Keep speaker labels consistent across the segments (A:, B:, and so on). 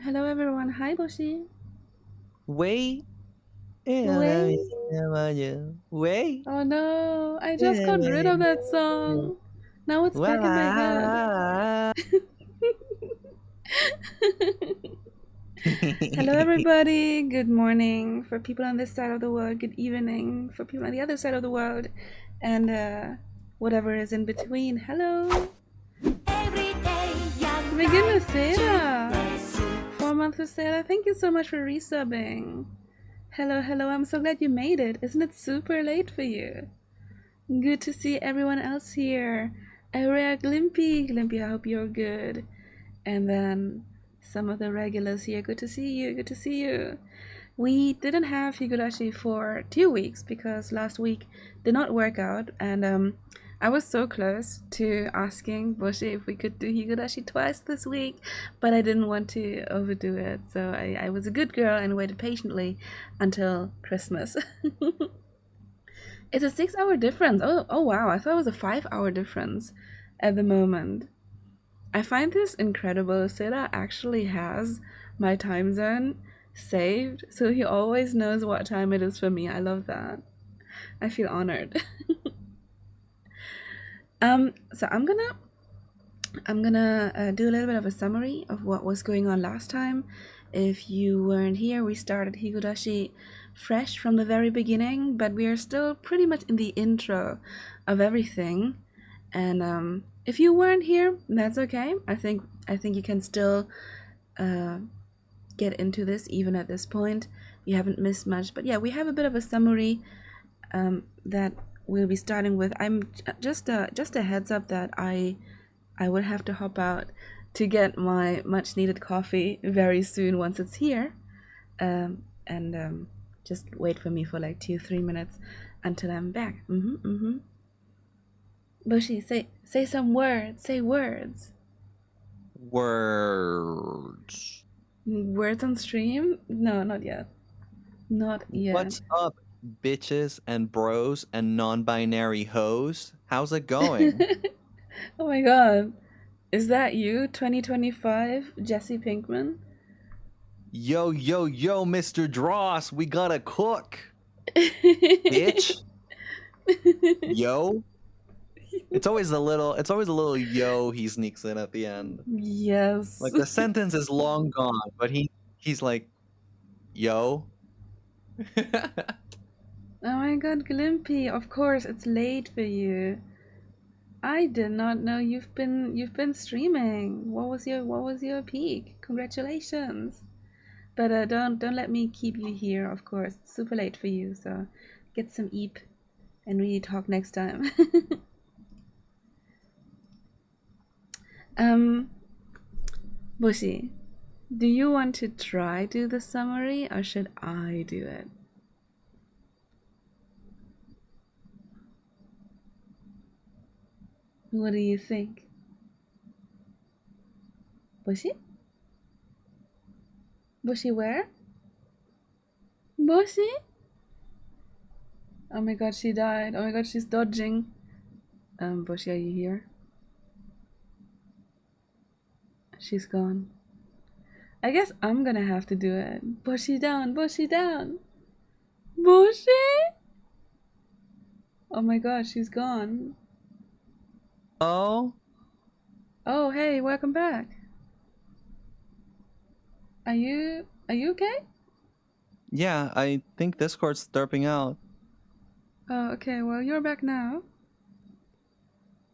A: Hello everyone. Hi Boshi.
B: Wait,
A: Wait.
B: wait,
A: Oh no, I just got rid of that song. Now it's back in my head. Hello everybody. Good morning for people on this side of the world. Good evening for people on the other side of the world. And whatever is in between. Hello. Begin with Sarah. 4 months with Sarah. Thank you so much for resubbing. Hello, hello. I'm so glad you made it. Isn't it super late for you? Good to see everyone else here. Area Glimpy. Glimpy, I hope you're good. And then some of the regulars here. Good to see you. Good to see you. We didn't have Higurashi for 2 weeks because last week did not work out. And I was so close to asking Boshi if we could do Higurashi twice this week, but I didn't want to overdo it. So I was a good girl and waited patiently until Christmas. It's a 6 hour difference. Oh wow! I thought it was a 5 hour difference at the moment. I find this incredible. Sera actually has my time zone saved, so he always knows what time it is for me. I love that. I feel honored. So I'm gonna do a little bit of a summary of what was going on last time. If you weren't here, we started Higurashi fresh from the very beginning, but we are still pretty much in the intro of everything. And if you weren't here, that's okay. I think you can still uh, get into this even at this point. You haven't missed much, but yeah, we have a bit of a summary that we'll be starting with. I'm just a heads up that I would have to hop out to get my much needed coffee very soon once it's here. And just wait for me for like 2-3 minutes until I'm back. Bushi, say some words. Say words.
B: Words.
A: Words on stream? No, not yet. Not yet.
B: What's up, bitches and bros and non-binary hoes? How's it going?
A: Oh my god. Is that you, 2025, Jesse Pinkman?
B: Yo, yo, yo, Mr. Dross, we gotta cook, bitch. Yo. It's always a little yo he sneaks in at the end.
A: Yes.
B: Like the sentence is long gone, but he's like, yo.
A: Oh my god, Glimpy, of course it's late for you. I did not know you've been streaming. What was your peak? Congratulations. But don't let me keep you here, of course. It's super late for you, so get some eep and really talk next time. um Bushi, do you want to try do the summary or should I do it? What do you think? Bushi? Bushi where? Bushi? Oh my god, she died. Oh my god, she's dodging. Bushi, are you here? She's gone. I guess I'm gonna have to do it. Bushi down, Bushi down. Bushi? Oh my god, she's gone.
B: Oh,
A: Oh, hey, welcome back. Are you okay?
B: yeah, I think Discord's derping out.
A: Oh, okay, well, you're back now.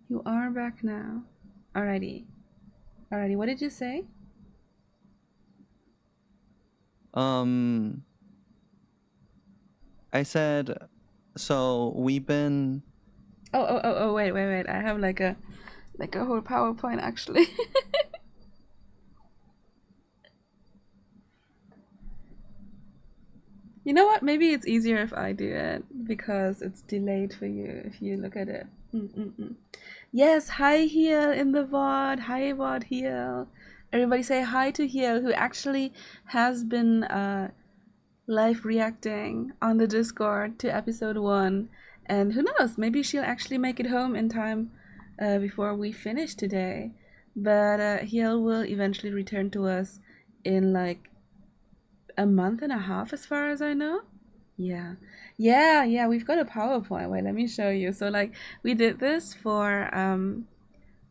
A: You are back now. Alrighty. Alrighty, what did you say?
B: Um, I said, so we've been.
A: Oh, wait. I have like a whole PowerPoint actually. You know what? Maybe it's easier if I do it because it's delayed for you if you look at it. Mm-mm-mm. Yes, hi Heel in the VOD. Hi VOD Heel. Everybody say hi to Heel, who actually has been live reacting on the Discord to episode 1. And who knows, maybe she'll actually make it home in time before we finish today. But Heel will eventually return to us in like a month and a half, as far as I know. Yeah. Yeah, we've got a PowerPoint. Wait, let me show you. So like we did this for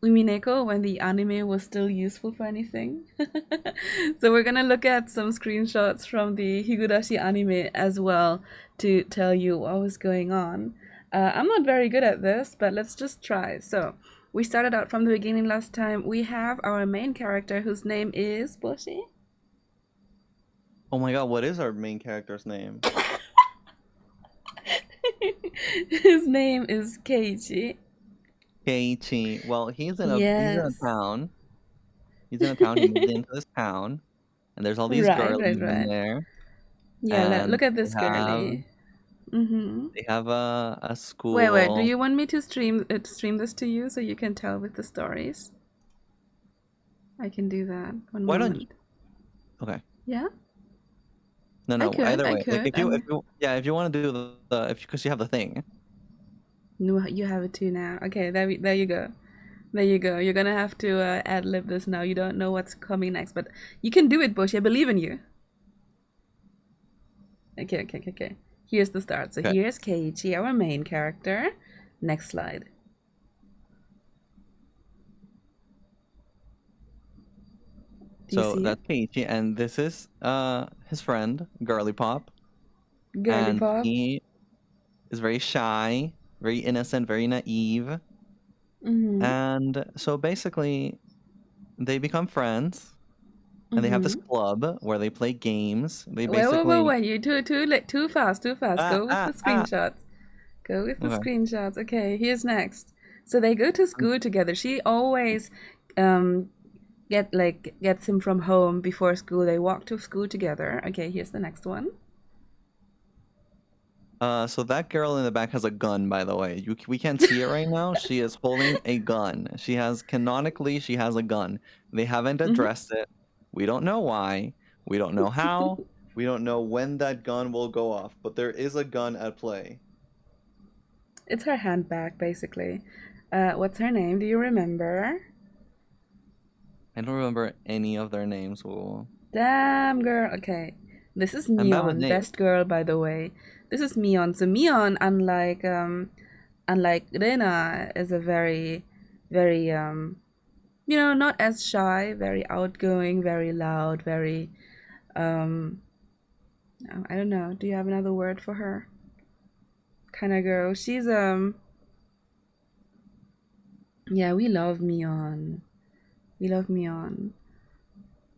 A: Umineko when the anime was still useful for anything. So we're gonna look at some screenshots from the Higurashi anime as well to tell you what was going on. I'm not very good at this, but let's just try. So we started out from the beginning last time. We have our main character whose name is Boshi.
B: Oh my god, what is our main character's name?
A: His name is Keiichi.
B: Keiichi. Well, he's in a
A: Yes.
B: town. He's in a town. He moved into this town, and there's all these
A: Right, right,
B: girlies in
A: right.
B: there,
A: Yeah,
B: and
A: look at
B: they
A: this
B: have
A: girly. Mm-hmm.
B: they have a
A: Wait. Do
B: school.
A: you want me to stream this to you so you can tell with the stories? I can do that. One
B: Why don't you?
A: moment.
B: Okay.
A: Yeah,
B: No, no. Either
A: I
B: way, like
A: could. I'm.
B: if you want to do the if because you have the thing.
A: No, you have it too now. Okay, there you go. There you go. You're gonna have to ad lib this now. You don't know what's coming next, but you can do it, Bush. I believe in you. Okay. Here's the start. So
B: Okay.
A: here's Keiichi, our main character. Next slide. Do you
B: So
A: see it?
B: that's Keiichi, and this is his friend Girly Pop,
A: Girly
B: and
A: pop.
B: he is very shy, very innocent, very naive,
A: Mm-hmm.
B: and so basically they become friends, and they have this
A: Mm-hmm.
B: club where they play games. They
A: Wait.
B: basically
A: You too late. Too fast. Too fast.
B: ah
A: Go with
B: ah
A: the
B: ah.
A: screenshots. Go with the
B: Okay.
A: screenshots. Okay, here's next. So they go to school together. She always um gets him from home before school. They walk to school together. Okay, here's the next one.
B: So that girl in the back has a gun, by the way. We can't see it right now. She is holding a gun. Canonically, she has a gun. They haven't
A: Mm-hmm.
B: addressed it. We don't know why. We don't know how. We don't know when that gun will go off, but there is a gun at play.
A: It's her handbag, basically. What's her name? Do you remember?
B: I don't remember any of their names. Ooh.
A: Damn, girl. Okay. This is
B: I'm bad with
A: Mion,
B: names.
A: best girl, by the way. This is Mion. So Mion, unlike Rena, is a very not as shy, very outgoing, very loud, very um, I don't know. Do you have another word for her? Kind of girl. She's yeah, we love Mion. We love Mion.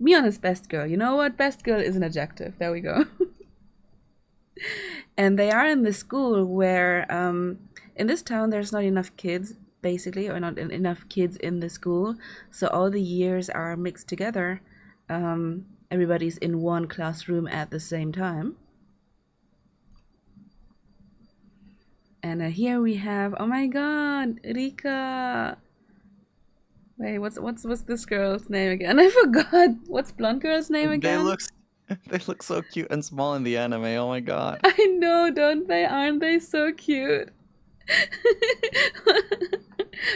A: Mion is best girl. You know what? Best girl is an adjective. There we go. And they are in the school where in this town there's not enough kids basically, or not enough kids in the school, so all the years are mixed together. Everybody's in one classroom at the same time. And here we have, oh my god, Rika. Wait, what's this girl's name again? I forgot. What's blonde girl's name
B: They
A: again?
B: look they look so cute and small in the anime. Oh my god.
A: I know, don't they? Aren't they so cute?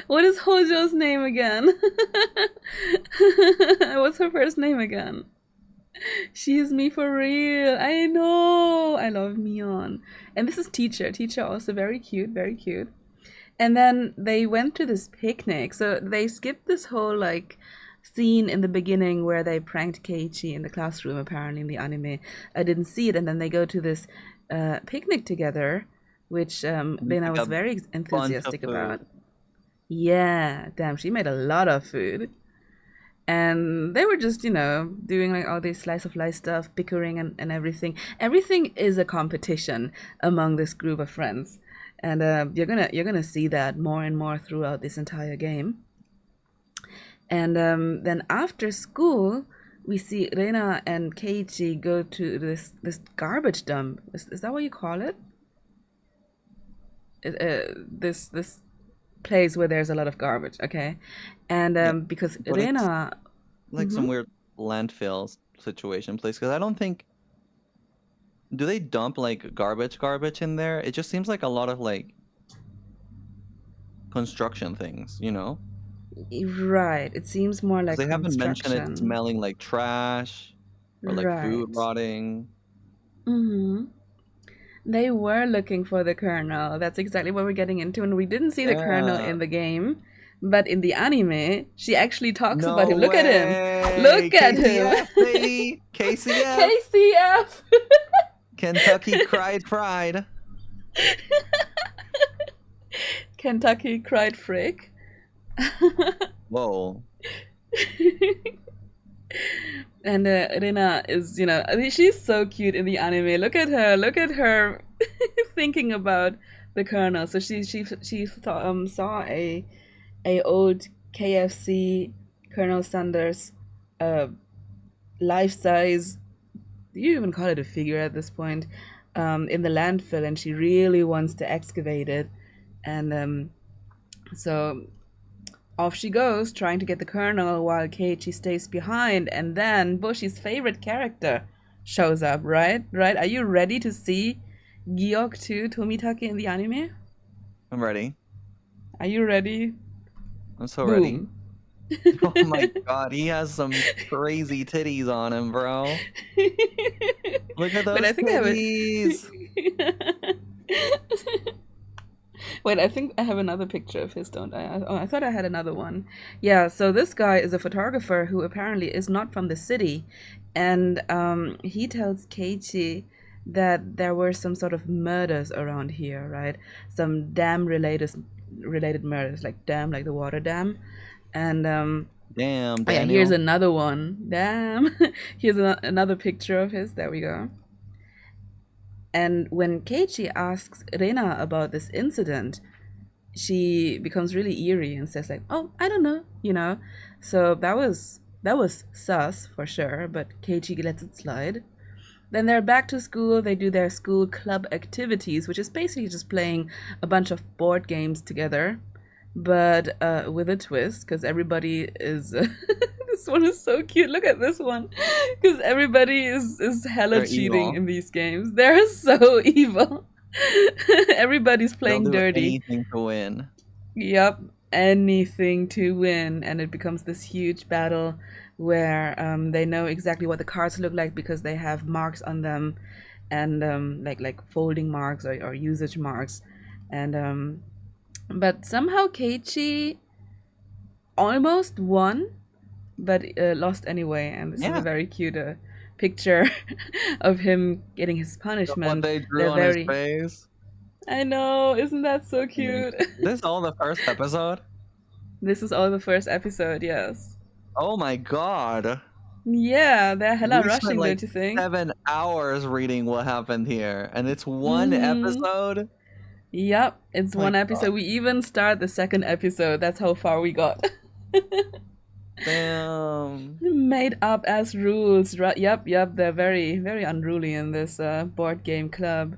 A: What is Hojo's name again? What's her first name again? She's me for real. I know. I love Mion. And this is Teacher. Teacher also very cute, very cute. And then they went to this picnic. So they skipped this whole like scene in the beginning where they pranked Keiichi in the classroom, apparently in the anime. I didn't see it. And then they go to this picnic together, which
B: And it's
A: Lena
B: like
A: was
B: a
A: very
B: bunch of
A: enthusiastic
B: food.
A: about. Yeah, damn, she made a lot of food. And they were just, doing like all this slice of life stuff, bickering and everything. Everything is a competition among this group of friends. And you're gonna see that more and more throughout this entire game. And then after school, we see Rena and Keiichi go to this garbage dump. Is that what you call it? This place where there's a lot of garbage. Okay, and
B: Yeah,
A: because
B: but it's
A: Rena,
B: like some
A: mm-hmm,
B: weird landfill situation place because I don't think do they dump like garbage in there? It just seems like a lot of like construction things, you know?
A: right, it seems more
B: Because
A: like
B: they haven't mentioned it
A: construction.
B: smelling like trash. or like food
A: Right.
B: rotting.
A: Mm-hmm. They were looking for the Colonel. That's exactly what we're getting into. And we didn't see the Colonel
B: Yeah.
A: in the game, but in the anime, she actually talks about
B: No
A: him. Look at him.
B: way.
A: Look at him.
B: KCF, baby. KCF.
A: KCF.
B: Kentucky Cried Pride.
A: Kentucky Cried Frick.
B: Whoa.
A: And Rina is, I think she's so cute in the anime. Look at her. Look at her thinking about the Colonel. So she saw a old KFC Colonel Sanders uh, life size. Do you even call it a figure at this point? In the landfill, and she really wants to excavate it. And so off she goes, trying to get the Colonel while Keiichi stays behind. And then Bushi's favorite character shows up, right? Right? Are you ready to see Giok to Tomitake in the anime?
B: I'm ready.
A: Are you ready?
B: I'm so ready.
A: Boom.
B: Oh my god, he has some crazy titties on him, bro. Look at
A: Wait,
B: those
A: I think I have
B: titties.
A: it. Wait, I think I have another picture of his, don't I? Oh, I thought I had another one. Yeah, so this guy is a photographer who apparently is not from the city. And he tells Keiichi that there were some sort of murders around here, right? Some dam related murders, like dam, like the water dam. And
B: Damn,
A: oh yeah, here's
B: Daniel.
A: another one. Damn. Here's another picture of his. There we go. And when Keiichi asks Rena about this incident, she becomes really eerie and says like, "Oh, I don't know." So that was sus for sure, but Keiichi lets it slide. Then they're back to school. They do their school club activities, which is basically just playing a bunch of board games together, but with a twist, because everybody is. This one is so cute. Look at this one, because everybody is hella
B: They're
A: cheating
B: evil.
A: in these games. They're so evil. Everybody's
B: They'll
A: playing
B: do
A: dirty.
B: anything to win.
A: Yep, anything to win, and it becomes this huge battle where they know exactly what the cards look like because they have marks on them, and like folding marks or usage marks, and but somehow Keiichi almost won, but lost anyway, and this is a
B: Yeah.
A: very cute picture of him getting his
B: The one
A: punishment.
B: they drew
A: They're
B: on his
A: very,
B: face.
A: I know, isn't that so
B: Oh my
A: cute?
B: god. This all the first episode?
A: This is all the first episode, yes.
B: Oh my god.
A: Yeah, they're hella
B: We spent
A: rushing,
B: like
A: don't you think?
B: 7 hours reading what happened here, and it's one
A: Mm-hmm.
B: episode?
A: Yep, it's
B: My
A: one
B: god.
A: episode. We even start the second episode. That's how far we got.
B: Damn.
A: Made up as rules. Right? Yep. They're very, very unruly in this board game club.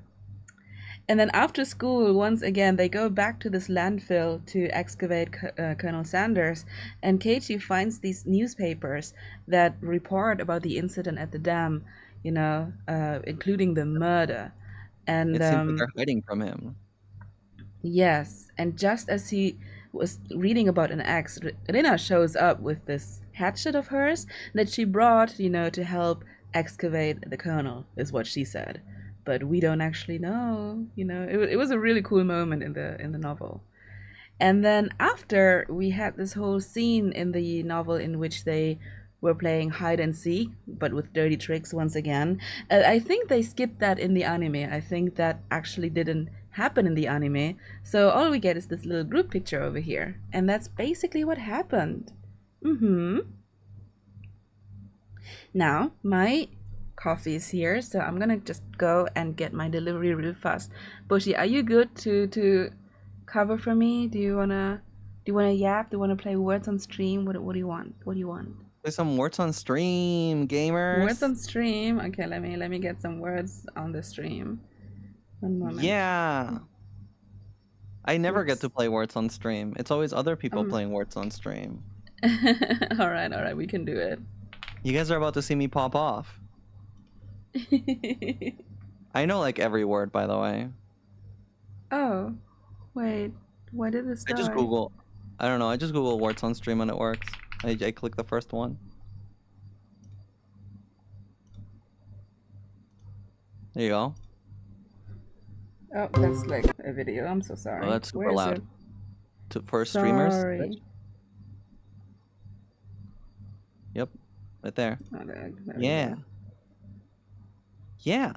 A: And then after school, once again, they go back to this landfill to excavate Colonel Sanders. And Keiichi finds these newspapers that report about the incident at the dam, including the murder. And
B: It seems like they're hiding from him.
A: yes, and just as he was reading about an axe, Rina shows up with this hatchet of hers that she brought, to help excavate the Colonel, is what she said. But we don't actually know. It was a really cool moment in the novel. And then after we had this whole scene in the novel in which they were playing hide and seek, but with dirty tricks once again. I think they skipped that in the anime. I think that actually didn't happen in the anime. So all we get is this little group picture over here. And that's basically what happened. Mm-hmm. Now, my coffee is here, so I'm gonna just go and get my delivery real fast. Boshi, are you good to cover for me? Do you wanna yap? Do you wanna play words on stream? What do you want? What do you want?
B: There's some words on stream,
A: Words
B: gamers.
A: on stream. Okay, let me get some words on the stream. One moment.
B: Yeah. I never get
A: Oops.
B: to play words on stream. It's always other people
A: Um.
B: playing words on stream.
A: all right. We can do it.
B: You guys are about to see me pop off. I know like every word, by the way.
A: Oh, wait. Why did this
B: I just
A: die?
B: Google. I don't know. I just Google words on stream and it works. I click the first one. There you go.
A: Oh, that's like a video. I'm so
B: Oh,
A: sorry.
B: that's
A: Where
B: super
A: is
B: loud.
A: it?
B: For streamers. Twitch?
A: Sorry.
B: Yep, right there.
A: Oh, there we
B: Yeah,
A: go.
B: yeah.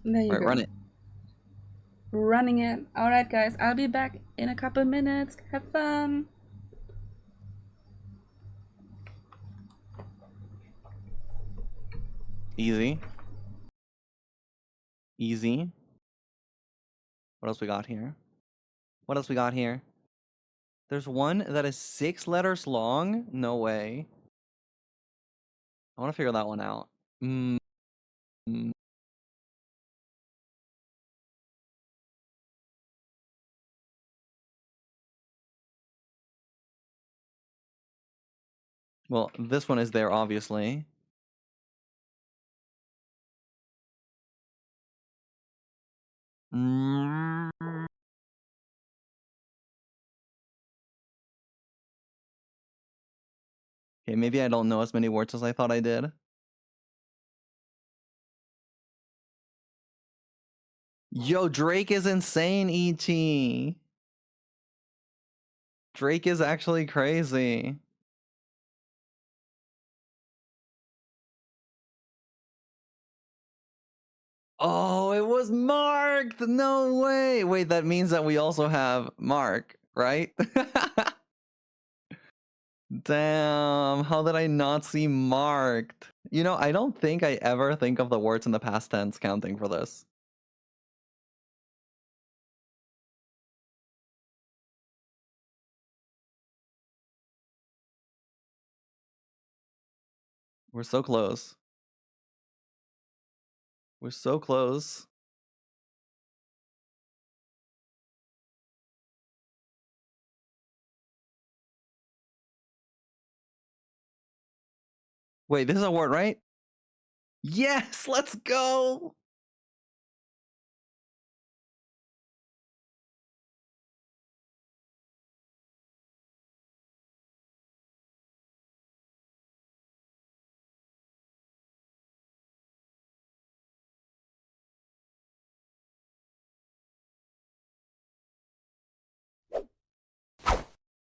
A: There you
B: All right, run
A: go.
B: it.
A: Running it. Alright, guys. I'll be back in a couple minutes. Have fun.
B: Easy, easy. What else we got here? What else we got here? There's one that is 6 letters long. No way. I want to figure that one out. Mm. Well, this one is there, obviously. Mm. Okay, maybe I don't know as many words as I thought I did. Yo, Drake is insane, E.T. Drake is actually crazy. Oh, it was marked! No way! Wait, that means that we also have Mark, right? Damn, how did I not see marked? You know, I don't think I ever think of the words in the past tense counting for this. We're so close. We're so close. Wait, this is a word, right? Yes, let's go!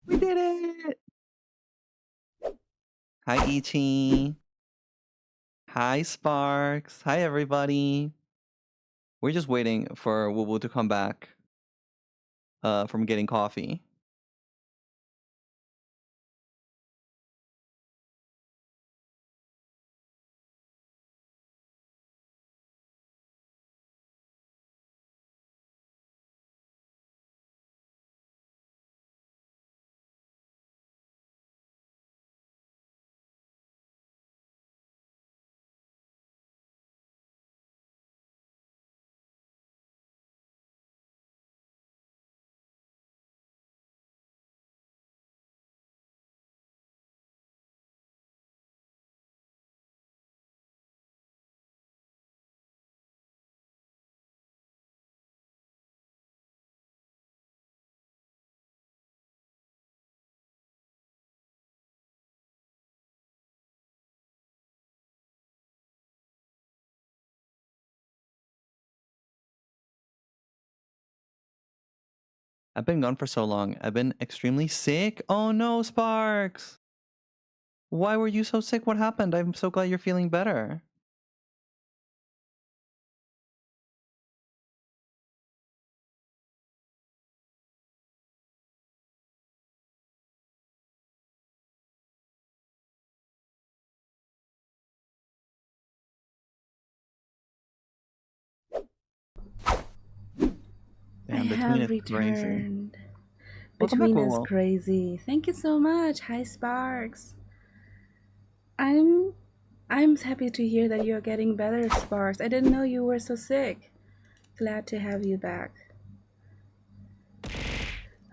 B: We did it! Hi, Ichi. Hi, Sparks. Hi, everybody. We're just waiting for Woo Woo to come back from getting coffee. I've been gone for so long. I've been extremely sick. Oh no, Sparks! Why were you so sick? What happened? I'm so glad you're feeling better.
A: I
B: Damn, between
A: have
B: is crazy.
A: returned.
B: Welcome back,
A: Between is
B: Willow.
A: crazy. Thank you so much. Hi, Sparks. I'm I'm happy to hear that you're getting better, Sparks. I didn't know you were so sick. Glad to have you back.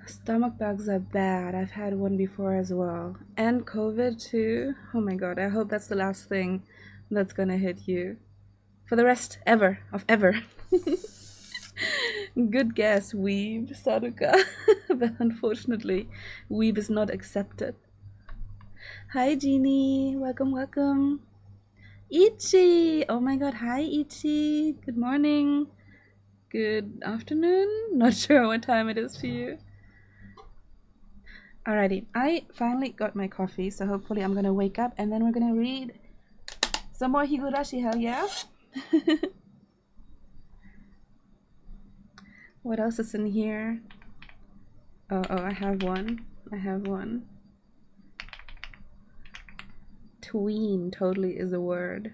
A: Stomach bugs are bad. I've had one before as well. And COVID too. Oh my god, I hope that's the last thing that's gonna hit you. For the rest ever of ever. Good guess, Weeb, Saruka. But unfortunately, Weeb is not accepted. Hi, Jeannie. Welcome, welcome. Ichi! Oh my god, hi Ichi! Good morning. Good afternoon? Not sure what time it is for you. Alrighty, I finally got my coffee, so hopefully I'm gonna wake up and then we're gonna read some more Higurashi, hell yeah! What else is in here? Oh, I have one. Tween totally is a word.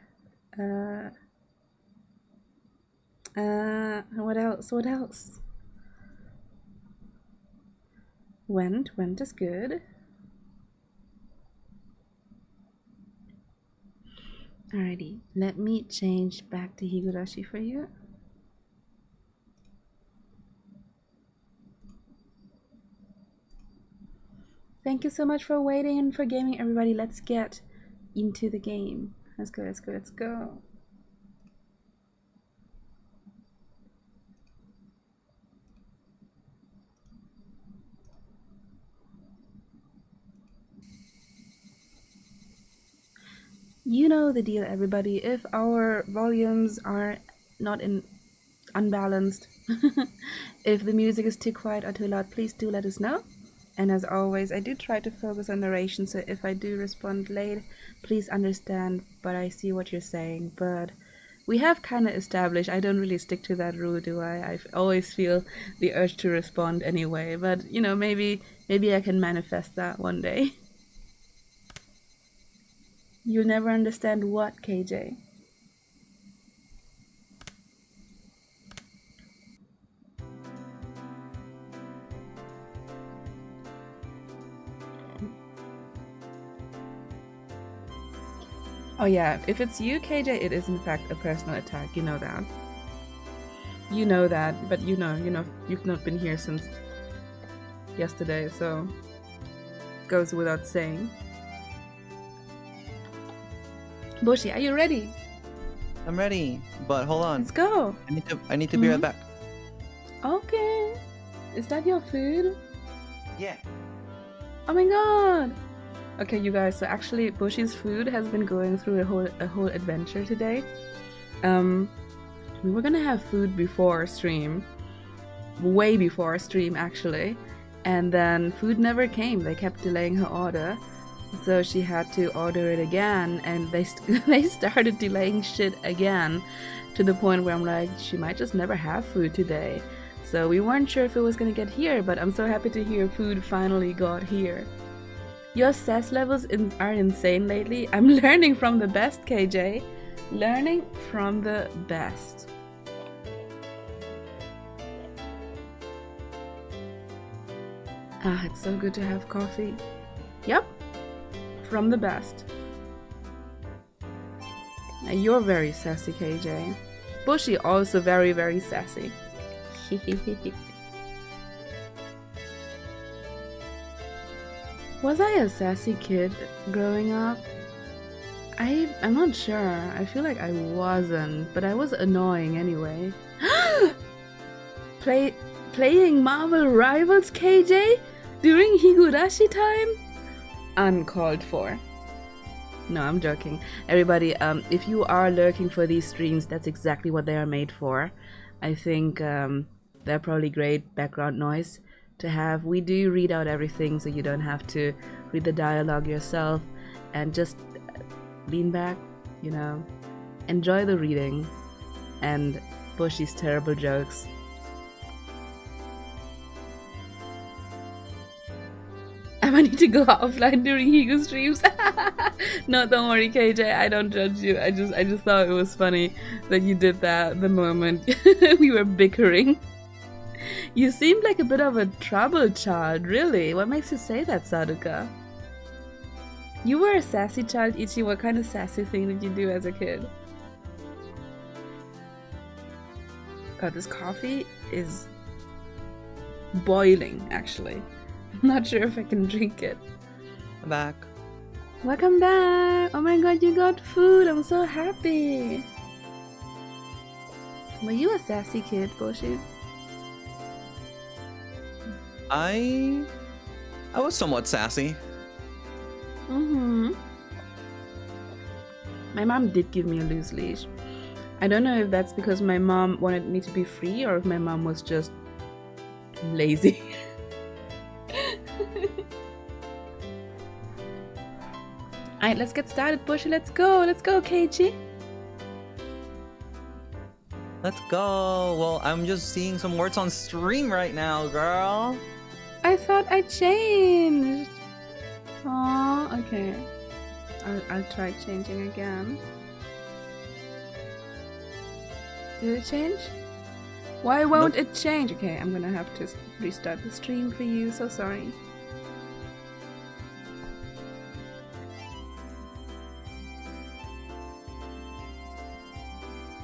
A: What else? Went is good. Alrighty, let me change back to Higurashi for you. Thank you so much for waiting and for gaming, everybody. Let's get into the game. Let's go. You know the deal, everybody. If our volumes are not unbalanced, if the music is too quiet or too loud, please do let us know. And as always, I do try to focus on narration, so if I do respond late, please understand, but I see what you're saying. But we have kind of established, I don't really stick to that rule, do I? I always feel the urge to respond anyway, but you know, maybe I can manifest that one day. You'll never understand what, KJ? Oh yeah, if it's you, KJ, it is in fact a personal attack. You know that. You know that, but you know, you've not been here since yesterday, so goes without saying. Bushi, are you ready?
B: I'm ready, but hold on.
A: Let's go.
B: I need to be right back.
A: Okay. Is that your food?
B: Yeah.
A: Oh my god. Okay, you guys. So actually, Bushi's food has been going through a whole adventure today. We were gonna have food before stream, way before stream actually, and then food never came. They kept delaying her order, so she had to order it again, and they started delaying shit again, to the point where I'm like, she might just never have food today. So we weren't sure if it was gonna get here, but I'm so happy to hear food finally got here. Your sass levels are insane lately. I'm learning from the best, KJ. Learning from the best. Ah, it's so good to have coffee. Yep, from the best. Now you're very sassy, KJ. Bushi also very, very sassy. Was I a sassy kid growing up? I'm not sure. I feel like I wasn't, but I was annoying anyway. Playing Marvel Rivals, KJ? During Higurashi time? Uncalled for. No, I'm joking. Everybody, if you are lurking for these streams, that's exactly what they are made for. I think they're probably great background noise to have. We do read out everything, so you don't have to read the dialogue yourself, and just lean back, you know, enjoy the reading and Bushy's terrible jokes. I might need to go offline during Higo streams. No, don't worry, KJ. I don't judge you. I just thought it was funny that you did that the moment we were bickering. You seemed like a bit of a troubled child, really. What makes you say that, Saduka? You were a sassy child, Ichi. What kind of sassy thing did you do as a kid? God, this coffee is boiling, actually. I'm not sure if I can drink it.
B: I'm back.
A: Welcome back! Oh my god, you got food! I'm so happy! Were you a sassy kid, Boshi?
B: I was somewhat sassy.
A: Mm-hmm. My mom did give me a loose leash. I don't know if that's because my mom wanted me to be free or if my mom was just lazy. Alright, let's get started, Bushy. Let's go, Keiichi.
B: Let's go. Well, I'm just seeing some words on stream right now, girl.
A: I thought I changed. Oh, okay. I'll try changing again. Did it change? Why won't it change? Okay, I'm gonna have to restart the stream for you. So sorry.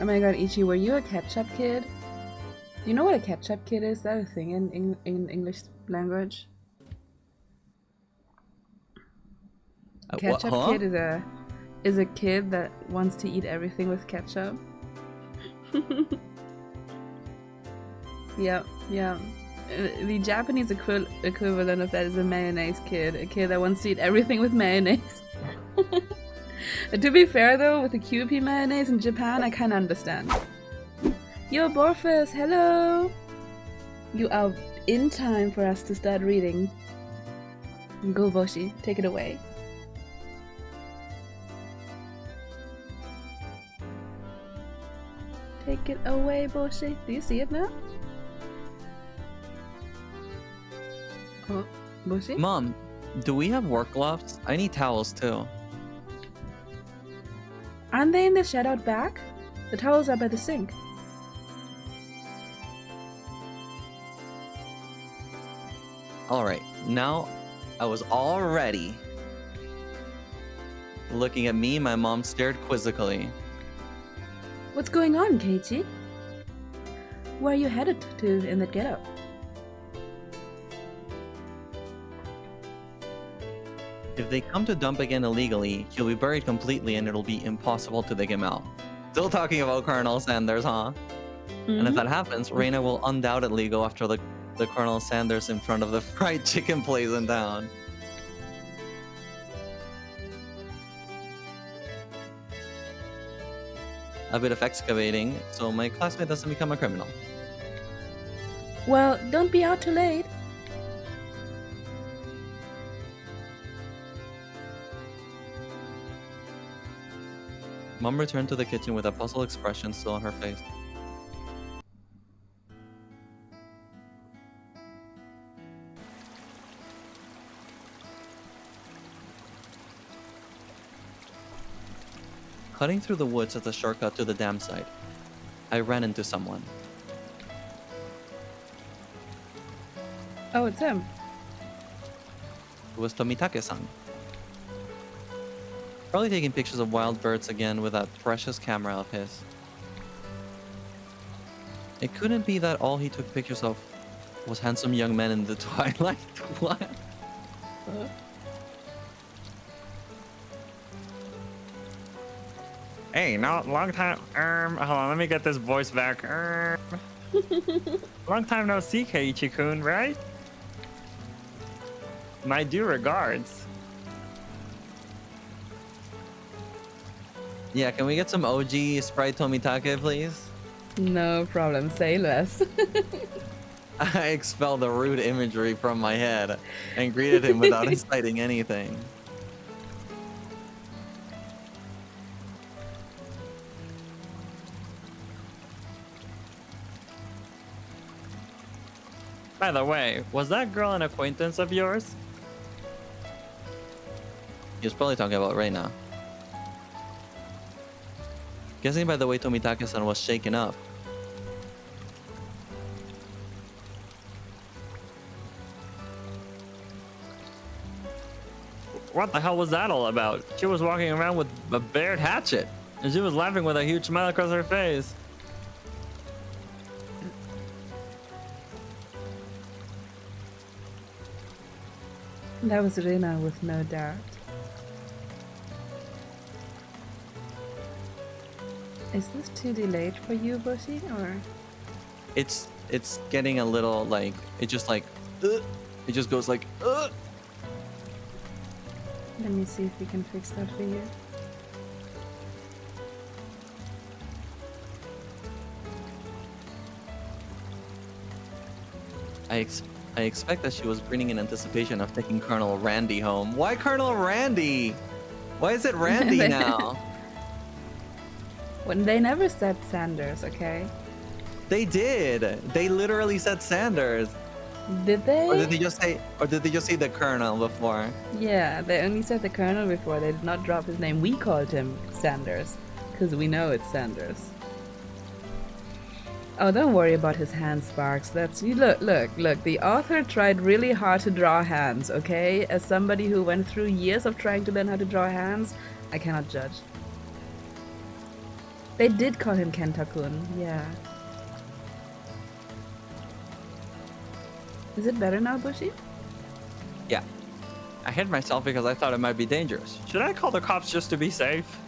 A: Oh my god, Ichi, were you a ketchup kid? Do you know what a ketchup kid is? Is that a thing in English language? Ketchup kid is a kid that wants to eat everything with ketchup. Yeah. The Japanese equivalent of that is a mayonnaise kid, a kid that wants to eat everything with mayonnaise. To be fair though, with the QP mayonnaise in Japan, I kinda understand. Yo, Borfus, hello! You are in time for us to start reading. Go, Boshi, take it away. Take it away, Boshi. Do you see it now? Oh, Boshi?
B: Mom, do we have work gloves? I need towels too.
A: Aren't they in the shed out back? The towels are by the sink.
B: Alright, now I was all ready. Looking at me, my mom stared quizzically.
A: What's going on, Keiichi? Where are you headed to in that getup?
B: If they come to dump again illegally, he'll be buried completely and it'll be impossible to dig him out. Still talking about Colonel Sanders, huh? And if that happens, Reina will undoubtedly go after the Colonel Sanders in front of the fried chicken place in town. A bit of excavating, so my classmate doesn't become a criminal.
A: Well, don't be out too late.
B: Mom returned to the kitchen with a puzzled expression still on her face. Cutting through the woods as a shortcut to the dam site, I ran into someone.
A: Oh, it's him.
B: It was Tomitake-san. Probably taking pictures of wild birds again with that precious camera of his. It couldn't be that all he took pictures of was handsome young men in the twilight. What?
C: Hey, no, long time. Hold on, let me get this voice back. Long time no see, Keiichi-kun, right? My due regards.
B: Yeah, can we get some OG Sprite Tomitake, please?
A: No problem, say less.
B: I expelled the rude imagery from my head and greeted him without inciting anything.
C: By the way, was that girl an acquaintance of yours?
B: He was probably talking about Reina. Guessing by the way Tomitake-san was shaken up.
C: What the hell was that all about? She was walking around with a bared hatchet, and she was laughing with a huge smile across her face.
A: That was Rina with no doubt. Is this too delayed for you, Boshi, or?
B: It's getting a little like it just goes like
A: Let me see if we can fix that for you.
B: I expect that she was grinning in anticipation of taking Colonel Randy home. Why Colonel Randy? Why is it Randy now?
A: When they never said Sanders, okay?
B: They did. They literally said Sanders.
A: Did they?
B: Or did they just say the Colonel before?
A: Yeah, they only said the Colonel before. They did not drop his name. We called him Sanders, because we know it's Sanders. Oh, don't worry about his hand, Sparks. That's you. Look. The author tried really hard to draw hands. Okay, as somebody who went through years of trying to learn how to draw hands, I cannot judge. They did call him Kentakun. Yeah. Is it better now, Bushi?
C: Yeah. I hid myself because I thought it might be dangerous. Should I call the cops just to be safe?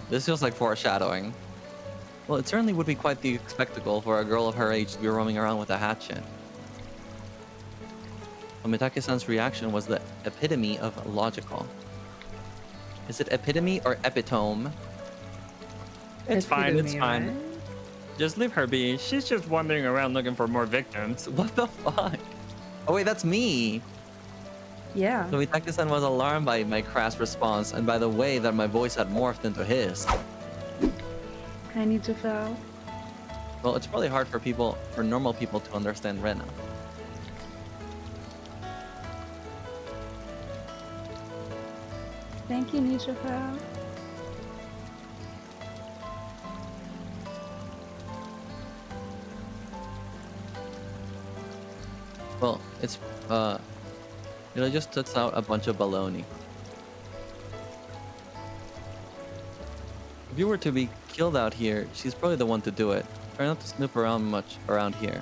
B: This feels like foreshadowing. Well, it certainly would be quite the spectacle for a girl of her age to be roaming around with a hatchet. Omitake-san's reaction was the epitome of logical. Is it epitome or epitome?
C: It's fine, it's
A: Epitome,
C: fine.
A: right?
C: Just leave her be. She's just wandering around looking for more victims.
B: What the fuck? Oh wait, that's me!
A: Yeah.
B: Omitake-san was alarmed by my crass response and by the way that my voice had morphed into his.
A: I need to foul.
B: Well, it's probably hard for normal people to understand Rena.
A: Thank you, Nisha Foul.
B: Well, it just puts out a bunch of baloney. If you were to be killed out here, she's probably the one to do it. Try not to snoop around much around here.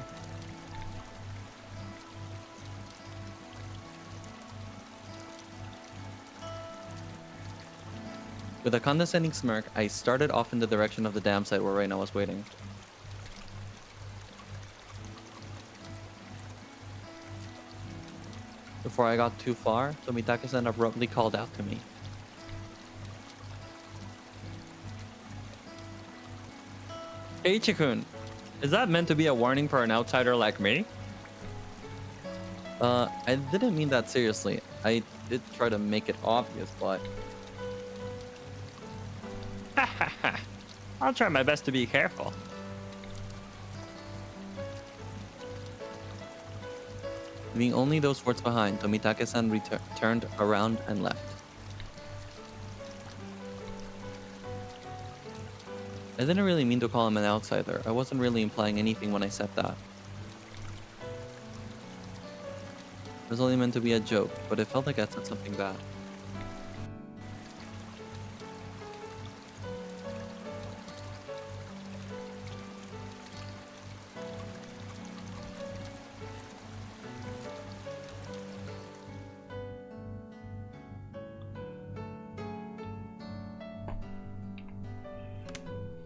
B: With a condescending smirk, I started off in the direction of the dam site where Reina was waiting. Before I got too far, Tomitake-san abruptly called out to me.
C: Ichi-kun, is that meant to be a warning for an outsider like me?
B: I didn't mean that seriously. I did try to make it obvious, but...
C: I'll try my best to be careful.
B: Leaving only those words behind, Tomitake-san turned around and left. I didn't really mean to call him an outsider. I wasn't really implying anything when I said that. It was only meant to be a joke, but it felt like I said something bad.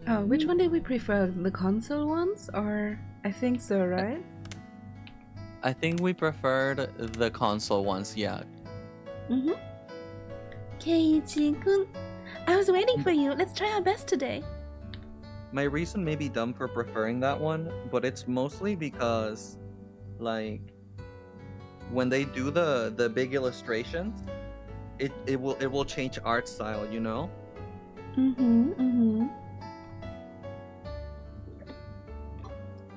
A: Oh, which one did we prefer? The console ones? Or I think so, right?
B: I think we preferred the console ones, yeah.
A: Mm-hmm. Keiichi-kun, I was waiting for you. Let's try our best today.
B: My reason may be dumb for preferring that one, but it's mostly because, like, when they do the big illustrations, it will change art style, you know?
A: Mm-hmm, mm-hmm.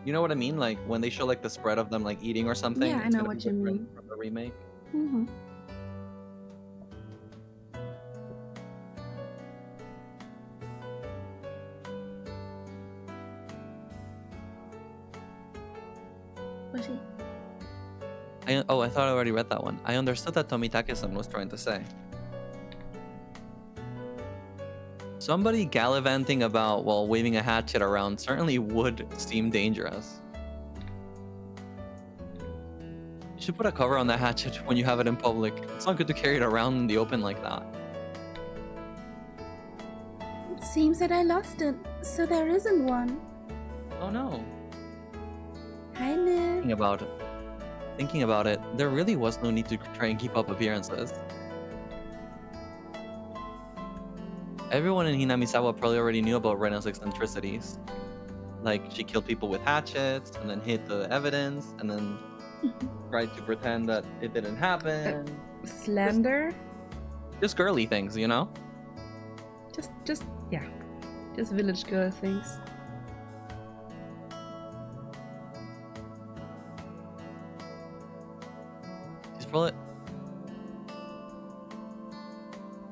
B: You know what I mean? Like when they show like the spread of them like eating or something.
A: Yeah, I
B: it's
A: know
B: gonna be
A: what you
B: different
A: mean.
B: from the remake.
A: Mm-hmm. Was he?
B: I thought I already read that one. I understood that Tomitake-san was trying to say. Somebody gallivanting about while waving a hatchet around certainly would seem dangerous. You should put a cover on that hatchet when you have it in public. It's not good to carry it around in the open like that.
A: It seems that I lost it, so there isn't one.
B: Oh no.
A: Hi, Nick.
B: Thinking about it, there really was no need to try and keep up appearances. Everyone in Hinamizawa probably already knew about Rena's eccentricities. Like, she killed people with hatchets, and then hid the evidence, and then Tried to pretend that it didn't happen.
A: Slander?
B: Just girly things, you know?
A: Yeah. Just village girl things.
B: Just roll it.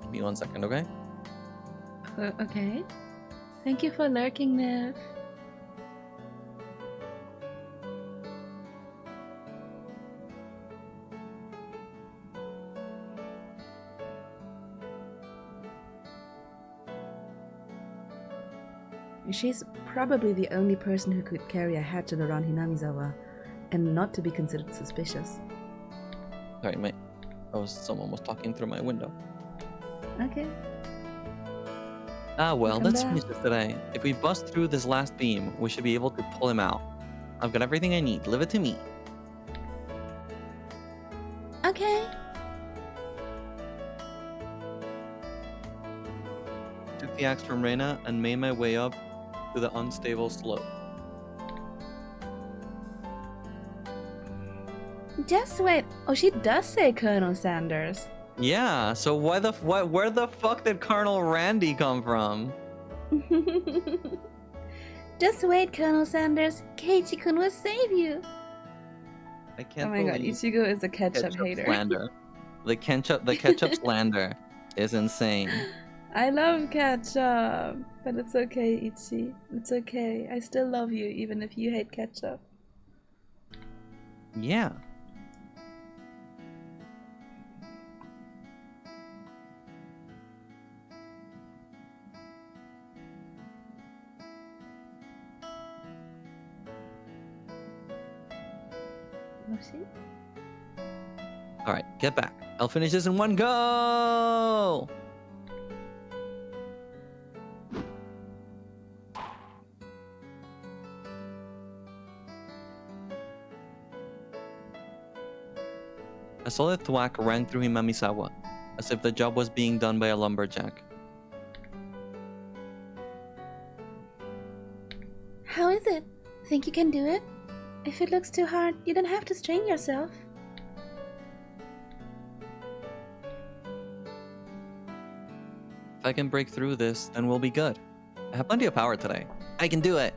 B: Give me 1 second, okay?
A: Okay. Thank you for lurking, Niv. She's probably the only person who could carry a hatchet around Hinamizawa and not to be considered suspicious.
B: Sorry, mate. Someone was talking through my window.
A: Okay.
B: Ah, well,
A: Come
B: let's
A: back.
B: finish this today. If we bust through this last beam, we should be able to pull him out. I've got everything I need. Leave it to me.
A: Okay.
B: Took the axe from Reina and made my way up to the unstable slope.
A: Just wait. Oh, she does say Colonel Sanders.
B: Yeah, so where the fuck did Colonel Randy come from?
A: Just wait, Colonel Sanders. Keiichi-kun will save you.
B: I can't
A: Oh my god,
B: believe
A: Ichigo is a ketchup hater.
B: slander. The ketchup slander is insane.
A: I love ketchup, but it's okay, Ichi. It's okay. I still love you, even if you hate ketchup.
B: Yeah.
A: Moshi?
B: Alright, get back. I'll finish this in one go! A solid thwack rang through Himamisawa, as if the job was being done by a lumberjack.
A: How is it? Think you can do it? If it looks too hard, you don't have to strain yourself.
B: If I can break through this, then we'll be good. I have plenty of power today. I can do it!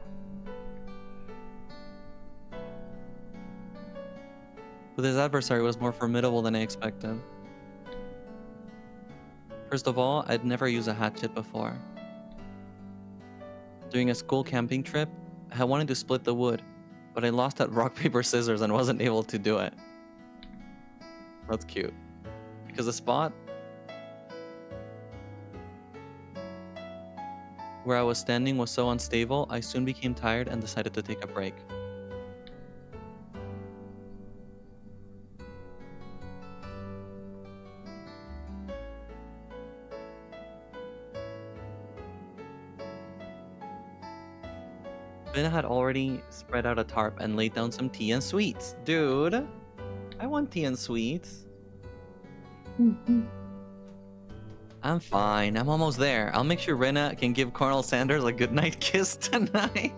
B: But his adversary was more formidable than I expected. First of all, I'd never used a hatchet before. During a school camping trip, I wanted to split the wood, but I lost at rock, paper, scissors and wasn't able to do it. That's cute. Because the spot where I was standing was so unstable, I soon became tired and decided to take a break. Ben had already spread out a tarp and laid down some tea and sweets. Dude, I want tea and sweets. I'm fine. I'm almost there. I'll make sure Rena can give Colonel Sanders a goodnight kiss tonight.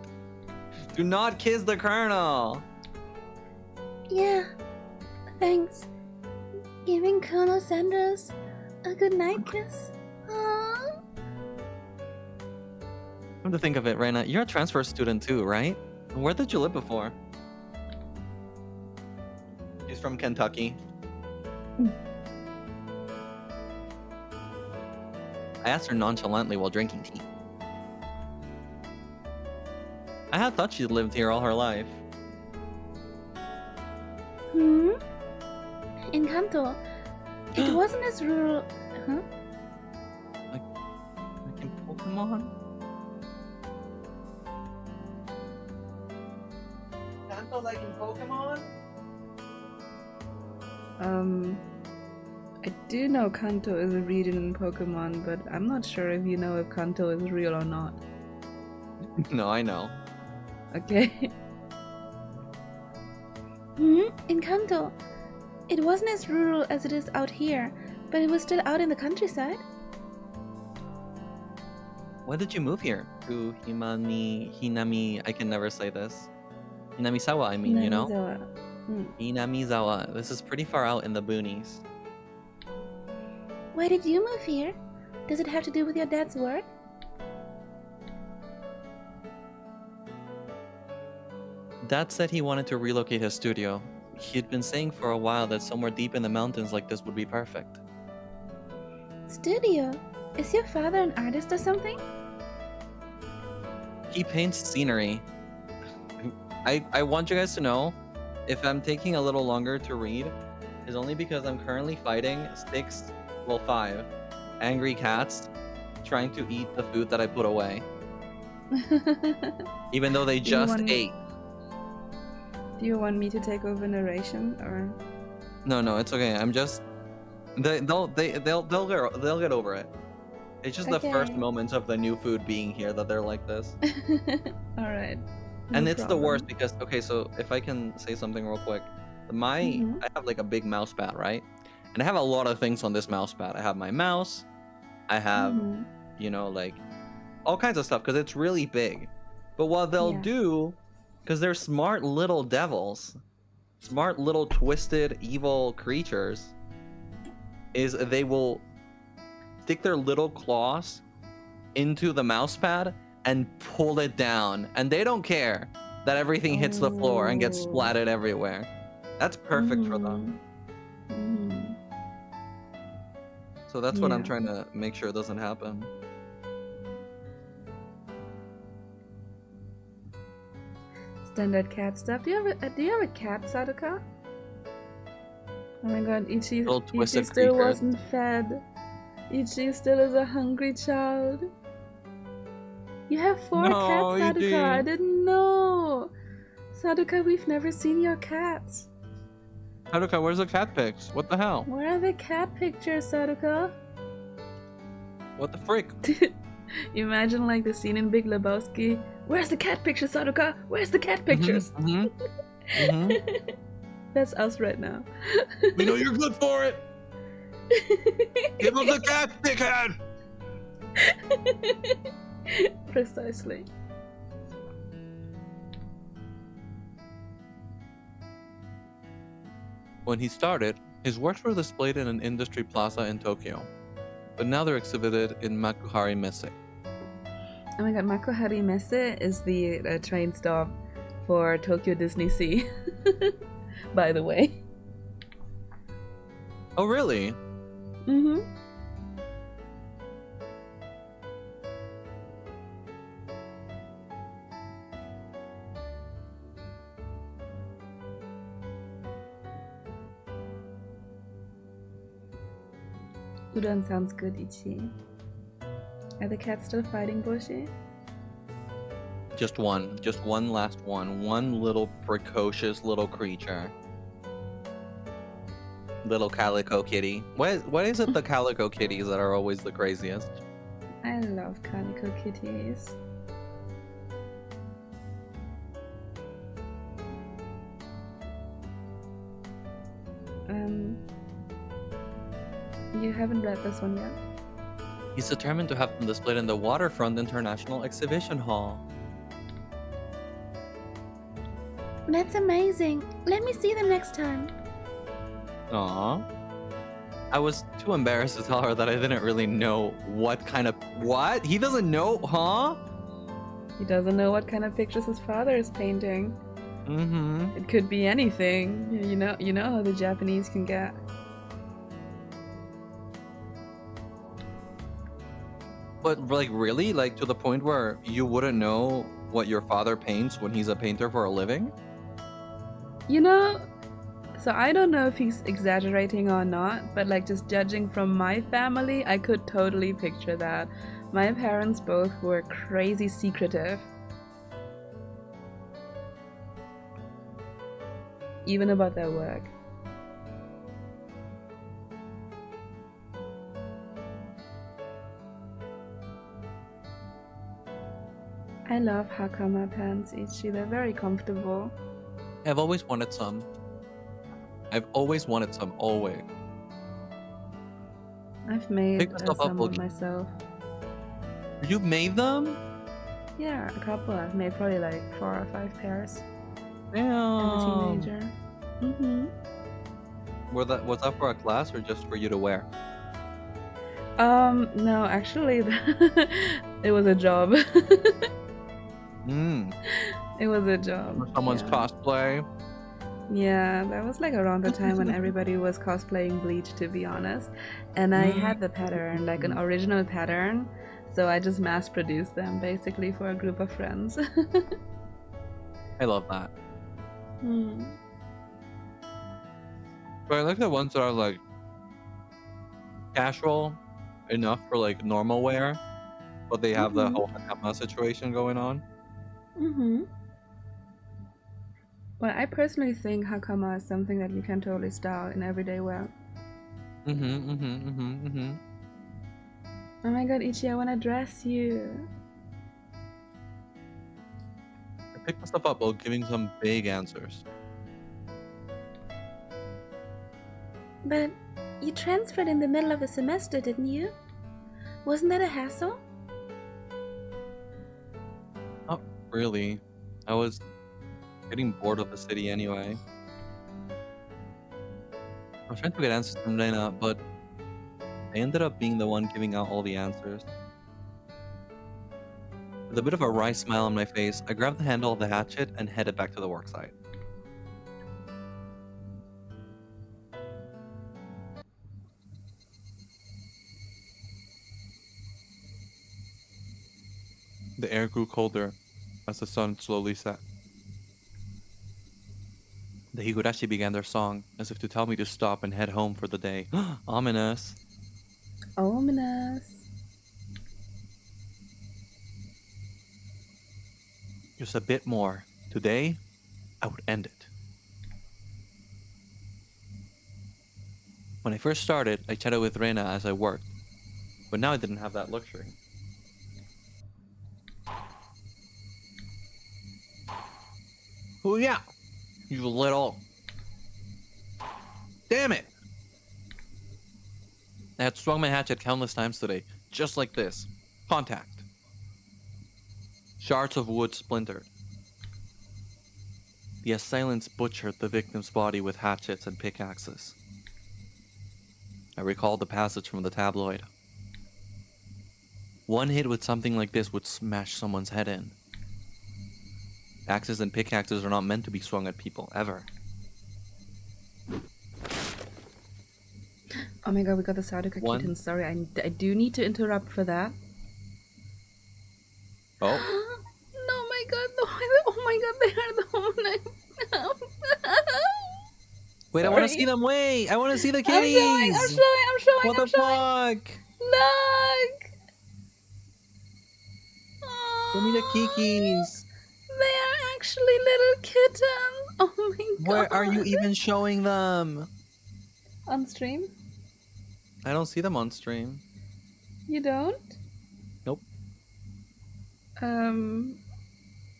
B: Do not kiss the Colonel.
A: Yeah, thanks. Giving Colonel Sanders a goodnight kiss? Aww.
B: Come to think of it, Rena, you're a transfer student too, right? Where did you live before? She's from Kentucky. I asked her nonchalantly while drinking tea. I had thought she'd lived here all her life.
A: In Kanto, it wasn't as rural. Huh?
B: Like in Pokemon? Kanto like in Pokemon?
A: I do know Kanto is a region in Pokemon, but I'm not sure if you know if Kanto is real or not.
B: No, I know.
A: Okay. In Kanto, it wasn't as rural as it is out here, but it was still out in the countryside.
B: When did you move here? To Hinami, I can never say this. Hinamisawa, I mean, you know?
A: Hinamizawa. Hmm.
B: Inamizawa. This is pretty far out in the boonies.
A: Why did you move here? Does it have to do with your dad's work?
B: Dad said he wanted to relocate his studio. He'd been saying for a while that somewhere deep in the mountains like this would be perfect.
A: Studio? Is your father an artist or something?
B: He paints scenery. I want you guys to know, if I'm taking a little longer to read, is only because I'm currently fighting 5 angry cats trying to eat the food that I put away, even though they just ate.
A: Do you want me to take over narration or?
B: No, it's okay. I'm just they'll get over it. It's just the first
A: Okay.
B: moments of the new food being here that they're like this.
A: All right.
B: And
A: No
B: it's the worst
A: problem.
B: because, okay, so if I can say something real quick, I have like a big mouse pad, right? And I have a lot of things on this mouse pad. I have my mouse, I have, you know, like all kinds of stuff because it's really big. But what they'll do, because they're smart little devils, smart little twisted evil creatures, is they will stick their little claws into the mouse pad and pull it down, and they don't care that everything hits the floor and gets splattered everywhere. That's perfect for them. So that's what I'm trying to make sure doesn't happen.
A: Standard cat stuff. Do you have a cat, Saduka? Oh my god, Ichi still wasn't fed. Ichi still is a hungry child. You have 4 cats, Saduka. I didn't know. Saduka, we've never seen your cats.
B: Saduka, where's the cat pics? What the hell?
A: Where are the cat pictures, Saduka?
B: What the frick?
A: Imagine like the scene in Big Lebowski. Where's the cat pictures, Saduka? Where's the cat pictures? That's us right now.
B: We know you're good for it. Give us the cat, dickhead.
A: Precisely.
B: When he started, his works were displayed in an industry plaza in Tokyo, but now they're exhibited in Makuhari Messe.
A: Oh my god, Makuhari Messe is the train stop for Tokyo Disney Sea. By the way.
B: Oh, really?
A: Udon sounds good, Ichi. Are the cats still fighting Boshi?
B: Just one last one. One little precocious little creature. Little calico kitty. What is it the calico kitties that are always the craziest?
A: I love calico kitties. You haven't read this one yet?
B: He's determined to have them displayed in the Waterfront International Exhibition Hall.
A: That's amazing. Let me see them next time.
B: Aww. I was too embarrassed to tell her that I didn't really know what kind of... What? He doesn't know? Huh?
A: He doesn't know what kind of pictures his father is painting. It could be anything. You know how the Japanese can get.
B: But, like, really? Like, to the point where you wouldn't know what your father paints when he's a painter for a living?
A: You know, so I don't know if he's exaggerating or not, but like just judging from my family, I could totally picture that. My parents both were crazy secretive. Even about their work. I love Hakama pants, Ichi. They're very comfortable.
B: I've always wanted some. Always.
A: I've made
B: Pick yourself up,
A: some
B: Loki.
A: myself.
B: You've made them?
A: Yeah, a couple. I've made probably like 4 or 5 pairs.
B: Damn.
A: As a teenager. Mm-hmm.
B: Was that for a class or just for you to wear?
A: No, actually, it was a job.
B: Mm.
A: It was a job.
B: For someone's
A: Yeah.
B: cosplay.
A: Yeah, that was like around the time when everybody was cosplaying Bleach, to be honest. And I had the pattern, like an original pattern, so I just mass produced them basically for a group of friends.
B: I love that.
A: Hmm.
B: But I like the ones that are like casual enough for like normal wear, but they have the whole Hakama situation going on.
A: Mm-hmm. Well, I personally think Hakama is something that you can totally style in everyday wear. Oh my god, Ichi, I wanna dress you.
B: I picked myself up while giving some vague answers.
A: But you transferred in the middle of a semester, didn't you? Wasn't that a hassle?
B: Not really. I was getting bored of the city anyway. I was trying to get answers from Reina, but I ended up being the one giving out all the answers. With a bit of a wry smile on my face, I grabbed the handle of the hatchet and headed back to the worksite. The air grew colder as the sun slowly set. The Higurashi began their song, as if to tell me to stop and head home for the day. Ominous.
A: Ominous.
B: Just a bit more. Today, I would end it. When I first started, I chatted with Reina as I worked, but now I didn't have that luxury. Oh yeah, you little... Damn it! I had swung my hatchet countless times today, just like this. Contact. Shards of wood splintered. The assailants butchered the victim's body with hatchets and pickaxes. I recalled the passage from the tabloid. One hit with something like this would smash someone's head in. Axes and pickaxes are not meant to be swung at people, ever.
A: Oh my god, we got the Sarduka
B: One.
A: kitten. Sorry, I do need to interrupt for that.
B: Oh.
A: No, my god, oh my god, they are the whole
B: Wait, I want to see them. Wait, I want to see the
A: I'm
B: kitties.
A: showing.
B: What the fuck?
A: Look!
B: Show me the kikis.
A: They are actually little kittens. Oh my god.
B: Where are you even showing them?
A: On stream?
B: I don't see them on stream.
A: You don't?
B: Nope.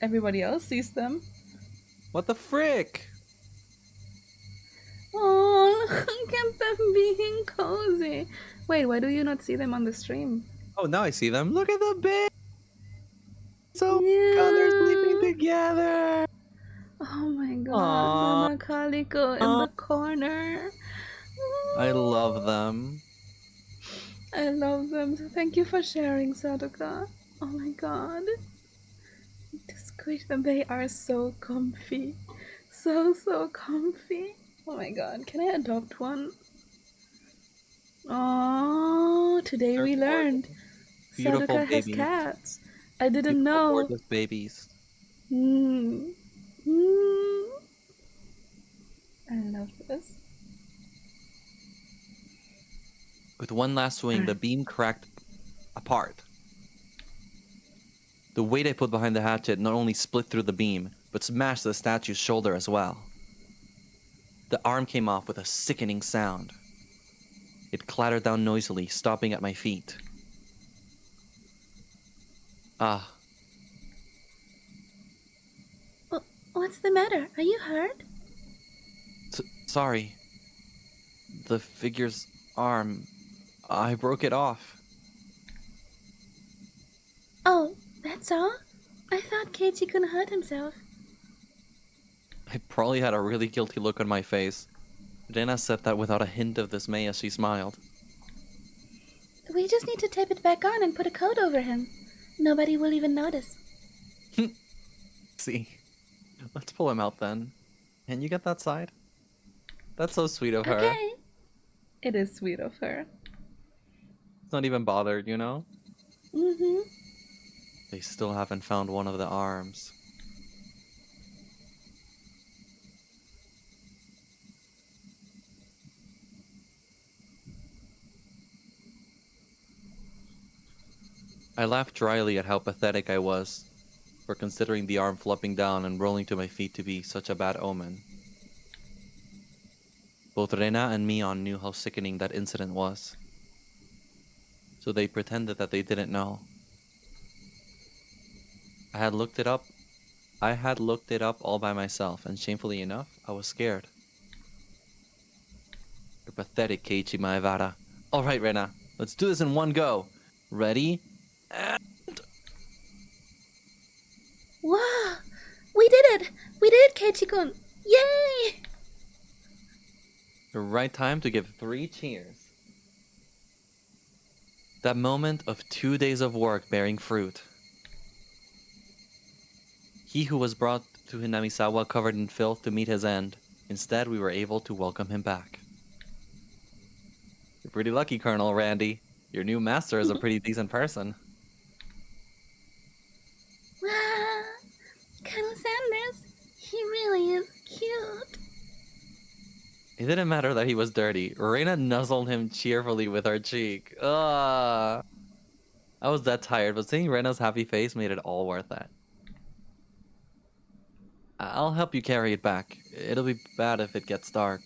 A: Everybody else sees them.
B: What the frick?
A: Oh, look at them being cozy. Wait, why do you not see them on the stream?
B: Oh, now I see them. Look at the bed. So
A: Yeah.
B: they're sleeping together.
A: Oh my god,
B: Aww.
A: Mama Calico in the corner.
B: I love them.
A: I love them. Thank you for sharing, Sadoka. Oh my god. Squish them. They are so comfy. So comfy. Oh my god. Can I adopt one? Oh, today we learned
B: Beautiful
A: Sadoka has
B: babies.
A: cats. I didn't
B: Beautiful,
A: know.
B: gorgeous babies.
A: I love this.
B: With one last swing, the beam cracked apart. The weight I put behind the hatchet not only split through the beam, but smashed the statue's shoulder as well. The arm came off with a sickening sound. It clattered down noisily, stopping at my feet. Ah.
A: What's the matter? Are you hurt?
B: Sorry. The figure's arm... I broke it off.
A: Oh, that's all? I thought Keiichi couldn't hurt himself.
B: I probably had a really guilty look on my face. Rena said that without a hint of dismay as she smiled.
A: We just need to tape it back on and put a coat over him. Nobody will even notice.
B: See, let's pull him out then. Can you get that side? That's so sweet of her.
A: Okay. It is sweet of her.
B: It's not even bothered, you know?
A: Mm-hmm.
B: They still haven't found one of the arms. I laughed dryly at how pathetic I was for considering the arm flopping down and rolling to my feet to be such a bad omen. Both Rena and Mion knew how sickening that incident was, so they pretended that they didn't know. I had looked it up all by myself, and shamefully enough, I was scared. You're pathetic, Keiichi Maevara. Alright, Rena, let's do this in one go. Ready?
A: Wow! We did it! We did it, Keiichi-kun! Yay!
B: The right time to give 3 cheers. That moment of 2 days of work bearing fruit. He who was brought to Hinamisawa covered in filth to meet his end. Instead, we were able to welcome him back. You're pretty lucky, Colonel Randy. Your new master is a pretty decent person.
A: Wow! Colonel Sanders, he really is cute.
B: It didn't matter that he was dirty. Reina nuzzled him cheerfully with her cheek. I was that tired, but seeing Reina's happy face made it all worth it. I'll help you carry it back. It'll be bad if it gets dark.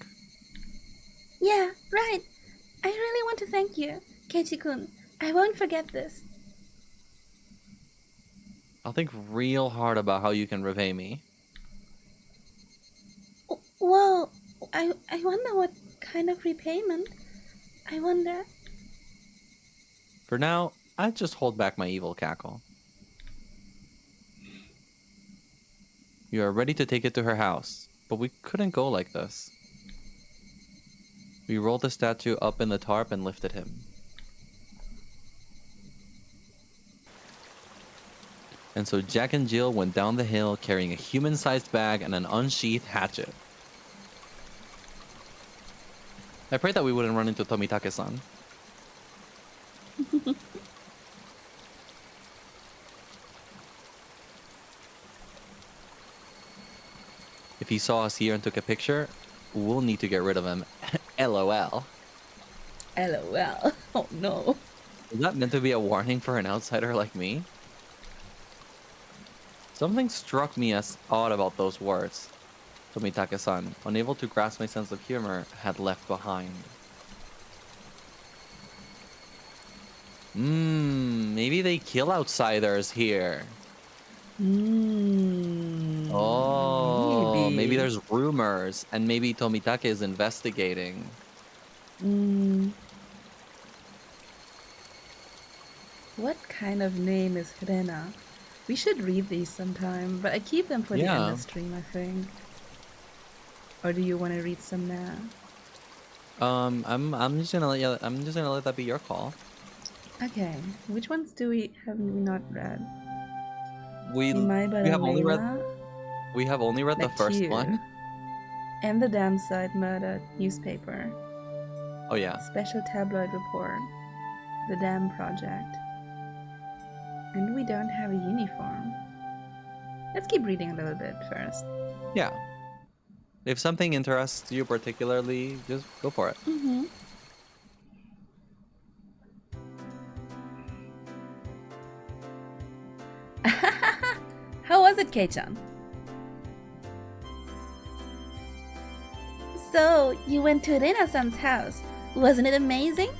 A: Yeah, right. I really want to thank you, Keiichi-kun. I won't forget this.
B: I'll think real hard about how you can repay me.
A: Well, I wonder what kind of repayment. I wonder.
B: For now, I just hold back my evil cackle. You are ready to take it to her house, but we couldn't go like this. We rolled the statue up in the tarp and lifted him. And so Jack and Jill went down the hill carrying a human-sized bag and an unsheathed hatchet. I prayed that we wouldn't run into Tomitake-san. If he saw us here and took a picture, we'll need to get rid of him. LOL.
A: LOL. Oh no.
B: Is that meant to be a warning for an outsider like me? Something struck me as odd about those words. Tomitake-san, unable to grasp my sense of humor, had left behind. Maybe they kill outsiders here. Oh, maybe there's rumors, and maybe Tomitake is investigating.
A: What kind of name is Rena? We should read these sometime, but I keep them for the end of stream, I think. Or do you want to read some now?
B: I'm just gonna let that be your call.
A: Okay, which ones haven't we not read?
B: We have only read the first one.
A: And the Damn Side Murder newspaper.
B: Oh yeah.
A: Special tabloid report. The Damn Project. And we don't have a uniform. Let's keep reading a little bit first.
B: Yeah. If something interests you particularly, just go for it.
A: How was it, Kei-chan? So, you went to Rena-san's house. Wasn't it amazing?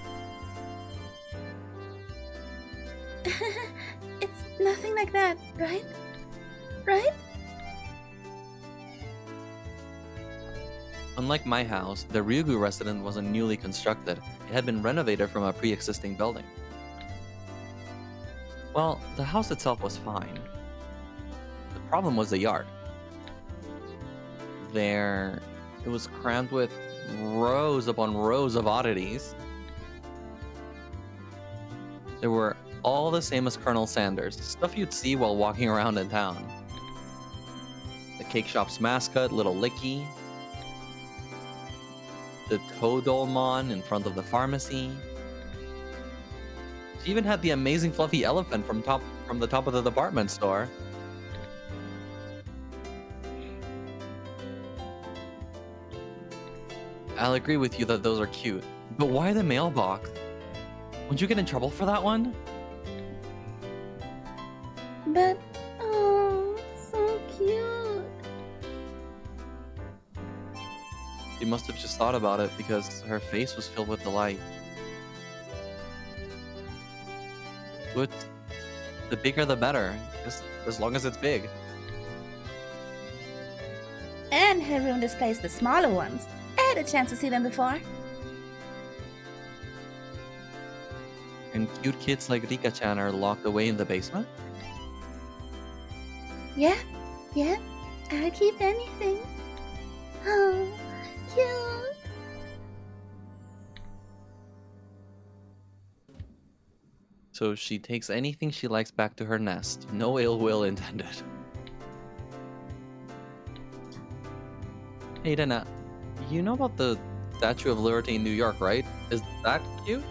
A: It's nothing like that, right? Right?
B: Unlike my house, the Ryugu residence wasn't newly constructed. It had been renovated from a pre-existing building. Well, the house itself was fine. The problem was the yard. there. It was crammed with rows upon rows of oddities. They were all the same as Colonel Sanders, stuff you'd see while walking around in town. The cake shop's mascot, Little Licky. The Toadolmon in front of the pharmacy. She even had the amazing fluffy elephant from the top of the department store. I'll agree with you that those are cute, but why the mailbox? Would you get in trouble for that one?
A: But, oh, so cute.
B: She must have just thought about it because her face was filled with delight. But the bigger the better, just as long as it's big.
A: And her room displays the smaller ones. I had a chance to see them before.
B: And cute kids like Rika-chan are locked away in the basement?
A: Yeah, I'll keep anything. Oh, cute.
B: So she takes anything she likes back to her nest. No ill will intended. Hey Dana, you know about the Statue of Liberty in New York, right? Is that cute?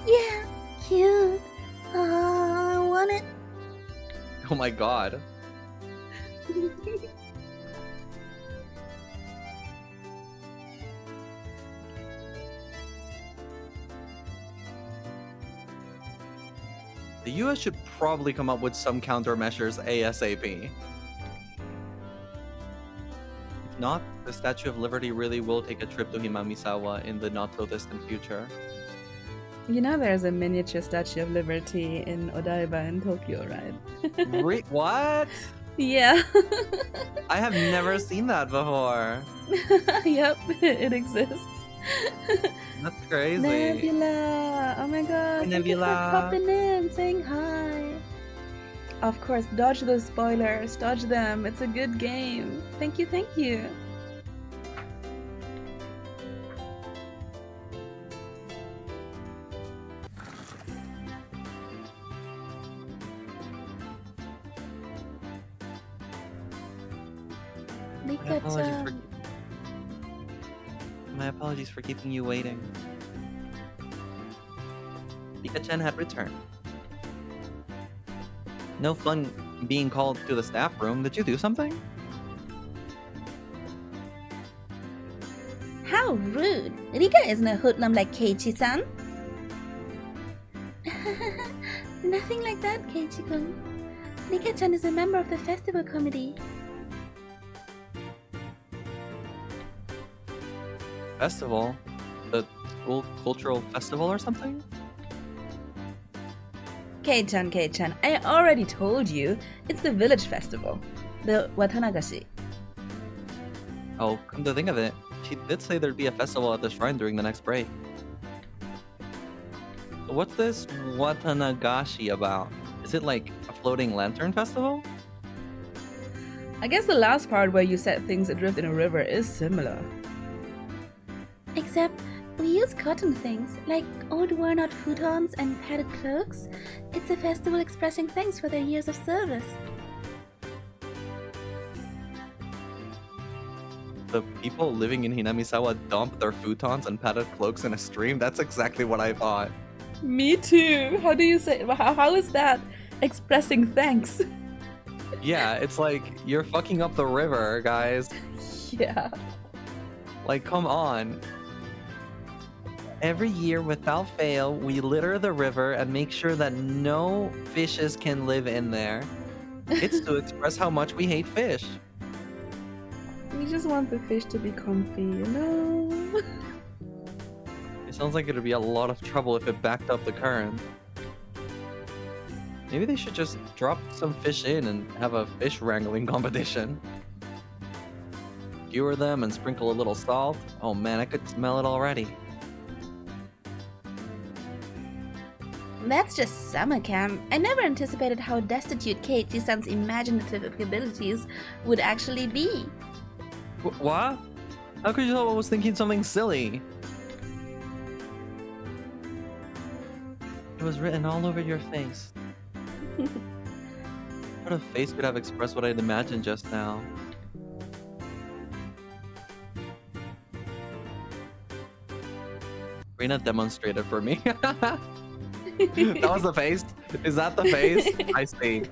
A: Yeah, cute. Oh, I want it.
B: Oh my god. The US should probably come up with some countermeasures ASAP. If not, the Statue of Liberty really will take a trip to Himamisawa in the not-so-distant future.
A: You know there's a miniature Statue of Liberty in Odaiba in Tokyo, right?
B: What?
A: Yeah.
B: I have never seen that before.
A: Yep, it exists.
B: That's crazy.
A: Nebula! Oh my god,
B: Hi,
A: thank you for
B: Nebula.
A: popping in, saying hi. Of course, dodge those spoilers, dodge them. It's a good game. Thank you, thank you. Rika-chan.
B: My apologies for keeping you waiting. Rika-chan had returned. No fun being called to the staff room. Did you do something?
A: How rude! Rika isn't a hoodlum like Keiichi-san. Nothing like that, Keiichi-kun. Rika-chan is a member of the festival committee.
B: Festival? The school cultural festival or something?
A: Kei-chan, I already told you, it's the village festival, the Watanagashi.
B: Oh, come to think of it, she did say there'd be a festival at the shrine during the next break. So what's this Watanagashi about? Is it like a floating lantern festival?
A: I guess the last part where you set things adrift in a river is similar. Except, we use cotton things, like old worn-out futons and padded cloaks. It's a festival expressing thanks for their years of service.
B: The people living in Hinamisawa dump their futons and padded cloaks in a stream? That's exactly what I thought.
A: Me too! How do you say, how is that expressing thanks?
B: Yeah, it's like, you're fucking up the river, guys.
A: Yeah.
B: Like, come on. Every year, without fail, we litter the river and make sure that no fishes can live in there. It's to express how much we hate fish.
A: We just want the fish to be comfy, you know?
B: It sounds like it'd be a lot of trouble if it backed up the current. Maybe they should just drop some fish in and have a fish wrangling competition. Skewer them and sprinkle a little salt. Oh man, I could smell it already.
A: That's just summer camp. I never anticipated how destitute Keiichi-san's imaginative abilities would actually be.
B: What? How could you tell I was thinking something silly? It was written all over your face. What a face could have expressed what I'd imagined just now. Rena demonstrated for me. That was the face? Is that the face? I see.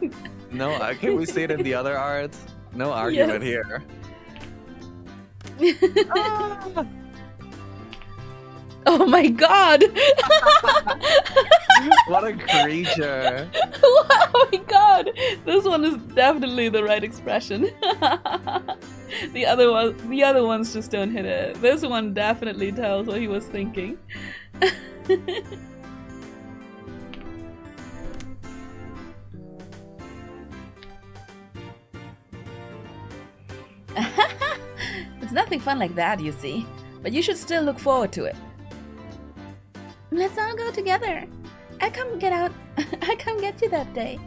B: No, can we see it in the other art? No argument
A: Yes.
B: here. Ah!
A: Oh my god!
B: What a creature.
A: Oh my god! This one is definitely the right expression. The other ones just don't hit it. This one definitely tells what he was thinking. It's nothing fun like that, you see. But you should still look forward to it. Let's all go together. I come get you that day.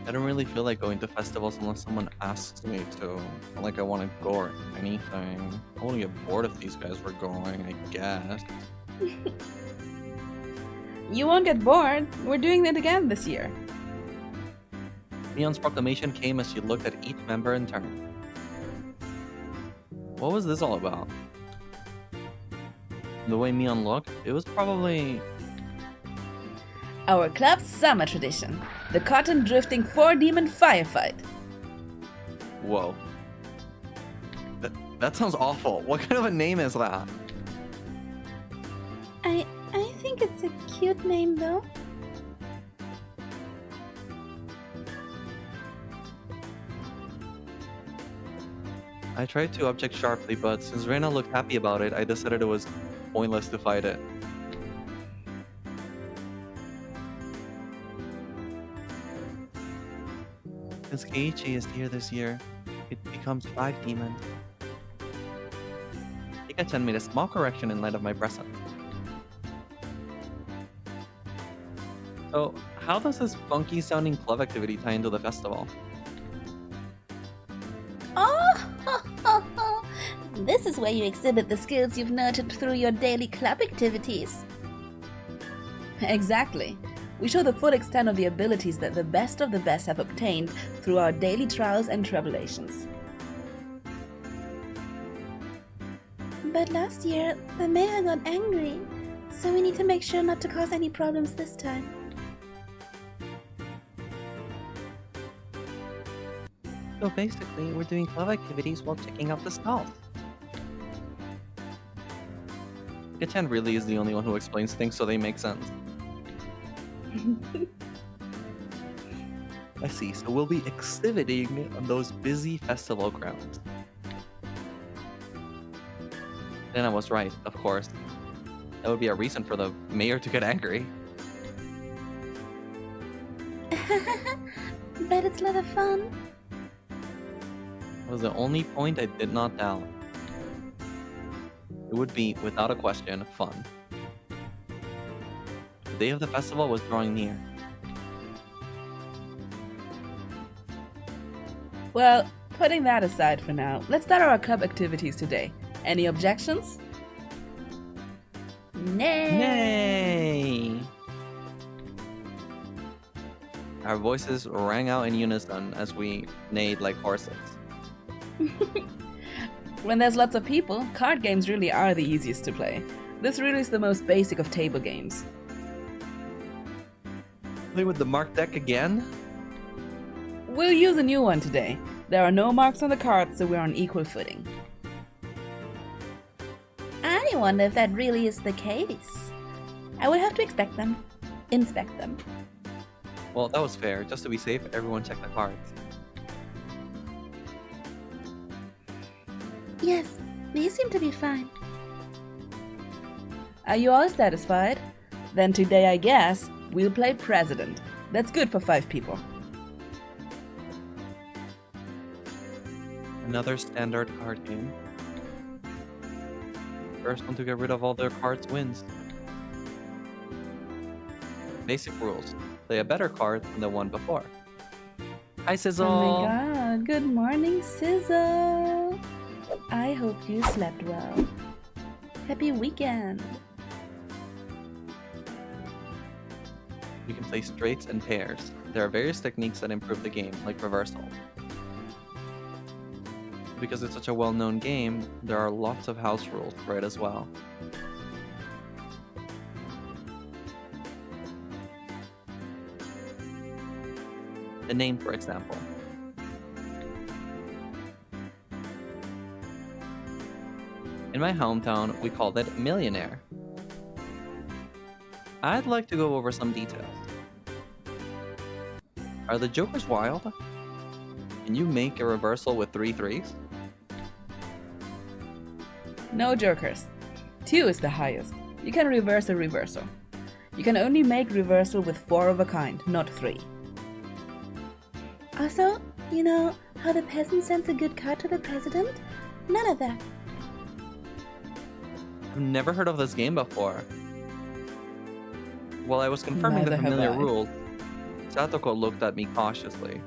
B: I don't really feel like going to festivals unless someone asks me to. Not like I want to go or anything. I wouldn't get bored if these guys were going, I guess.
A: You won't get bored. We're doing it again this year.
B: Neon's proclamation came as she looked at each member in turn. What was this all about? The way Mion looked, it was probably...
A: Our club's summer tradition. The cotton drifting 4-demon firefight.
B: Whoa. That sounds awful. What kind of a name is that?
A: I think it's a cute name though.
B: I tried to object sharply, but since Reina looked happy about it, I decided it was pointless to fight it. Since Keiichi is here this year, it becomes 5 demons. Ika-chan made a small correction in light of my present. So, how does this funky sounding club activity tie into the festival?
A: Oh, this is where you exhibit the skills you've nurtured through your daily club activities. Exactly. We show the full extent of the abilities that the best of the best have obtained through our daily trials and tribulations. But last year, the mayor got angry, so we need to make sure not to cause any problems this time.
B: So basically, we're doing club activities while checking out the stalls. Ika-chan really is the only one who explains things so they make sense. I see, so we'll be exhibiting on those busy festival grounds. Then I was right, of course. That would be a reason for the mayor to get angry.
A: Bet it's a lot of fun.
B: That was the only point I did not doubt. It would be, without a question, fun. The day of the festival was drawing near.
A: Well, putting that aside for now, let's start our club activities today. Any objections? Nay!
B: Nay! Our voices rang out in unison as we neighed like horses.
A: When there's lots of people, card games really are the easiest to play. This really is the most basic of table games.
B: Play with the marked deck again?
A: We'll use a new one today. There are no marks on the cards, so we're on equal footing. I wonder if that really is the case. I would have to inspect them.
B: Well, that was fair. Just to be safe, everyone checked the cards.
A: Yes, these seem to be fine. Are you all satisfied? Then today, I guess, we'll play President. That's good for 5 people.
B: Another standard card game. First one to get rid of all their cards wins. Basic rules. Play a better card than the one before. Hi,
A: Oh
B: Sizzle.
A: my god, good morning, Sizzle! I hope you slept well. Happy weekend!
B: You can play straights and pairs. There are various techniques that improve the game, like reversal. Because it's such a well-known game, there are lots of house rules for it as well. The name, for example. In my hometown, we called it Millionaire. I'd like to go over some details. Are the jokers wild? Can you make a reversal with 3 threes?
A: No jokers. 2 is the highest. You can reverse a reversal. You can only make reversal with 4 of a kind, not 3. Also, you know how the peasant sends a good card to the president? None of that.
B: I've never heard of this game before. While I was confirming the
A: Neither have
B: familiar
A: I.
B: rules, Satoko looked at me cautiously.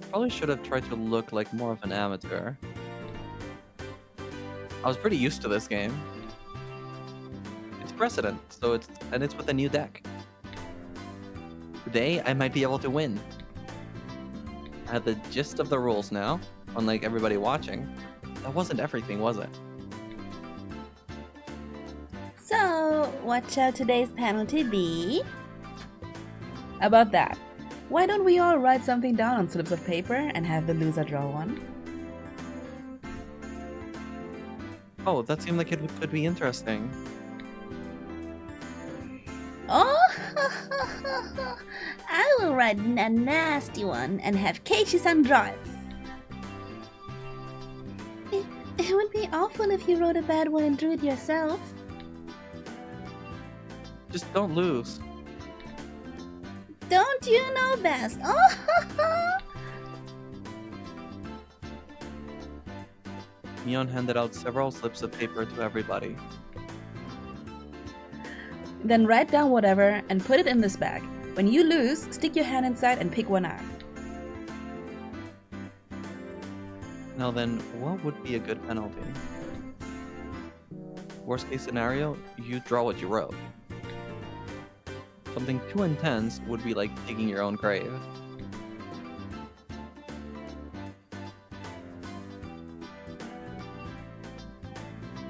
B: Probably should have tried to look like more of an amateur. I was pretty used to this game. It's precedent, so it's with a new deck. Today, I might be able to win. I had the gist of the rules now, unlike everybody watching. That wasn't everything, was it?
A: So, what shall today's penalty be? About that, why don't we all write something down on slips of paper and have the loser draw one?
B: Oh, that seemed like it could be interesting.
A: Oh, I will write a nasty one and have Keiichi-san draw it. It would be awful if you wrote a bad one and drew it yourself.
B: Just don't lose.
A: Don't you know best? Oh,
B: Mion handed out several slips of paper to everybody.
A: Then write down whatever and put it in this bag. When you lose, stick your hand inside and pick one out.
B: Now then, what would be a good penalty? Worst case scenario, you draw what you wrote. Something too intense would be like digging your own grave.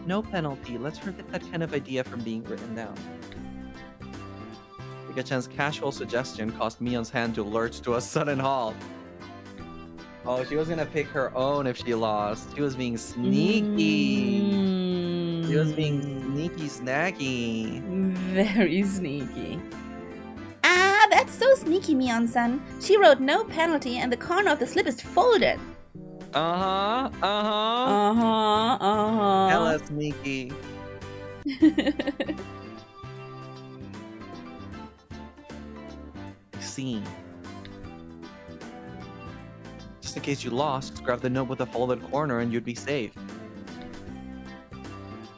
B: No penalty, let's forget that kind of idea from being written down. Rika-chan's casual suggestion caused Mion's hand to lurch to a sudden halt. Oh, she was gonna pick her own if she lost. She was being sneaky. She was being sneaky snacky.
A: Very sneaky. Ah, that's so sneaky, Mion-san. She wrote no penalty and the corner of the slip is folded.
B: Uh-huh. Hella sneaky. Scene. Just in case you lost, grab the note with a folded corner and you'd be safe.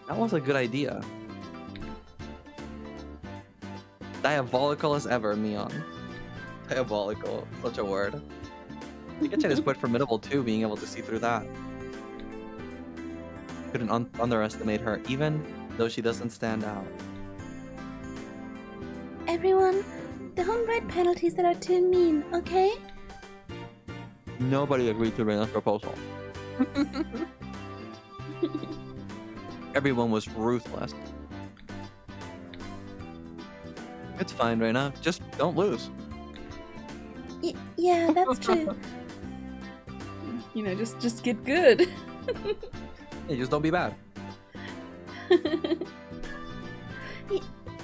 B: That was a good idea. Diabolical as ever, Mion. Diabolical, such a word. Rika-chan is quite formidable too, being able to see through that. Couldn't underestimate her, even though she doesn't stand out.
A: Everyone, don't write penalties that are too mean, okay?
B: Nobody agreed to Reina's proposal. Everyone was ruthless. It's fine, Reina. Just don't lose.
A: Yeah, that's true. You know, just get good.
B: Yeah, just don't be bad.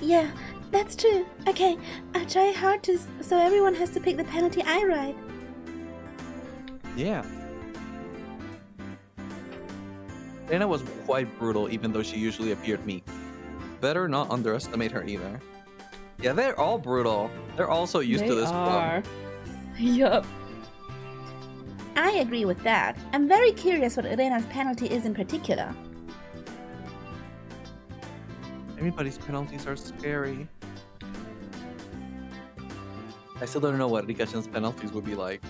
A: Yeah, that's true. Okay, I'll try hard to, so everyone has to pick the penalty I write.
B: Yeah. Reina was quite brutal, even though she usually appeared meek. Better not underestimate her either. Yeah, they're all brutal. They're all so used to this club.
A: Yup. I agree with that. I'm very curious what Reina's penalty is in particular.
B: Everybody's penalties are scary. I still don't know what Rikachan's penalties would be like.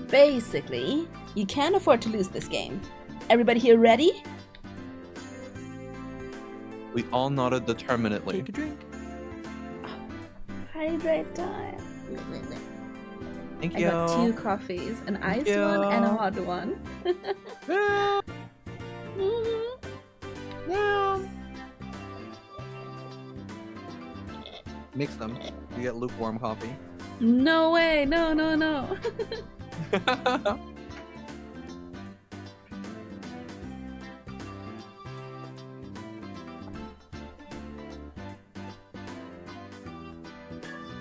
A: Basically, you can't afford to lose this game. Everybody here ready?
B: We all nodded determinedly.
D: Take a drink.
A: Hydrate time.
B: Thank
A: I
B: you.
A: got 2 coffees, an iced
B: you.
A: one and a hot one.
B: Yeah.
A: Mhm.
B: Yeah. Mix them. You get lukewarm coffee.
A: No way, no, no, no.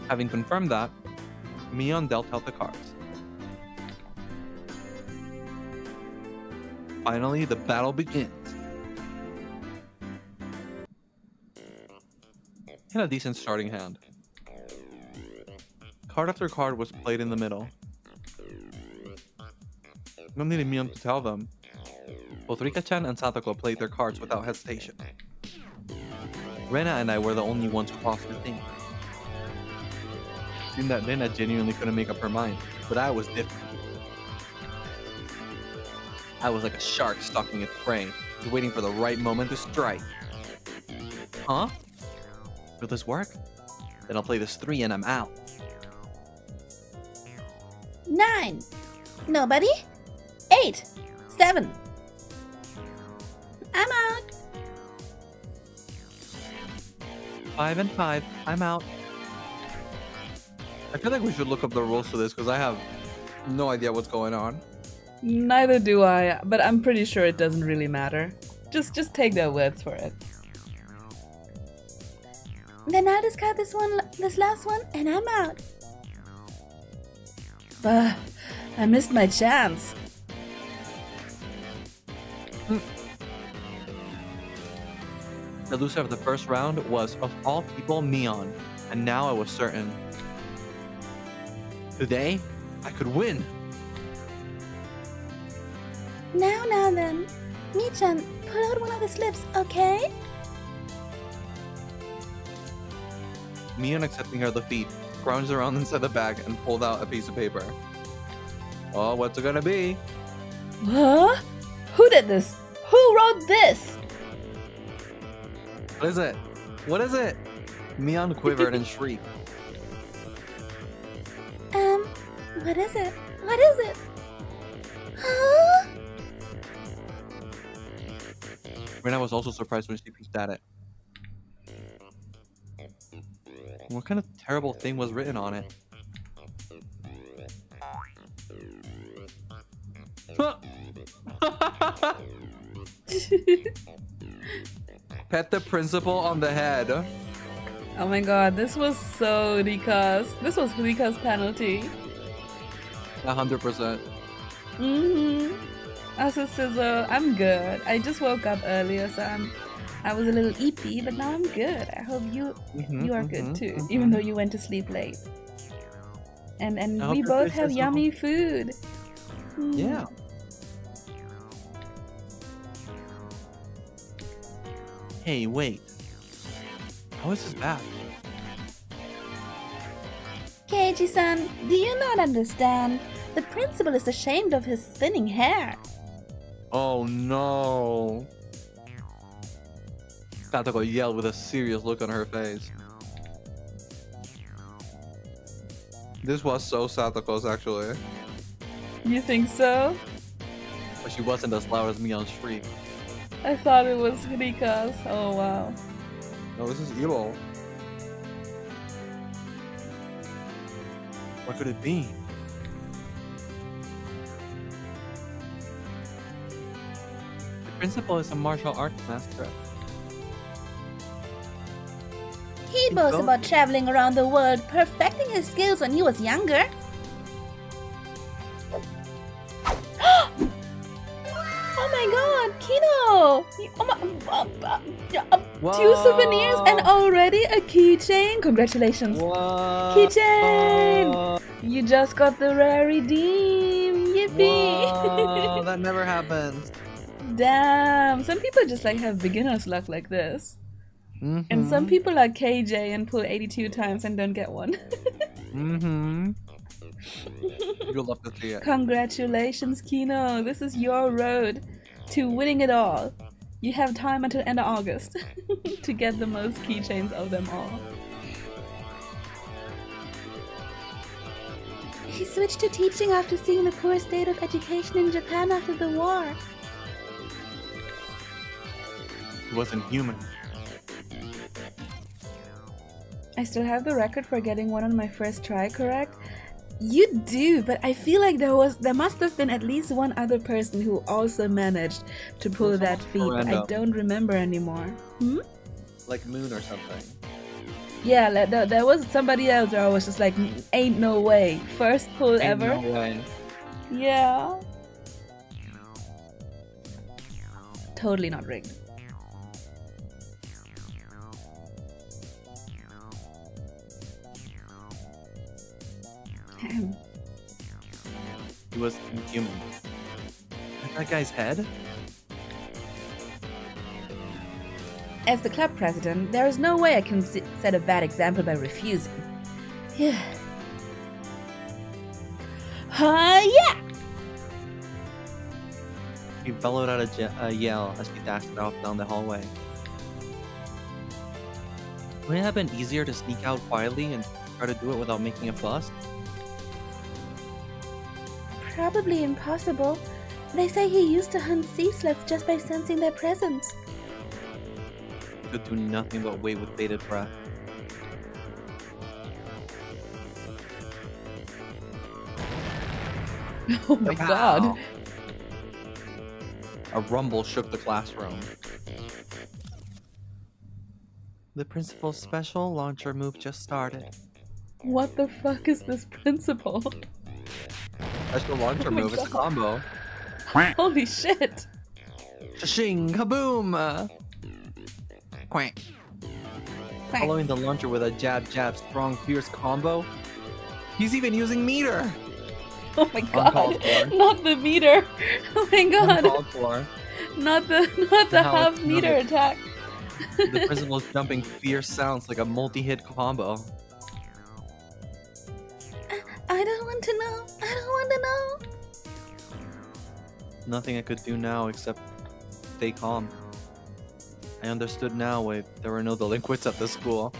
B: Having confirmed that, Mion dealt out the cards. Finally, the battle begins. He had a decent starting hand. Card after card was played in the middle. No needed Mion to tell them. Both Rika-chan and Satoko played their cards without hesitation. Rena and I were the only ones who crossed the thing. Seemed that Rena genuinely couldn't make up her mind, but I was different. I was like a shark stalking its prey, just waiting for the right moment to strike. Huh? Will this work? Then I'll play this 3 and I'm out.
A: 9. Nobody? 8. 7. I'm out.
B: 5 and 5, I'm out. I feel like we should look up the rules for this because I have no idea what's going on.
A: Neither do I, but I'm pretty sure it doesn't really matter. Just take their words for it. Then I'll discard this last one, and I'm out. I missed my chance.
B: The loser of the first round was, of all people, Mion, and now I was certain. Today, I could win!
A: Now then. Mi-chan, pull out one of the slips, okay?
B: Mion, accepting her defeat, scrounged around inside the bag and pulled out a piece of paper. Oh, what's it gonna be?
A: Huh? Who did this? Who wrote this?
B: What is it? What is it? Mion quivered and shrieked.
A: What is it? What is it? Huh?
B: Rena was also surprised when she peeked at it. What kind of terrible thing was written on it? Pet the principal on the head.
A: Oh my god, this was so Rika's. This was Rika's penalty.
B: 100%.
A: Also, Sizzo, I'm good. I just woke up earlier, so I was a little eepy, but now I'm good. I hope you are good too, even though you went to sleep late. And
B: hope
A: we
B: you're
A: both
B: good,
A: have
B: Sizzo.
A: yummy food.
B: Yeah. Hey, wait. How is this bad?
A: Keiji-san, do you not understand? The principal is ashamed of his thinning hair.
B: Oh no. Satoko yelled with a serious look on her face. This was so Satoko's actually.
A: You think so?
B: But she wasn't as loud as Mion's shriek.
A: I thought it was Rika's. Oh wow.
B: No, this is evil. What could it be? The principal is a martial arts master.
A: He boasts about traveling around the world, perfecting his skills when he was younger. Oh my god, Kino! Two souvenirs and already a keychain. Congratulations.
B: What?
A: Keychain! You just got the rare redeem. Yippee!
B: Whoa, that never happens.
A: Damn, some people just like have beginner's luck like this. And some
B: Mm-hmm.
A: people are KJ and pull 82 times and don't get one.
B: Mm-hmm. You'll love to see it.
A: Congratulations, Kino. This is your road to winning it all. You have time until end of August to get the most keychains of them all. He switched to teaching after seeing the poor state of education in Japan after the war.
B: He wasn't human.
A: I still have the record for getting one on my first try, correct? You do, but I feel like there must have been at least one other person who also managed to pull that feat, but I
B: random.
A: don't remember anymore. Hmm?
B: Like Moon or something.
A: Yeah, there was somebody else where I was just like, ain't no way. First pull
B: Ain't
A: ever.
B: no way.
A: Yeah. Totally not rigged.
B: He was inhuman. That guy's head?
A: As the club president, there is no way I can set a bad example by refusing. Yeah. Yeah!
B: He bellowed out a yell as he dashed off down the hallway. Wouldn't it have been easier to sneak out quietly and try to do it without making a fuss?
A: Probably impossible. They say he used to hunt sea slugs just by sensing their presence.
B: Could do nothing but wait with bated breath.
A: Oh my god.
B: A rumble shook the classroom. The principal's special launcher move just started.
A: What the fuck is this principle?
B: Special launcher
A: Oh my
B: move is a
A: God.
B: combo.
A: Holy shit!
B: Shing, kaboom! Quack. Following the launcher with a jab, jab, strong, fierce combo. He's even using meter.
A: Oh my
B: Uncalled
A: god!
B: for.
A: Not the meter! Oh my god!
B: Uncalled for.
A: Not the
B: Now
A: half
B: it's
A: meter
B: another-
A: attack.
B: The principal's jumping fierce sounds like a multi-hit combo.
A: I don't want to know. I don't want to know.
B: Nothing I could do now except stay calm. I understood now why there were no delinquents at the school.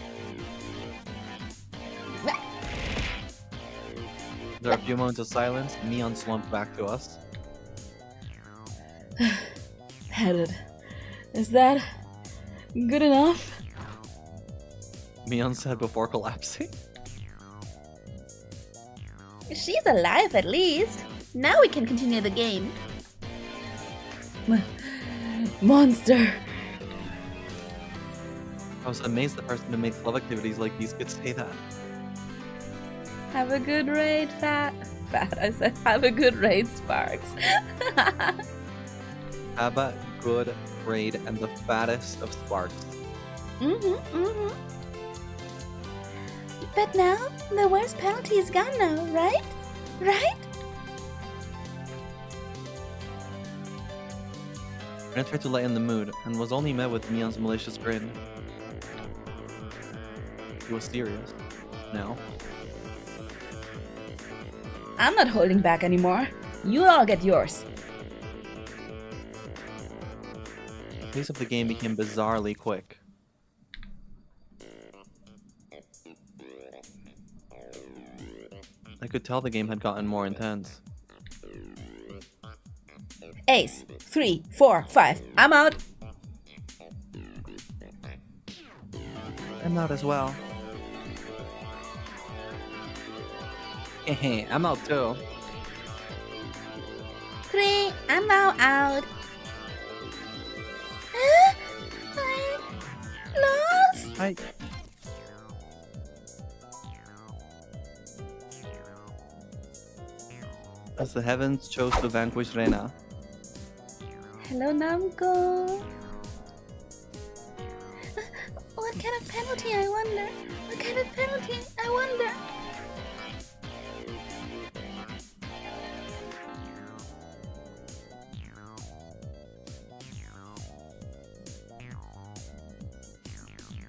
B: There are a few moments of silence. Neon slumped back to us.
A: Headed. Is that good enough?
B: Mion said before collapsing.
A: She's alive at least. Now we can continue the game. Monster.
B: I was amazed the person who made club activities like these could say that.
A: Have a good raid, Fat. Fat, I said, have a good raid, Sparks.
B: Have a good raid and the fattest of sparks.
A: But now, the worst penalty is gone now, right? Right?
B: I tried to lighten the mood and was only met with Mion's malicious grin. He was serious. Now.
A: I'm not holding back anymore. You all get yours.
B: The pace of the game became bizarrely quick. I could tell the game had gotten more intense.
A: Ace, 3, 4, 5. I'm out.
B: I'm out as well. Hehe, I'm out too.
A: 3, I'm now out. I lost.
B: As the heavens chose to vanquish Rena,
A: Hello, Namco. What kind of penalty, I wonder? What kind of penalty, I wonder?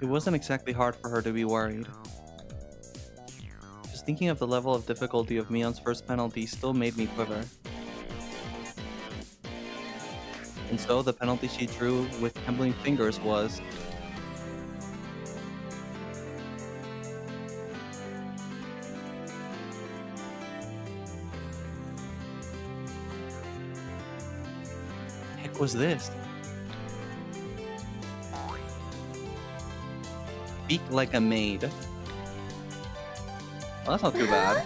B: It wasn't exactly hard for her to be worried. Just thinking of the level of difficulty of Mion's first penalty still made me quiver. And so the penalty she drew with trembling fingers was... Heck was this? Speak like a maid. Well, that's not too bad.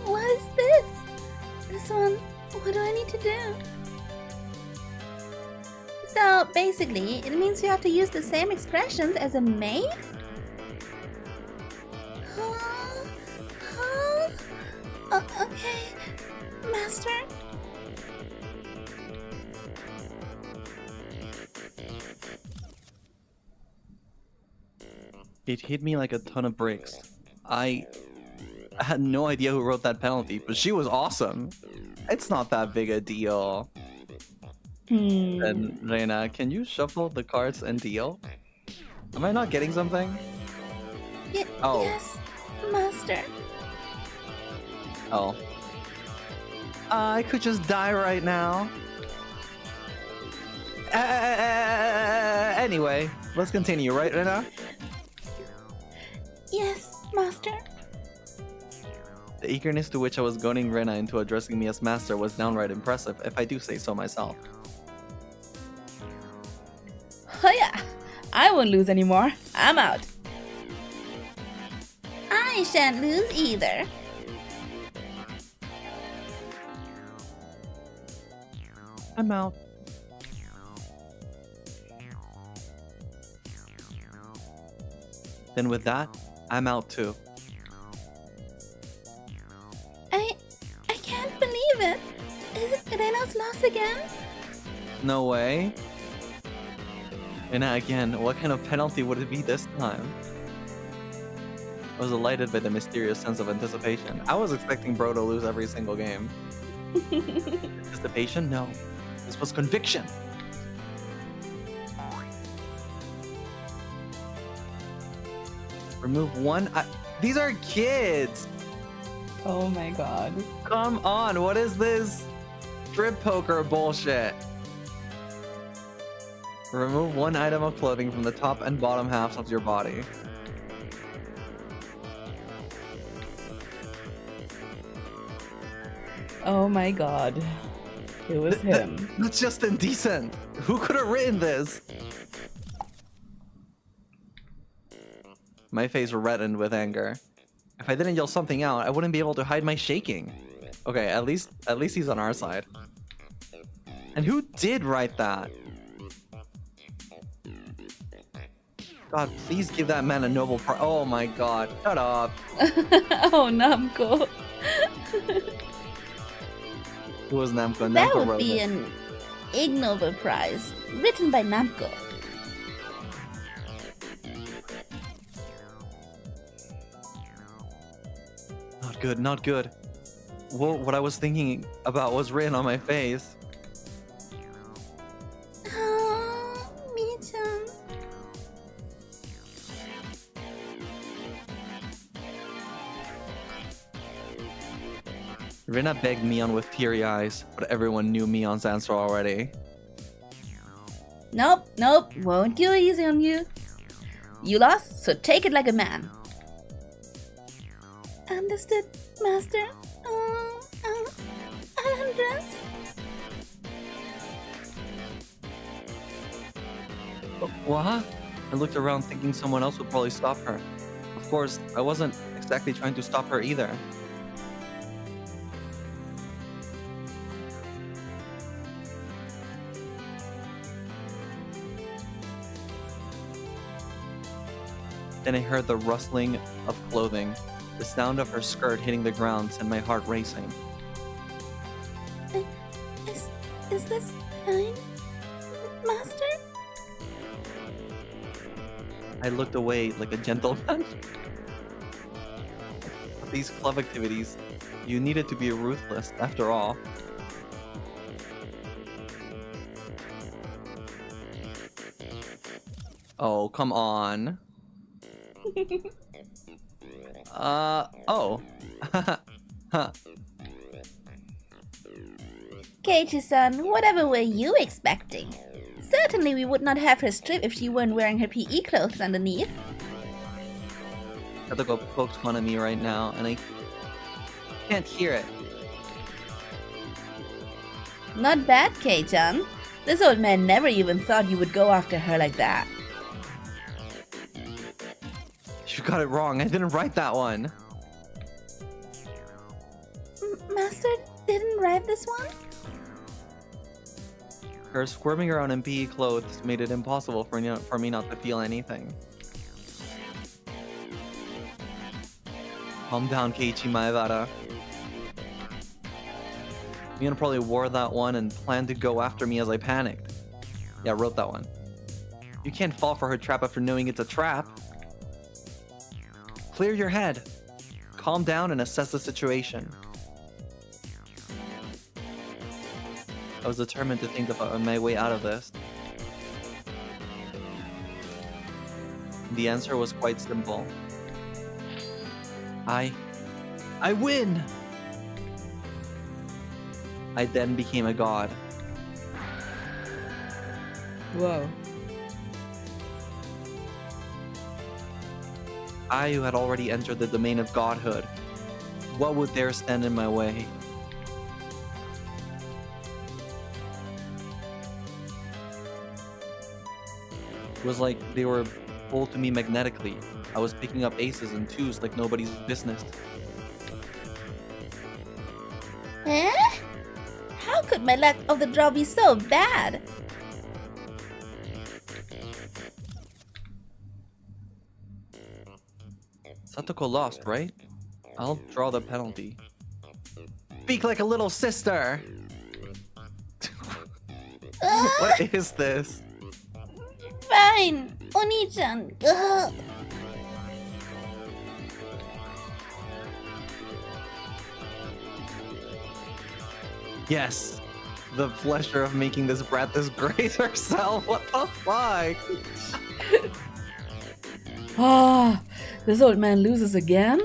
A: What is this? This one, what do I need to do? So basically, it means you have to use the same expressions as a maid? Okay, Master.
B: It hit me like a ton of bricks. I had no idea who wrote that penalty, but she was awesome. It's not that big a deal. And Reina, can you shuffle the cards and deal? Am I not getting something? Oh.
A: Yes, Master.
B: Oh. I could just die right now. Anyway, let's continue, right, Reina?
A: Yes, Master.
B: The eagerness to which I was goading Rena into addressing me as master was downright impressive, if I do say so myself.
A: Oh yeah, I won't lose anymore. I'm out. I shan't lose either.
B: I'm out. Then with that, I'm out too.
A: I can't believe it. Is it Rena's loss again?
B: No way. Rena again, what kind of penalty would it be this time? I was delighted by the mysterious sense of anticipation. I was expecting Bro to lose every single game. Anticipation? No. This was conviction. Remove one. These are kids.
A: Oh my god.
B: Come on. What is this strip poker bullshit? Remove one item of clothing from the top and bottom halves of your body.
A: Oh my god. It was him.
B: That's just indecent. Who could have written this? My face reddened with anger. If I didn't yell something out, I wouldn't be able to hide my shaking. Okay, at least he's on our side. And who did write that? God, please give that man a Nobel Prize. Oh my god, shut up.
A: Oh, Namco.
B: Who was Namco?
A: That
B: Namco
A: would
B: wrote
A: be
B: it.
A: an Ig Nobel Prize, written by Namco.
B: Not good, not good. Well, what I was thinking about was written on my face.
A: Oh, me too.
B: Rina begged Mion with teary eyes, but everyone knew Mion's answer already.
A: Nope, won't go easy on you. You lost, so take it like a man. Understood, Master. I'll undress.
B: What? I looked around thinking someone else would probably stop her. Of course, I wasn't exactly trying to stop her either. Then I heard the rustling of clothing. The sound of her skirt hitting the ground sent my heart racing.
A: Is this fine, Master?
B: I looked away like a gentleman. These club activities, you needed to be ruthless after all. Oh, come on. Oh. Huh.
D: Keiichi-san, whatever were you expecting? Certainly we would not have her strip if she weren't wearing her PE clothes underneath.
B: Satoko pokes fun at me right now, and I can't hear it.
D: Not bad, Kei-chan. This old man never even thought you would go after her like that.
B: You got it wrong. I didn't write that one.
D: Master didn't write this one?
B: Her squirming around in PE clothes made it impossible for me not to feel anything. Calm down, Keiichi Maebara. Mion probably wore that one and planned to go after me as I panicked. Yeah, I wrote that one. You can't fall for her trap after knowing it's a trap. Clear your head. Calm down and assess the situation. I was determined to think about my way out of this. The answer was quite simple. I win! I then became a god.
A: Whoa.
B: I who had already entered the domain of godhood. What would dare stand in my way? It was like they were pulled to me magnetically. I was picking up aces and twos like nobody's business.
D: Eh? How could my luck of the draw be so bad?
B: Satoko lost, right? I'll draw the penalty. Speak like a little sister! What is this?
D: Fine, Oni-chan. Ugh.
B: Yes, the pleasure of making this brat disgrace herself. What the fuck?
A: Ah, this old man loses again?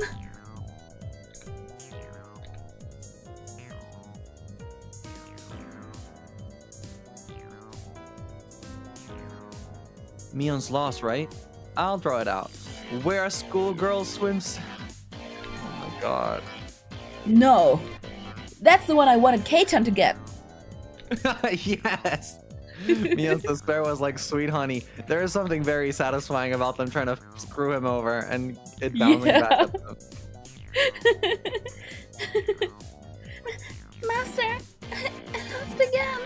B: Mion's lost, right? I'll draw it out. Wear a schoolgirl swims. Oh my god.
A: No. That's the one I wanted Kei-chan to get.
B: Yes! Mion's despair was like sweet honey. There is something very satisfying about them trying to screw him over and it bouncing back at them.
D: Master, I lost again.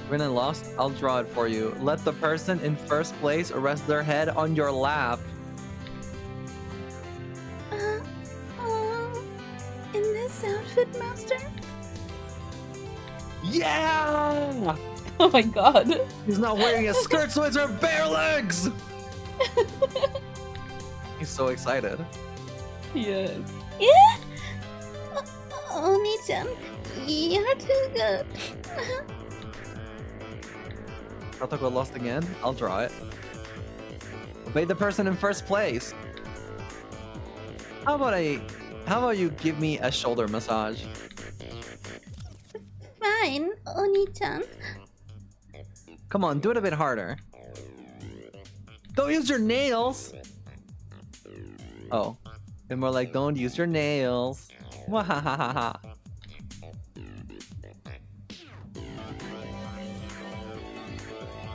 B: When I lost, I'll draw it for you. Let the person in first place rest their head on your lap.
D: In this outfit, Master?
B: Yeah!
A: Oh my god.
B: He's not wearing a skirt, so it's her bare legs! He's so excited.
A: Yes.
D: Yeah? Oni-chan, you're too good.
B: Satoko lost again. I'll draw it. Obey the person in first place. How about you give me a shoulder massage?
D: Fine, Oni-chan.
B: Come on, do it a bit harder. Don't use your nails! Oh. And more like, don't use your nails. Wahahaha.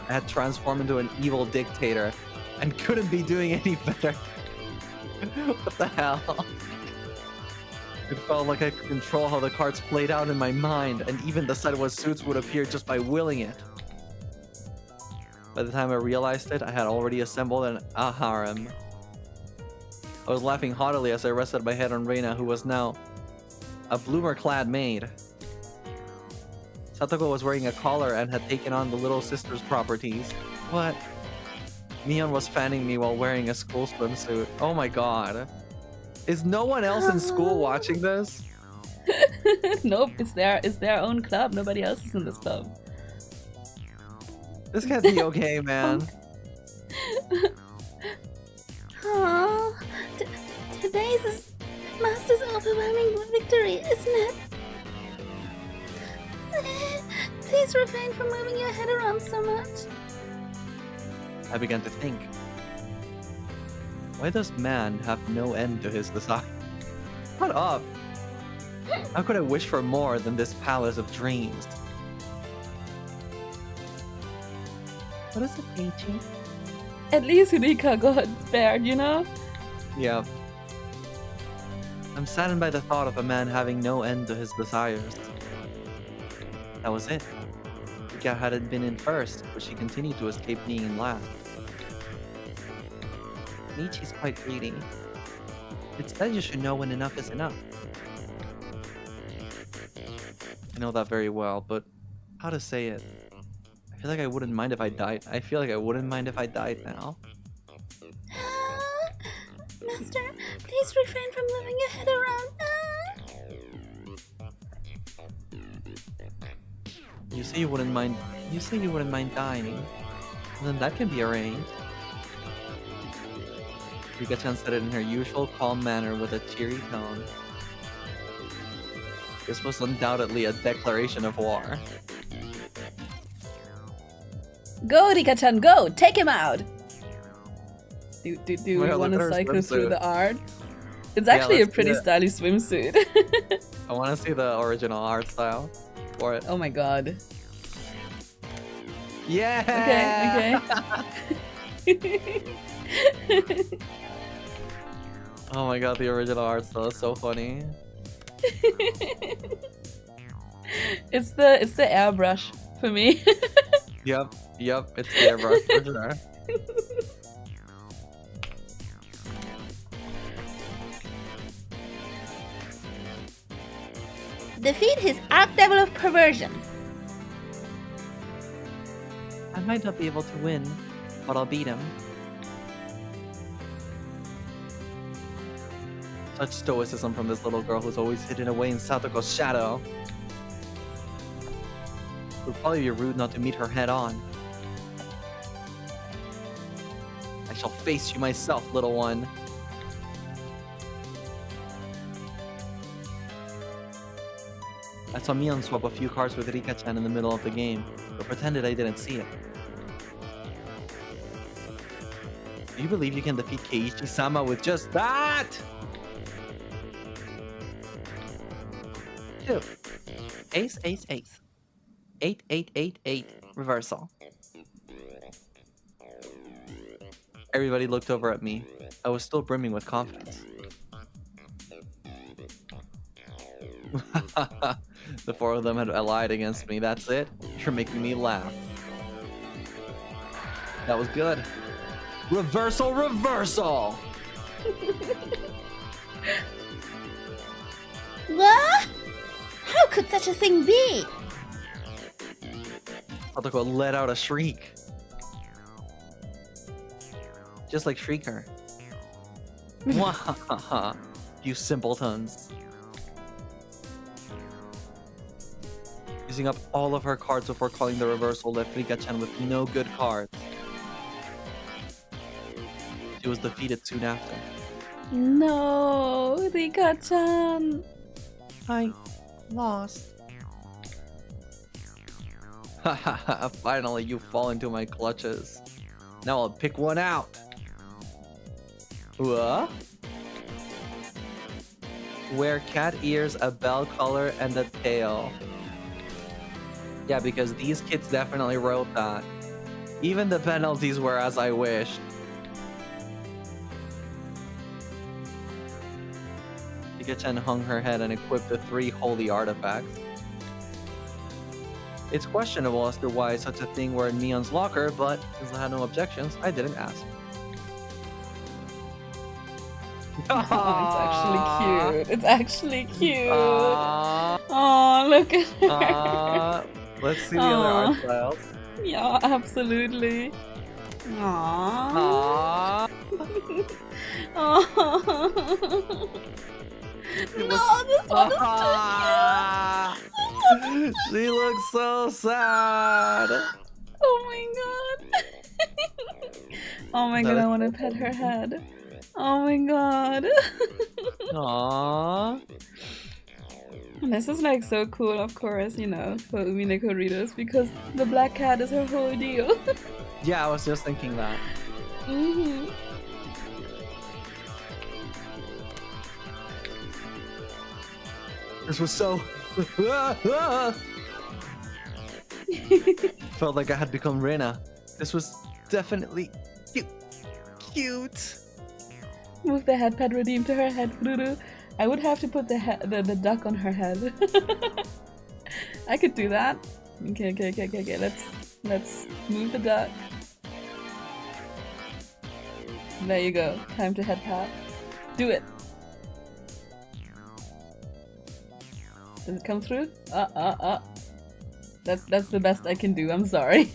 B: I had transformed into an evil dictator and couldn't be doing any better. What the hell? It felt like I could control how the cards played out in my mind, and even decide what suits would appear just by willing it. By the time I realized it, I had already assembled a harem. I was laughing haughtily as I rested my head on Reina, who was now a bloomer-clad maid. Satoko was wearing a collar and had taken on the little sister's properties. What? Mion was fanning me while wearing a school swimsuit. Oh my god. Is no one else in school watching this?
A: Nope, it's their own club. Nobody else is in this club.
B: This can't be okay, man.
D: Oh, today's Master's overwhelming victory, isn't it? Please refrain from moving your head around so much.
B: I began to think. Why does man have no end to his desire? Shut up! How could I wish for more than this palace of dreams? What is it, Peachy?
A: At least Rika got spared, you know?
B: Yeah. I'm saddened by the thought of a man having no end to his desires. That was it. Rika hadn't been in first, but she continued to escape being in last. Michi's quite greedy. It said you should know when enough is enough. I know that very well, but how to say it? I feel like I wouldn't mind if I died. I feel like I wouldn't mind if I died now.
D: Master, please refrain from moving your head around.
B: You say you wouldn't mind. You say you wouldn't mind dying. Well, then that can be arranged. Rika-chan said it in her usual calm manner with a cheery tone. This was undoubtedly a declaration of war.
A: Go, Rika-chan, go! Take him out! Do you
B: Oh my God,
A: want
B: look
A: to
B: at her
A: cycle through
B: swimsuit.
A: the art? It's actually a
B: let's do
A: pretty
B: it.
A: stylish swimsuit.
B: I want to see the original art style for it.
A: Oh my god.
B: Yeah.
A: Okay.
B: Oh my god, the original art style is so funny.
A: It's the airbrush for me.
B: Yep, it's the airbrush for sure.
D: Defeat his Archdevil of Perversion.
B: I might not be able to win, but I'll beat him. Such stoicism from this little girl who's always hidden away in Satoko's shadow. It would probably be rude not to meet her head on. I shall face you myself, little one. I saw Mion swap a few cards with Rika-chan in the middle of the game, but pretended I didn't see it. Do you believe you can defeat Keiichi-sama with just that? 2. Ace, ace, ace. 8, 8, 8, 8. Reversal. Everybody looked over at me. I was still brimming with confidence. The 4 of them had allied against me. That's it? You're making me laugh. That was good. Reversal, reversal!
D: What? How could such a thing be?
B: Satoko let out a shriek. Just like Shrieker. Mwahaha, you simpletons. Using up all of her cards before calling the reversal left Rika-chan with no good cards. She was defeated soon after.
A: No, Rika-chan.
B: I lost. Hahaha, finally you fall into my clutches. Now I'll pick one out. What? Wear cat ears, a bell collar, and a tail. Yeah, because these kids definitely wrote that. Even the penalties were as I wished. Rika-chan hung her head and equipped the 3 holy artifacts. It's questionable as to why such a thing were in Mion's locker, but since I had no objections, I didn't ask.
A: Oh, it's actually cute. It's actually cute.
B: Aww.
A: Oh, look at her.
B: Let's see the other
A: Aw.
B: art styles.
A: Yeah, absolutely. Aww.
B: Aww.
A: Oh.
B: It
D: No,
B: was-
D: this one is
B: Ah! She looks so sad.
A: Oh my god. Oh my god, I want to pet her head. Oh my god.
B: Aww.
A: And this is like so cool, of course, you know, for Umineko readers because the black cat is her whole deal.
B: Yeah, I was just thinking that.
A: hmm
B: This was so. Felt like I had become Rena. This was definitely cute. Cute.
A: Move the head pet redeem to her head, Ruru. I would have to put the duck on her head. I could do that. Okay. Let's move the duck. There you go. Time to head pat. Do it. Does it come through? That's the best I can do. I'm sorry.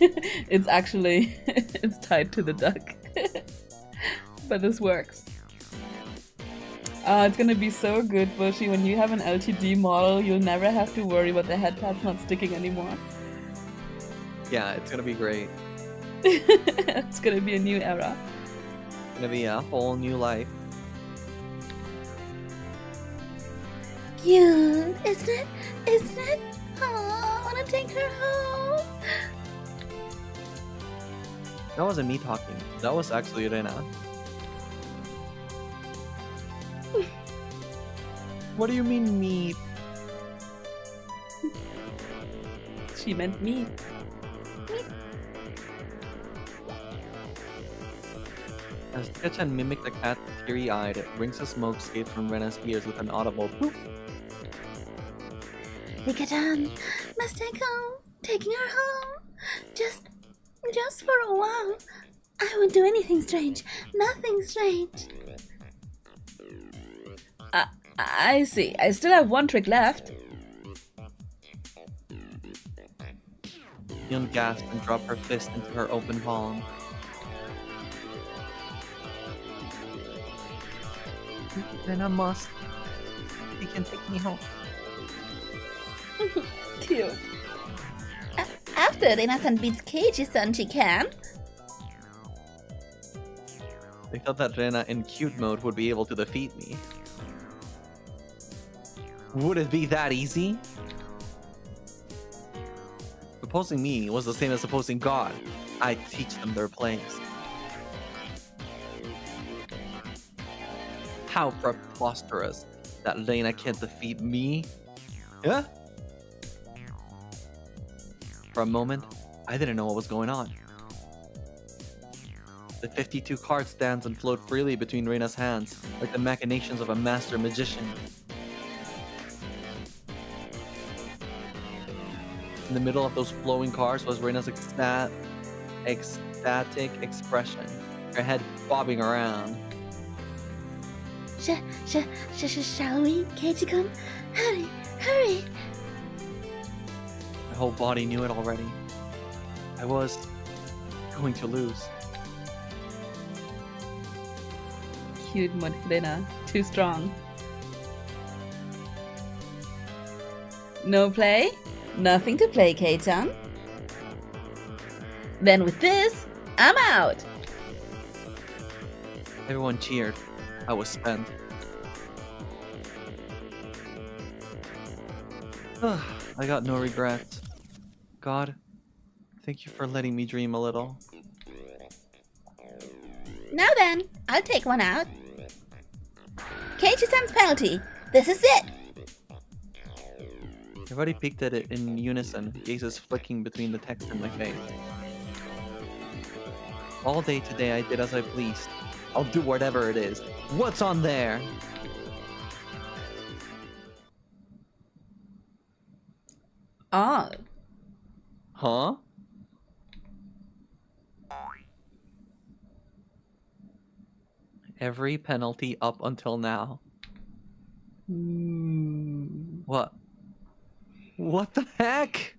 A: It's actually it's tied to the duck. But this works. It's gonna be so good, Bushy. When you have an LTD model, you'll never have to worry about the head pad's not sticking anymore.
B: Yeah, it's gonna be great.
A: It's gonna be a new era.
B: It's gonna be a whole new life.
D: cute, isn't it? Isn't it? Oh, I want to take her home.
B: That wasn't me talking. That was actually Rena. What do you mean me?
A: She meant me.
B: As Kachan mimicked the cat teary-eyed, rings of smoke escaped from Rena's ears with an audible poof.
D: Rika-chan, must I go? Taking her home? Just for a while. I won't do anything strange. Nothing strange.
A: I see. I still have one trick left.
B: Yun gasped and dropped her fist into her open palm. Then I must. He can take me home.
A: Cute.
D: After Rena-san beats Keiji-san, she can.
B: They thought that Rena in cute mode would be able to defeat me. Would it be that easy? Opposing me was the same as opposing God. I'd teach them their place. How preposterous that Lena can't defeat me. Yeah? For a moment, I didn't know what was going on. The 52 cards dance and float freely between Reina's hands, like the machinations of a master magician. In the middle of those flowing cards was Reina's ecstatic expression, her head bobbing around.
D: Shall we, Keiji-kun? Hurry!
B: My whole body knew it already. I was going to lose.
A: Cute Modena. Too strong. No play? Nothing to play, Kei-chan. Then with this, I'm out.
B: Everyone cheered. I was spent. I got no regrets. God, thank you for letting me dream a little.
D: Now then, I'll take one out. Keiji-san's penalty. This is it.
B: Everybody peeked at it in unison, gazes flicking between the text and my face. All day today I did as I pleased. I'll do whatever it is. What's on there?
A: Oh.
B: Huh? Every penalty up until now. What? What the heck?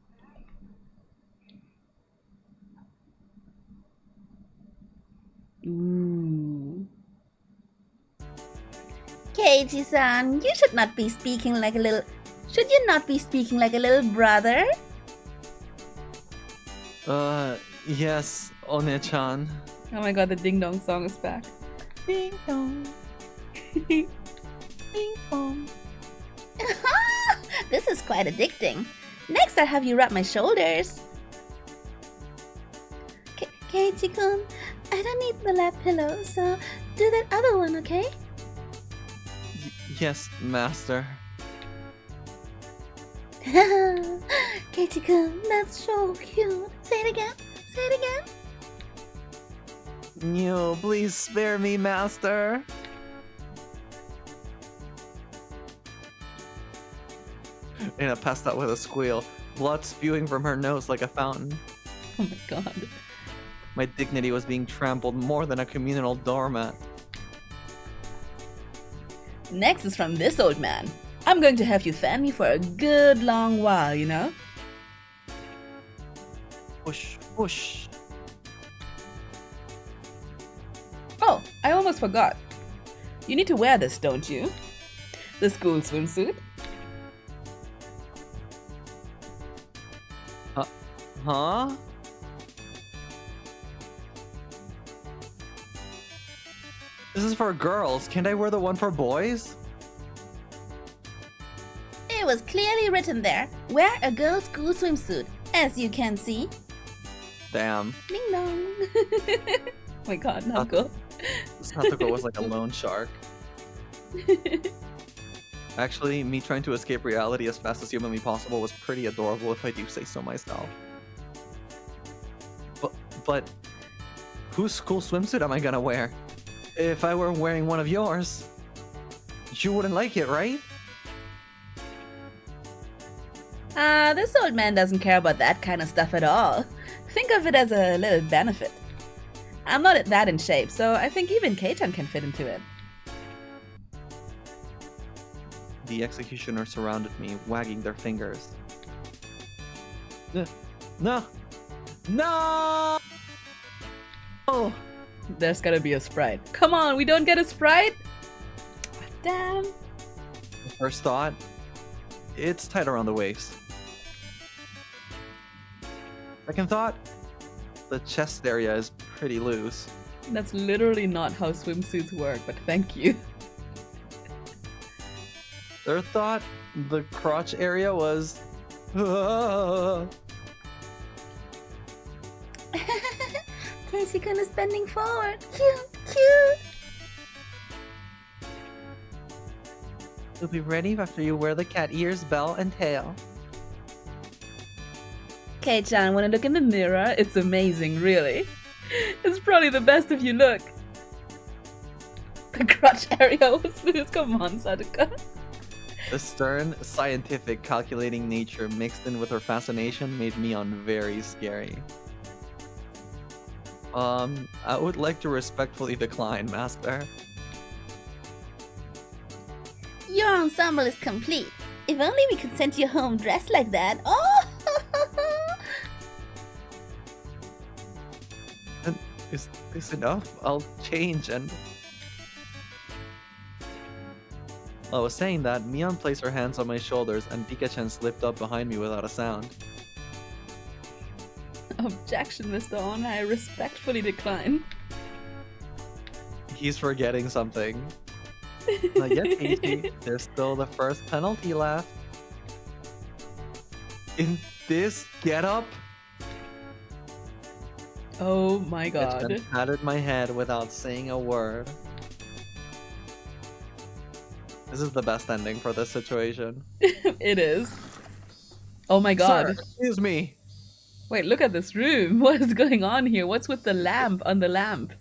A: Ooh.
D: Keiichi-san, you should not be speaking like a little... Should you not be speaking like a little brother?
B: Yes, One-chan.
A: Oh my god, the ding dong song is back. Ding dong. Ding dong.
D: This is quite addicting. Next, I'll have you rub my shoulders. Keiichi-kun, I don't need the lap pillow, so do that other one, okay?
B: Yes, master.
D: Keiichi-kun, that's so cute. Say it again. Say it again.
B: No, please spare me, master. Anna passed out with a squeal, blood spewing from her nose like a fountain.
A: Oh my god.
B: My dignity was being trampled more than a communal doormat.
A: Next is from this old man. I'm going to have you fan me for a good long while, you know?
B: Whoosh, whoosh.
A: Oh, I almost forgot. You need to wear this, don't you? The school swimsuit.
B: Huh? This is for girls. Can't I wear the one for boys?
D: It was clearly written there. Wear a girl's school swimsuit, as you can see.
B: Damn.
A: Ding dong. Oh my god, Knuckle.
B: Satoko was like a lone shark. Actually, me trying to escape reality as fast as humanly possible was pretty adorable if I do say so myself. But whose school swimsuit am I gonna wear? If I were wearing one of yours, you wouldn't like it, right?
A: This old man doesn't care about that kind of stuff at all. Think of it as a little benefit. I'm not that in shape, so I think even Kei-chan can fit into it.
B: The executioners surrounded me, wagging their fingers. No! No! Oh!
A: There's gotta be a Sprite. Come on, we don't get a Sprite? Damn.
B: First thought, it's tight around the waist. Second thought, the chest area is pretty loose.
A: That's literally not how swimsuits work, but thank you.
B: Third thought, the crotch area was...
D: Keiichi-kun is bending forward. Cute, cute.
B: You'll be ready after you wear the cat ears, bell, and tail.
A: Kei-chan, wanna look in the mirror? It's amazing, really. It's probably the best if you look. The crotch area was loose. Come on, Sadaka.
B: The stern, scientific, calculating nature mixed in with her fascination made Mion very scary. I would like to respectfully decline, Master.
D: Your ensemble is complete. If only we could send you home dressed like that. Oh!
B: And is this enough? I'll change and... While I was saying that, Mion placed her hands on my shoulders and Dika-chan slipped up behind me without a sound.
A: Objection, Mr. On. I respectfully decline.
B: He's forgetting something. Not yet, Casey. There's still the first penalty left. In this getup,
A: Oh my god.
B: Dika-chan patted my head without saying a word. This is the best ending for this situation.
A: It is. Oh my god.
B: Sir, excuse me.
A: Wait, look at this room. What is going on here? What's with the lamp on the lamp?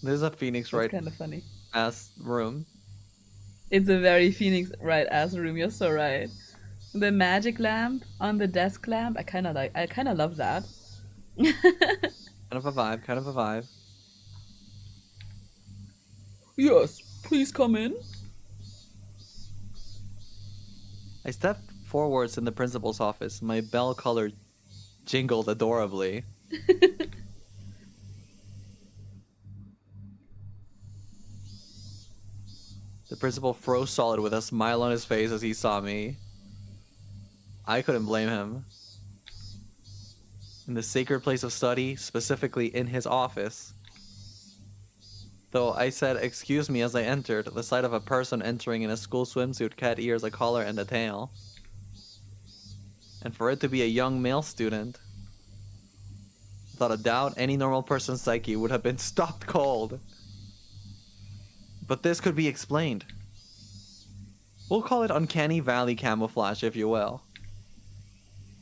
B: There's a Phoenix
A: It's
B: right
A: kind of funny.
B: ass room.
A: It's a very Phoenix right ass room. You're so right. The magic lamp on the desk lamp. I kind of love that.
B: Kind of a vibe, kind of a vibe.
A: Yes, please come in.
B: I stepped forwards in the principal's office. My bell collar jingled adorably. The principal froze solid with a smile on his face as he saw me. I couldn't blame him. In the sacred place of study, specifically in his office. Though I said, "Excuse me," as I entered, the sight of a person entering in a school swimsuit, cat ears, a collar, and a tail. And for it to be a young male student, without a doubt, any normal person's psyche would have been stopped cold. But this could be explained. We'll call it uncanny valley camouflage, if you will.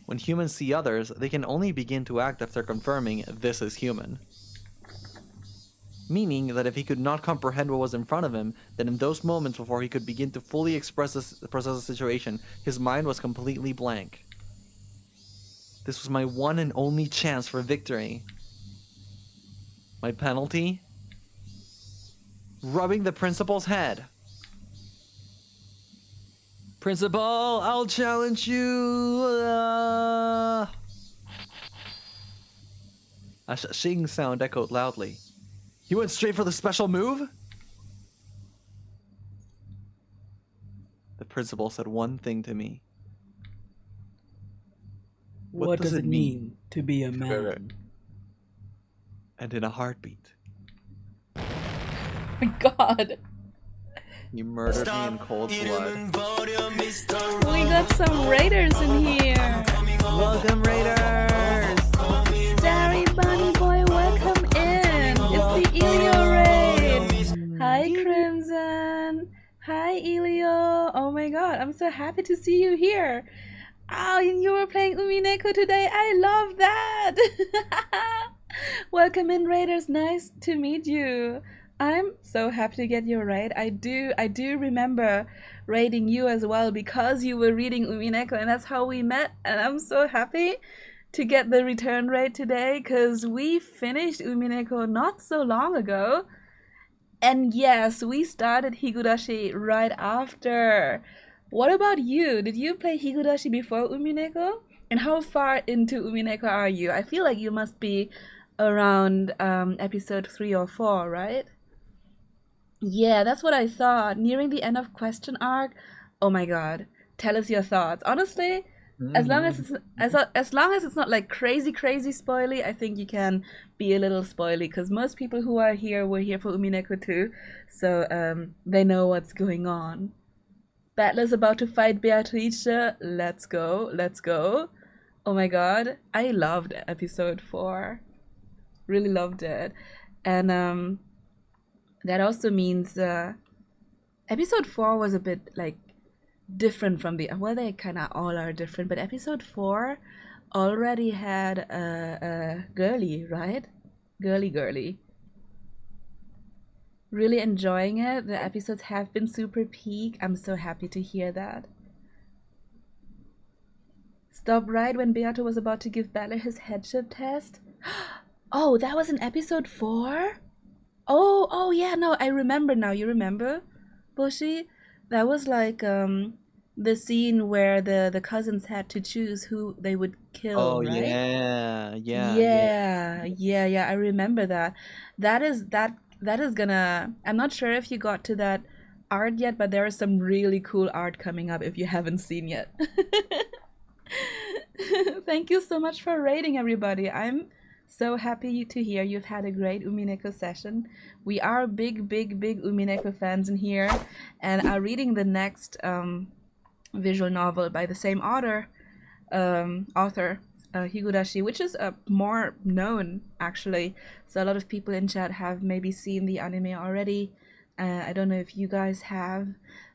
B: When humans see others, they can only begin to act after confirming this is human. Meaning that if he could not comprehend what was in front of him, then in those moments before he could begin to fully process the situation, his mind was completely blank. This was my one and only chance for victory. My penalty? Rubbing the principal's head. Principal, I'll challenge you. A shing sound echoed loudly. You went straight for the special move? The principal said one thing to me.
E: What does it mean to be a man?
B: And in a heartbeat,
A: Oh my god.
B: he murdered me in cold blood.
A: We got some raiders in here.
B: Welcome, Raiders!
A: Starry Bunny Boy, welcome in. It's the Elio raid. Hi, Crimson. Hi, Elio. Oh my god, I'm so happy to see you here. Oh, you were playing Umineko today. I love that. Welcome in, Raiders. Nice to meet you. I'm so happy to get your raid. I do remember raiding you as well because you were reading Umineko, and that's how we met. And I'm so happy to get the return raid today because we finished Umineko not so long ago. And yes, we started Higurashi right after. What about you? Did you play Higurashi before Umineko? And how far into Umineko are you? I feel like you must be around episode 3 or 4, right? Yeah, that's what I thought. Nearing the end of question arc. Oh my god. Tell us your thoughts. Honestly, as long as it's not like crazy spoily, I think you can be a little spoily because most people who are here were here for Umineko too, so they know what's going on. Battler's about to fight Beatrice. Let's go, let's go. Oh my god, I loved episode 4. Really loved it. And that also means episode 4 was a bit like different from the, well, they kind of all are different, but episode 4 already had a girly, right? Girly. Really enjoying it. The episodes have been super peak. I'm so happy to hear that. Stop right when Beato was about to give Battler his headship test. Oh, that was in episode 4? Oh yeah, no, I remember now. You remember, Bushi? That was like the scene where the cousins had to choose who they would kill,
B: Oh,
A: right?
B: yeah.
A: I remember that. That is gonna, I'm not sure if you got to that art yet, but there is some really cool art coming up if you haven't seen yet. Thank you so much for raiding, everybody. I'm so happy to hear you've had a great Umineko session. We are big Umineko fans in here and are reading the next visual novel by the same author, Higurashi, which is more known actually. So a lot of people in chat have maybe seen the anime already. I don't know if you guys have,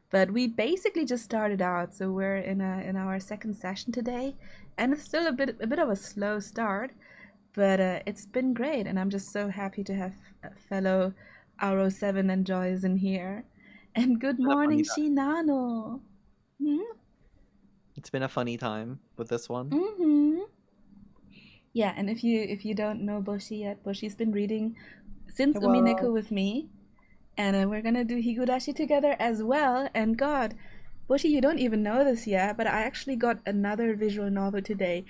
A: but we basically just started out. So we're in our second session today, and it's still a bit of a slow start, but it's been great, and I'm just so happy to have fellow Aro 7 and Joyce in here. And good morning, Shinano.
B: It's been a funny time with this one.
A: Yeah, and if you don't know Boshi yet, Boshi's been reading since
B: Hello.
A: Umineko with me, and we're gonna do Higurashi together as well. And God, Boshi, you don't even know this yet, but I actually got another visual novel today,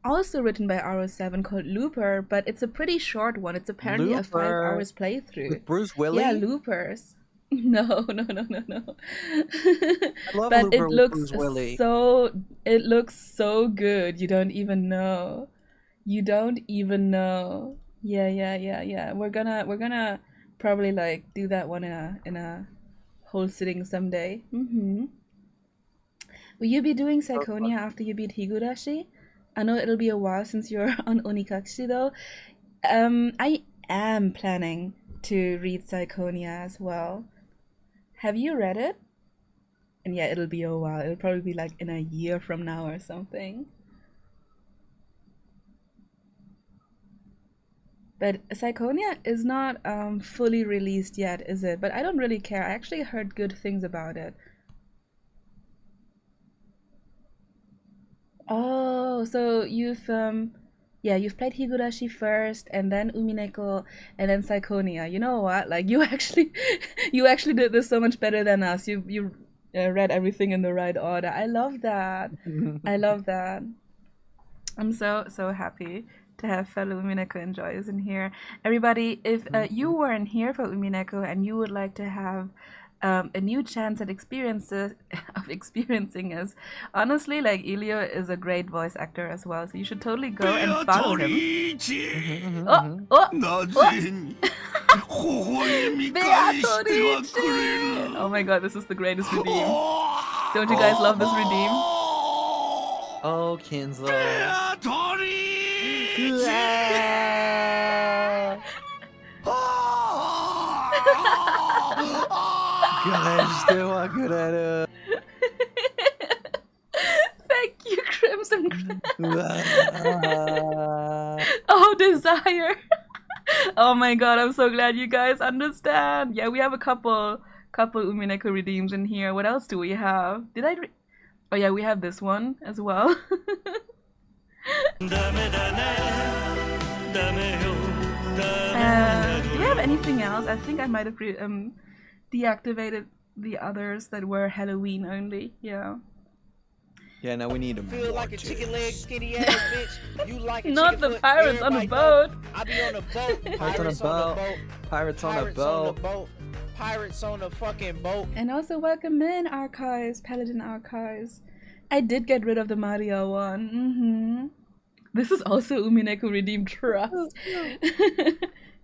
A: also written by Aro7, called Looper, but it's a pretty short one. It's apparently a 5 hours playthrough.
B: With Bruce Willis?
A: Yeah, Loopers. No, no, no, no, no.
B: I love
A: But
B: Looper with Bruce Willie.
A: it looks so good. You don't even know. You don't even know. Yeah, yeah, yeah, yeah. We're gonna probably like do that one in a whole sitting someday. Mm-hmm. Will you be doing Psychonia after you beat Higurashi? I know it'll be a while since you're on Onikakushi though. I am planning to read Psychonia as well. Have you read it? And yeah, it'll be a while. It'll probably be like in a year from now or something. But Psychonia is not fully released yet, is it? But I don't really care. I actually heard good things about it. Oh, so you've played Higurashi first and then Umineko and then Psychonia. You know what? Like you actually you actually did this so much better than us. You read everything in the right order. I love that. I love that. I'm so happy to have fellow Umineko enjoyers in here. Everybody, if you weren't here for Umineko and you would like to have a new chance at experiences of experiencing us, honestly, like Elio is a great voice actor as well, so you should totally go and follow him. Oh, Beatorice! Oh my god, this is the greatest redeem. Don't you guys love this redeem?
B: Oh, Kinzo.
A: Thank you, Crimson. Oh, Desire. Oh my god, I'm so glad you guys understand. Yeah, we have a couple Umineko redeems in here. What else do we have? Oh yeah, we have this one as well. Do we have anything else? I think I might have deactivated the others that were Halloween only. Yeah.
B: Yeah, now we need them.
F: Feel like a chicken leg skinny ass bitch. You like a
A: Not
F: chicken
A: the
F: foot,
A: pirates on a
F: everybody
A: boat.
F: know. I be on a boat.
B: Pirates on a boat. Pirates on a boat.
F: Pirates on a fucking boat.
A: And also welcome in Archives, Paladin Archives. I did get rid of the Mario one. Mm-hmm. This is also Umineko Redeem Trust.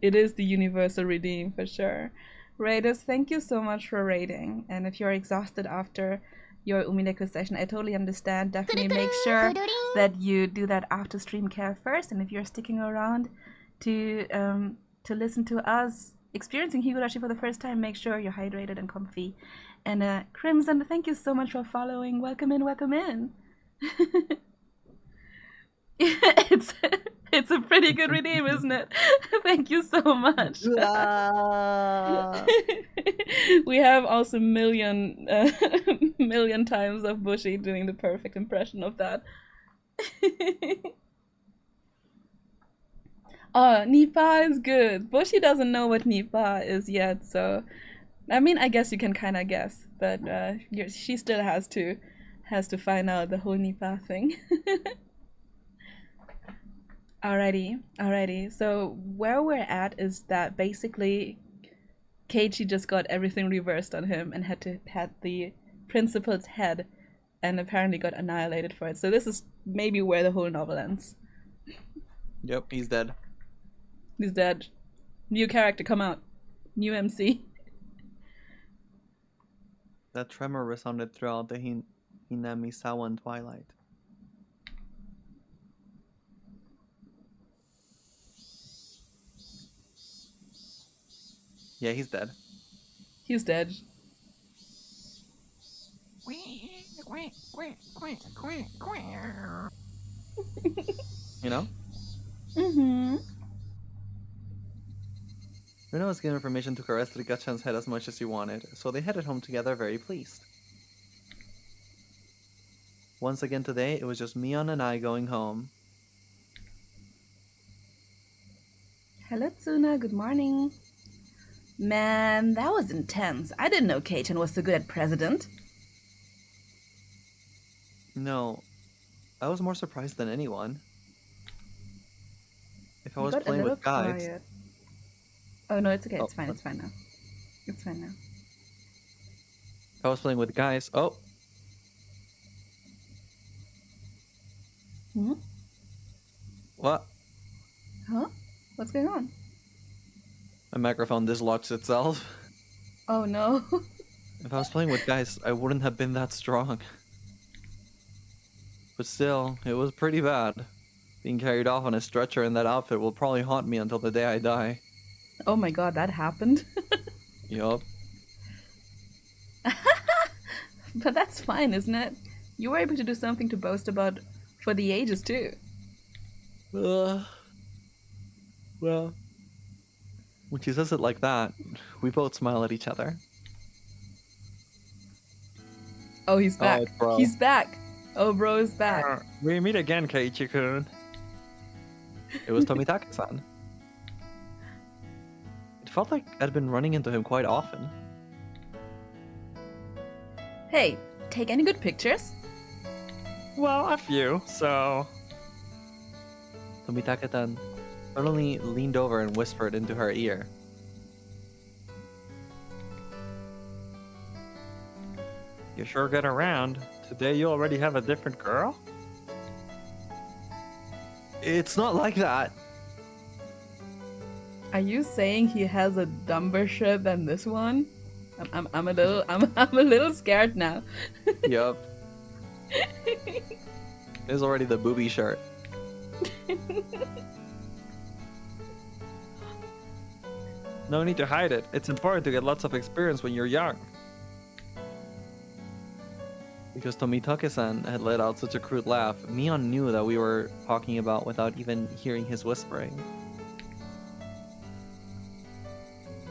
A: It is the universal redeem for sure. Raiders, thank you so much for raiding. And if you're exhausted after your Umineko session, I totally understand. Definitely make sure that you do that after stream care first. And if you're sticking around to listen to us experiencing Higurashi for the first time, make sure you're hydrated and comfy. And Crimson, thank you so much for following. Welcome in, welcome in. It's a pretty good redeem, isn't it? Thank you so much. We have also million times of Bushy doing the perfect impression of that. Oh, Nipa is good. Bushy doesn't know what Nipa is yet, so I mean, I guess you can kind of guess, but she still has to find out the whole Nipa thing. Alrighty. So where we're at is that basically Keiichi just got everything reversed on him and had to pat the principal's head and apparently got annihilated for it. So this is maybe where the whole novel ends.
B: Yep, he's dead.
A: He's dead. New character come out. New MC.
B: That tremor resounded throughout the Hinamisawa and Twilight. Yeah, he's dead.
A: He's dead.
B: You know?
A: Mm-hmm.
B: Rino was given permission to caress Rika-chan's head as much as he wanted, so they headed home together very pleased. Once again today, it was just Mion and I going home.
A: Hello, Tsuna. Good morning. Man, that was intense. I didn't know Keiichi was so good at president.
B: No, I was more surprised than anyone. If I was
A: got a
B: playing
A: little
B: with guides...
A: quiet. Oh no, it's okay. It's
B: Oh,
A: fine.
B: what?
A: It's fine now. It's fine now.
B: If I was playing with guys, oh,
A: Hmm?
B: what?
A: Huh? What's going on?
B: My microphone dislodged itself.
A: Oh no.
B: If I was playing with guys, I wouldn't have been that strong. But still, it was pretty bad. Being carried off on a stretcher in that outfit will probably haunt me until the day I die.
A: Oh my god, that happened.
B: Yup.
A: But that's fine, isn't it? You were able to do something to boast about for the ages too.
B: Well, when she says it like that, we both smile at each other.
A: Oh, he's back.
B: it's bro.
A: He's back. Oh, bro is back.
C: We meet again, Keiichi-kun.
B: It was Tomitake-san. It felt like I'd been running into him quite often.
A: Hey, take any good pictures?
C: Well, a few, so...
B: Tomitake-san suddenly leaned over and whispered into her ear.
C: You sure get around. Today you already have a different girl?
B: It's not like that.
A: Are you saying he has a dumber shirt than this one? I'm a little scared now.
B: Yup. There's already the booby shirt.
C: No need to hide it. It's important to get lots of experience when you're young.
B: Because Tomitake-san had let out such a crude laugh, Mion knew that we were talking about without even hearing his whispering.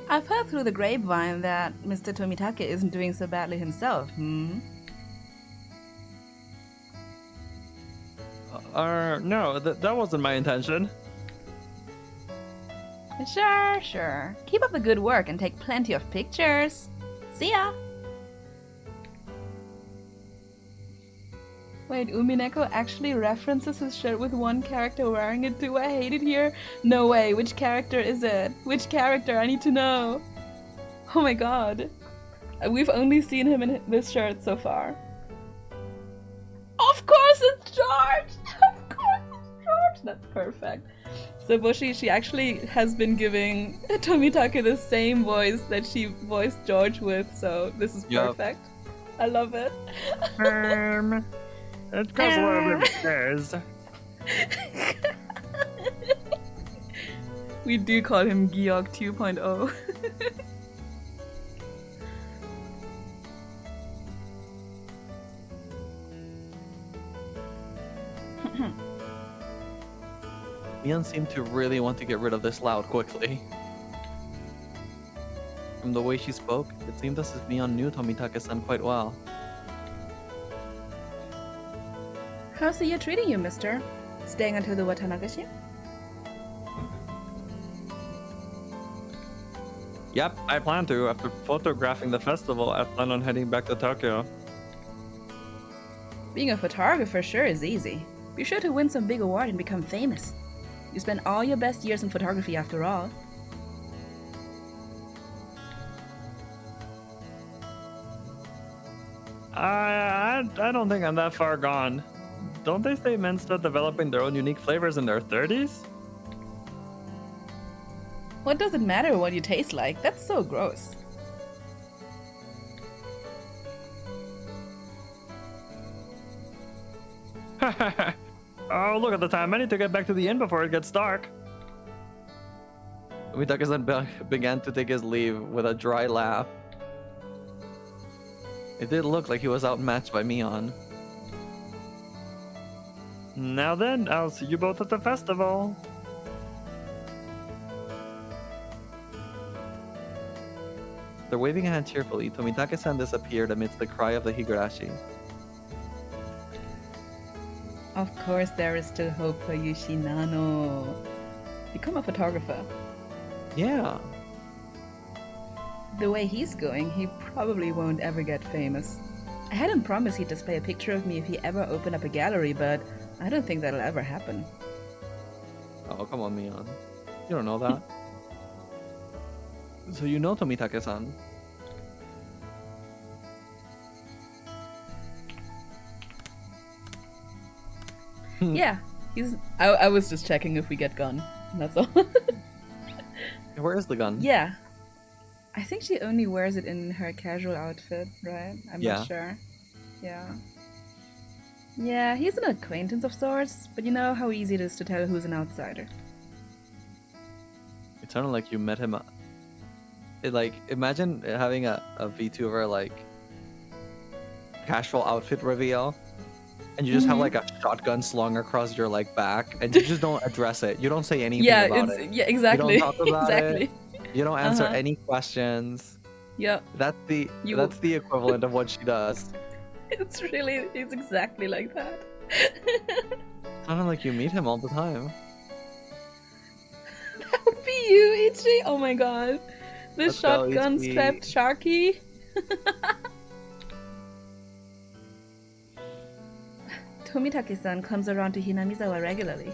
A: I've heard through the grapevine that Mr. Tomitake isn't doing so badly himself, hmm?
C: No, that wasn't my intention.
A: Sure. Keep up the good work and take plenty of pictures. See ya! Wait, Umineko actually references his shirt with one character wearing it too. I hate it here. No way, which character is it? Which character? I need to know. Oh my god. We've only seen him in this shirt so far. Of course it's George! Of course it's George! That's perfect. So Bushi, she actually has been giving Tomitake the same voice that she voiced George with, so this is
B: Yup.
A: perfect. I love it.
C: It goes a little bit upstairs.
A: We do call him Georg 2.0.
B: Mion seemed to really want to get rid of this loud quickly. From the way she spoke, it seemed as if Mion knew Tomitake-san quite well.
A: How's the year treating you, mister? Staying until the Watanagashi?
C: Yep, I plan to. After photographing the festival, I plan on heading back to Tokyo.
A: Being a photographer sure is easy. Be sure to win some big award and become famous. You spent all your best years in photography after all.
C: I don't think I'm that far gone. Don't they say men start developing their own unique flavors in their 30s?
A: What does it matter what you taste like? That's so gross.
C: Oh, look at the time. I need to get back to the inn before it gets dark.
B: Tomitake-san began to take his leave with a dry laugh. It did look like he was outmatched by Mion.
C: Now then, I'll see you both at the festival.
B: After waving a hand cheerfully, Tomitake-san disappeared amidst the cry of the Higurashi.
A: Of course there is still hope for you, Shinano. Become a photographer.
B: Yeah.
A: The way he's going, he probably won't ever get famous. I had him promise he'd display a picture of me if he ever opened up a gallery, but I don't think that'll ever happen.
B: Oh, come on, Mion. You don't know that. So you know Tomitake-san?
A: Yeah, he's. I was just checking if we get gun. That's all.
B: Where is the gun?
A: Yeah. I think she only wears it in her casual outfit, right? I'm
B: Yeah.
A: not sure. Yeah. Yeah, he's an acquaintance of sorts, but you know how easy it is to tell who's an outsider.
B: It sounded like you met him. Imagine having a VTuber like casual outfit reveal, and you just have like a shotgun slung across your like back, and you just don't address it. You don't say anything about it.
A: Yeah, exactly.
B: You don't talk about
A: exactly.
B: it. You don't answer
A: Uh-huh.
B: any questions.
A: Yep.
B: That's the
A: You-
B: that's the equivalent of what she does.
A: It's exactly like that.
B: Sounded like you meet him all the time.
A: That would be you, Ichi. Oh my god. The
B: Let's go,
A: shotgun
B: Ichi.
A: strapped Sharky. Tomitake-san comes around to Hinamizawa regularly.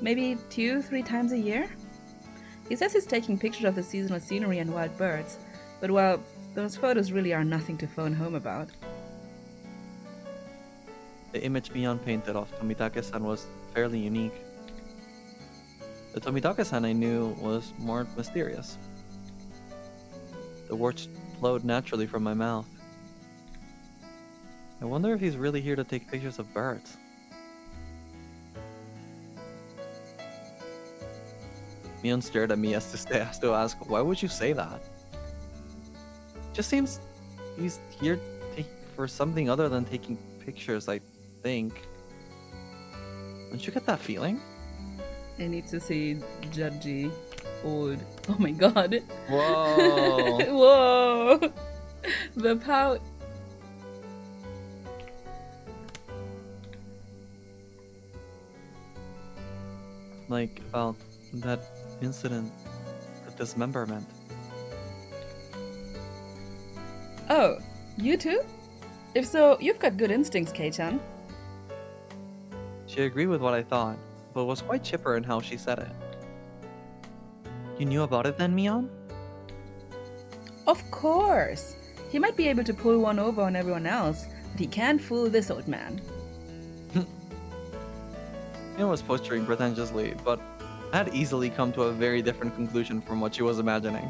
A: Maybe 2-3 times a year? He says he's taking pictures of the seasonal scenery and wild birds, but well, those photos really are nothing to phone home about.
B: The image Mion painted of Tomitake-san was fairly unique. The Tomitake-san I knew was more mysterious. The words flowed naturally from my mouth. I wonder if he's really here to take pictures of birds. Mion stared at me as to ask, why would you say that? Just seems he's here for something other than taking pictures, I think. Don't you get that feeling?
A: I need to see judgy, old. Oh my god.
B: Whoa!
A: Whoa! The pout.
B: Like about that incident, the dismemberment.
A: Oh, you too? If so, you've got good instincts, Kei-chan.
B: She agreed with what I thought, but was quite chipper in how she said it. You knew about it then, Mion?
A: Of course! He might be able to pull one over on everyone else, but he can't fool this old man.
B: Mion was posturing pretentiously, but I had easily come to a very different conclusion from what she was imagining.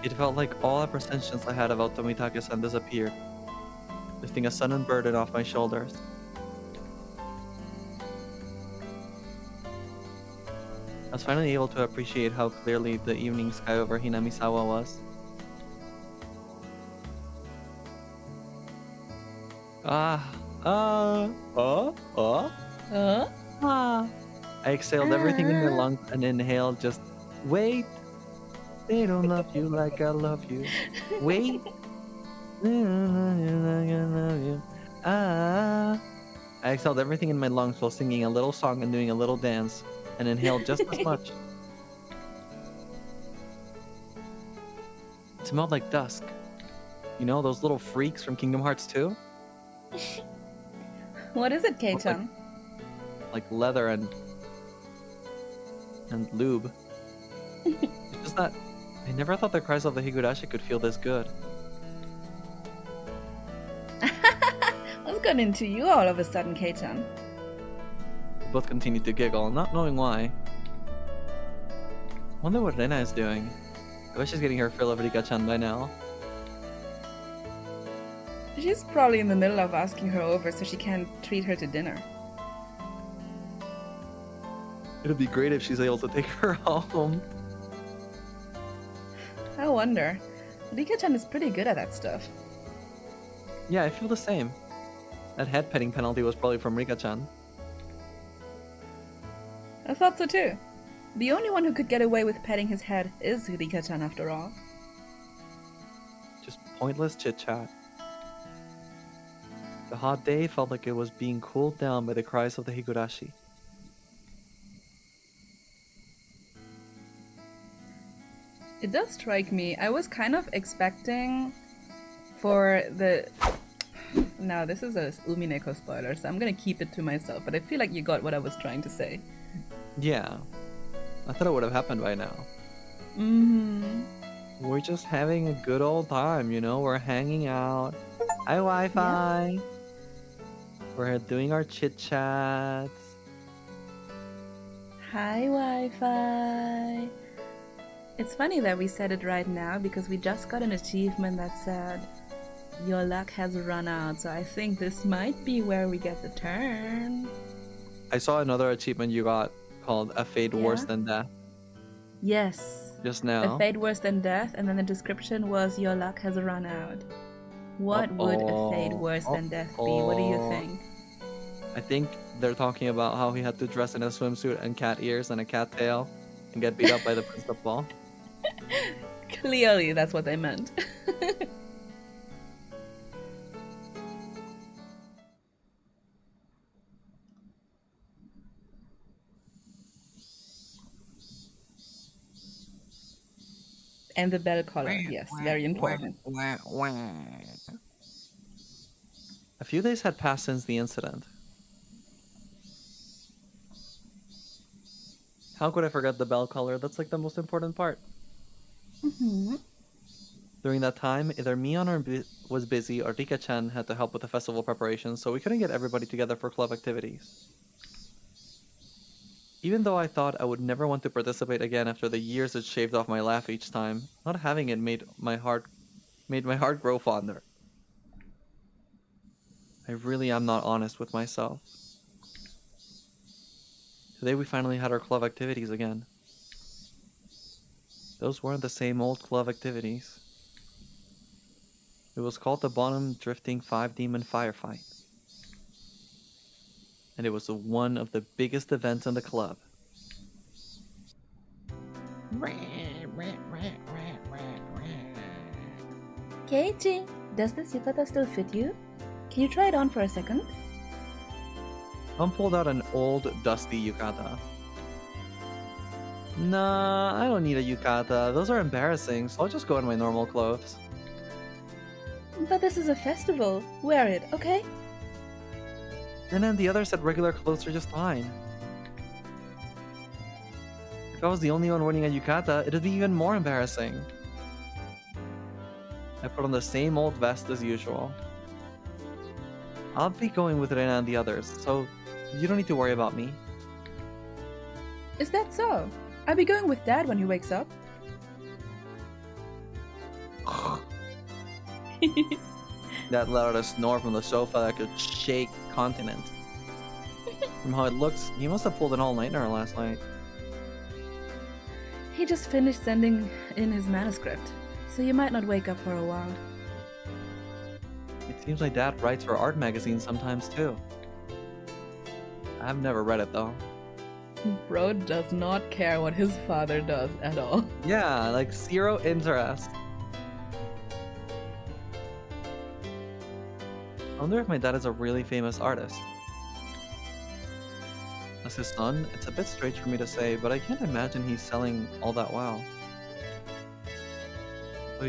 B: It felt like all apprehensions I had about Tomitake-san disappeared, lifting a sudden burden off my shoulders. I was finally able to appreciate how clearly the evening sky over Hinamizawa was. I exhaled everything in my lungs and inhaled just, wait, they don't love you like I love you. Wait, they don't love you like I love you. I exhaled everything in my lungs while singing a little song and doing a little dance, and inhaled just as much. It smelled like dusk. You know, those little freaks from Kingdom Hearts 2?
A: What is it, Kei-chan?
B: Like leather and lube. It's just that I never thought the cries of the Higurashi could feel this good.
A: What's got into you all of a sudden, Kei-chan?
B: We both continued to giggle, not knowing why. Wonder what Rena is doing. I bet she's getting her fill of Rika-chan by now.
A: She's probably in the middle of asking her over so she can treat her to dinner.
B: It'd be great if she's able to take her home.
A: I wonder. Rika-chan is pretty good at that stuff.
B: Yeah, I feel the same. That head petting penalty was probably from Rika-chan.
A: I thought so too. The only one who could get away with petting his head is Rika-chan after all.
B: Just pointless chit-chat. The hot day felt like it was being cooled down by the cries of the Higurashi.
A: It does strike me. I was kind of expecting for the... Now, this is a Umineko spoiler, so I'm gonna keep it to myself, but I feel like you got what I was trying to say.
B: Yeah. I thought it would have happened by now.
A: Mm-hmm.
B: We're just having a good old time, you know? We're hanging out. Hi, Wi-Fi. We're doing our chit-chats.
A: Hi, Wi-Fi. It's funny that we said it right now because we just got an achievement that said your luck has run out, so I think this might be where we get the turn.
B: I saw another achievement you got called A Fate Worse
A: Yeah?
B: Than Death
A: Yes.
B: just
A: A
B: now.
A: fate worse than death, and then the description was your luck has run out. What would a fate worse than death be? What do you think?
B: I think they're talking about how he had to dress in a swimsuit and cat ears and a cat tail and get beat up by the principal.
A: Clearly, that's what they meant. And the bell collar, yes, very important.
B: A few days had passed since the incident. How could I forget the bell collar? That's like the most important part.
A: Mm-hmm.
B: During that time, either Mion was busy or Rika-chan had to help with the festival preparations, so we couldn't get everybody together for club activities. Even though I thought I would never want to participate again after the years it shaved off my laugh each time, not having it made my heart grow fonder. I really am not honest with myself. Today we finally had our club activities again. Those weren't the same old club activities. It was called the Bottom Drifting 5 Demon Firefight. And it was one of the biggest events in the club.
A: Keiichi, does this yukata still fit you? Can you try it on for a second?
B: Tom pulled out an old, dusty yukata. Nah, I don't need a yukata. Those are embarrassing, so I'll just go in my normal clothes.
A: But this is a festival. Wear it, okay?
B: And then the others said regular clothes are just fine. If I was the only one wearing a yukata, it'd be even more embarrassing. I put on the same old vest as usual. I'll be going with Rena and the others, so you don't need to worry about me.
A: Is that so? I'll be going with Dad when he wakes up.
B: Dad let out a snore from the sofa that could shake continents. From how it looks, he must have pulled an all-nighter last night.
A: He just finished sending in his manuscript, so you might not wake up for a while.
B: It seems like Dad writes for art magazines sometimes too. I've never read it though.
A: Bro does not care what his father does at all.
B: Yeah, like zero interest. I wonder if my dad is a really famous artist. As his son, it's a bit strange for me to say, but I can't imagine he's selling all that well. But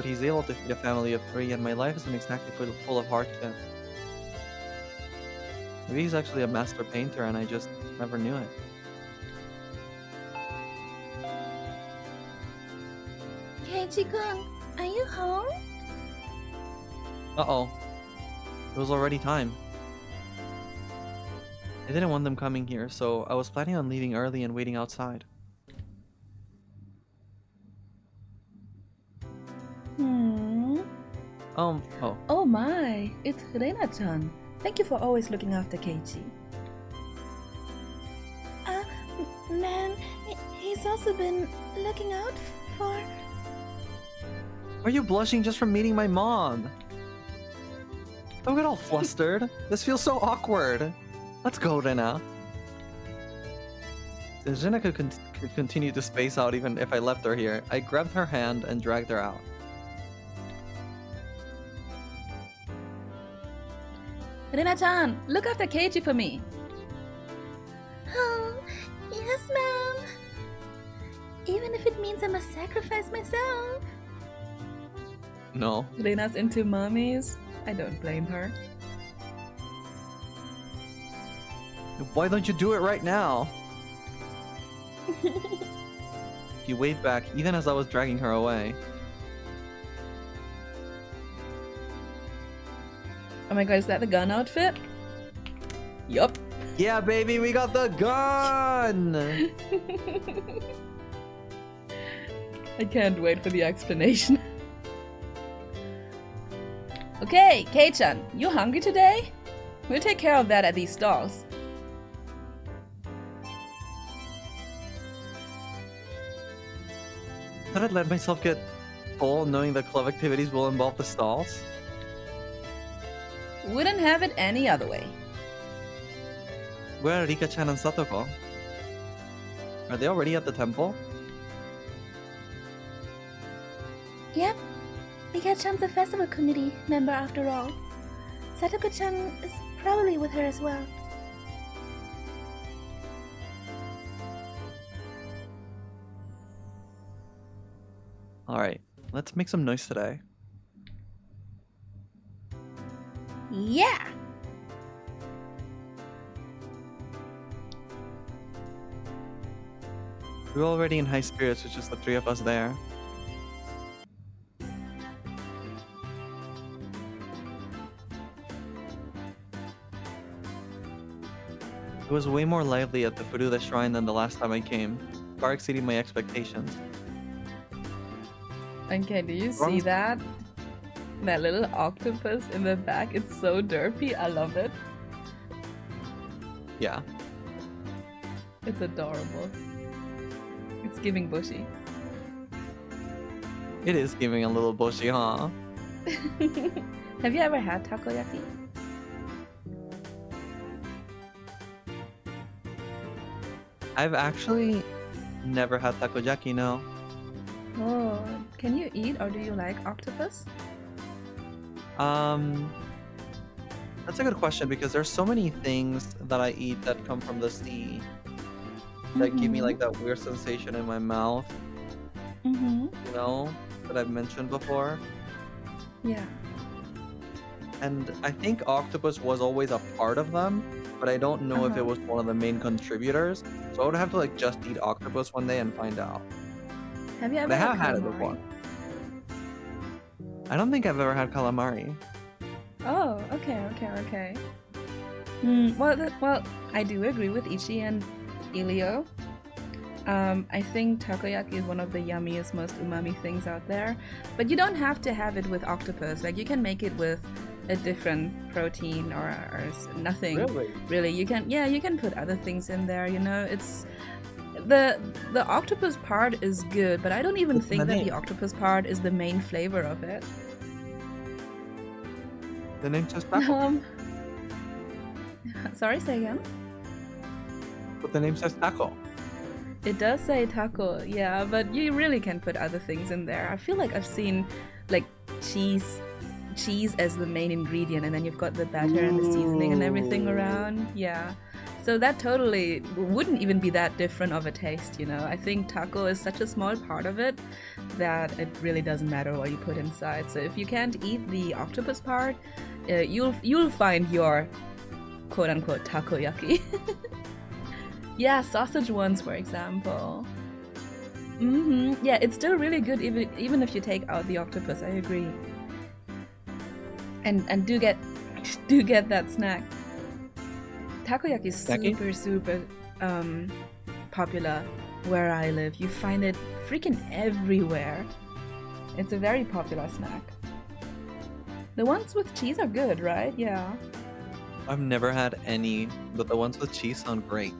B: he's able to feed a family of 3, and my life isn't exactly full of hardship. Maybe he's actually a master painter and I just never knew it.
D: Keiichi-kun, are you home?
B: Uh-oh. It was already time. I didn't want them coming here, so I was planning on leaving early and waiting outside. Oh.
A: Oh my, it's Reina-chan. Thank you for always looking after Keiichi.
D: Man, he's also been looking out for...
B: Are you blushing just from meeting my mom? Don't get all flustered. This feels so awkward. Let's go, Rena. Since Rena could continue to space out even if I left her here, I grabbed her hand and dragged her out.
A: Reina-chan, look after Keiichi for me.
D: Oh, yes, ma'am. Even if it means I must sacrifice myself.
B: No.
A: Reina's into mummies. I don't blame her.
B: Why don't you do it right now? He waved back even as I was dragging her away.
A: Oh my god, is that the gun outfit? Yup.
B: Yeah, baby, we got the gun!
A: I can't wait for the explanation. Okay, Kei-chan, you hungry today? We'll take care of that at these stalls.
B: Could I let myself get full knowing that club activities will involve the stalls?
A: Wouldn't have it any other way.
B: Where are Rika-chan and Satoko? Are they already at the temple?
D: Yep. Rika-chan's a festival committee member after all. Satoko-chan is probably with her as well.
B: Alright, let's make some noise today.
D: Yeah!
B: We were already in high spirits with just the three of us there. It was way more lively at the Furuda Shrine than the last time I came, far exceeding my expectations.
A: Okay, do you
B: Wrong.
A: see that? That little octopus in the back, it's so derpy, I love it.
B: Yeah.
A: It's adorable. It's giving bushy.
B: It is giving a little bushy, huh?
A: Have you ever had takoyaki?
B: I've actually never had takoyaki, no.
A: Oh, can you eat or do you like octopus?
B: That's a good question because there's so many things that I eat that come from the sea that give me like that weird sensation in my mouth,
A: Mm-hmm.
B: you know, that I've mentioned before.
A: Yeah.
B: And I think octopus was always a part of them, but I don't know if it was one of the main contributors. So I would have to like just eat octopus one day and find out.
A: Have you ever
B: But I have had it
A: calamari?
B: before. I don't think I've ever had calamari.
A: Oh, okay. Well, I do agree with Ichi and Elio. I think takoyaki is one of the yummiest, most umami things out there. But you don't have to have it with octopus. Like, you can make it with a different protein or nothing. Really, you can put other things in there, you know. It's the octopus part is good, but I don't even
B: What's
A: think
B: the
A: that
B: name?
A: the octopus part is the main flavor of it.
B: The name says taco.
A: Sorry, say again?
B: But the name says taco.
A: It does say taco, yeah, but you really can put other things in there. I feel like I've seen like cheese as the main ingredient, and then you've got the batter and the seasoning and everything around. Yeah. So that totally wouldn't even be that different of a taste, you know. I think taco is such a small part of it that it really doesn't matter what you put inside. So if you can't eat the octopus part, you'll find your quote unquote takoyaki. Yeah, sausage ones, for example. Yeah, it's still really good even if you take out the octopus. I agree. And do get that snack. Takoyaki is super popular where I live. You find it freaking everywhere. It's a very popular snack. The ones with cheese are good, right? Yeah.
B: I've never had any, but the ones with cheese sound great.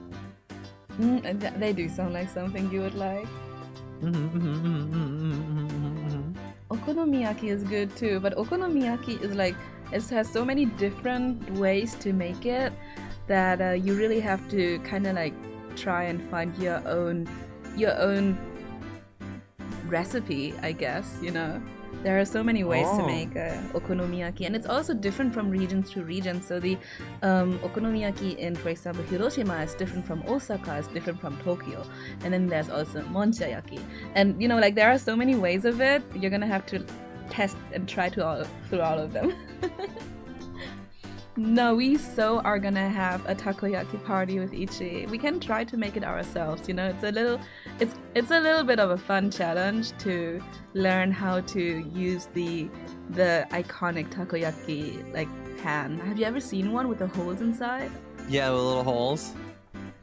A: They do sound like something you would like. Okonomiyaki is good too, but okonomiyaki is like, it has so many different ways to make it that you really have to kind of like try and find your own recipe, I guess, you know. There are so many ways to make okonomiyaki, and it's also different from region to region. So the okonomiyaki in, for example, Hiroshima is different from Osaka, is different from Tokyo. And then there's also monchayaki. And, you know, like, there are so many ways of it, you're gonna have to test and try through all of them. No, we so are gonna have a takoyaki party with Ichi. We can try to make it ourselves. You know, it's a little bit of a fun challenge to learn how to use the iconic takoyaki like pan. Have you ever seen one with the holes inside?
B: Yeah, with little holes.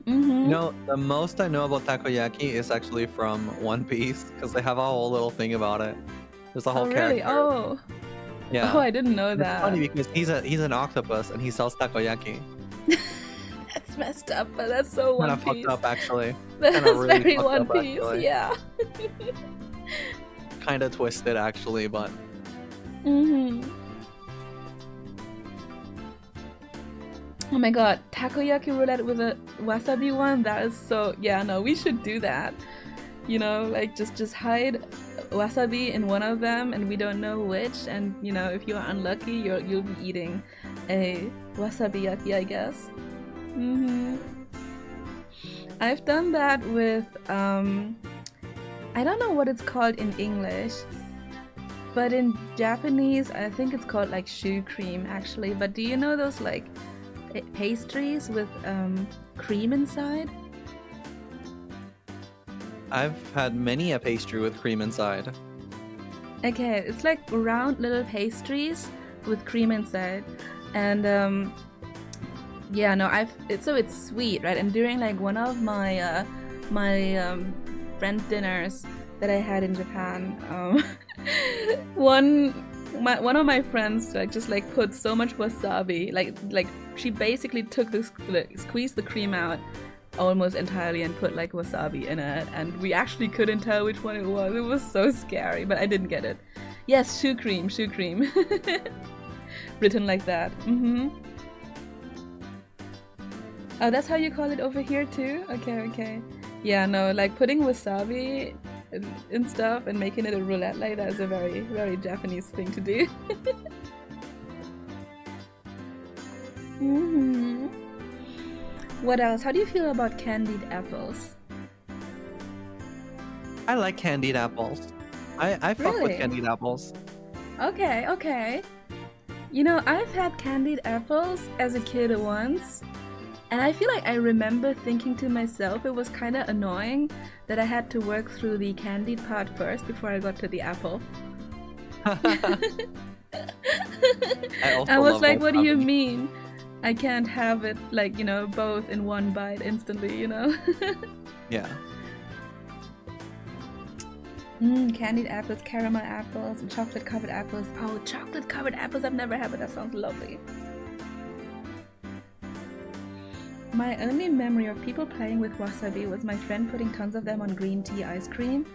A: Mm-hmm.
B: You know, the most I know about takoyaki is actually from One Piece because they have a whole little thing about it. There's a whole
A: Oh really?
B: character.
A: Oh.
B: Yeah.
A: Oh, I didn't know
B: And it's
A: that.
B: funny because he's an octopus and he sells takoyaki.
A: That's messed up, but that's so
B: Kind
A: One
B: of fucked
A: Piece.
B: up actually.
A: That's
B: Kinda really
A: very
B: fucked
A: One
B: up,
A: Piece.
B: actually.
A: Yeah.
B: Kind of twisted actually, but
A: Mm-hmm. Oh my god, takoyaki roulette with a wasabi one? That is so... Yeah, no, we should do that. You know, like just hide wasabi in one of them and we don't know which, and you know, if you're unlucky, you'll be eating a wasabi yaki, I guess. Mm-hmm. I've done that with, I don't know what it's called in English, but in Japanese, I think it's called like shoe cream actually. But do you know those like pastries with cream inside?
B: I've had many a pastry with cream inside.
A: Okay, it's like round little pastries with cream inside, and yeah, no, it's sweet, right? And during like one of my friend dinners that I had in Japan, one of my friends like just like put so much wasabi, like she basically took this, squeezed the cream out almost entirely and put like wasabi in it, and we actually couldn't tell which one it was. It was so scary, but I didn't get it. Yes, shoe cream. Written like that. Mm-hmm. Oh, that's how you call it over here too? Okay. Yeah, no, like putting wasabi in stuff and making it a roulette like that is a very, very Japanese thing to do. Mm-hmm. What else? How do you feel about candied apples?
B: I like candied apples. I fuck
A: Really?
B: with candied apples.
A: Okay. You know, I've had candied apples as a kid once, and I feel like I remember thinking to myself it was kind of annoying that I had to work through the candied part first before I got to the apple. I was like, what do you mean? I can't have it, like, you know, both in one bite instantly, you know?
B: Yeah.
A: Candied apples, caramel apples, and chocolate covered apples. Oh, chocolate covered apples I've never had, but that sounds lovely. My only memory of people playing with wasabi was my friend putting tons of them on green tea ice cream.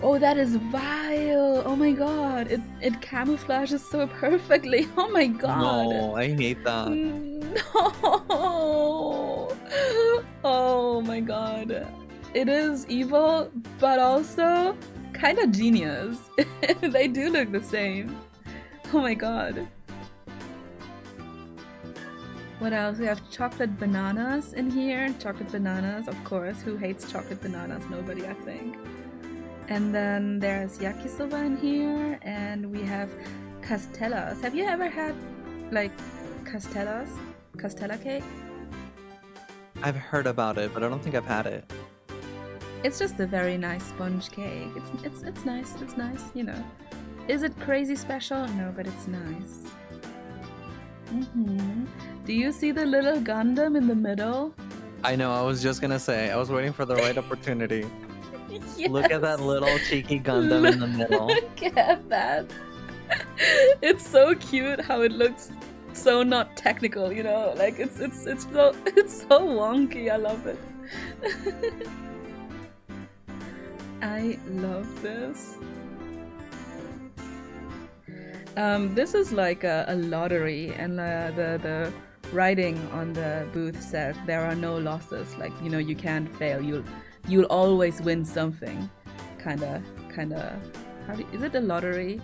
A: Oh, that is vile! Oh my god, it camouflages so perfectly. Oh my god!
B: No, I hate that.
A: No! Oh my god. It is evil, but also kind of genius. They do look the same. Oh my god. What else? We have chocolate bananas in here. Chocolate bananas, of course. Who hates chocolate bananas? Nobody, I think. And then there's yakisoba in here, and we have castellas. Have you ever had, like, castellas? Castella cake?
B: I've heard about it, but I don't think I've had it.
A: It's just a very nice sponge cake. It's nice. It's nice, you know. Is it crazy special? No, but it's nice. Do you see the little Gundam in the middle?
B: I know, I was just gonna say, I was waiting for the right opportunity.
A: Yes.
B: Look at that little cheeky Gundam in the middle.
A: Look at that. It's so cute how it looks so not technical, you know? Like it's so wonky. I love it. I love this. This is like a lottery, and the writing on the booth said there are no losses. Like, you know, you can't fail. You'll always win something. Kinda. Is it a lottery?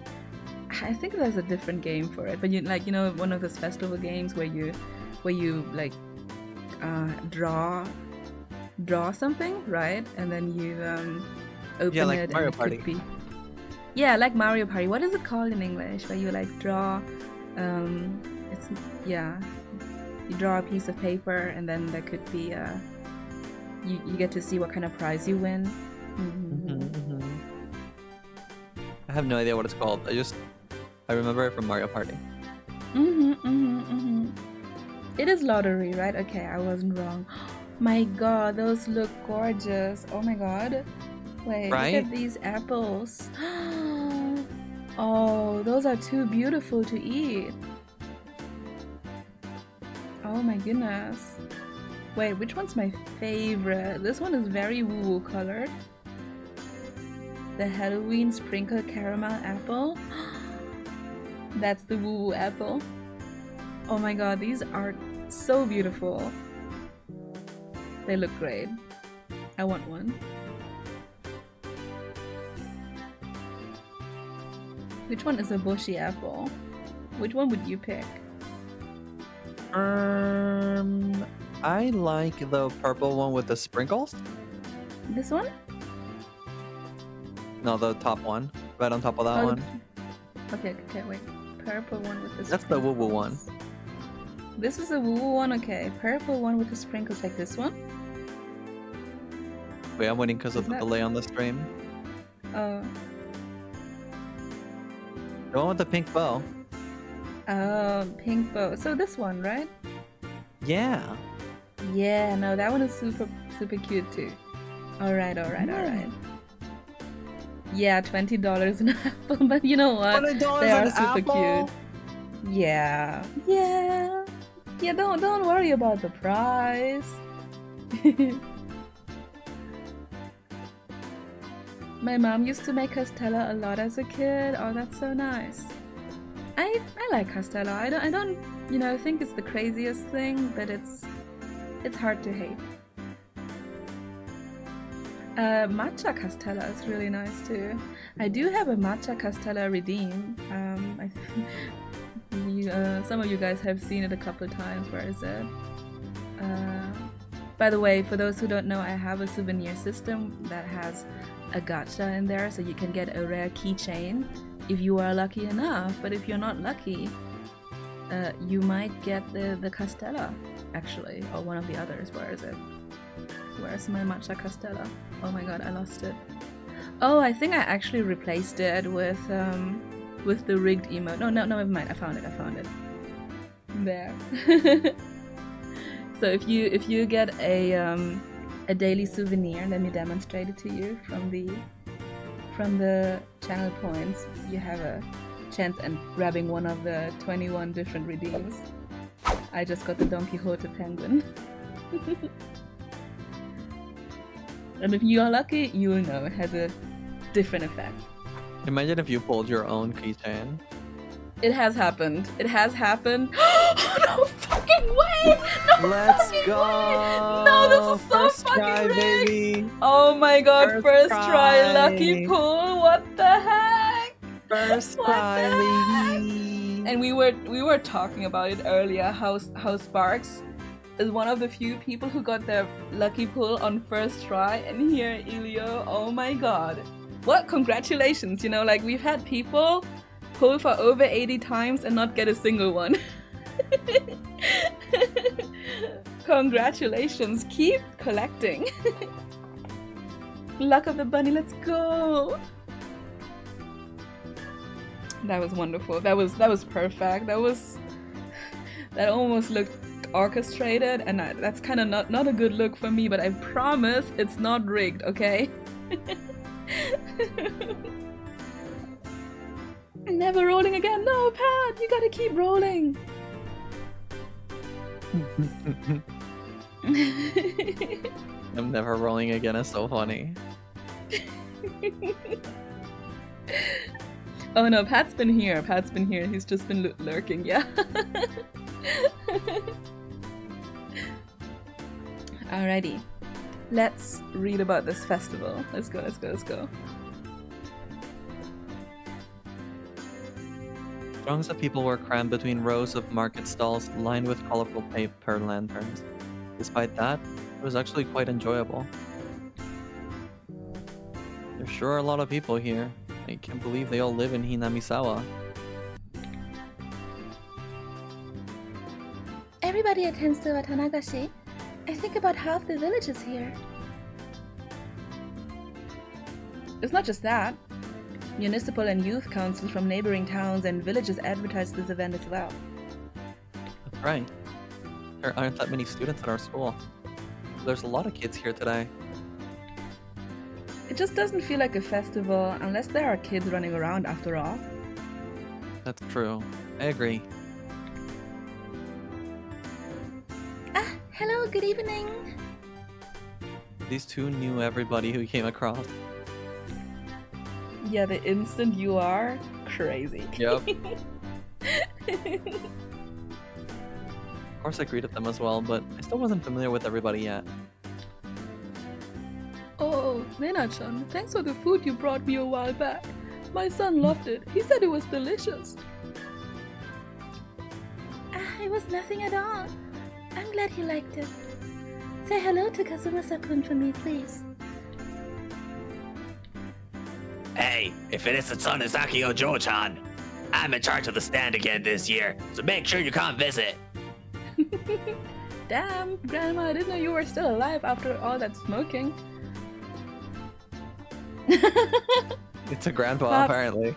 A: I think there's a different game for it, but you know, one of those festival games where you like draw something, right? And then you open
B: like
A: it,
B: Mario
A: and it
B: Party.
A: could be. Yeah, like Mario Party. What is it called in English? Where you like draw it's yeah. You draw a piece of paper, and then there could be you get to see what kind of prize you win.
B: I have no idea what it's called. I remember it from Mario Party.
A: It is lottery, right? Okay, I wasn't wrong. My god, those look gorgeous. Oh my god. Wait,
B: Right?
A: look at these apples. Oh, those are too beautiful to eat. Oh my goodness. Wait, which one's my favorite? This one is very woo-woo colored. The Halloween sprinkle caramel apple. That's the woo-woo apple. Oh my god, these are so beautiful. They look great. I want one. Which one is a bushy apple? Which one would you pick?
B: I like the purple one with the sprinkles.
A: This one?
B: No, the top one, right on top of that
A: Oh,
B: one.
A: Okay, wait. Purple one with the
B: That's the woo-woo one.
A: sprinkles. This is a woo-woo one, okay. Purple one with the sprinkles, like this one?
B: Wait, I'm waiting because of
A: Is
B: the
A: that-
B: delay on the stream.
A: Oh.
B: The one with the pink bow.
A: Pink bow. So this one, right?
B: Yeah.
A: Yeah, no, that one is super cute too. Alright. Yeah, $20 an apple, but you know what?
B: $20
A: They are
B: an
A: super
B: apple?
A: cute. Yeah. Don't worry about the price. My mom used to make castella a lot as a kid. Oh, that's so nice. I like castella. I don't think it's the craziest thing, but it's hard to hate. Matcha castella is really nice too. I do have a matcha castella redeem. I think some of you guys have seen it a couple times. Where is it? By the way, for those who don't know, I have a souvenir system that has a gacha in there, so you can get a rare keychain if you are lucky enough. But if you're not lucky, you might get the castella, actually, or one of the others. Where is it? Where's my matcha castella? Oh my god, I lost it. Oh, I think I actually replaced it with the rigged emote. No, never mind. I found it. There. So if you get a daily souvenir, let me demonstrate it to you from the channel points. You have a chance at grabbing one of the 21 different redeems. I just got the Don Quixote penguin. And if you are lucky, you will know it has a different effect.
B: Imagine if you pulled your own keychain.
A: It has happened. No fucking way! No
B: Let's
A: fucking
B: go!
A: way! No, this is so
B: First
A: fucking
B: try,
A: rigged!
B: baby!
A: Oh my god, first try
B: try.
A: lucky pull, what the heck?
B: First
A: What
B: try,
A: the heck?
B: baby!
A: And we were talking about it earlier, how Sparks is one of the few people who got their lucky pull on first try, and here Elio, oh my god. What? Congratulations, like we've had people pull for over 80 times and not get a single one. Congratulations, keep collecting. Luck of the bunny, let's go. That was wonderful. That was perfect. That almost looked orchestrated, and that's kind of not a good look for me, but I promise it's not rigged, okay? Never rolling again. No, Pat, you gotta keep rolling.
B: I'm never rolling again, it's so funny.
A: Oh no, Pat's been here. He's just been lurking, yeah. Alrighty. Let's read about this festival. Let's go.
B: Throngs of people were crammed between rows of market stalls lined with colorful paper lanterns. Despite that, it was actually quite enjoyable. There sure are a lot of people here. I can't believe they all live in Hinamisawa.
D: attends to Tanagashi. I think about half the village is here.
A: It's not just that. Municipal and youth councils from neighboring towns and villages advertise this event as well.
B: That's right. There aren't that many students at our school. There's a lot of kids here today.
A: It just doesn't feel like a festival unless there are kids running around after all.
B: That's true. I agree.
D: Ah, hello, good evening.
B: These two knew everybody who came across.
A: Yeah, the instant you are crazy.
B: Yep. Of course I greeted them as well, but I still wasn't familiar with everybody yet.
A: Oh, Rena-chan, thanks for the food you brought me a while back. My son loved it. He said it was delicious.
D: Ah, it was nothing at all. I'm glad he liked it. Say hello to Kazuma-sakun for me, please.
G: Hey, if it isn't Sonizaki Ojo-chan, I'm in charge of the stand again this year, so make sure you come visit.
A: Damn, Grandma, I didn't know you were still alive after all that smoking.
B: It's a grandpa,
A: Pops.
B: apparently.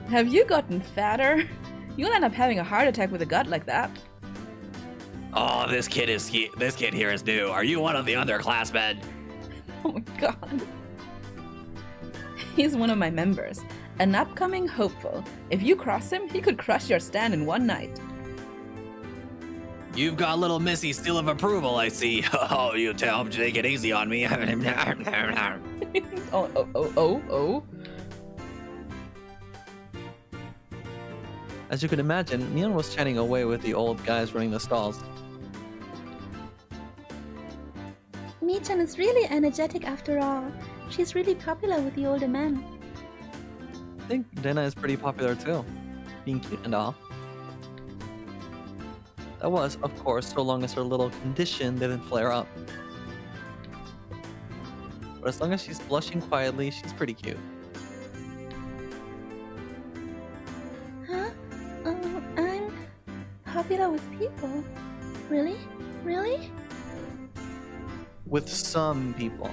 A: Have you gotten fatter? You'll end up having a heart attack with a gut like that.
G: Oh, this kid here is new. Are you one of the underclassmen?
A: Oh my god. He's one of my members. An upcoming hopeful. If you cross him, he could crush your stand in one night.
G: You've got little Missy's seal of approval, I see. Oh, you tell him to take it easy on me.
A: Oh.
B: As you can imagine, Mion was chatting away with the old guys running the stalls.
D: Mi-chan is really energetic after all. She's really popular with the older men.
B: I think Rena is pretty popular too, being cute and all. That was, of course, so long as her little condition didn't flare up. But as long as she's blushing quietly, she's pretty cute.
D: Huh? I'm popular with people. Really? Really?
B: With some people.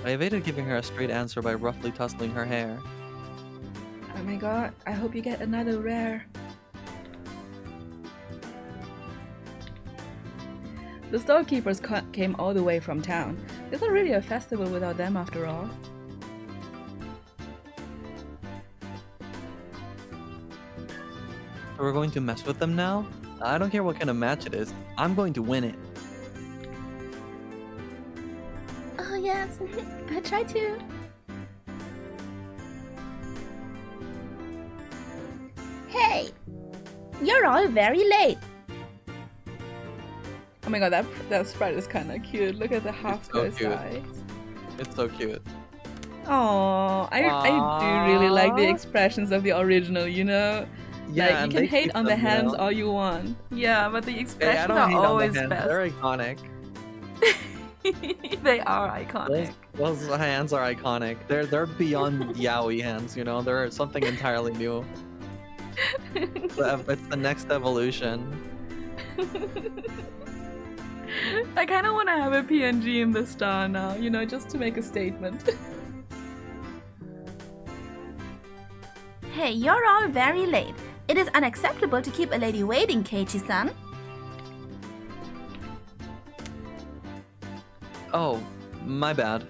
B: I evaded giving her a straight answer by roughly tussling her hair.
A: Oh my god, I hope you get another rare. The storekeepers came all the way from town. It's not really a festival without them after all.
B: So we're going to mess with them now? I don't care what kind of match it is. I'm going to win it.
D: Oh yes, I try to. Hey! You're all very late.
A: Oh my god, that sprite is kind of cute. Look at the half
B: so
A: closed
B: cute.
A: eyes.
B: It's so cute.
A: Oh, I do really like the expressions of the original, you know?
B: Yeah,
A: Like,
B: and
A: you can
B: they
A: hate
B: keep
A: on the
B: them, you
A: hands
B: know?
A: all you want. Yeah, but the
B: Hey, I
A: expressions
B: don't
A: are
B: hate on the
A: always
B: hands.
A: best.
B: They're iconic.
A: They are iconic.
B: Those hands are iconic. They're beyond yaoi hands, you know? They're something entirely new. It's the next evolution.
A: I kind of want to have a PNG in the star now, you know, just to make a statement.
D: Hey, you're all very late. It is unacceptable to keep a lady waiting, Keiichi-san.
B: Oh, my bad.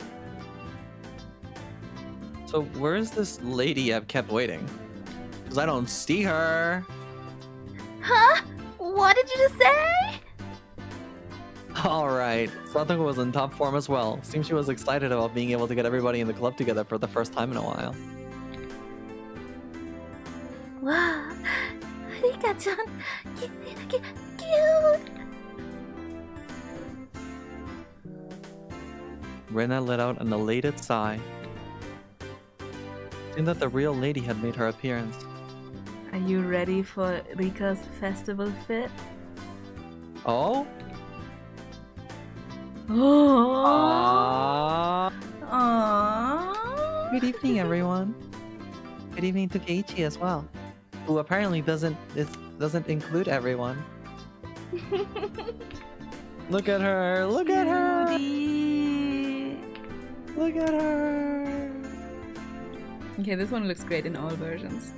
B: So where is this lady I've kept waiting? Because I don't see her.
D: Huh? What did you just say?
B: Alright, Satoko was in top form as well. Seems she was excited about being able to get everybody in the club together for the first time in a while.
D: Wow, Rika-chan, cute.
B: Rena let out an elated sigh. Seemed that the real lady had made her appearance.
A: Are you ready for Rika's festival fit?
B: Oh?
A: Oh.
B: Aww.
A: Aww.
B: Good evening, everyone. Good evening to Keiichi as well, who apparently is doesn't include everyone. Look at her! Look at her!
A: Cutie.
B: Look at her!
A: Okay, this one looks great in all versions.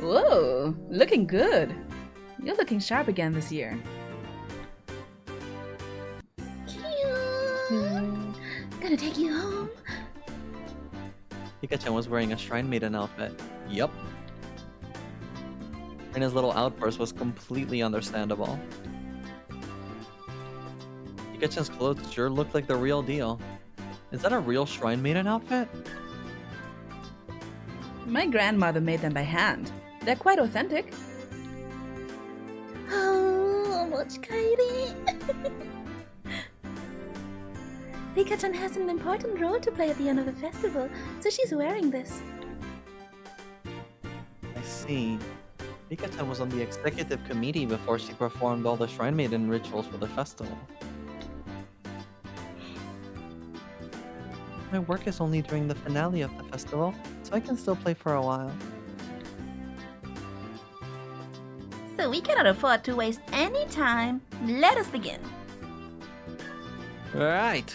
A: Whoa, looking good. You're looking sharp again this year.
D: Cute. Gonna take you home.
B: Pikachu was wearing a Shrine Maiden outfit. Yup. And his little outburst was completely understandable. Pikachu's clothes sure look like the real deal. Is that a real Shrine Maiden outfit?
A: My grandmother made them by hand. They're quite authentic.
D: Oh, much Kairi. Pikachu has an important role to play at the end of the festival, so she's wearing this.
B: I see. Pikachu was on the executive committee before she performed all the Shrine Maiden rituals for the festival. My work is only during the finale of the festival, so I can still play for a while.
D: So we cannot afford to waste any time. Let us begin.
B: Right.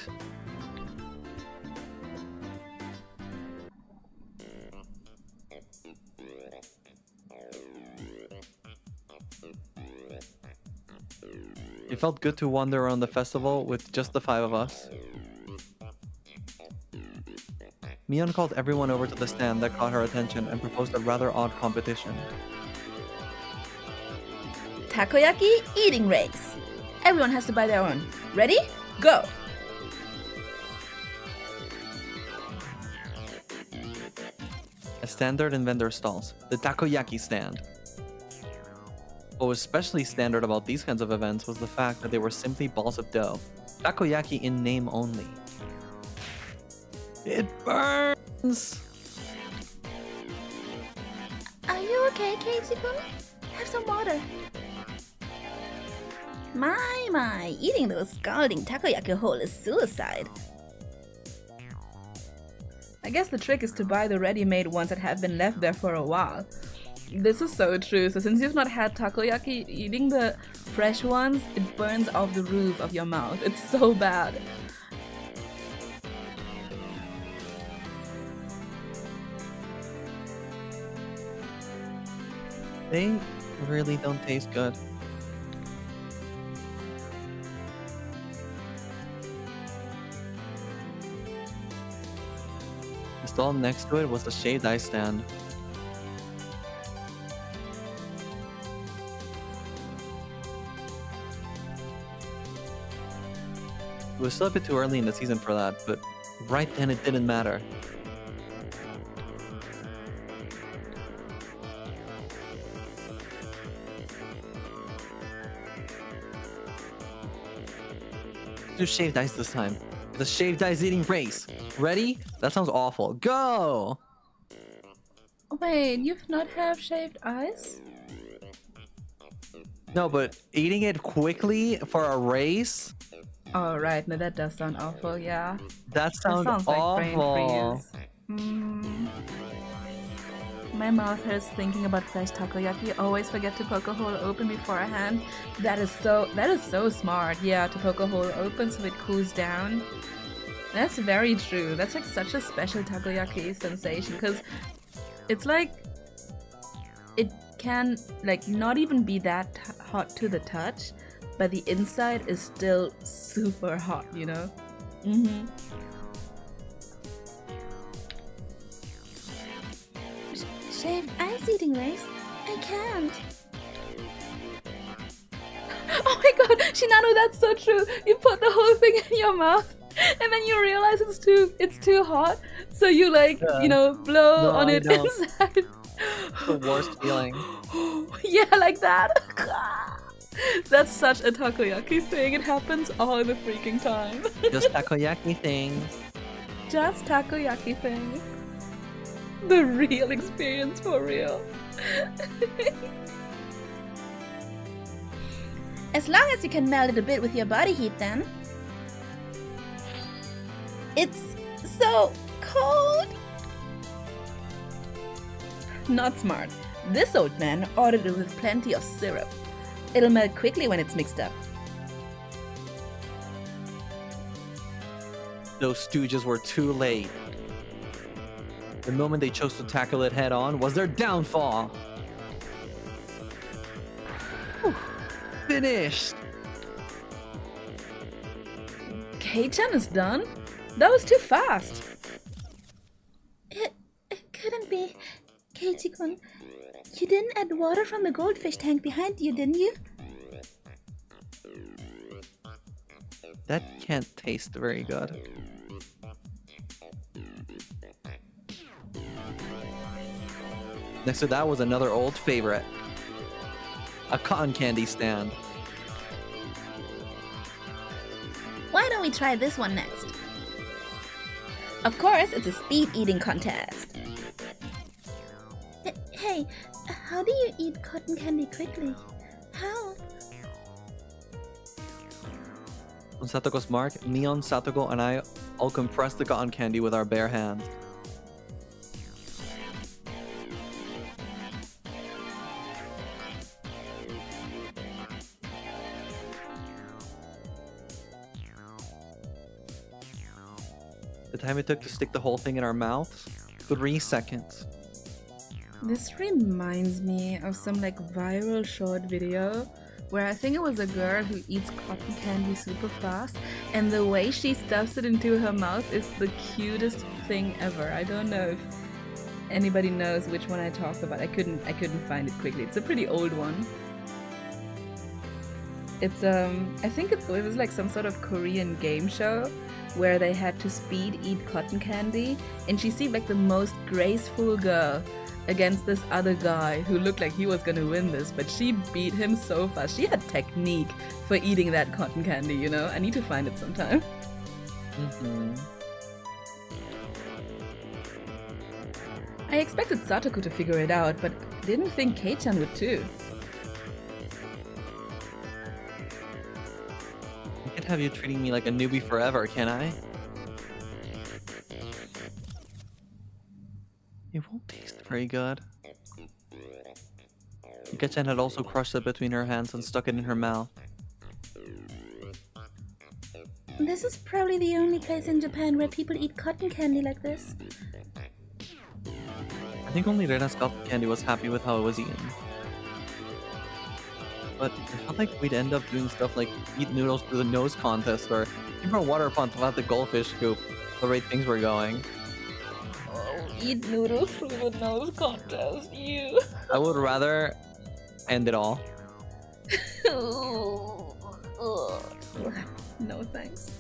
B: It felt good to wander around the festival with just the 5 of us. Mion called everyone over to the stand that caught her attention and proposed a rather odd competition.
A: Takoyaki eating race. Everyone has to buy their own. Ready? Go!
B: A standard in vendor stalls, the takoyaki stand. What was especially standard about these kinds of events was the fact that they were simply balls of dough. Takoyaki in name only. It burns!
D: Are you okay, Casey-kun? Have some water. My, eating those scalding takoyaki whole is suicide.
A: I guess the trick is to buy the ready-made ones that have been left there for a while. This is so true. So since you've not had takoyaki, eating the fresh ones, it burns off the roof of your mouth. It's so bad.
B: They really don't taste good. The stall next to it was the shaved ice stand. It was still a bit too early in the season for that, but right then it didn't matter. Do shaved ice this time. The shaved ice eating race. Ready? That sounds awful. Go!
A: Wait, you've not had shaved ice?
B: No, but eating it quickly for a race?
A: Oh, right. No, that does sound awful, yeah.
B: That sounds
A: like brain
B: awful.
A: freeze. My mouth hurts thinking about fresh takoyaki. Always forget to poke a hole open beforehand. That is so smart. Yeah, to poke a hole open so it cools down. That's very true. That's like such a special takoyaki sensation because it's like it can like not even be that hot to the touch, but the inside is still super hot, you know?
D: Shaved ice eating race? I can't.
A: Oh my god, Shinano, that's so true. You put the whole thing in your mouth and then you realize it's too hot. So you like,
B: Yeah.
A: you know, blow
B: No,
A: on
B: I
A: it
B: don't.
A: inside.
B: The worst feeling.
A: Yeah, like that. That's such a takoyaki thing. It happens all the freaking time.
B: Just takoyaki things.
A: Just takoyaki things. The real experience for real.
D: As long as you can melt it a bit with your body heat then. It's so cold.
A: Not smart. This old man ordered it with plenty of syrup. It'll melt quickly when it's mixed up.
B: Those stooges were too late. The moment they chose to tackle it head on was their downfall. Whew. Finished.
A: Kei-chan is done? That was too fast.
D: It couldn't be. Keiichi-kun, you didn't add water from the goldfish tank behind you, didn't you?
B: That can't taste very good. Next to that was another old favorite. A cotton candy stand.
D: Why don't we try this one next? Of course, it's a speed eating contest. Hey, how do you eat cotton candy quickly? How?
B: On Satoko's mark, Neon, Satoko, and I all compressed the cotton candy with our bare hands. The time it took to stick the whole thing in our mouths? 3 seconds.
A: This reminds me of some like viral short video where I think it was a girl who eats cotton candy super fast, and the way she stuffs it into her mouth is the cutest thing ever. I don't know if anybody knows which one I talk about. I couldn't find it quickly. It's a pretty old one. It's I think it was like some sort of Korean game show where they had to speed eat cotton candy, and she seemed like the most graceful girl against this other guy who looked like he was gonna win this, but she beat him so fast. She had technique for eating that cotton candy, you know? I need to find it sometime. I expected Satoko to figure it out, but didn't think Kei-chan would too.
B: I can't have you treating me like a newbie forever, can I? It won't taste very good. Ika-chan had also crushed it between her hands and stuck it in her mouth.
D: This is probably the only place in Japan where people eat cotton candy like this.
B: I think only Rena's cotton candy was happy with how it was eaten. But I felt like we'd end up doing stuff like eat noodles through the nose contest or keep our water pond without the goldfish scoop, the rate things were going.
A: Eat noodles through the nose contest, you.
B: I would rather end it all.
A: No thanks.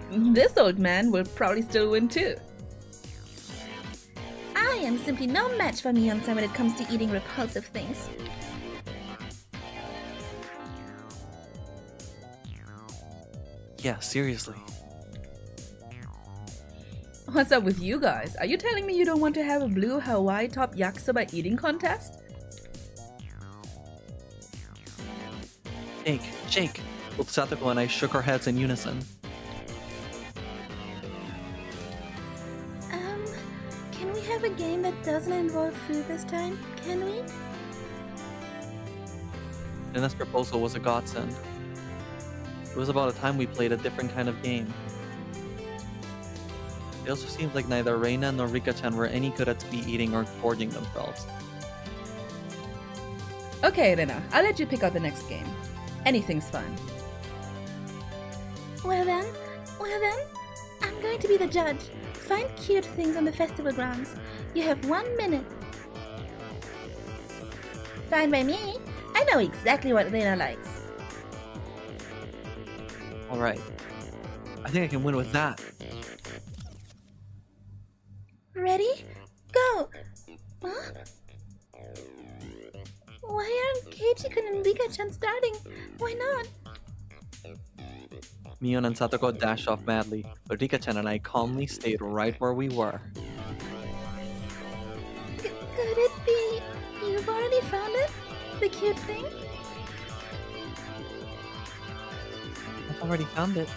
A: This old man will probably still win too.
D: I am simply no match for Mion-san when it comes to eating repulsive things.
B: Yeah, seriously.
A: What's up with you guys? Are you telling me you don't want to have a blue Hawaii top yakisoba eating contest?
B: Shake, shake! Both Satoko and I shook our heads in unison.
D: Can we have a game that doesn't involve food this time? Can we?
B: Rena's proposal was a godsend. It was about a time we played a different kind of game. It also seems like neither Reina nor Rika-chan were any good at speed eating or gorging themselves.
A: Okay, Rena, I'll let you pick out the next game. Anything's fun.
D: Well then, I'm going to be the judge. Find cute things on the festival grounds. You have 1 minute. Fine by me. I know exactly what Reina likes.
B: Alright. I think I can win with that.
D: Ready? Go! Huh? Why aren't Keiichi-kun and Rika-chan starting? Why not?
B: Mion and Satoko dashed off madly, but Rika-chan and I calmly stayed right where we were.
D: Could it be you've already found it? The cute thing?
B: I've already found it.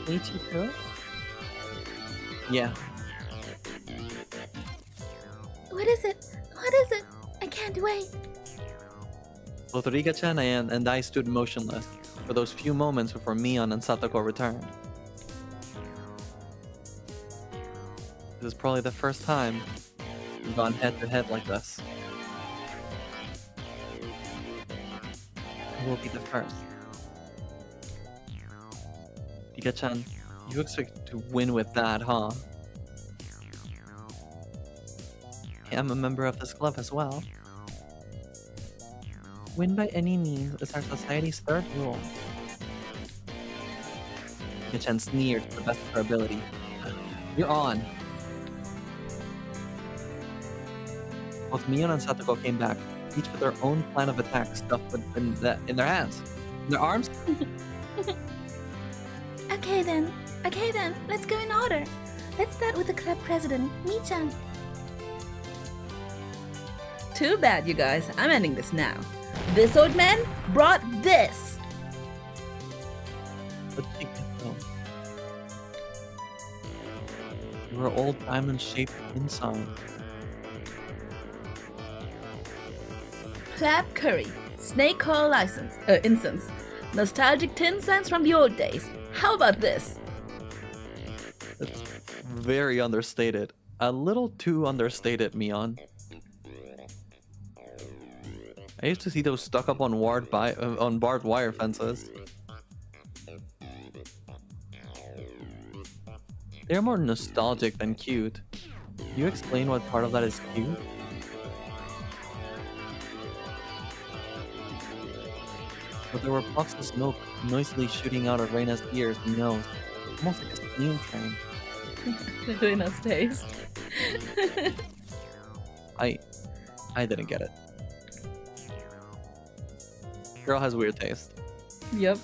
B: Keiichi-kun? Yeah.
D: What is it? What is it? I can't wait.
B: Both Rika-chan and I stood motionless for those few moments before Mion and Satoko returned. This is probably the first time we've gone head to head like this. It will be the first. Rika-chan, you expect to win with that, huh? I'm a member of this club as well. Win by any means is our society's third rule. Rika-chan sneered to the best of her ability. You're on. Both Mion and Satoko came back, each with their own plan of attack stuffed in their hands. In their arms?
D: Okay then. Let's go in order. Let's start with the club president, Mi-chan.
A: Too bad, you guys. I'm ending this now. This old man brought this.
B: But she kept going. They were old diamond-shaped inside.
A: Clap curry, snake oil license, incense, nostalgic tin cents from the old days. How about this?
B: It's very understated. A little too understated, Mion. I used to see those stuck up on barbed wire fences. They're more nostalgic than cute. Can you explain what part of that is cute? But there were puffs of smoke noisily shooting out of Reina's ears and nose, almost like a steam train.
A: Reina's taste.
B: I didn't get it. Girl has weird taste.
A: Yep.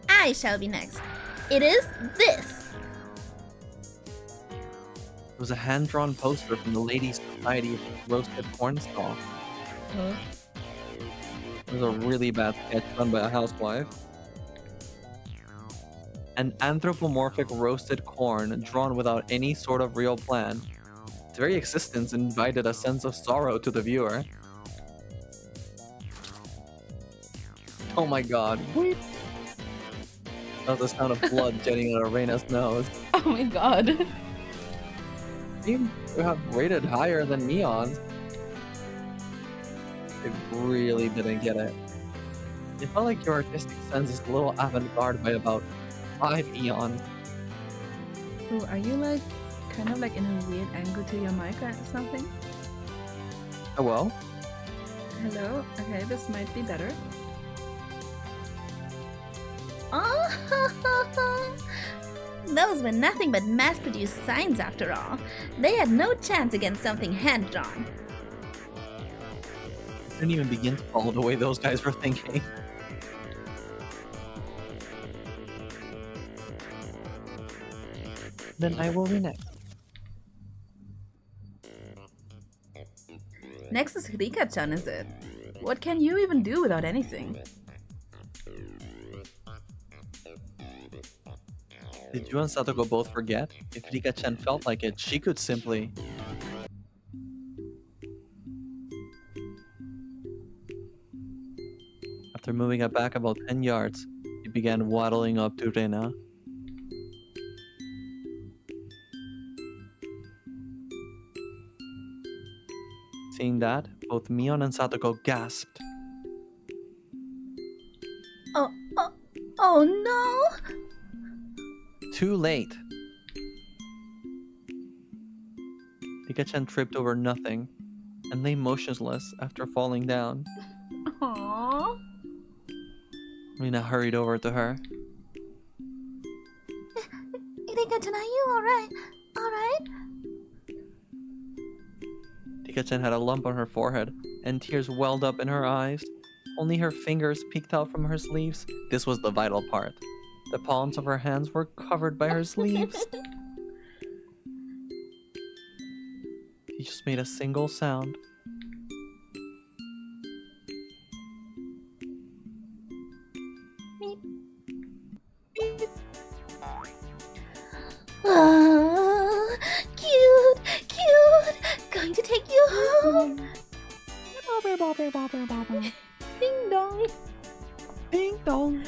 D: I shall be next. It is this.
B: It was a hand-drawn poster from the Ladies' Society roasted corn stall.
A: Huh?
B: It was a really bad sketch done by a housewife. An anthropomorphic roasted corn drawn without any sort of real plan. Its very existence invited a sense of sorrow to the viewer. Oh my god. That was the sound of blood jetting out of Reina's nose.
A: Oh my god.
B: Seemed to have rated higher than Neon's. I really didn't get it. It felt like your artistic sense is a little avant-garde by about 5 eons.
A: Ooh, are you like kind of like in a weird angle to your mic or something?
B: Oh well.
A: Hello? Okay, this might be better.
D: Oh, those were nothing but mass-produced signs after all. They had no chance against something hand-drawn.
B: I didn't even begin to follow the way those guys were thinking. Then I will be next.
A: Next is Rika-chan, is it? What can you even do without anything?
B: Did you and Satoko both forget? If Rika-chan felt like it, she could simply... After moving it back about 10 yards, he began waddling up to Reina. Seeing that, both Mion and Satoko gasped.
D: Oh no!
B: Too late. Rika-chan tripped over nothing and lay motionless after falling down.
A: Aww.
B: Reina hurried over to her.
D: Rika-chan, are you alright? Alright?
B: Rika-chan had a lump on her forehead and tears welled up in her eyes. Only her fingers peeked out from her sleeves. This was the vital part. The palms of her hands were covered by her sleeves. She just made a single sound.
D: Oh, cute! Going to take you home.
B: Ding dong.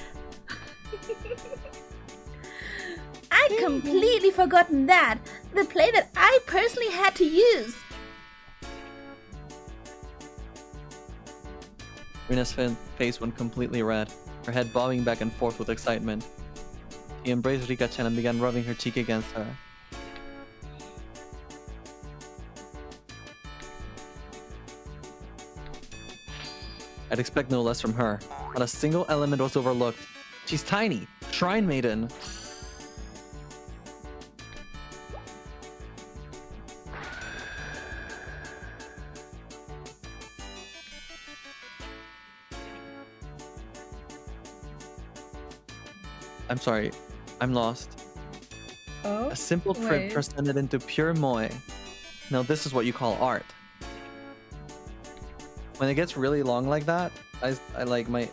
D: I'd completely forgotten that. The play that I personally had to use.
B: Rena's face went completely red, her head bobbing back and forth with excitement. He embraced Rika-chan and began rubbing her cheek against her. I'd expect no less from her. Not a single element was overlooked. She's tiny, Shrine Maiden. I'm sorry, I'm lost.
A: Oh,
B: A simple trip
A: wait.
B: transcended into pure moe. Now this is what you call art. When it gets really long like that, I like my... I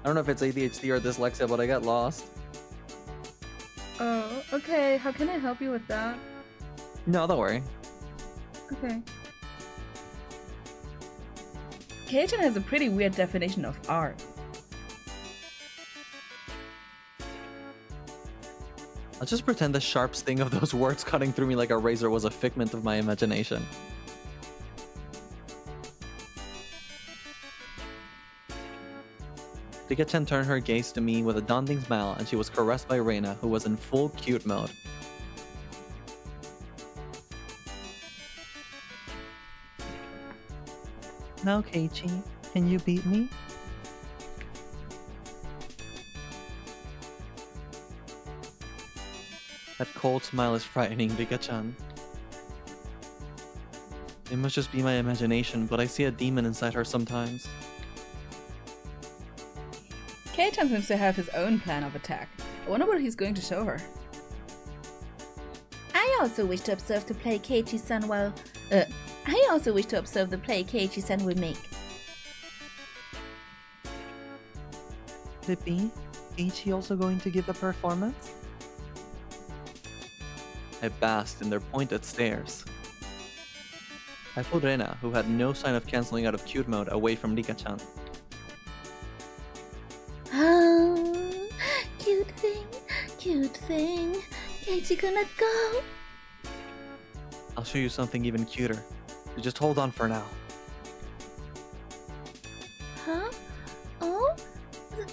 B: don't know if it's ADHD or dyslexia, but I get lost.
A: Oh, okay. How can I help you with that?
B: No, don't worry.
A: Okay.
E: Cajun has a pretty weird definition of art.
B: I'll just pretend the sharp sting of those words cutting through me like a razor was a figment of my imagination. Rika-chan turned her gaze to me with a daunting smile, and she was caressed by Reina, who was in full cute mode. Now, Keiichi, can you beat me? That cold smile is frightening, Rika-chan. It must just be my imagination, but I see a demon inside her sometimes.
E: Cajun seems to have his own plan of attack. I wonder what he's going to show her.
D: I also wish to observe the play Keiichi-san will make.
B: Pippi, Keiichi also going to give a performance? I basked in their pointed stares. I pulled Rena, who had no sign of canceling out of cute mode, away from Rika-chan.
D: Oh, cute thing. Keiichi-kun, let's go.
B: I'll show you something even cuter. So just hold on for now.
D: Huh? Oh?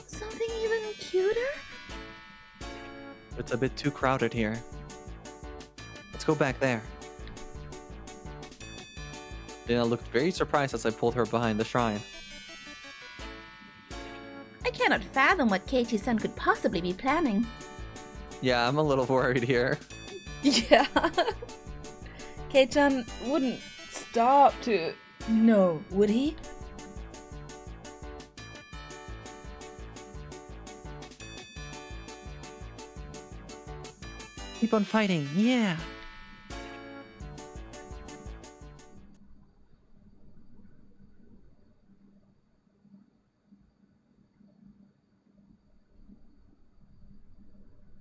D: Something even cuter?
B: It's a bit too crowded here. Let's go back there. Rena looked very surprised as I pulled her behind the shrine.
D: I cannot fathom what Keiichi-san could possibly be planning.
B: Yeah, I'm a little worried here.
E: Yeah. Kei-chan wouldn't stop to... No, would he?
B: Keep on fighting, yeah!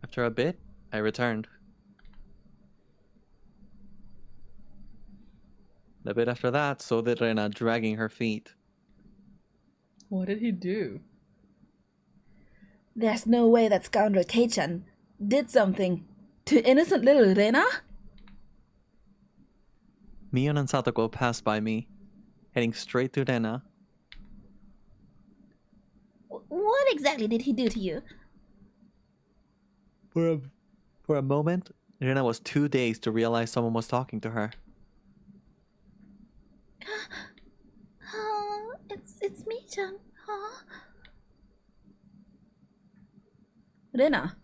B: After a bit, I returned. A bit after that, so did Rena, dragging her feet.
E: What did he do?
D: There's no way that scoundrel Kei-chan did something to innocent little Rena?
B: Mion and Satoko passed by me, heading straight to Rena.
D: What exactly did he do to you?
B: For a moment, Rena was too dazed to realize someone was talking to her.
D: Oh, it's me-chan. Oh.
E: Rena,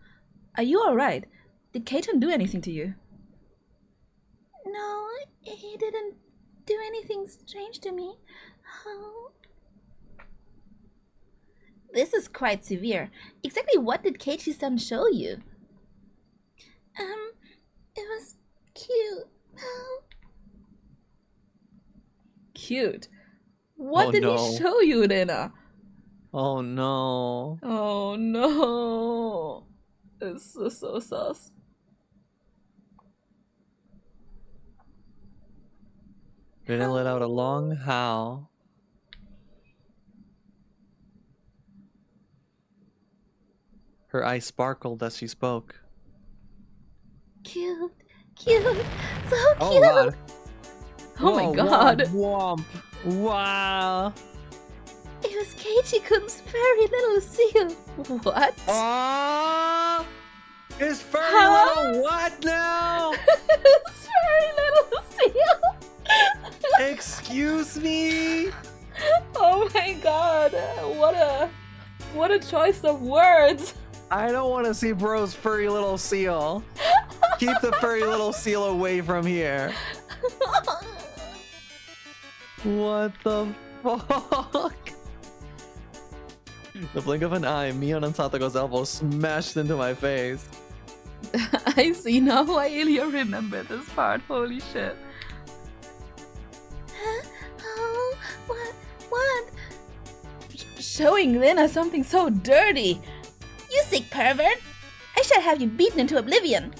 E: are you alright? Did Kei-chan do anything to you?
D: No, he didn't do anything strange to me. Oh. This is quite severe. Exactly what did Keiichi-san show you? It was cute. Oh.
E: Cute. What
B: Oh,
E: did
B: no.
E: he show you, Rena?
B: Oh no.
E: Oh no. It's so sus.
B: Rena let out a long howl. Her eyes sparkled as she spoke.
D: Cute, cute, so
B: Oh
D: cute.
B: god.
E: Oh my
B: Whoa,
E: god.
B: Womp, womp. Wow.
D: It was Keiichi-kun's furry little seal.
E: What?
B: Oh, his furry
E: Huh?
B: little what now?
D: Furry little seal.
B: Excuse me?
E: Oh my god. What a choice of words.
B: I don't want to see bro's furry little seal. Keep the furry little seal away from here. What the fuck? The blink of an eye, Mion and Satoko's elbow smashed into my face.
E: I see now why Ilya remembered this part. Holy shit.
D: Oh, what?
E: Showing Lena something so dirty.
D: You sick pervert! I shall have you beaten into oblivion.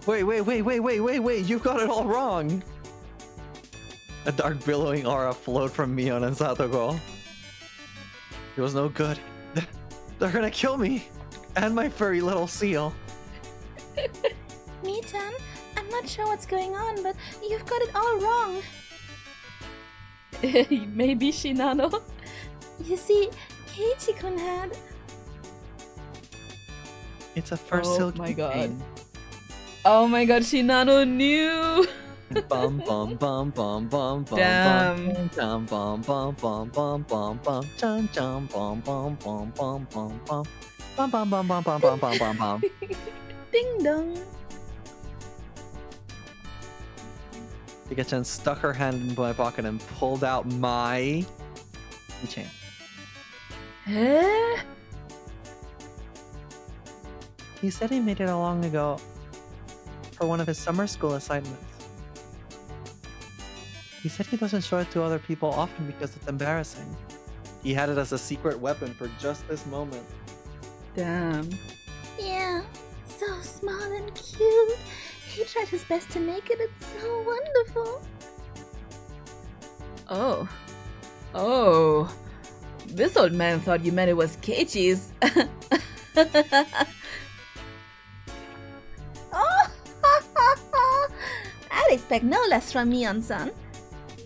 B: Wait, you've got it all wrong. A dark billowing aura flowed from Mion and Satoko. It was no good. They're gonna kill me! And my furry little seal.
D: Mii-chan, I'm not sure what's going on, but you've got it all wrong.
E: Maybe Shinano.
D: You see, Keiichi-kun had...
B: It's a fur
E: Oh
B: silk
E: my god.
B: chain.
E: Oh my god, Shinano knew.
B: Bum bum bum bum bum bum
E: Damn.
B: bum bum bum bum bum bum bum chum chum bum bum bum bum bum bum bum bum bum bum bum bum bum bum bum.
E: Ding dong.
B: Pikachu stuck her hand into my pocket and pulled out my keychain.
E: Eh?
B: He said he made it a long ago for one of his summer school assignments. He said he doesn't show it to other people often because it's embarrassing. He had it as a secret weapon for just this moment.
E: Damn.
D: Yeah, so small and cute. He tried his best to make it. It's so wonderful.
E: Oh. Oh. This old man thought you meant it was Keiichi's.
D: Oh, I'd expect no less from Mion-san.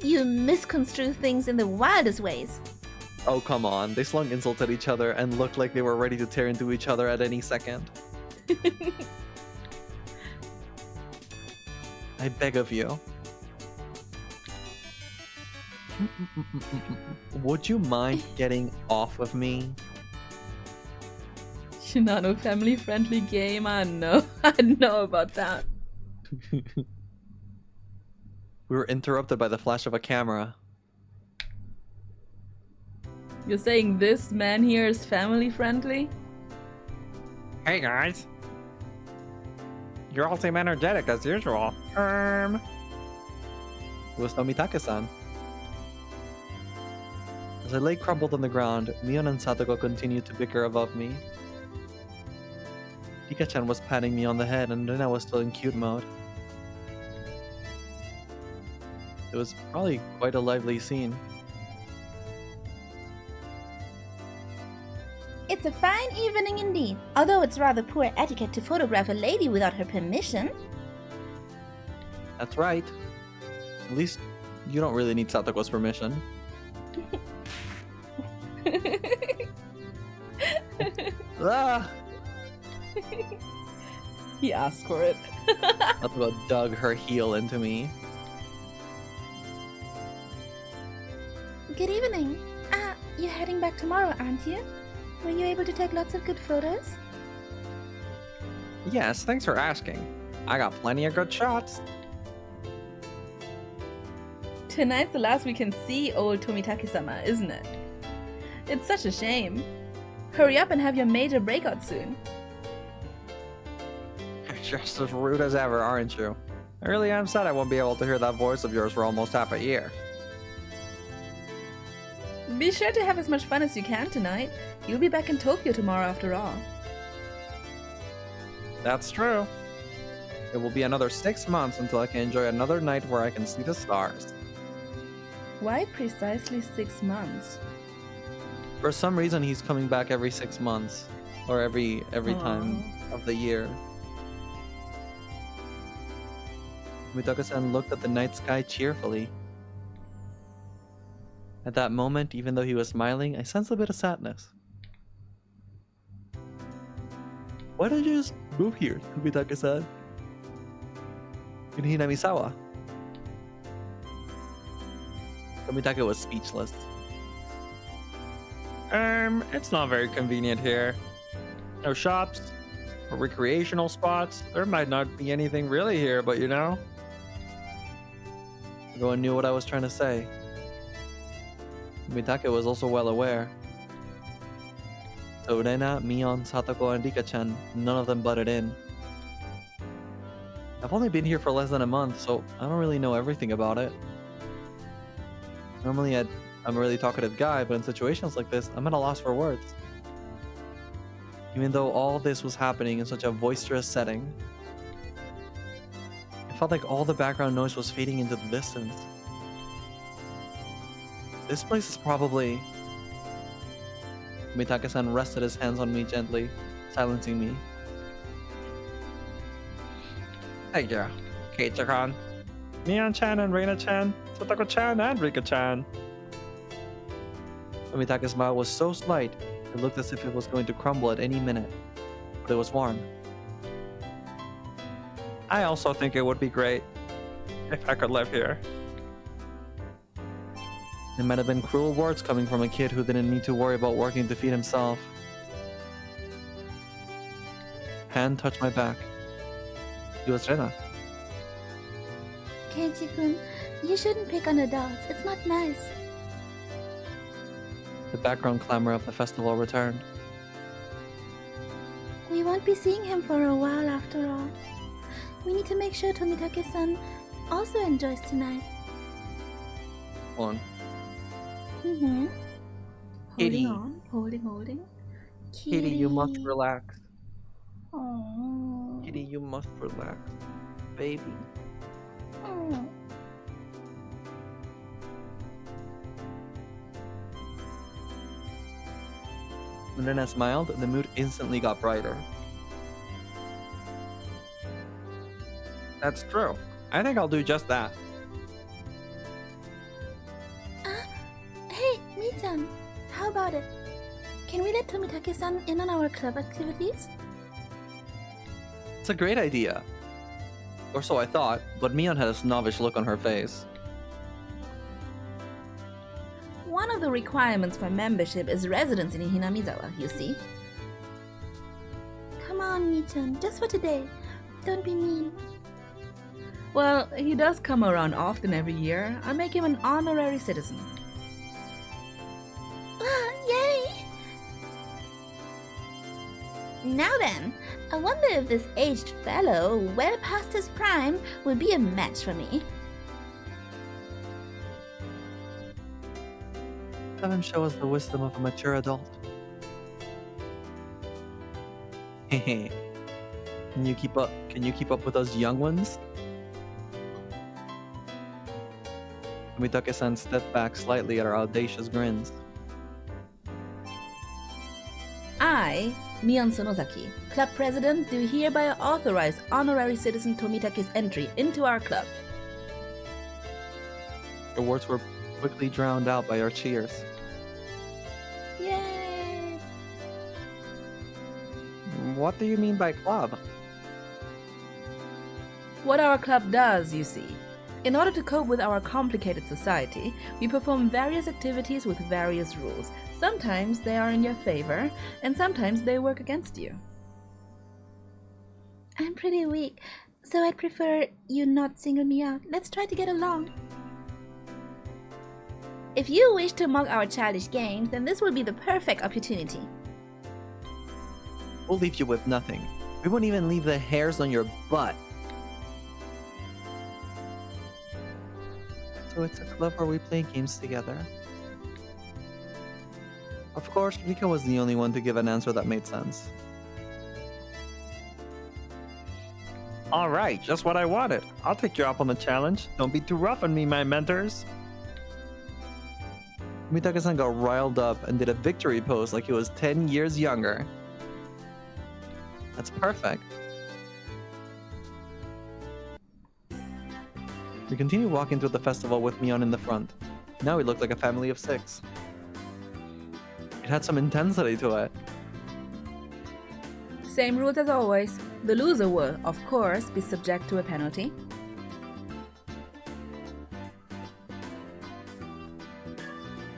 D: You misconstrue things in the wildest ways.
B: Oh, come on. They slung insults at each other and looked like they were ready to tear into each other at any second. I beg of you. Would you mind getting off of me?
E: Shinano family friendly game. I know. I know about that.
B: We were interrupted by the flash of a camera.
E: You're saying this man here is family friendly?
C: Hey guys. You're all seem energetic as usual.
B: It was Tomitake-san. As I lay crumpled on the ground, Mion and Satoko continued to bicker above me. Pika-chan was patting me on the head and then I was still in cute mode. It was probably quite a lively scene.
D: It's a fine evening indeed, although it's rather poor etiquette to photograph a lady without her permission.
B: That's right. At least you don't really need Satoko's permission. Ah!
E: He asked for it.
B: Satoko dug her heel into me.
D: Good evening. You're heading back tomorrow, aren't you? Were you able to take lots of good photos?
C: Yes, thanks for asking. I got plenty of good shots.
E: Tonight's the last we can see old Tomitake-sama, isn't it? It's such a shame. Hurry up and have your major breakout soon.
C: Just as rude as ever, aren't you? I really am sad I won't be able to hear that voice of yours for almost half a year.
E: Be sure to have as much fun as you can tonight. You'll be back in Tokyo tomorrow after all.
C: That's true. It will be another 6 months until I can enjoy another night where I can see the stars.
E: Why precisely 6 months?
B: For some reason, he's coming back every 6 months. Or every time of the year. Mitaka-san looked at the night sky cheerfully. At that moment, even though he was smiling, I sensed a bit of sadness. Why did you just move here, Mitaka-san? In Hinamisawa? Mitaka was speechless.
C: It's not very convenient here. No shops, or recreational spots. There might not be anything really here, but you know.
B: Everyone knew what I was trying to say. Mitaka was also well aware. So Rena, Mion, Satoko, and Rika-chan, none of them butted in. I've only been here for less than a month, so I don't really know everything about it. Normally I'm a really talkative guy, but in situations like this, I'm at a loss for words. Even though all this was happening in such a boisterous setting, it felt like all the background noise was fading into the distance. This place is probably... Mitaka-san rested his hands on me gently, silencing me.
C: Hey, yeah. Keiichi-kan. Mion-chan and Reina-chan. Satoko-chan and Rika-chan.
B: Mitaka's smile was so slight, it looked as if it was going to crumble at any minute. But it was warm.
C: I also think it would be great if I could live here.
B: It might have been cruel words coming from a kid who didn't need to worry about working to feed himself. Hand touched my back. It was Rena.
D: Keiichi-kun, you shouldn't pick on adults. It's not nice.
B: The background clamor of the festival returned.
D: We won't be seeing him for a while after all. We need to make sure Tomitake-san also enjoys tonight.
B: Hold on.
D: Mm-hmm.
B: Kitty.
D: Holding.
B: Kitty, you must relax.
D: Oh.
B: Kitty, you must relax. Baby.
D: Oh.
B: When Rena smiled, the mood instantly got brighter.
C: That's true. I think I'll do just that.
D: Hey, Mii-chan, how about it? Can we let Tomitake-san in on our club activities?
B: It's a great idea. Or so I thought, but Mion had a snobbish look on her face.
E: One of the requirements for membership is residence in Hinamizawa, you see.
D: Come on, Mii-chan, just for today. Don't be mean.
E: Well, he does come around often every year. I'll make him an honorary citizen.
D: Ah, yay! Now then, I wonder if this aged fellow, well past his prime, will be a match for me.
B: Have him show us the wisdom of a mature adult. Hehe. Can you keep up with those young ones? Mitake-san stepped back slightly at our audacious grins.
E: I, Mion Sonozaki, club president, do hereby authorize honorary citizen Tomitake's entry into our club.
B: The words were quickly drowned out by our cheers.
D: Yay!
C: What do you mean by club?
E: What our club does, you see. In order to cope with our complicated society, we perform various activities with various rules. Sometimes they are in your favor, and sometimes they work against you.
D: I'm pretty weak, so I'd prefer you not single me out. Let's try to get along. If you wish to mock our childish games, then this will be the perfect opportunity.
B: We'll leave you with nothing. We won't even leave the hairs on your butt. So it's a club where we play games together. Of course, Rika was the only one to give an answer that made sense.
C: Alright, just what I wanted. I'll take you up on the challenge. Don't be too rough on me, my mentors.
B: Mitake-san got riled up and did a victory pose like he was 10 years younger. That's perfect. We continue walking through the festival with Mion in the front. Now we look like a family of 6. It had some intensity to it.
E: Same rules as always. The loser will, of course, be subject to a penalty.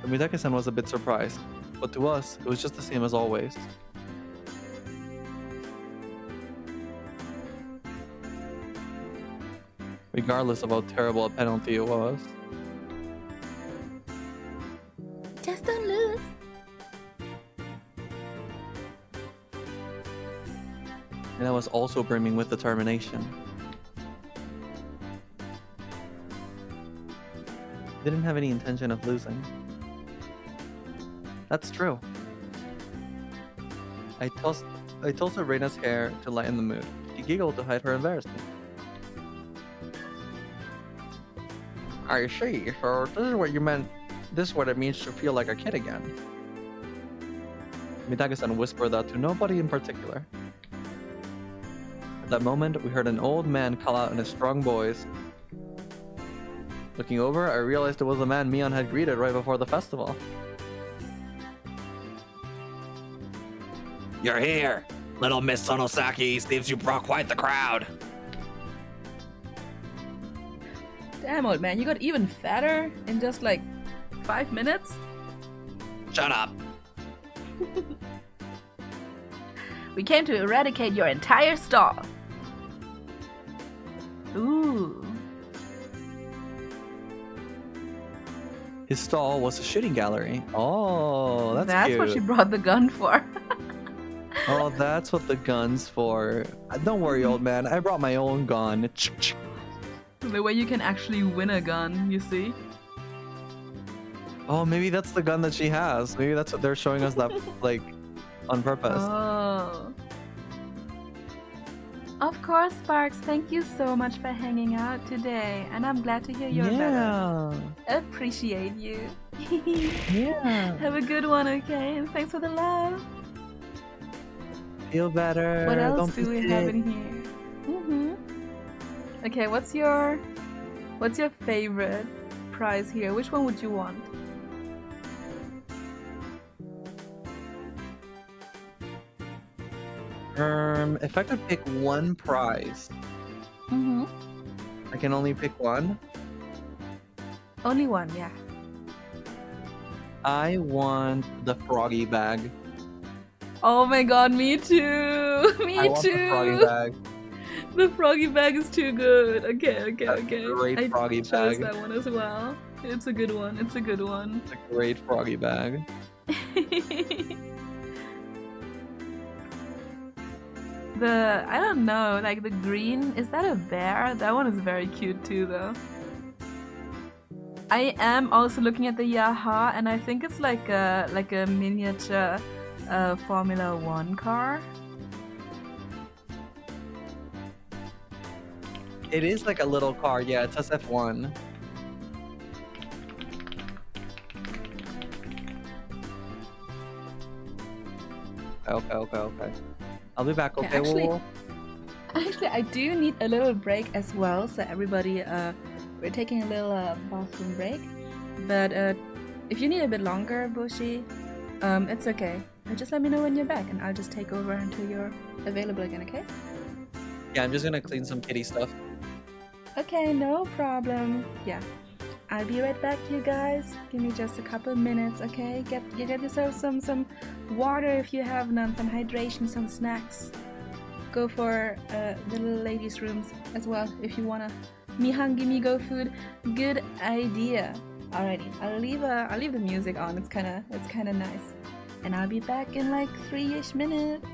B: The Midake-san was a bit surprised, but to us, it was just the same as always. Regardless of how terrible a penalty it was.
D: Just don't lose.
B: And I was also brimming with determination. I didn't have any intention of losing. That's true. I tossed Reina's hair to lighten the mood. She giggled to hide her embarrassment. I see, so this is what you meant. This is what it means to feel like a kid again. Mitake-san whispered that to nobody in particular. At that moment, we heard an old man call out in a strong voice. Looking over, I realized it was the man Mion had greeted right before the festival.
G: You're here. Little Miss Sonosaki seems you brought quite the crowd.
E: Damn, old man, you got even fatter in just like 5 minutes?
G: Shut up.
E: We came to eradicate your entire stall. Ooh.
B: His stall was a shooting gallery. Oh, that's cute.
E: what she brought the gun for.
B: Oh, that's what the gun's for. Don't worry, old man. I brought my own gun.
E: The way you can actually win a gun, you see?
B: Oh, maybe that's the gun that she has. Maybe that's what they're showing us that, like, on purpose.
E: Oh. Of course, Sparks. Thank you so much for hanging out today. And I'm glad to hear you're better. Appreciate you.
B: Yeah.
E: Have a good one, okay? And thanks for the love.
B: Feel better.
E: What else
B: Don't
E: do
B: be
E: we have
B: sick.
E: in here? Okay, what's your favorite prize here? Which one would you want?
B: If I could pick one prize, I can only pick one.
E: Only one, yeah.
B: I want the froggy bag.
E: Oh my god, me too! Me
B: I want
E: too!
B: the froggy bag.
E: The froggy bag is too good. Okay.
B: That's a great
E: I
B: froggy
E: chose
B: bag.
E: that one as well. It's a good one. It's a good one.
B: It's a great froggy bag.
E: I don't know, like the green, is that a bear? That one is very cute too though. I am also looking at the Yaha and I think it's like a miniature Formula 1 car.
B: It is like a little car, yeah, it says F1. Okay. I'll be back, okay?
E: Actually, I do need a little break as well, so everybody, we're taking a little bathroom break. But if you need a bit longer, Bushi, it's okay. Just let me know when you're back, and I'll just take over until you're available again, okay?
B: Yeah, I'm just gonna clean some kitty stuff.
E: Okay, no problem. Yeah, I'll be right back, you guys. Give me just a couple minutes, okay? Get yourself some water if you have none, some hydration, some snacks. Go for the little ladies' rooms as well if you wanna. Mihangi me go food. Good idea. Alrighty, I'll leave the music on. It's kinda nice. And I'll be back in like 3-ish minutes.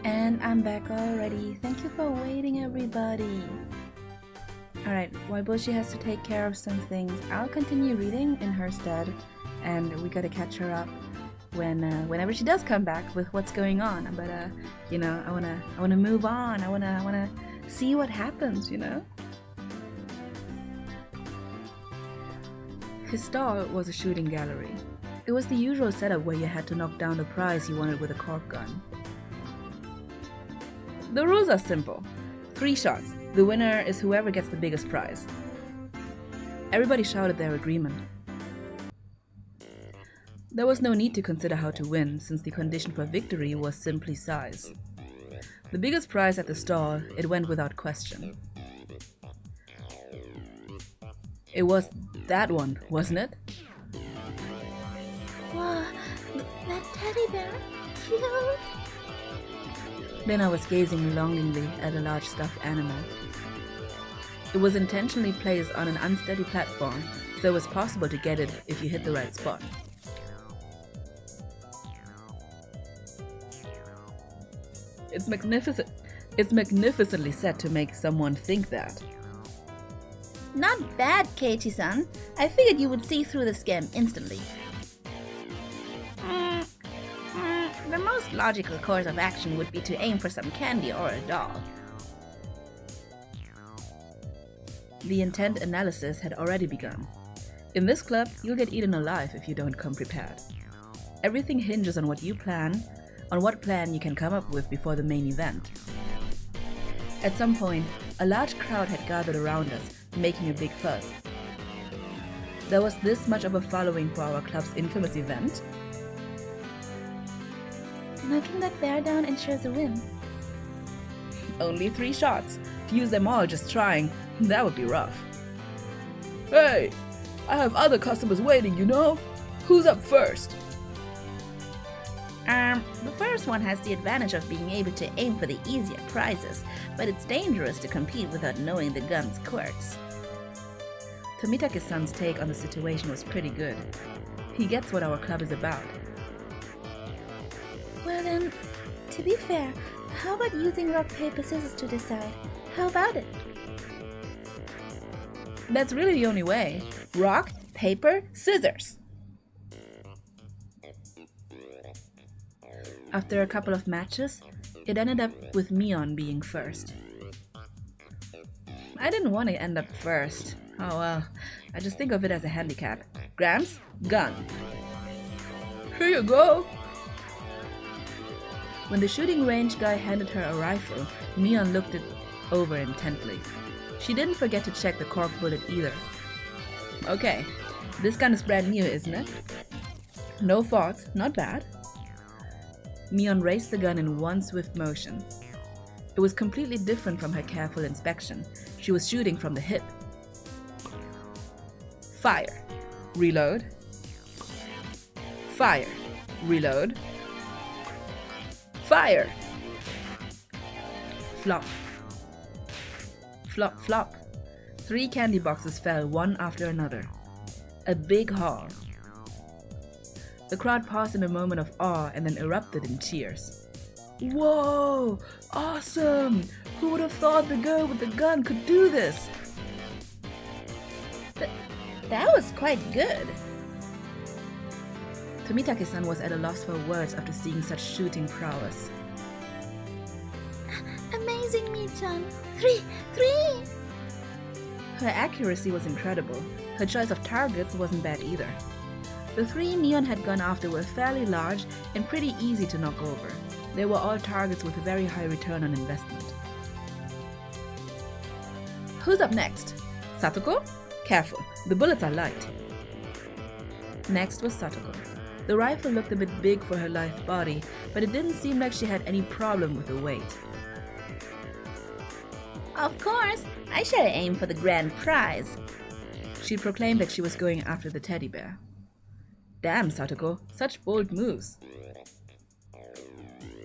E: And I'm back already. Thank you for waiting, everybody. Alright, while Bushi has to take care of some things, I'll continue reading in her stead, and we gotta catch her up whenever she does come back with what's going on. But you know, I wanna move on. I wanna see what happens, you know? His stall was a shooting gallery. It was the usual setup where you had to knock down the prize you wanted with a cork gun. The rules are simple. 3 shots. The winner is whoever gets the biggest prize. Everybody shouted their agreement. There was no need to consider how to win, since the condition for victory was simply size. The biggest prize at the stall, it went without question. It was that one, wasn't it?
D: Wow, that teddy bear, cute.
E: Then I was gazing longingly at a large stuffed animal. It was intentionally placed on an unsteady platform, so it was possible to get it if you hit the right spot. It's magnificent. It's magnificently set to make someone think that.
D: Not bad, Keiichi-san. I figured you would see through the scam instantly. The most logical course of action would be to aim for some candy or a doll.
E: The intent analysis had already begun. In this club, you'll get eaten alive if you don't come prepared. Everything hinges on what you plan, on what plan you can come up with before the main event. At some point, a large crowd had gathered around us, making a big fuss. There was this much of a following for our club's infamous event.
D: Knocking that bear down ensures a win.
E: Only 3 shots. To use them all just trying, that would be rough. Hey! I have other customers waiting, you know? Who's up first?
D: The first one has the advantage of being able to aim for the easier prizes, but it's dangerous to compete without knowing the gun's quirks.
E: Tomitake-san's take on the situation was pretty good. He gets what our club is about.
D: Well then, to be fair, how about using rock, paper, scissors to decide? How about it?
E: That's really the only way. Rock, paper, scissors! After a couple of matches, it ended up with Mion being first. I didn't want to end up first. Oh well, I just think of it as a handicap. Grams, gun. Here you go! When the shooting range guy handed her a rifle, Mion looked it over intently. She didn't forget to check the cork bullet either. Okay, this gun is brand new, isn't it? No faults, not bad. Mion raised the gun in one swift motion. It was completely different from her careful inspection. She was shooting from the hip. Fire. Reload. Fire. Reload. Fire! Flop. Flop, flop. 3 candy boxes fell one after another. A big haul. The crowd paused in a moment of awe and then erupted in cheers. Whoa! Awesome! Who would have thought the girl with the gun could do this?
D: That was quite good.
E: Tomitake-san was at a loss for words after seeing such shooting prowess.
D: Amazing, Mi-chan. 3!
E: Her accuracy was incredible. Her choice of targets wasn't bad either. The 3 Mion had gone after were fairly large and pretty easy to knock over. They were all targets with a very high return on investment. Who's up next? Satoko? Careful, the bullets are light. Next was Satoko. The rifle looked a bit big for her lithe body, but it didn't seem like she had any problem with the weight.
D: Of course, I shall aim for the grand prize.
E: She proclaimed that she was going after the teddy bear. Damn, Satoko, such bold moves.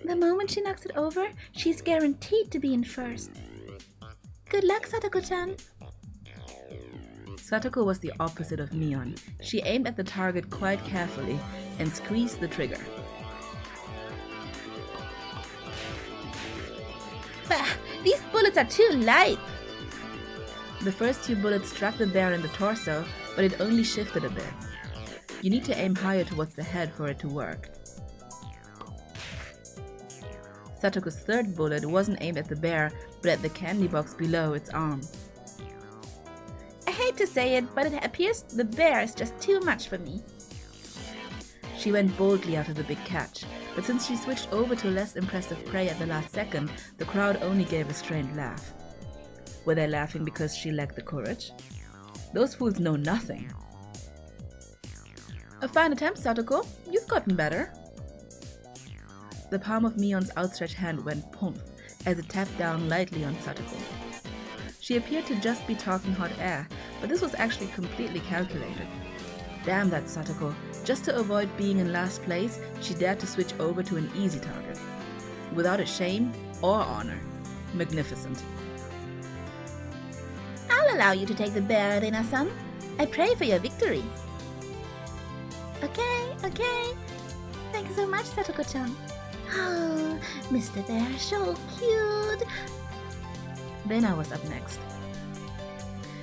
D: The moment she knocks it over, she's guaranteed to be in first. Good luck, Satoko-chan.
E: Satoko was the opposite of Mion. She aimed at the target quite carefully and squeezed the trigger.
D: These bullets are too light.
E: The first 2 bullets struck the bear in the torso, but it only shifted a bit. You need to aim higher towards the head for it to work. Satoko's 3rd bullet wasn't aimed at the bear, but at the candy box below its arm.
D: I hate to say it, but it appears the bear is just too much for me.
E: She went boldly after the big catch, but since she switched over to less impressive prey at the last second, the crowd only gave a strained laugh. Were they laughing because she lacked the courage? Those fools know nothing. A fine attempt, Satoko. You've gotten better. The palm of Mion's outstretched hand went pump as it tapped down lightly on Satoko. She appeared to just be talking hot air, but this was actually completely calculated. Damn that Satoko. Just to avoid being in last place, she dared to switch over to an easy target. Without a shame or honor. Magnificent.
D: I'll allow you to take the bear, Rena-san. I pray for your victory. Okay. Thank you so much, Satoko-chan. Oh, Mr. Bear, so cute.
E: Rena was up next.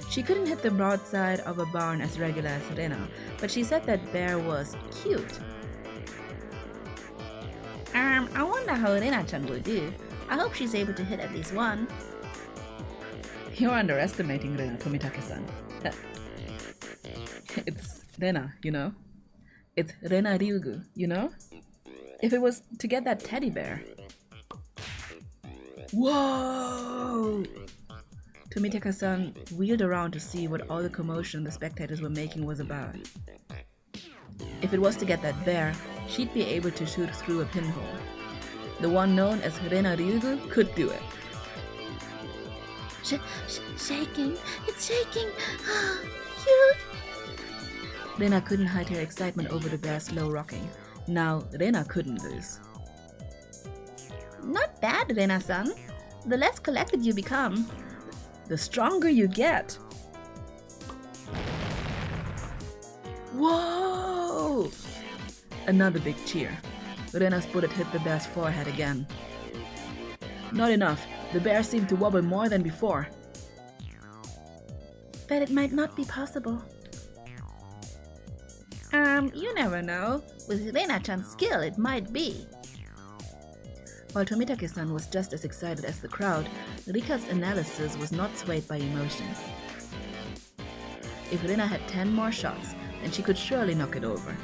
E: She couldn't hit the broadside of a barn as regular as Rena, but she said that bear was cute.
D: I wonder how Rena-chan will do. I hope she's able to hit at least one.
E: You're underestimating Rena, Tomitake-san. It's Rena, you know? It's Rena Ryugu, you know? If it was to get that teddy bear. Whoa! Tomitake-san wheeled around to see what all the commotion the spectators were making was about. If it was to get that bear, she'd be able to shoot through a pinhole. The one known as Rena Ryugu could do it.
D: Shaking. It's shaking. Cute.
E: Rena couldn't hide her excitement over the bear's slow rocking. Now, Rena couldn't lose.
D: Not bad, Rena-san. The less collected you become,
E: the stronger you get. Whoa! Another big cheer. Rena's bullet hit the bear's forehead again. Not enough. The bear seemed to wobble more than before.
D: but it might not be possible. You never know. With Rena-chan's skill, it might be.
E: While Tomitake-san was just as excited as the crowd, Rika's analysis was not swayed by emotion. If Rena had 10 more shots, then she could surely knock it over.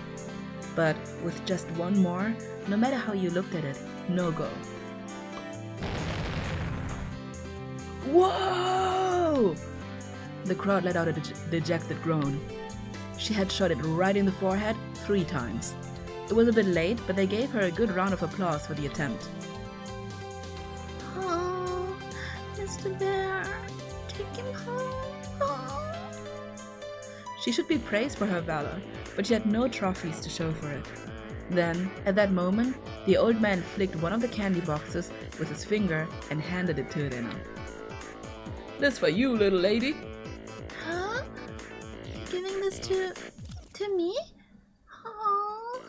E: But with just one more, no matter how you looked at it, no go. Whoa! The crowd let out a dejected groan. She had shot it right in the forehead 3 times. It was a bit late, but they gave her a good round of applause for the attempt.
D: Oh, Mr. Bear, take him home. Oh.
E: She should be praised for her valor, but she had no trophies to show for it. Then, at that moment, the old man flicked one of the candy boxes with his finger and handed it to Rena. "This for you, little lady."
D: Huh? Giving this to me? Oh.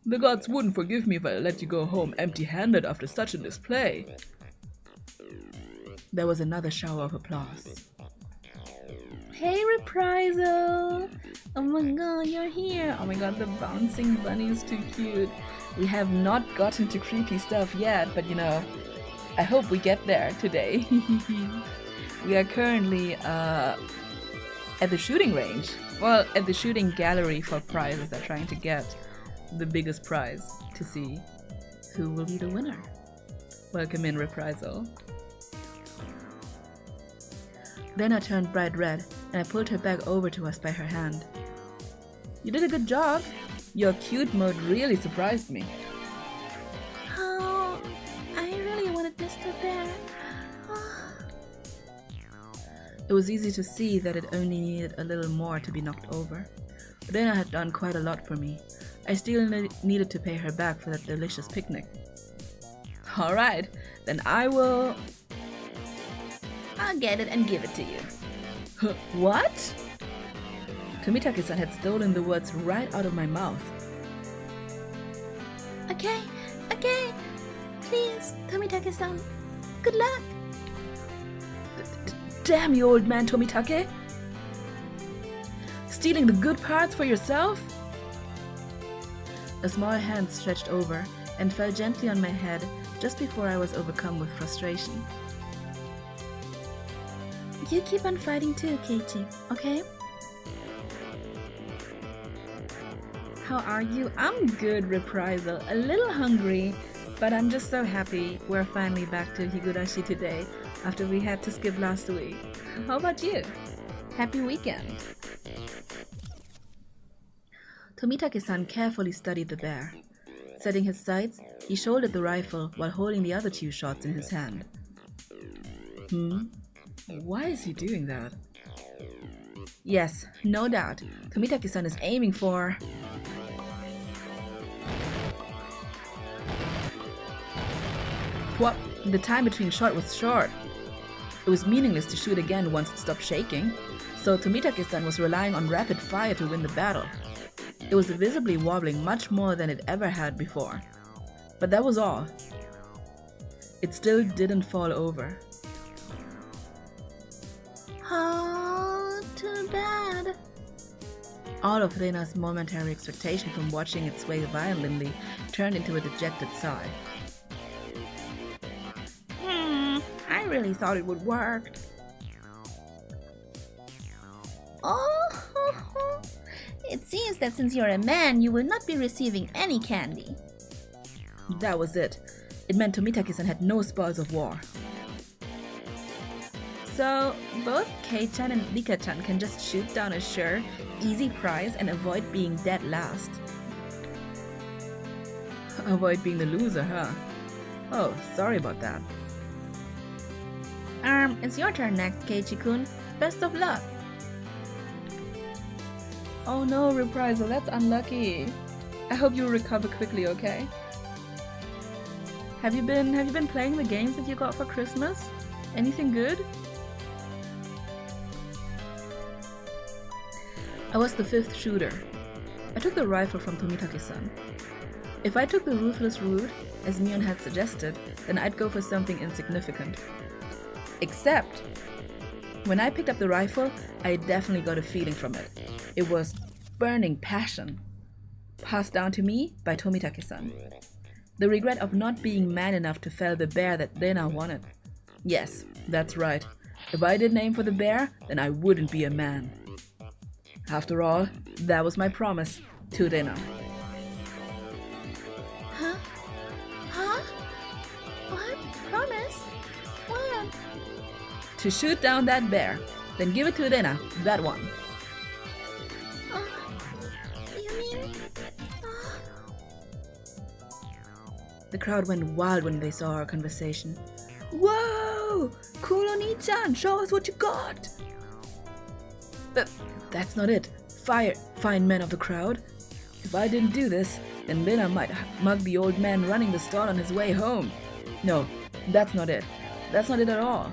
E: "The gods wouldn't forgive me if I let you go home empty-handed after such a display." There was another shower of applause.
A: Hey, Reprisal! Oh my god, you're here! Oh my god, the bouncing bunny is too cute. We have not gotten to creepy stuff yet, but you know, I hope we get there today. We are currently at the shooting range. Well, at the shooting gallery for prizes. They're trying to get the biggest prize to see who will be the winner. Welcome in, Reprisal.
E: Rena turned bright red, and I pulled her back over to us by her hand. "You did a good job. Your cute mode really surprised me."
D: Oh, I really wanted Mr. Bear. Oh.
E: It was easy to see that it only needed a little more to be knocked over. Rena had done quite a lot for me. I still needed to pay her back for that delicious picnic. "Alright, then I'll
D: get it and give it to you."
E: What? Tomitake-san had stolen the words right out of my mouth.
D: Okay. Please, Tomitake-san. Good luck.
E: Damn you, old man Tomitake! Stealing the good parts for yourself? A small hand stretched over and fell gently on my head just before I was overcome with frustration.
D: You keep on fighting too, Keiichi, okay?
E: How are you? I'm good, Reprisal. A little hungry, but I'm just so happy we're finally back to Higurashi today after we had to skip last week. How about you? Happy weekend! Tomitake-san carefully studied the bear. Setting his sights, he shouldered the rifle while holding the other 2 shots in his hand. Why is he doing that? Yes, no doubt. Tomitake-san is aiming for... What? The time between shot was short. It was meaningless to shoot again once it stopped shaking, so Tomitake-san was relying on rapid fire to win the battle. It was visibly wobbling much more than it ever had before. But that was all. It still didn't fall over.
D: Oh, too bad.
E: All of Rena's momentary expectation from watching it sway violently turned into a dejected sigh. I really thought it would work.
D: Oh, it seems that since you're a man, you will not be receiving any candy.
E: That was it. It meant Tomitake-san had no spoils of war. So, both Kei-chan and Rika-chan can just shoot down a sure, easy prize and avoid being dead last. Avoid being the loser, huh? Oh, sorry about that.
D: It's your turn next, Keiichi-kun. Best of luck.
E: Oh no, Reprisal, that's unlucky. I hope you recover quickly, okay? Have you been playing the games that you got for Christmas? Anything good? I was the 5th shooter. I took the rifle from Tomitake-san. If I took the ruthless route, as Mion had suggested, then I'd go for something insignificant. Except, when I picked up the rifle, I definitely got a feeling from it. It was burning passion, passed down to me by Tomitake-san. The regret of not being man enough to fell the bear that Rena wanted. Yes, that's right. If I didn't aim for the bear, then I wouldn't be a man. After all, that was my promise to Rena.
D: Huh? Huh? What? Promise? When?
E: To shoot down that bear, then give it to Rena, that one.
D: You mean?
E: The crowd went wild when they saw our conversation. Whoa! Cool Oni-chan, show us what you got! That's not it. Fine men of the crowd. If I didn't do this, then Rena might mug the old man running the stall on his way home. No, that's not it. That's not it at all.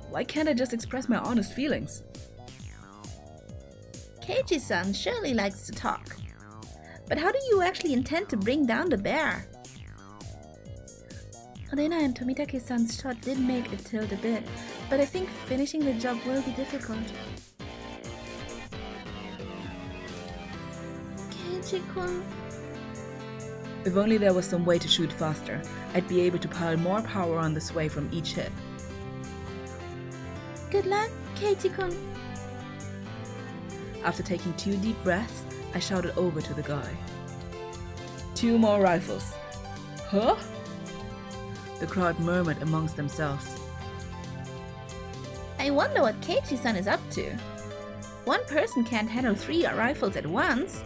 E: Why can't I just express my honest feelings?
D: Keiichi-san surely likes to talk. But how do you actually intend to bring down the bear? Rena and Tomitake-san's shot did make it tilt a bit, but I think finishing the job will be difficult. Keiichi-kun.
E: If only there was some way to shoot faster, I'd be able to pile more power on the sway from each hit.
D: Good luck, Keiichi-kun.
E: After taking 2 deep breaths, I shouted over to the guy. 2 more rifles. Huh? The crowd murmured amongst themselves.
D: I wonder what Keiichi-san is up to. One person can't handle 3 rifles at once.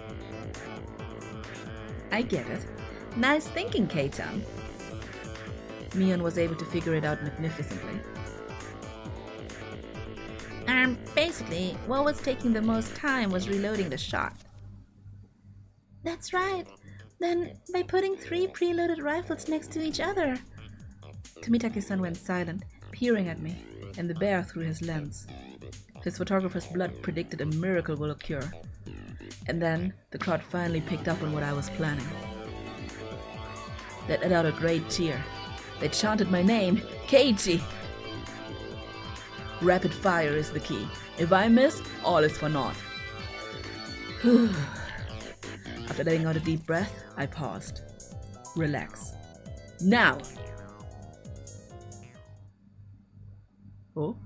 E: I get it. Nice thinking, Kei-chan. Mion was able to figure it out magnificently.
D: Basically, what was taking the most time was reloading the shot. That's right. Then, by putting 3 preloaded rifles next to each other.
E: Tomitake-san went silent, peering at me, and the bear through his lens. His photographer's blood predicted a miracle will occur. And then, the crowd finally picked up on what I was planning. They let out a great cheer. They chanted my name, Keiichi. Rapid fire is the key. If I miss, all is for naught. After letting out a deep breath, I paused. Relax. Now! Oh?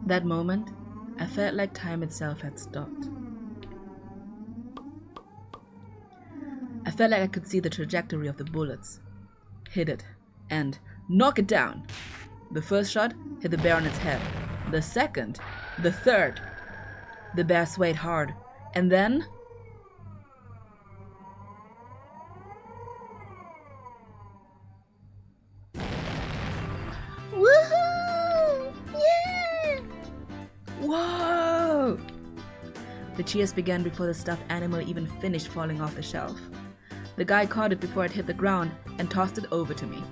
E: That moment, I felt like time itself had stopped. I felt like I could see the trajectory of the bullets. Hit it, and knock it down! The first shot hit the bear on its head. The second, the third. The bear swayed hard, and then...
D: Woohoo! Yeah!
E: Whoa! The cheers began before the stuffed animal even finished falling off the shelf. The guy caught it before it hit the ground and tossed it over to me.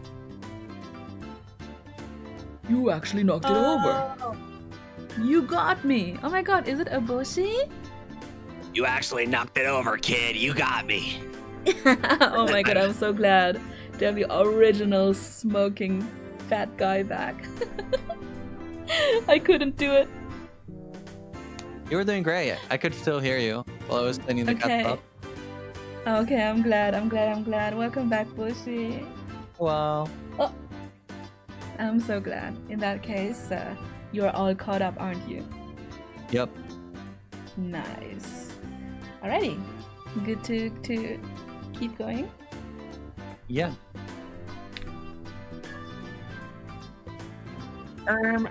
E: You actually knocked it over. You got me. Oh my god, is it a Boshi?
G: You actually knocked it over, kid. You got me.
E: Oh my god, I'm so glad to have the original smoking fat guy back. I couldn't do it.
B: You were doing great. I could still hear you while I was cleaning the
E: Okay.
B: cuts up.
E: Okay, I'm glad. Welcome back, Boshi.
B: Well,
E: I'm so glad. In that case, you're all caught up, aren't you?
B: yep.
E: Nice. Alrighty. Good to keep going.
B: Yeah.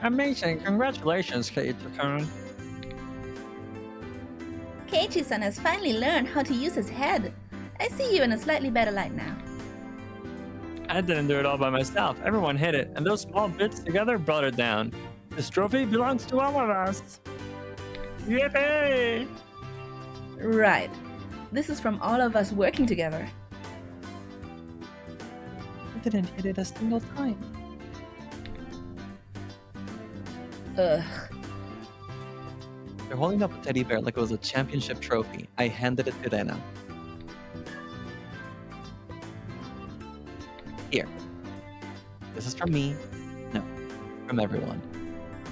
C: Amazing. Congratulations, Keiichi-kun.
D: Keiichi-san has finally learned how to use his head. I see you in a slightly better light now.
C: I didn't do it all by myself. Everyone hit it, and those small bits together brought it down. This trophy belongs to all of us. Yippee!
E: Right. This is from all of us working together.
B: I didn't hit it a single time.
E: Ugh.
B: They're holding up a teddy bear like it was a championship trophy. I handed it to Rena. Here. This is from me. No, from everyone.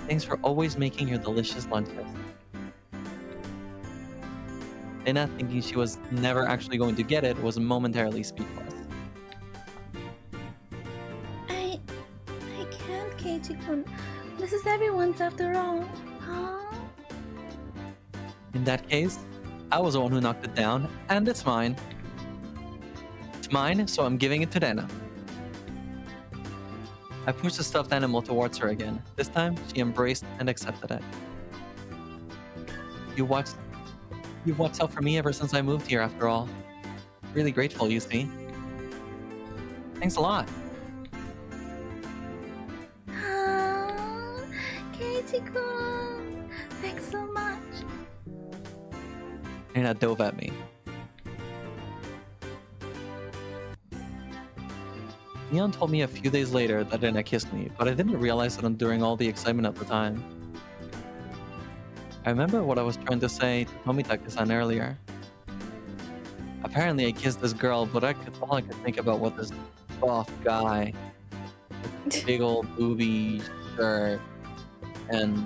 B: Thanks for always making your delicious lunches. Rena, thinking she was never actually going to get it, was momentarily speechless.
D: I can't, Keiichi-kun. This is everyone's after all. Huh?
B: In that case, I was the one who knocked it down, and it's mine. It's mine, so I'm giving it to Rena. I pushed the stuffed animal towards her again. This time, she embraced and accepted it. You've watched out for me ever since I moved here, after all. Really grateful, you see. Thanks a lot.
D: Keiichi-kun, thanks so much.
B: Rena dove at me. Neon told me a few days later that Rena kissed me, but I didn't realize it during all the excitement at the time. I remember what I was trying to say to Tomitake-san earlier. Apparently I kissed this girl, but all I could think about was this buff guy. With a big old booby shirt. And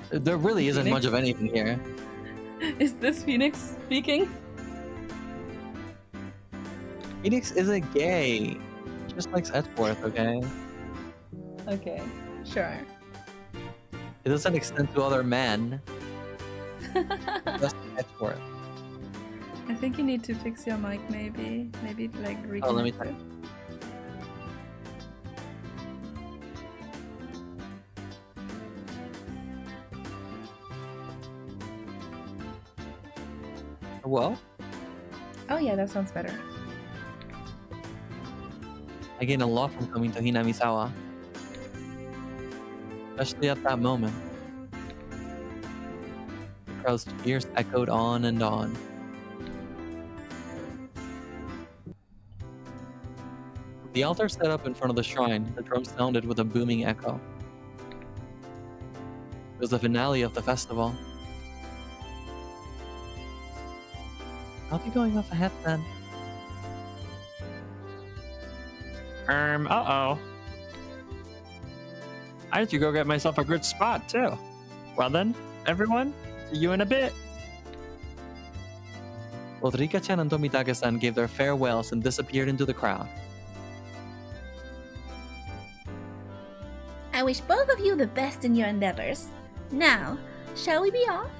B: there really isn't much of anything here.
E: Is this Phoenix speaking?
B: Phoenix isn't gay. He just likes Edgeworth, okay?
E: Okay, sure.
B: It doesn't extend to other men. Just Edgeworth.
E: I think you need to fix your mic, maybe. Maybe like reconnect
B: let me
E: it.
B: Well,
E: Oh yeah, that sounds better.
B: I gained a lot from coming to Hinamizawa. Especially at that moment. The crowd's cheers echoed on and on. The altar set up in front of the shrine, the drum sounded with a booming echo. It was the finale of the festival. I'll be going off ahead then.
C: Uh-oh. I need to go get myself a good spot, too. Well then, everyone, see you in a bit.
B: Both Rika-chan and Tomitake-san gave their farewells and disappeared into the crowd.
D: I wish both of you the best in your endeavors. Now, shall we be off?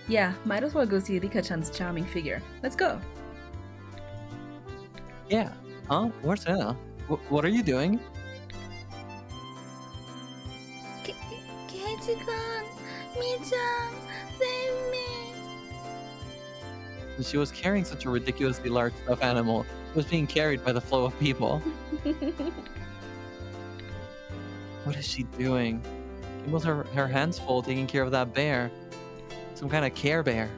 E: Yeah, might as well go see Rika-chan's charming figure. Let's go.
B: Yeah. Huh? Where's Rena? What are you doing?
D: Keiichi-kun, Mi-chan, save me.
B: She was carrying such a ridiculously large stuffed animal. It was being carried by the flow of people. What is she doing? She was her hands full taking care of that bear. Some kind of care bear.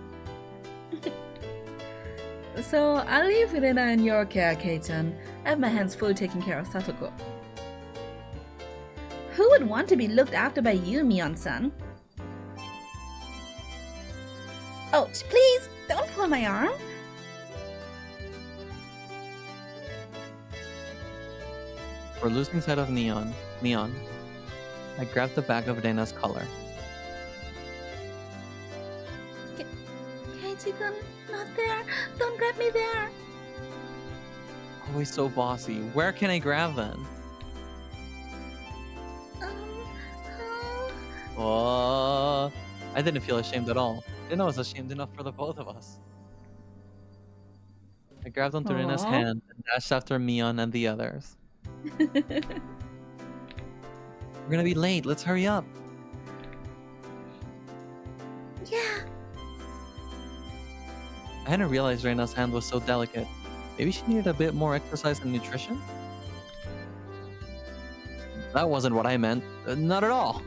E: So I'll leave Rena in your care, Kei-chan. I have my hands full taking care of Satoko.
D: Who would want to be looked after by you, Mion-san? Oh, please, don't pull my arm.
B: For losing sight of Neon, I grabbed the back of Rena's collar.
D: Keiichi-kun, not there. Don't grab me there.
B: Always so bossy. Where can I grab then?
D: Oh.
B: Oh, I didn't feel ashamed at all. Rena was ashamed enough for the both of us. I grabbed onto Rena's
E: Aw.
B: hand and dashed after Mion and the others. We're gonna be late. Let's hurry up.
D: Yeah.
B: I hadn't realized Rena's hand was so delicate. Maybe she needed a bit more exercise and nutrition? That wasn't what I meant. Not at all.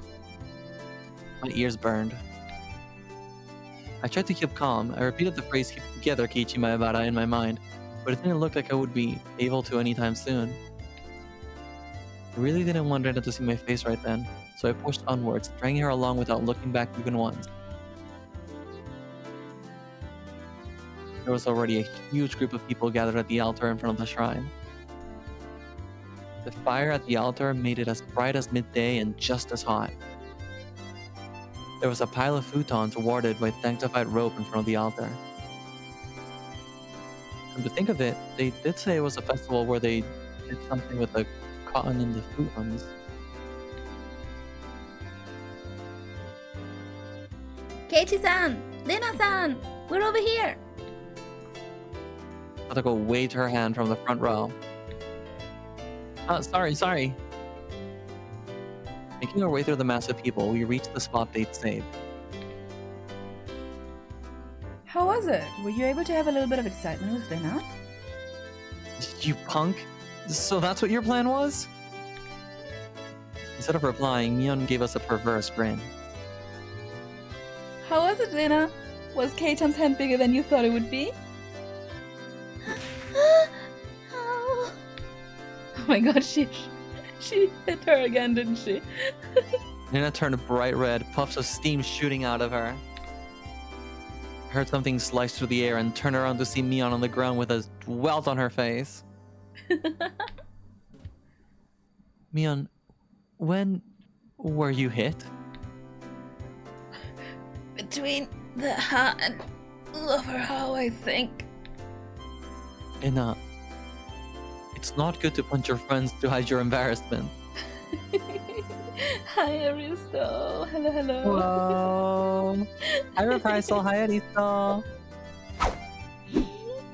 B: My ears burned. I tried to keep calm. I repeated the phrase "keep together, Keiichi Maebara" in my mind, but it didn't look like I would be able to anytime soon. I really didn't want Rena to see my face right then, so I pushed onwards, dragging her along without looking back even once. There was already a huge group of people gathered at the altar in front of the shrine. The fire at the altar made it as bright as midday and just as hot. There was a pile of futons warded by sanctified rope in front of the altar. And to think of it, they did say it was a festival where they did something with the cotton in the futons.
D: Keiichi-san, Rena-san, we're over here.
B: Satoko waved her hand from the front row. Sorry. Making our way through the mass of people, we reached the spot they'd saved.
E: How was it? Were you able to have a little bit of excitement with Rena?
B: You punk! So that's what your plan was? Instead of replying, Mion gave us a perverse grin.
E: How was it, Rena? Was Kei-chan's hand bigger than you thought it would be?
D: Oh.
E: Oh my god, she hit her again, didn't she?
B: Nina turned bright red, puffs of steam shooting out of her. I heard something slice through the air and turned around to see Mion on the ground with a welt on her face. Mion, when were you hit?
E: Between the heart and lower how I think.
B: Ina, it's not good to punch your friends to hide your embarrassment.
E: Hi, Aristo. Hello.
B: Hello. Hi, Reprisal. Hi, Aristo.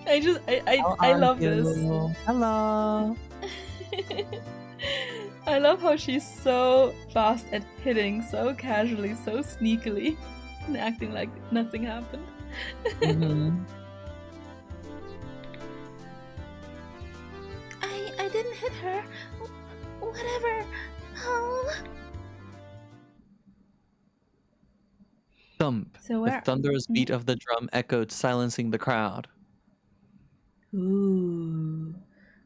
E: I love this.
B: Hello.
E: I love how she's so fast at hitting, so casually, so sneakily, and acting like nothing happened.
B: Mhm.
D: I didn't hit her. Whatever. Oh.
B: Thump.
E: So
B: The
E: where?
B: thunderous beat of the drum echoed, silencing the crowd.
E: Ooh.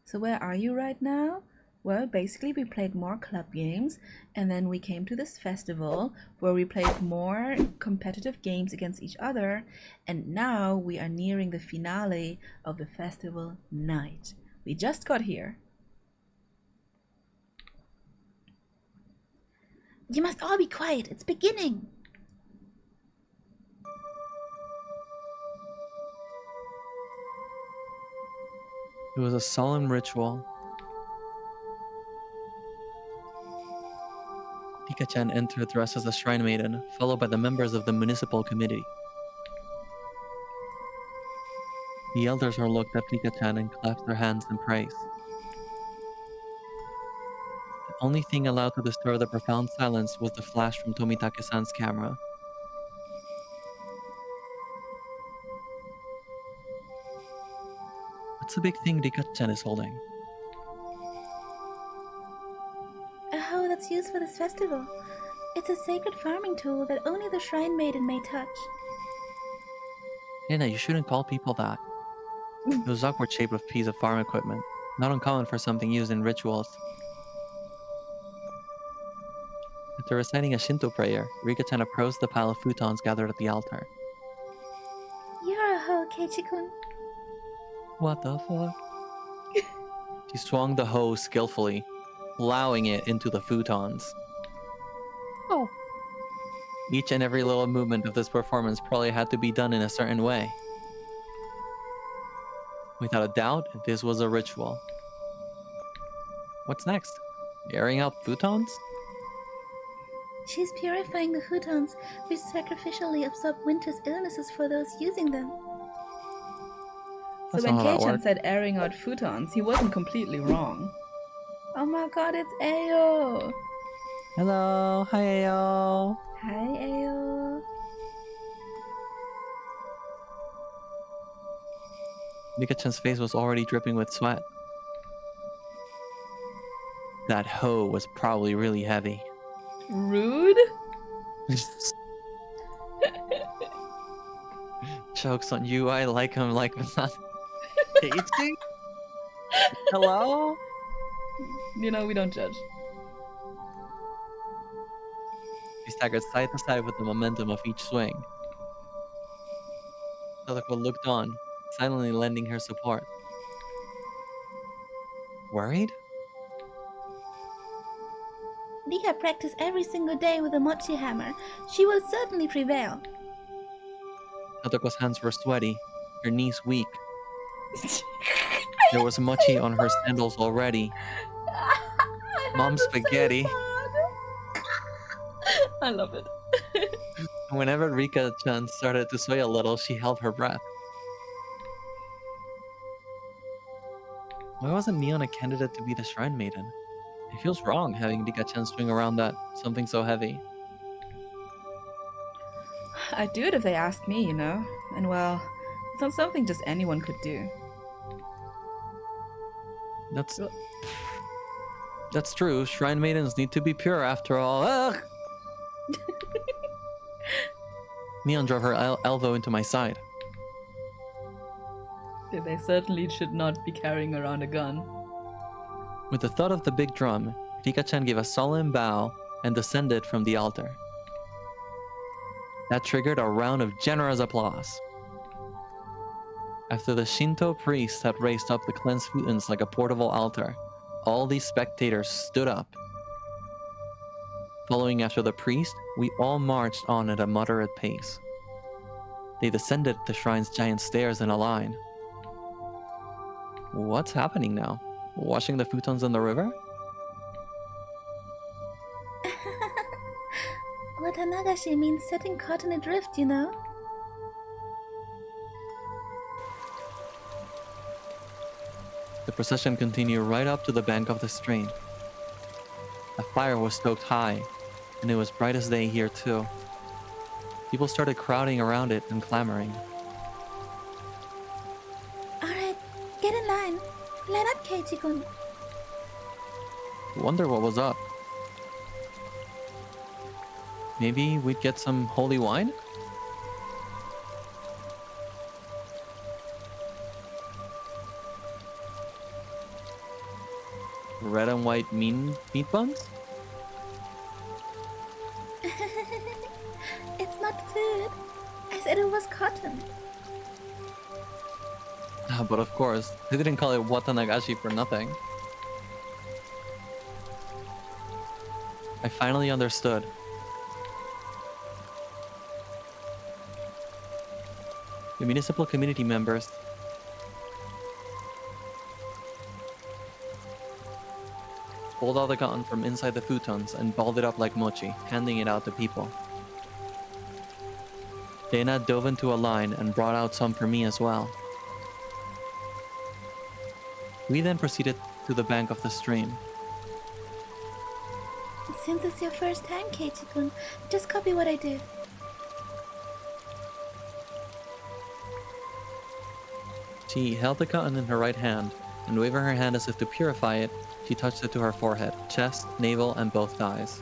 E: So where are you right now? Well, basically we played more club games, and then we came to this festival where we played more competitive games against each other, and now we are nearing the finale of the festival night. We just got here.
D: You must all be quiet. It's beginning.
B: It was a solemn ritual. Rika-chan entered dressed as a shrine maiden, followed by the members of the municipal committee. The elders all looked at Rika-chan and clapped their hands in praise. The only thing allowed to disturb the profound silence was the flash from Tomitake-san's camera. What's the big thing Rika-chan is holding?
D: A hoe that's used for this festival. It's a sacred farming tool that only the shrine maiden may touch.
B: Hina, you shouldn't call people that. It was awkward shaped with piece of farm equipment, not uncommon for something used in rituals. After reciting a Shinto prayer, Rika-chan approached the pile of futons gathered at the altar.
D: You're a hoe, Keiichi-kun.
B: What the fuck? She swung the hoe skillfully, plowing it into the futons.
C: Oh.
B: Each and every little movement of this performance probably had to be done in a certain way. Without a doubt, this was a ritual. What's next? Airing out futons?
D: She's purifying the futons, which sacrificially absorb winter's illnesses for those using them.
E: So
B: That's
E: when
B: not how that
E: Kei-chan
B: works.
E: said airing out futons, he wasn't completely wrong. Oh my god, it's Ayo!
B: Hello, hi Ayo.
E: Hi, Ayo.
B: Rika-chan's face was already dripping with sweat. That hoe was probably really heavy.
E: Rude?
B: Jokes on you, I like him like that. Casey? Hello?
E: You know, we don't judge.
B: He staggered side to side with the momentum of each swing. Tadako looked on, silently lending her support. Worried?
D: Rika practiced every single day with a mochi hammer. She will certainly prevail.
B: Tadako's hands were sweaty, her knees weak. There was mochi on her sandals already. Mom spaghetti.
E: I love it.
B: Whenever Rika-chan started to sway a little, she held her breath. Why wasn't Mion a candidate to be the shrine maiden? It feels wrong having Rika-chan swing around that something so heavy.
E: I'd do it if they asked me, you know? And well, it's not something just anyone could do.
B: That's true. Shrine maidens need to be pure after all. Ugh! Mion drove her elbow into my side.
E: They certainly should not be carrying around a gun.
B: With the thud of the big drum, Rika-chan gave a solemn bow and descended from the altar. That triggered a round of generous applause. After the Shinto priest had raised up the cleansed futons like a portable altar, all these spectators stood up. Following after the priest, we all marched on at a moderate pace. They descended the shrine's giant stairs in a line. What's happening now? Washing the futons in the river?
D: Watanagashi means setting cotton adrift, you know?
B: The procession continued right up to the bank of the stream. A fire was stoked high, and it was bright as day here too. People started crowding around it and clamoring.
D: Alright, get in line. Line up, Keiichi-kun.
B: Wonder what was up. Maybe we'd get some holy wine? Red and white meat buns?
D: It's not food. I said it was cotton.
B: But of course, they didn't call it Watanagashi for nothing. I finally understood. The municipal community members pulled all the cotton from inside the futons and balled it up like mochi, handing it out to people. Dana dove into a line and brought out some for me as well. We then proceeded to the bank of the stream.
D: Since it's your first time, Keiichi-kun, just copy what I did.
B: She held the cotton in her right hand, and waving her hand as if to purify it, she touched it to her forehead, chest, navel, and both thighs.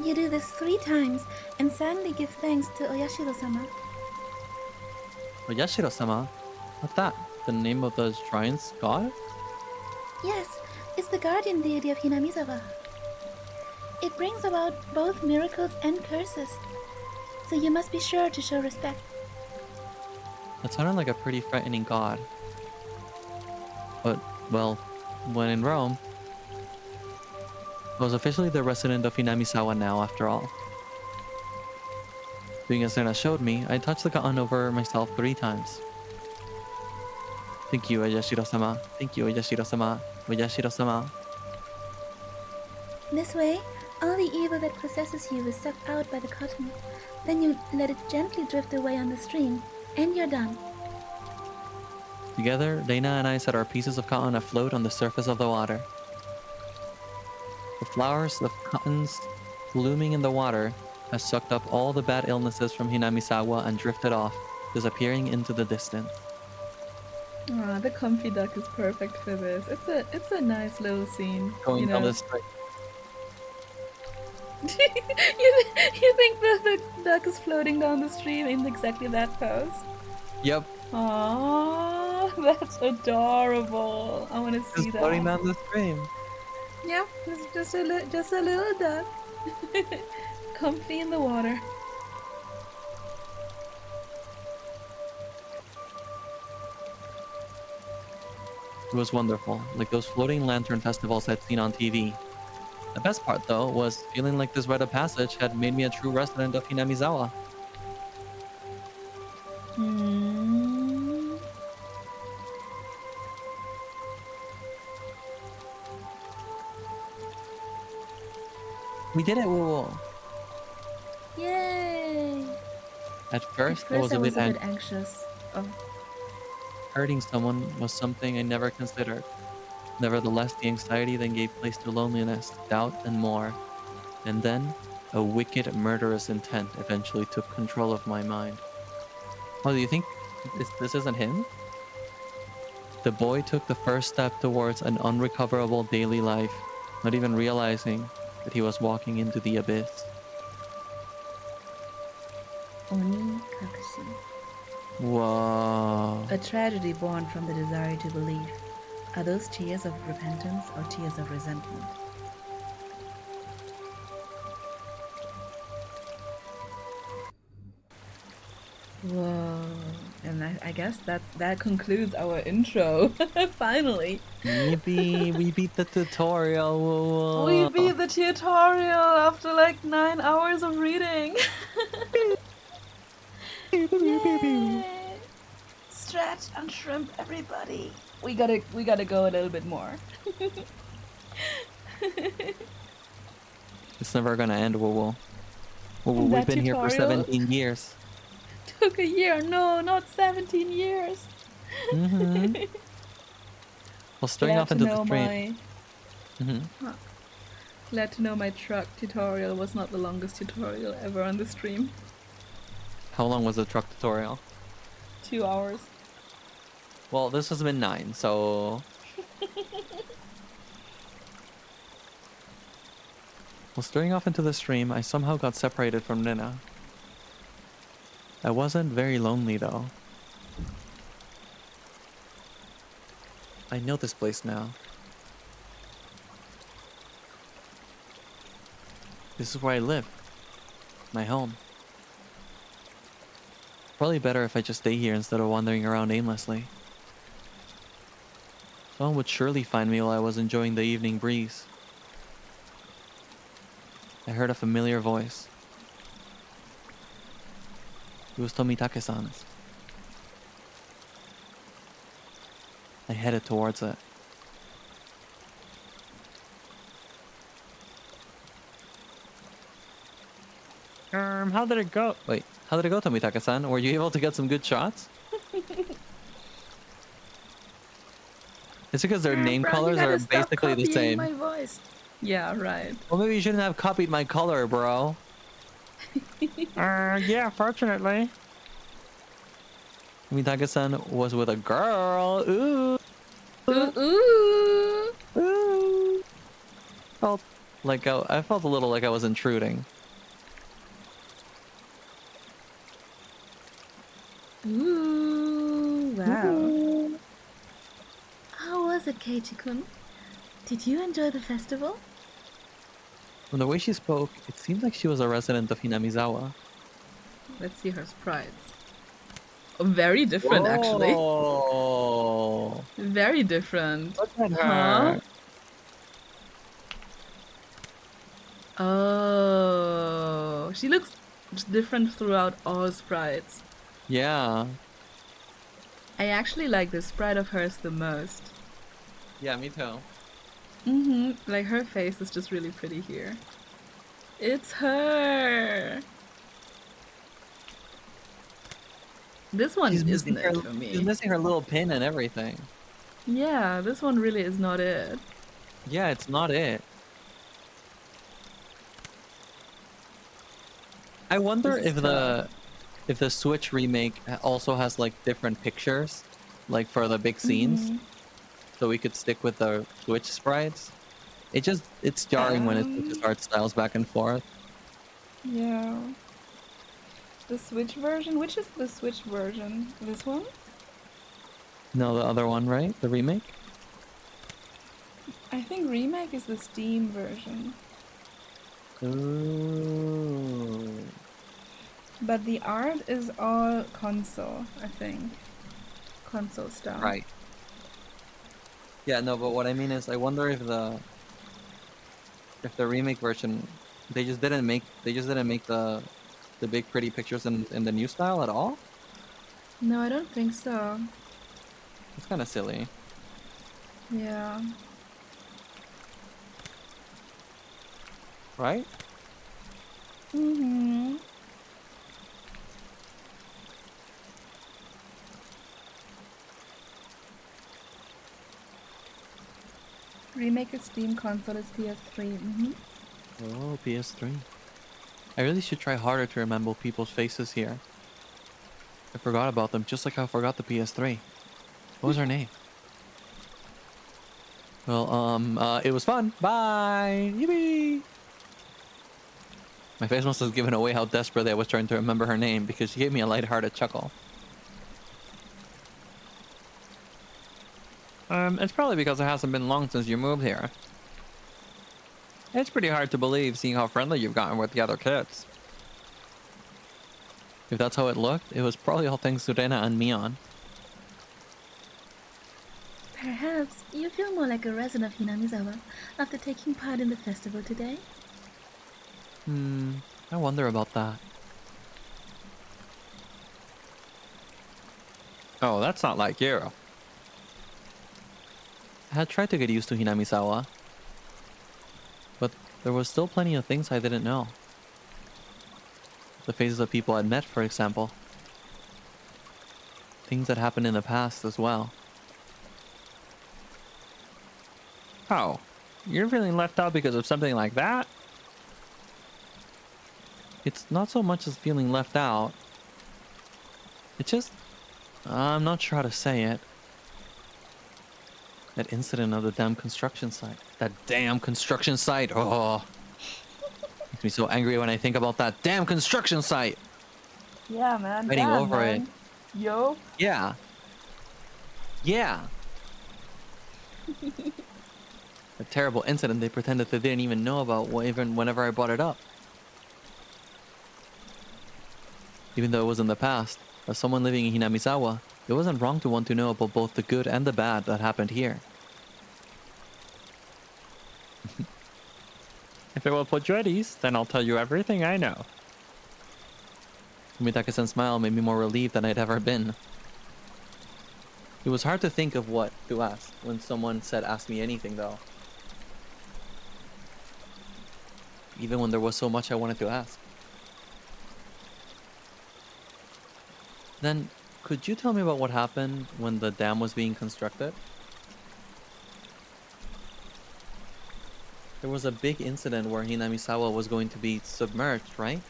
D: You do this 3 times and sadly give thanks to Oyashiro-sama.
B: Oyashiro-sama? What's that? The name of the shrine's god?
D: Yes, it's the guardian deity of Hinamizawa. It brings about both miracles and curses, so you must be sure to show respect.
B: That sounded like a pretty frightening god. But, well, when in Rome, I was officially the resident of Hinamizawa now, after all. Doing as Rena showed me, I touched the cotton over myself 3 times. Thank you, Oyashiro-sama. Thank you, Oyashiro-sama. Oyashiro-sama.
D: This way, all the evil that possesses you is sucked out by the cotton. Then you let it gently drift away on the stream, and you're done.
B: Together, Dana and I set our pieces of cotton afloat on the surface of the water. The flowers of cottons blooming in the water has sucked up all the bad illnesses from Hinamizawa and drifted off, disappearing into the distance.
E: Ah, the comfy duck is perfect for this. It's a nice little scene.
B: Going
E: you know?
B: down the street.
E: you think the duck is floating down the stream in exactly that pose?
B: Yep,
E: Aww, that's adorable. I want to see
B: just
E: that.
B: floating down the stream.
E: Yeah, it's just a little duck, comfy in the water.
B: It was wonderful, like those floating lantern festivals I'd seen on TV. The best part, though, was feeling like this rite of passage had made me a true resident of Hinamizawa.
E: Hmm.
B: We did it, Woo!
E: Yay!
B: At first, I
E: First,
B: was a bit anxious.
E: anxious. Oh,
B: Hurting someone was something I never considered. Nevertheless, the anxiety then gave place to loneliness, doubt, and more. And then, a wicked, murderous intent eventually took control of my mind. Oh, do you think this isn't him? The boy took the first step towards an unrecoverable daily life, not even realizing that he was walking into the abyss.
E: Oni Kakashi.
B: Whoa.
E: A tragedy born from the desire to believe. Are those tears of repentance or tears of resentment? Whoa. And I guess that concludes our intro. Finally.
B: Yippee, we beat the tutorial. Whoa.
E: We beat the tutorial after like 9 hours of reading. Yay. Stretch and shrimp, everybody. We gotta go a little bit more.
B: It's never gonna end, Woo. We've
E: That
B: been here for
E: tutorial?
B: 17 years.
E: Took a year. No, not 17 years.
B: Mm-hmm. Well, starting off into the stream.
E: Glad to know my truck tutorial was not the longest tutorial ever on the stream.
B: How long was the truck tutorial?
E: 2 hours.
B: Well, this has been 9, so... Well, starting off into the stream, I somehow got separated from Nina. I wasn't very lonely, though. I know this place now. This is where I live. My home. Probably better if I just stay here instead of wandering around aimlessly. Someone would surely find me while I was enjoying the evening breeze. I heard a familiar voice. It was Tomitake-san's. I headed towards it.
C: How did it go?
B: Wait, how did it go, Tomitake-san? Were you able to get some good shots? It's because their name
E: Bro, you
B: colors
E: gotta
B: are
E: stop
B: basically the
E: copying
B: same.
E: my voice. Yeah, right.
B: Well, maybe you shouldn't have copied my color, bro.
C: Yeah, fortunately.
B: Tomitake-san was with a girl. Ooh.
E: Ooh.
B: Ooh. Felt like I felt a little like I was intruding.
E: Ooh. Wow.
D: How was it, Keiichi-kun? Did you enjoy the festival?
B: From the way she spoke, it seemed like she was a resident of Hinamizawa.
E: Let's see her sprites. Oh, very different, actually.
B: Oh,
E: Very different.
C: Look at
E: Huh?
C: her.
E: Oh, she looks different throughout all sprites.
B: yeah.
E: I actually like this sprite of hers the most.
B: Yeah, me too.
E: Like her face is just really pretty here. It's her. This one isn't
B: missing
E: it for
B: she's
E: me.
B: missing her little pin and everything.
E: Yeah, this one really is not it.
B: Yeah, it's not it. I wonder
E: This is
B: if the Switch remake also has like different pictures, like for the big scenes, so we could stick with the Switch sprites. It's jarring when it switches art styles back and forth.
E: Yeah. The Switch version? Which is the Switch version? This one?
B: No, the other one, right? The remake?
E: I think remake is the Steam version.
B: Ooh.
E: But the art is all console, I think. Console style.
B: Right. Yeah, no, but what I mean is I wonder if the remake version they just didn't make the big pretty pictures in the new style at all?
E: No, I don't think so.
B: It's kind of silly.
E: Yeah.
B: Right?
E: Mm-hmm. Remake is Steam, console is PS3.
B: Oh, PS3. I really should try harder to remember people's faces here. I forgot about them just like I forgot the PS3. What was her name? Well, it was fun. Bye! Yippee! My face must have given away how desperate I was trying to remember her name because she gave me a lighthearted chuckle.
C: It's probably because it hasn't been long since you moved here. It's pretty hard to believe seeing how friendly you've gotten with the other kids.
B: If that's how it looked, it was probably all thanks to Rena and Mion.
D: Perhaps you feel more like a resident of Hinamizawa after taking part in the festival today?
B: I wonder about that.
C: Oh, that's not like you.
B: I had tried to get used to Hinamizawa, but there was still plenty of things I didn't know. The faces of people I'd met, for example. Things that happened in the past as well.
C: Oh, you're feeling left out because of something like that?
B: It's not so much as feeling left out. It's just... I'm not sure how to say it. That incident of the damn construction site. That damn construction site! Oh! Makes me so angry when I think about that damn construction site!
E: Yeah, man.
B: Fighting
E: damn,
B: over
E: man.
B: it.
E: Yo.
B: Yeah. Yeah. A terrible incident they pretended they didn't even know about even whenever I brought it up. Even though it was in the past. As someone living in Hinamizawa, it wasn't wrong to want to know about both the good and the bad that happened here.
C: If it will put you at ease, then I'll tell you everything I know.
B: Fumitake-san's smile made me more relieved than I'd ever been. It was hard to think of what to ask when someone said ask me anything, though. Even when there was so much I wanted to ask. Then, could you tell me about what happened when the dam was being constructed? There was a big incident where Hinamizawa was going to be submerged, right?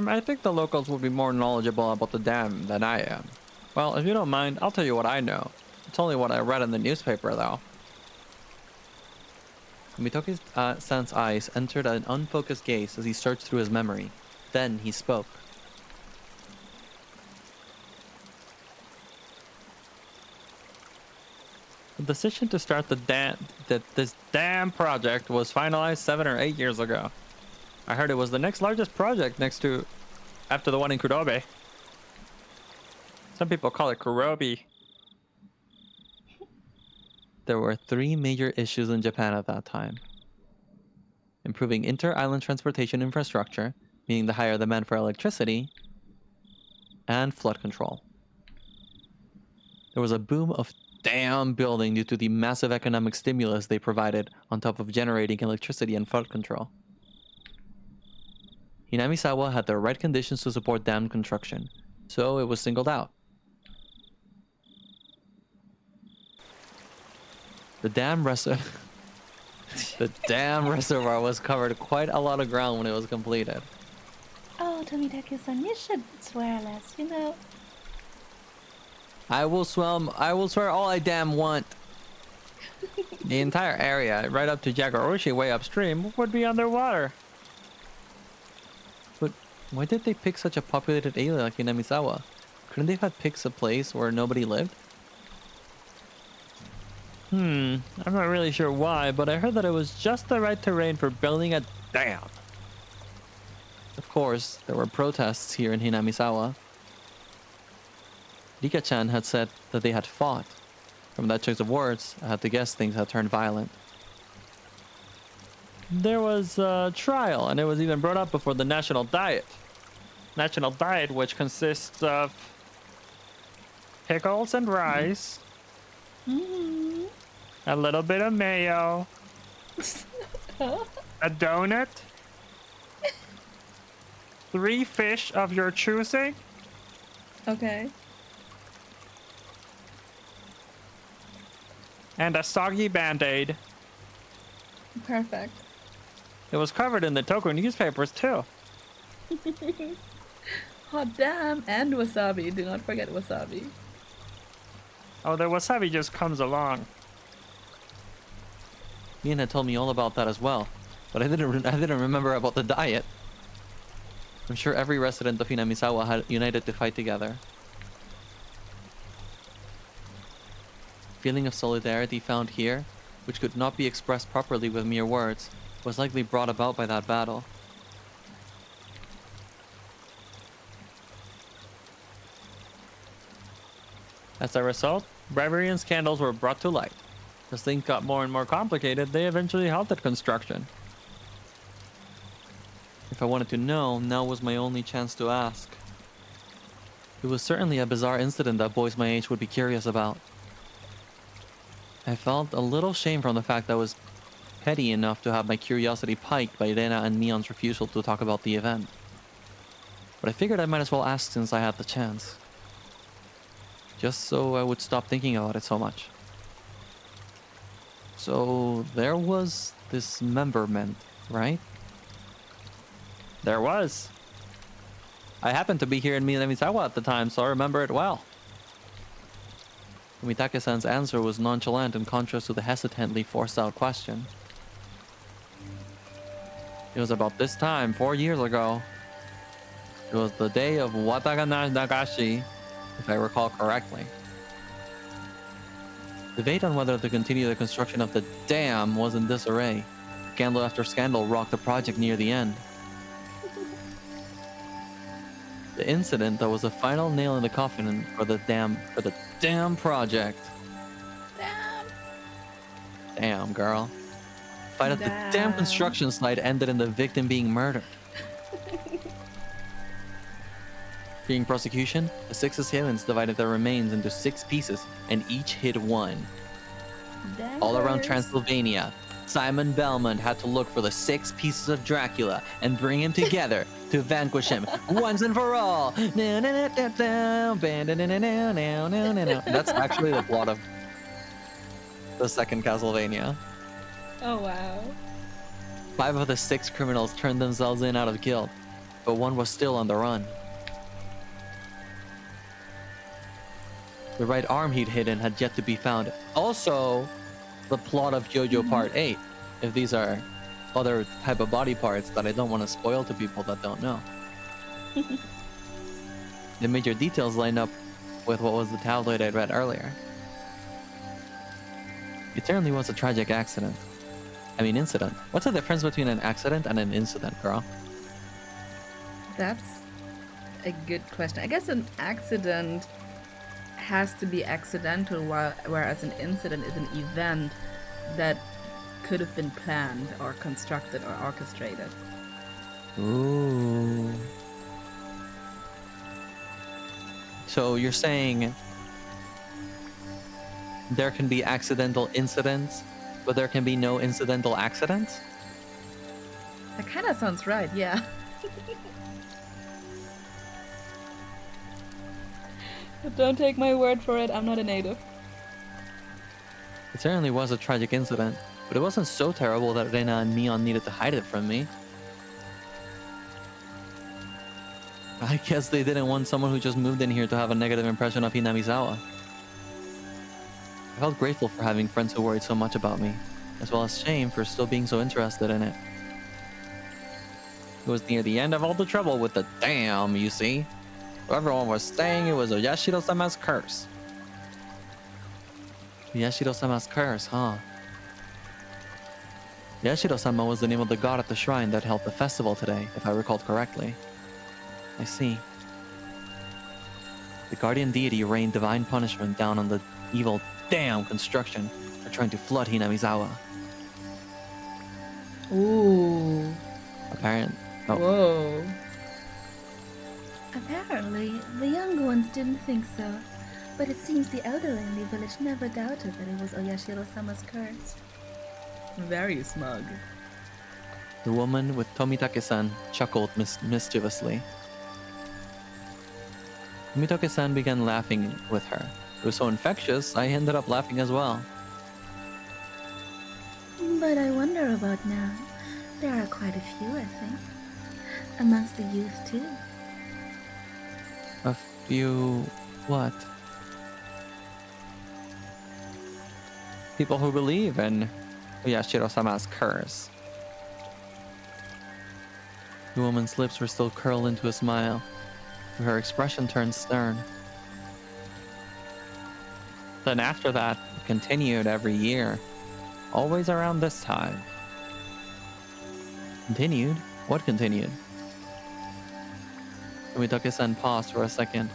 C: I think the locals will be more knowledgeable about the dam than I am. Well, if you don't mind, I'll tell you what I know. It's only what I read in the newspaper, though.
B: Mitoki-san's eyes entered an unfocused gaze as he searched through his memory. Then he spoke.
C: The decision to start this dam project was finalized 7 or 8 years ago. I heard it was the next largest project after the one in Kurobe. Some people call it Kurobi.
B: There were 3 major issues in Japan at that time. Improving inter-island transportation infrastructure, meaning the higher demand for electricity, and flood control. There was a boom of dam building due to the massive economic stimulus they provided on top of generating electricity and flood control. Hinamizawa had the right conditions to support dam construction, so it was singled out. The dam reservoir was covered quite a lot of ground when it was completed.
E: Oh, Tomitake-san, you should swear less, you know.
B: I will swear all I damn want.
C: The entire area, right up to Higurashi way upstream, would be underwater.
B: But why did they pick such a populated area like Hinamizawa? Couldn't they have picked a place where nobody lived?
C: I'm not really sure why, but I heard that it was just the right terrain for building a dam.
B: Of course, there were protests here in Hinamizawa. Rika-chan had said that they had fought. From that choice of words, I had to guess things had turned violent.
C: There was a trial, and it was even brought up before the National Diet. National Diet, which consists of pickles and rice, a little bit of mayo, a donut, 3 fish of your choosing,
E: Okay.
C: and a soggy band-aid.
E: Perfect.
C: It was covered in the Tokyo newspapers, too.
E: Hot damn, and wasabi. Do not forget wasabi.
C: Oh, the wasabi just comes along.
B: Ian had told me all about that as well, but I didn't remember about the diet. I'm sure every resident of Hinamizawa had united to fight together. Feeling of solidarity found here, which could not be expressed properly with mere words, was likely brought about by that battle.
C: As a result, bribery and scandals were brought to light. As things got more and more complicated, they eventually halted construction.
B: If I wanted to know, now was my only chance to ask. It was certainly a bizarre incident that boys my age would be curious about. I felt a little shame from the fact that I was petty enough to have my curiosity piqued by Rena and Neon's refusal to talk about the event. But I figured I might as well ask since I had the chance. Just so I would stop thinking about it so much. So there was dismemberment, right?
C: There was. I happened to be here in Minamizawa at the time, so I remember it well.
B: Fumitake-san's answer was nonchalant in contrast to the hesitantly forced out question. It was about this time, 4 years ago. It was the day of Watagana Nagashi, if I recall correctly. Debate on whether to continue the construction of the dam was in disarray. Scandal after scandal rocked the project near the end.
C: The incident that was the final nail in the coffin for the damn project. Damn, girl. Fight at the damn construction site ended in the victim being murdered. During prosecution, the 6 assailants divided their remains into 6 pieces and each hid one. All around Transylvania, Simon Belmont had to look for the 6 pieces of Dracula and bring him together to vanquish him once and for all. That's actually the plot of the second Castlevania.
A: Oh wow.
C: 5 of the 6 criminals turned themselves in out of guilt, but one was still on the run. The right arm he'd hidden had yet to be found. Also, the plot of JoJo Part 8, if these are other type of body parts that I don't want to spoil to people that don't know. The major details line up with what was the tabloid I read earlier. It certainly was a tragic accident. I mean incident. What's the difference between an accident and an incident, girl?
E: That's a good question. I guess an accident has to be accidental, whereas an incident is an event that could have been planned or constructed or orchestrated.
C: Ooh. So you're saying there can be accidental incidents, but there can be no incidental accidents?
E: That kind of sounds right, yeah.
A: Don't take my word for it, I'm not a native.
C: It certainly was a tragic incident, but it wasn't so terrible that Rena and Neon needed to hide it from me. I guess they didn't want someone who just moved in here to have a negative impression of Hinamizawa. I felt grateful for having friends who worried so much about me, as well as shame for still being so interested in it. It was near the end of all the trouble with the dam, you see. Everyone was saying it was Yashiro-sama's curse. Yashiro-sama's curse, huh? Yashiro-sama was the name of the god at the shrine that held the festival today, if I recalled correctly. I see. The guardian deity rained divine punishment down on the evil damn construction for trying to flood Hinamizawa.
E: Ooh. Whoa.
D: Apparently, the younger ones didn't think so, but it seems the elderly in the village never doubted that it was Oyashiro-sama's curse.
E: Very smug.
C: The woman with Tomitake-san chuckled mischievously. Tomitake-san began laughing with her. It was so infectious, I ended up laughing as well.
D: But I wonder about now. There are quite a few, I think. Amongst the youth, too.
C: A few... what? People who believe in Yashiro-sama's curse. The woman's lips were still curled into a smile, but her expression turned stern. Then after that, it continued every year, always around this time. Continued? What continued? Tomitake-san paused for a second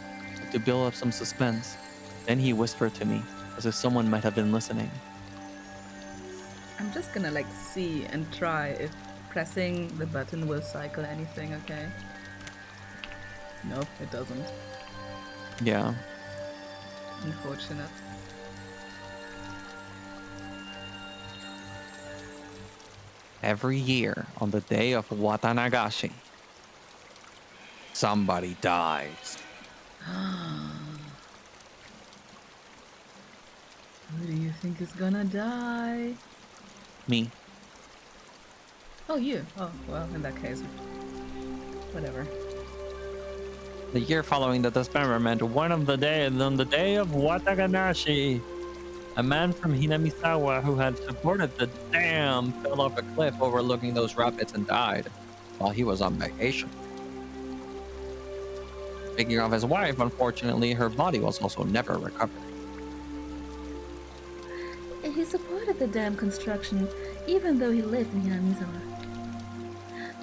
C: to build up some suspense. Then he whispered to me, as if someone might have been listening.
E: I'm just gonna see and try if pressing the button will cycle anything, okay? Nope, it doesn't.
C: Yeah.
E: Unfortunate.
C: Every year, on the day of Watanagashi, somebody dies.
E: Who do you think is gonna die?
C: Me.
E: Oh, you. Oh, well, in that case. Whatever.
C: The year following the dismemberment, on the day of Watanagashi, a man from Hinamizawa who had supported the dam fell off a cliff overlooking those rapids and died while he was on vacation. Speaking of his wife, unfortunately, her body was also never recovered.
D: He supported the dam construction, even though he lived in Hinamizawa.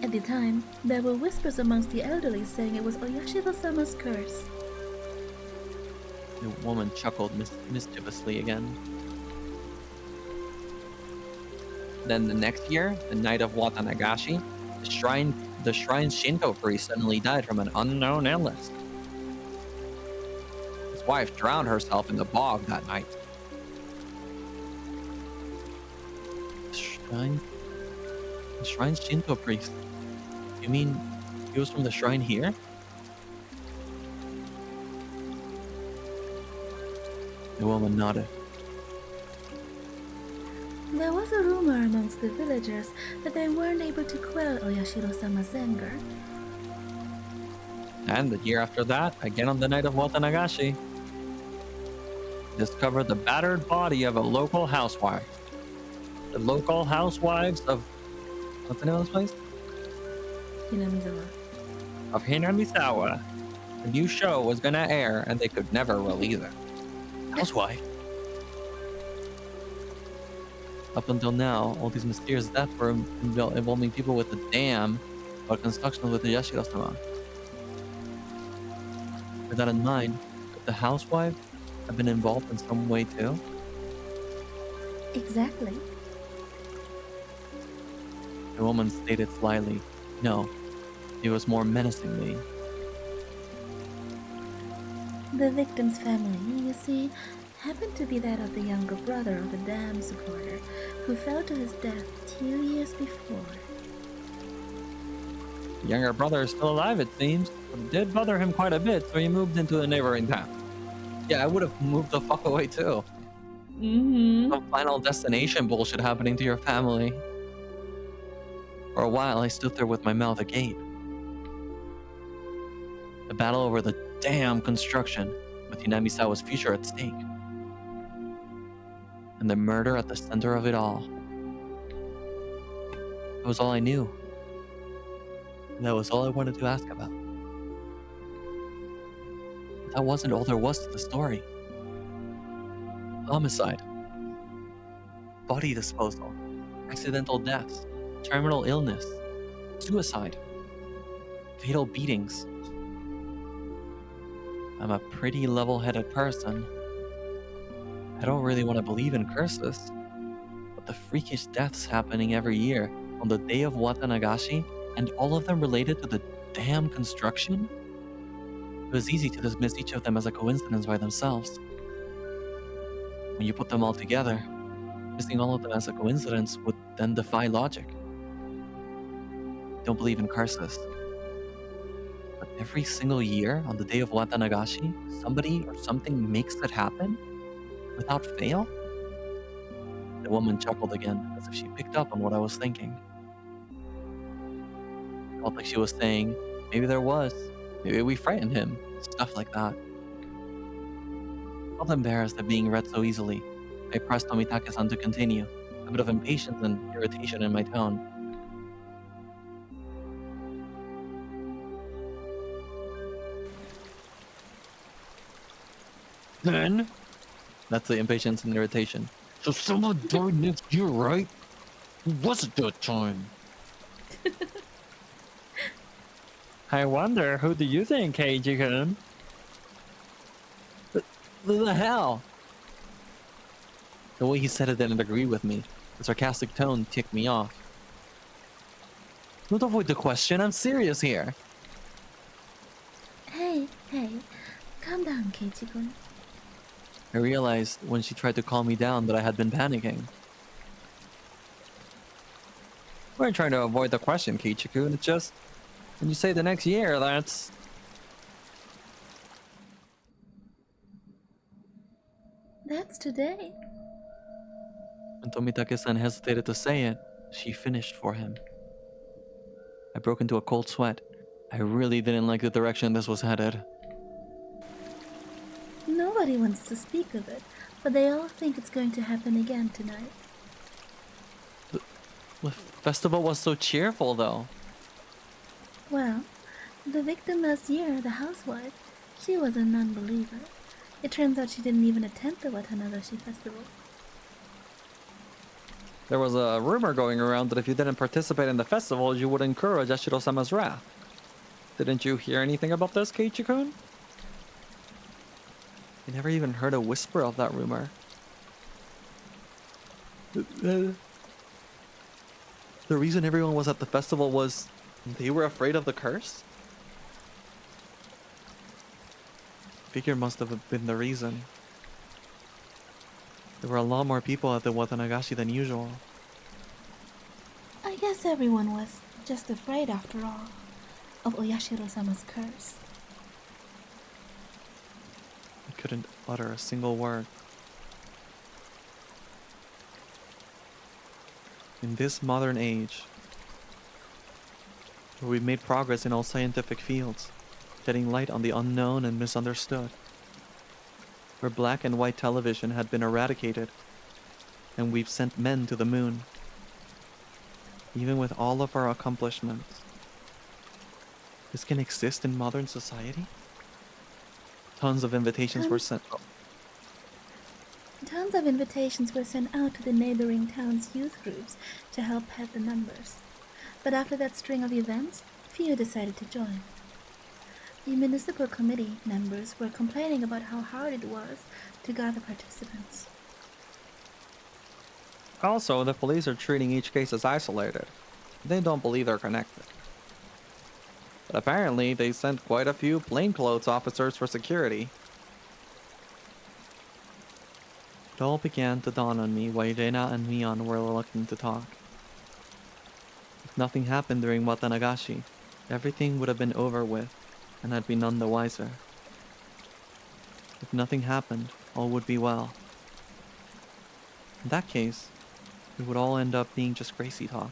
D: At the time, there were whispers amongst the elderly saying it was Oyashiro-sama's curse.
C: The woman chuckled mischievously again. Then the next year, the night of Watanagashi, the shrine Shinto priest suddenly died from an unknown illness. His wife drowned herself in the bog that night. The shrine Shinto priest. You mean he was from the shrine here? The woman nodded.
D: There was a rumor amongst the villagers that they weren't able to quell Oyashiro-sama's anger.
C: And the year after that, again on the night of Watanagashi, discovered the battered body of a local housewife. The local housewives of... What's the name of this place?
D: Hinamizawa.
C: Of Hinamizawa. A new show was gonna air and they could never release it. Housewife? Up until now, all these mysterious deaths were involving people with the dam or construction with the Yashiro-sama. With that in mind, could the housewife have been involved in some way too?
D: Exactly.
C: The woman stated slyly, no, it was more menacingly.
D: The victim's family, you see, happened to be that of the younger brother of the dam supporter who fell to his death 2 years before.
C: The younger brother is still alive, it seems, but it did bother him quite a bit, so he moved into a neighboring town. Yeah, I would have moved the fuck away too. Some final destination bullshit happening to your family. For a while, I stood there with my mouth agape. The battle over the damn construction, with Hinamisawa's future at stake. And the murder at the center of it all. That was all I knew. And that was all I wanted to ask about. But that wasn't all there was to the story. Homicide. Body disposal. Accidental deaths. Terminal illness. Suicide. Fatal beatings. I'm a pretty level-headed person. I don't really want to believe in curses, but the freakish deaths happening every year on the day of Watanagashi, and all of them related to the damn construction? It was easy to dismiss each of them as a coincidence by themselves. When you put them all together, missing all of them as a coincidence would then defy logic. I don't believe in curses. But every single year, on the day of Watanagashi, somebody or something makes it happen? Without fail? The woman chuckled again, as if she picked up on what I was thinking. It felt like she was saying, maybe there was. Maybe we frightened him. Stuff like that. I felt embarrassed at being read so easily. I pressed Tomitake-san to continue, a bit of impatience and irritation in my tone. Then, that's the impatience and irritation. So someone died next year, right? Who was it that time? I wonder, who do you think, Keiji-kun? The hell? The way he said it didn't agree with me. The sarcastic tone ticked me off. Don't avoid the question, I'm serious here.
D: Hey, calm down, Keiichi-kun.
C: I realized when she tried to calm me down that I had been panicking. We weren't trying to avoid the question, Keiichi-kun. It's just, when you say the next year, that's...
D: That's today.
C: When Tomitake-san hesitated to say it, she finished for him. I broke into a cold sweat. I really didn't like the direction this was headed.
D: Nobody wants to speak of it, but they all think it's going to happen again tonight.
C: The festival was so cheerful, though.
D: Well, the victim last year, the housewife, she was a non-believer. It turns out she didn't even attend the Watanagashi festival.
B: There was a rumor going around that if you didn't participate in the festival, you would incur Yashiro-sama's wrath. Didn't you hear anything about this, Keiichi-kun? I never even heard a whisper of that rumor. The reason everyone was at the festival was they were afraid of the curse? Figure must have been the reason. There were a lot more people at the Watanagashi than usual.
D: I guess everyone was just afraid after all of Oyashiro-sama's curse.
B: I couldn't utter a single word. In this modern age, where we've made progress in all scientific fields, shedding light on the unknown and misunderstood, where black and white television had been eradicated, and we've sent men to the moon, even with all of our accomplishments, this can exist in modern society? Tons of invitations were sent.
D: Tons of invitations were sent out to the neighboring town's youth groups to help pad the numbers. But after that string of events, few decided to join. The municipal committee members were complaining about how hard it was to gather participants.
B: Also, the police are treating each case as isolated. They don't believe they're connected. But apparently, they sent quite a few plainclothes officers for security. It all began to dawn on me why Reina and Mion were looking to talk. If nothing happened during Watanagashi, everything would have been over with, and I'd be none the wiser. If nothing happened, all would be well. In that case, it would all end up being just Gracie talk.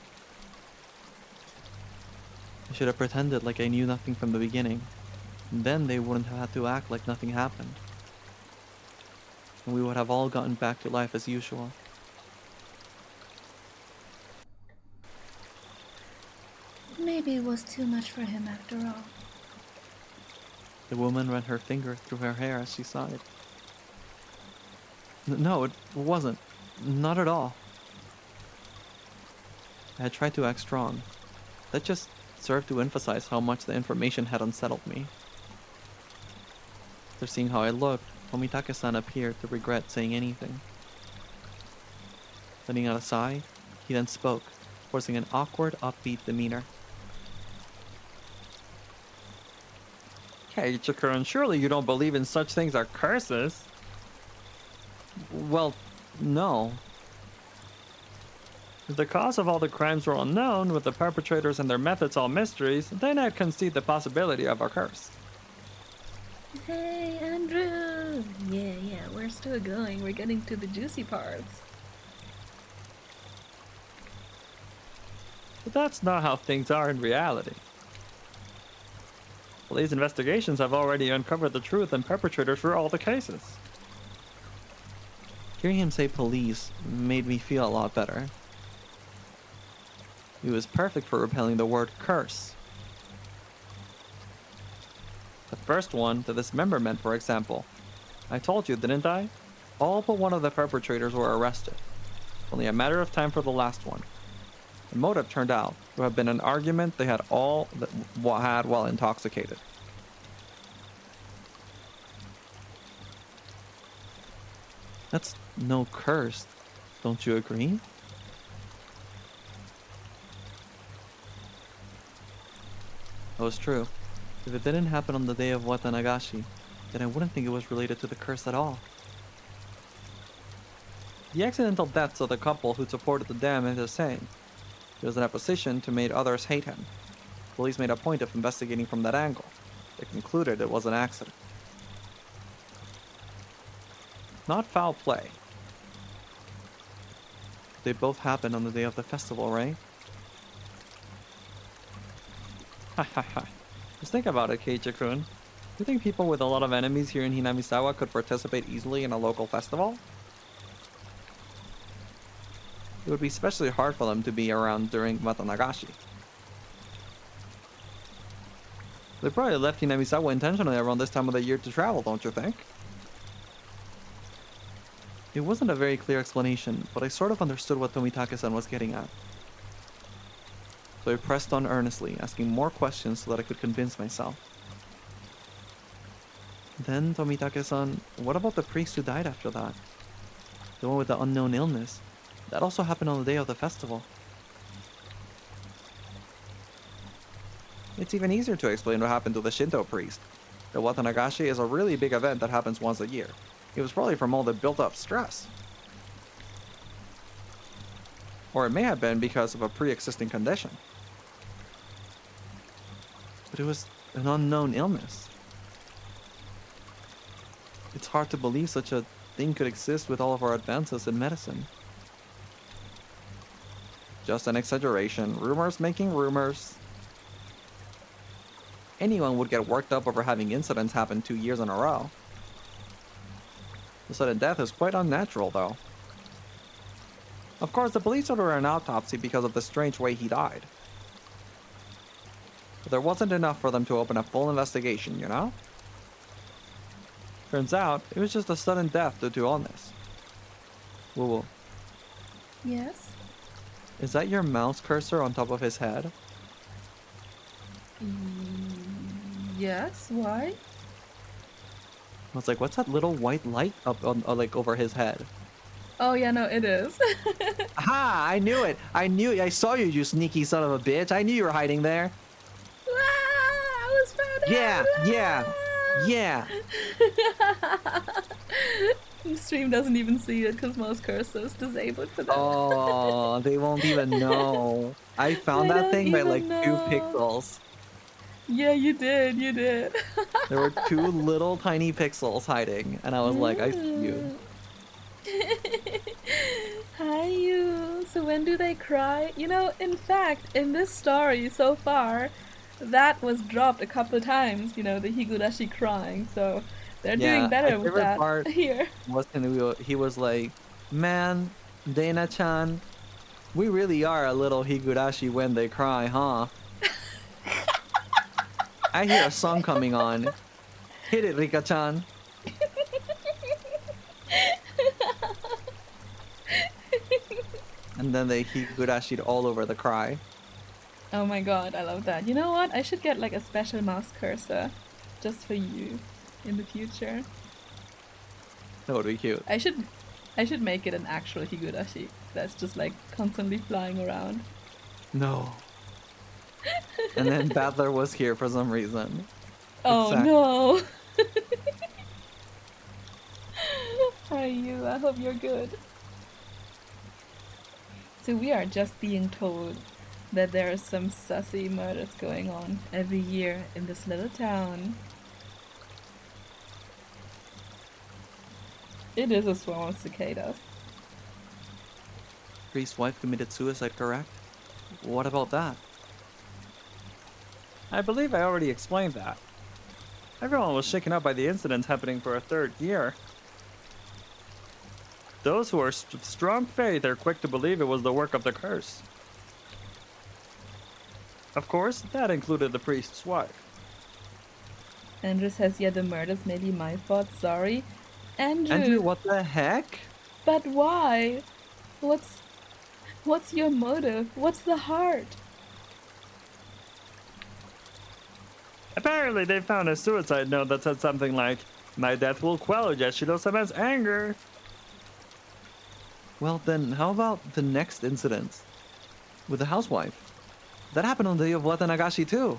B: I should have pretended like I knew nothing from the beginning, and then they wouldn't have had to act like nothing happened. And we would have all gotten back to life as usual.
D: Maybe it was too much for him after all.
B: The woman ran her finger through her hair as she sighed. No, it wasn't. Not at all. I had tried to act strong. That just served to emphasize how much the information had unsettled me. After seeing how I looked, Komitake-san appeared to regret saying anything. Letting out a sigh, he then spoke, forcing an awkward, upbeat demeanor. Hey, Chikurin, surely you don't believe in such things as curses? Well, no. If the cause of all the crimes were unknown, with the perpetrators and their methods all mysteries, then I'd concede the possibility of a curse.
A: Hey, Andrew! Yeah, we're still going. We're getting to the juicy parts.
B: But that's not how things are in reality. Police investigations have already uncovered the truth and perpetrators for all the cases. Hearing him say police made me feel a lot better. He was perfect for repelling the word curse. The first one that this member meant, for example. I told you, didn't I? All but one of the perpetrators were arrested. Only a matter of time for the last one. The motive turned out to have been an argument they had while intoxicated. That's no curse, don't you agree? That was true. If it didn't happen on the day of Watanagashi, then I wouldn't think it was related to the curse at all. The accidental deaths of the couple who supported the dam is the same. He was in a position to make others hate him. Police made a point of investigating from that angle. They concluded it was an accident. Not foul play. They both happened on the day of the festival, right? Hahaha. Just think about it, Keiichi-kun. You think people with a lot of enemies here in Hinamizawa could participate easily in a local festival? It would be especially hard for them to be around during Watanagashi. They probably left Hinamizawa intentionally around this time of the year to travel, don't you think? It wasn't a very clear explanation, but I sort of understood what Tomitake-san was getting at. So I pressed on earnestly, asking more questions so that I could convince myself. Then, Tomitake-san, what about the priest who died after that? The one with the unknown illness. That also happened on the day of the festival. It's even easier to explain what happened to the Shinto priest. The Watanagashi is a really big event that happens once a year. It was probably from all the built-up stress. Or it may have been because of a pre-existing condition. But it was an unknown illness. It's hard to believe such a thing could exist with all of our advances in medicine. Just an exaggeration. Rumors making rumors. Anyone would get worked up over having incidents happen 2 years in a row. The sudden death is quite unnatural, though. Of course, the police ordered an autopsy because of the strange way he died. But there wasn't enough for them to open a full investigation, you know? Turns out, it was just a sudden death due to illness. Woo-woo.
E: Yes?
B: Is that your mouse cursor on top of his head?
E: Yes, why?
B: I was like, what's that little white light up on, like, over his head?
E: Oh yeah, no, it is.
B: Aha! I knew it! I knew it! I saw you, you sneaky son of a bitch! I knew you were hiding there!
E: I was found out!
B: Yeah!
E: The stream doesn't even see it because mouse cursor is disabled for that.
B: Oh, they won't even know. I found
E: They
B: that
E: don't
B: thing by
E: even
B: like 2
E: know.
B: pixels.
E: Yeah, you did.
B: There were 2 little tiny pixels hiding, and I was like, I see you.
E: Hi, you. So when do they cry? You know, in fact, in this story so far, that was dropped a couple times, you know, the Higurashi crying, so they're
B: Yeah,
E: doing better
B: my
E: with
B: favorite
E: that
B: part
E: here.
B: was he was like, man, Dana-chan, we really are a little Higurashi when they cry, huh? I hear a song coming on. Hit it, Rika-chan. And then they Higurashi'd all over the cry.
E: Oh my god, I love that. You know what? I should get like a special mouse cursor just for you in the future.
B: That would be cute.
E: I should make it an actual Higurashi that's just like constantly flying around.
B: No. And then Battler was here for some reason.
E: Oh
B: Exactly.
E: no! Hi you, I hope you're good. So we are just being told that there are some sussy murders going on every year in this little town. It is a swarm of cicadas.
B: Priest's wife committed suicide, correct? What about that? I believe I already explained that. Everyone was shaken up by the incidents happening for a 3rd year. Those who are strong faith are quick to believe it was the work of the curse. Of course, that included the priest's wife.
E: Andrew says, yeah, the murders may be my fault, sorry.
B: Andrew, what the heck?
E: But why? What's your motive? What's the heart?
B: Apparently, they found a suicide note that said something like, "My death will quell Yashiro-sama's anger." Well, then, how about the next incident? With the housewife? That happened on the day of Watanagashi, too.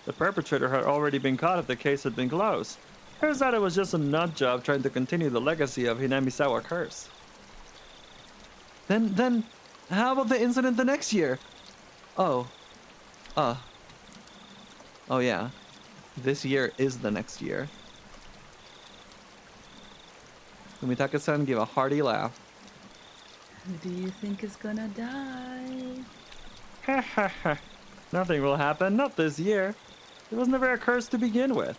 B: The perpetrator had already been caught if the case had been closed. Turns out it was just a nut job trying to continue the legacy of Hinamisawa curse. Then, how about the incident the next year? Oh yeah. This year is the next year. Umitaka-san gave a hearty laugh.
E: Who do you think is gonna die?
B: Ha ha ha. Nothing will happen, not this year. It was never a curse to begin with.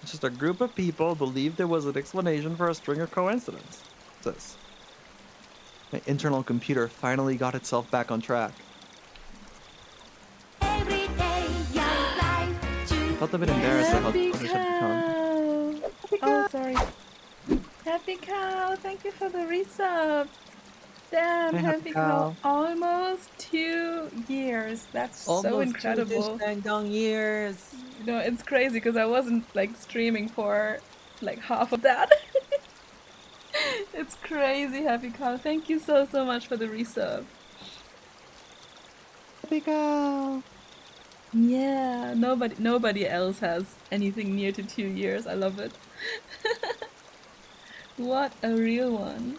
B: It's just a group of people believed there was an explanation for a string of coincidences. My internal computer finally got itself back on track. Felt a bit embarrassed at how
E: Happy
B: foolish I'd become.
E: cow.
A: Oh, sorry. Happy Cow, thank you for the resub. Damn,
B: Hey,
A: Happy Cow, almost 2 years. That's so incredible.
B: years.
A: You know, it's crazy because I wasn't like streaming for like half of that. It's crazy, Happy Cow. Thank you so much for the resub.
B: Happy cow.
A: Yeah, nobody else has anything near to 2 years. I love it. What a real one.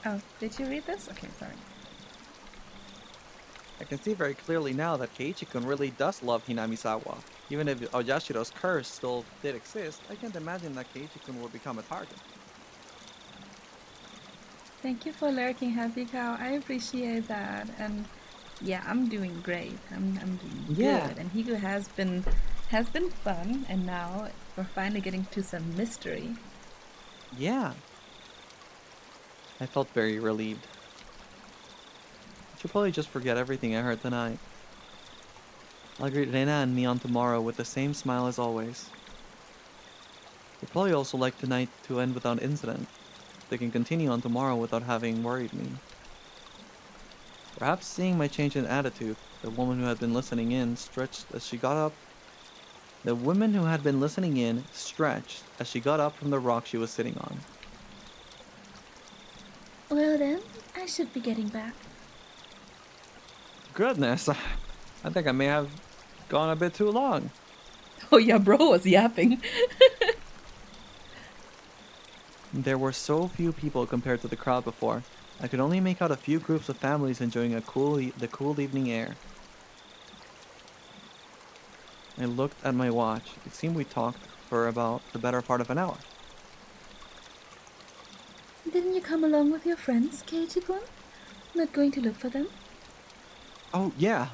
A: Oh, did you read this? Okay, sorry.
B: I can see very clearly now that Keiichi-kun really does love Hinamisawa. Even if Oyashiro's curse still did exist, I can't imagine that Keiichi-kun would become a target.
A: Thank you for lurking, Happy Cow. I appreciate that. And yeah, I'm doing great. I'm doing
B: Yeah.
A: good. And Higu has been fun, and now we're finally getting to some mystery.
B: Yeah. I felt very relieved. I should probably just forget everything I heard tonight. I'll greet Reina and Neon tomorrow with the same smile as always. They'd probably also like tonight to end without incident. They can continue on tomorrow without having worried me. Perhaps seeing my change in attitude, the woman who had been listening in stretched as she got up. The woman who had been listening in stretched as she got up from the rock she was sitting on.
D: Well then, I should be getting back.
B: Goodness, I think I may have gone a bit too long.
A: Oh yeah, bro was yapping.
B: There were so few people compared to the crowd before. I could only make out a few groups of families enjoying the cool evening air. I looked at my watch. It seemed we talked for about the better part of an hour.
D: Didn't you come along with your friends, Keiichi-kun? Not going to look for them?
B: Oh, yeah.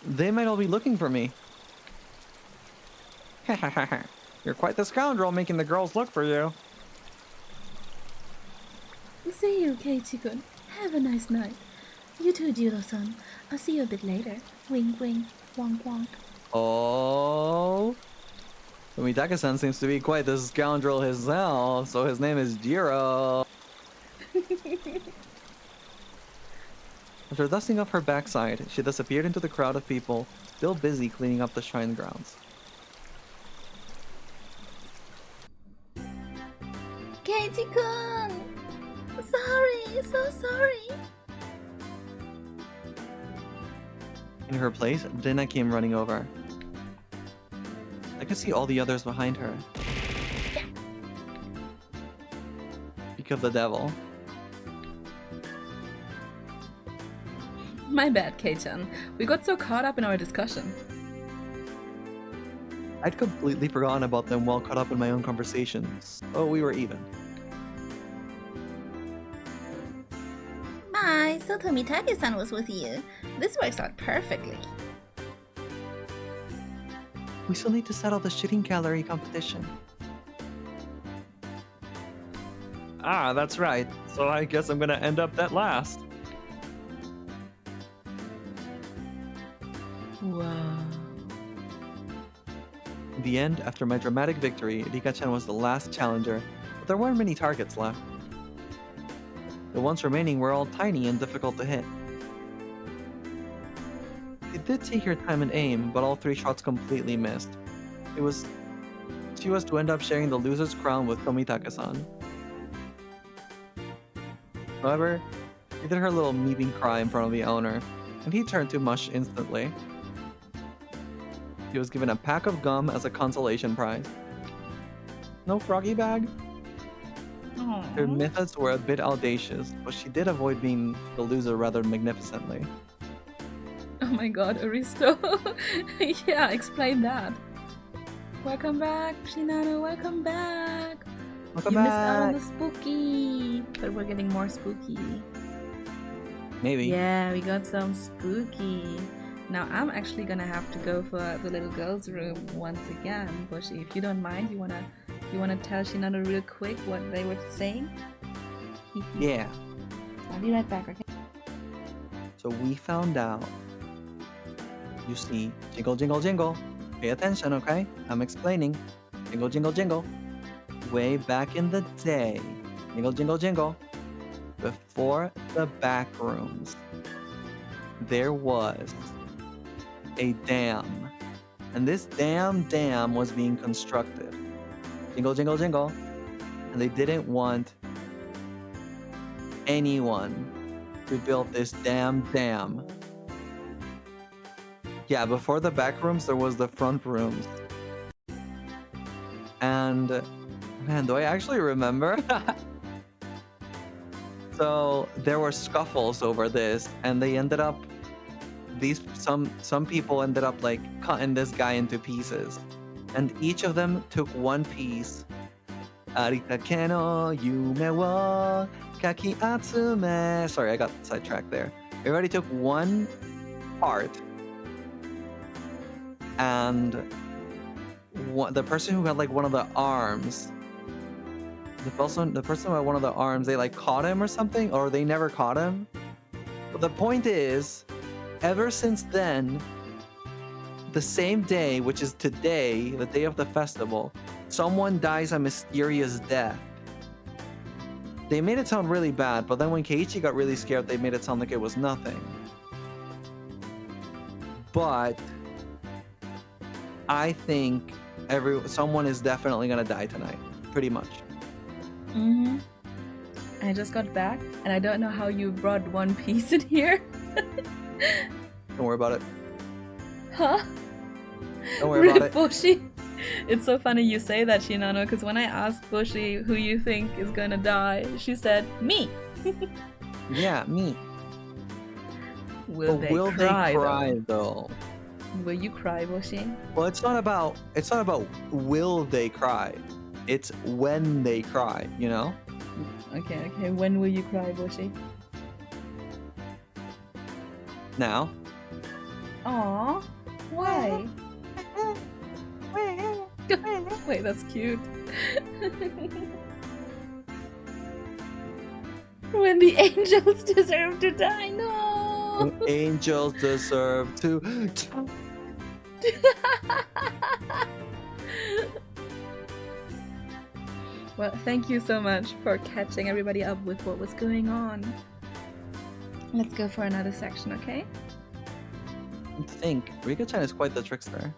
B: They might all be looking for me. You're quite the scoundrel making the girls look for you.
D: See you, Keiichi-kun. Have a nice night. You too, Jiro-san. I'll see you a bit later. Wink, wink. Wonk, wonk.
B: Oh. Tomitaka-san seems to be quite the scoundrel himself, so his name is Jiro. After dusting off her backside, she disappeared into the crowd of people, still busy cleaning up the shrine grounds.
D: Keiichi-kun! Sorry, so sorry.
B: In her place, Rina came running over. I could see all the others behind her. Speak of the devil.
A: My bad, Kei-chan. We got so caught up in our discussion.
B: I'd completely forgotten about them while caught up in my own conversations. Oh, we were even.
D: My, so Tomitake-san was with you. This works out perfectly.
B: We still need to settle the shooting gallery competition. Ah, that's right. So I guess I'm gonna end up dead last.
A: Wow.
B: In the end, after my dramatic victory, Rika-chan was the last challenger, but there weren't many targets left. The ones remaining were all tiny and difficult to hit. She did take her time and aim, but all 3 shots completely missed. She was to end up sharing the loser's crown with Tomitaka-san. However, she did her little meeping cry in front of the owner, and he turned to mush instantly. She was given a pack of gum as a consolation prize. No froggy bag? Her methods were a bit audacious, but she did avoid being the loser rather magnificently.
A: Oh my god, Aristo. Yeah, explain that. Welcome back, Shinano, welcome back.
B: Welcome
A: You missed out on
B: back!
A: the spooky, but we're getting more spooky.
B: Maybe.
A: Yeah, we got some spooky. Now I'm actually gonna have to go for the little girl's room once again. Boshi, if you don't mind, you wanna tell Shinano real quick what they were saying?
B: Yeah.
E: I'll be right back, okay?
B: So we found out. You see, jingle, jingle, jingle. Pay attention, okay? I'm explaining. Jingle, jingle, jingle. Way back in the day, jingle, jingle, jingle. Before the back rooms, there was a dam. And this dam was being constructed. Jingle, jingle, jingle. And they didn't want anyone to build this dam. Yeah, before the back rooms, there was the front rooms. And man, do I actually remember? So there were scuffles over this, and they ended up some people ended up like cutting this guy into pieces. And each of them took one piece. Arita keno yume wo kaki atsume. Sorry, I got sidetracked there. Everybody took one part, and the person who had like one of the arms, the person who had one of the arms, they like caught him or something, or they never caught him. But the point is, ever since then, the same day, which is today, the day of the festival, someone dies a mysterious death. They made it sound really bad, but then when Keiichi got really scared, they made it sound like it was nothing. But I think someone is definitely gonna die tonight, pretty much.
E: Mm-hmm. I just got back, and I don't know how you brought one piece in here.
B: Don't worry about it.
E: Huh?
B: Don't worry about it.
E: Boshi. It's so funny you say that, Shinano, because when I asked Boshi who you think is gonna die, she said, me!
B: Yeah, me.
E: Will
B: But
E: they
B: will
E: cry,
B: they cry though?
E: Will you cry, Boshi?
B: Well, it's not about will they cry. It's when they cry, you know?
E: Okay, when will you cry, Boshi?
B: Now.
E: Aww. Why? Wait, that's cute. When the angels deserve to die, no!
B: The angels deserve to.
E: Well, thank you so much for catching everybody up with what was going on. Let's go for another section, okay?
B: Think, Rika-chan is quite the trickster.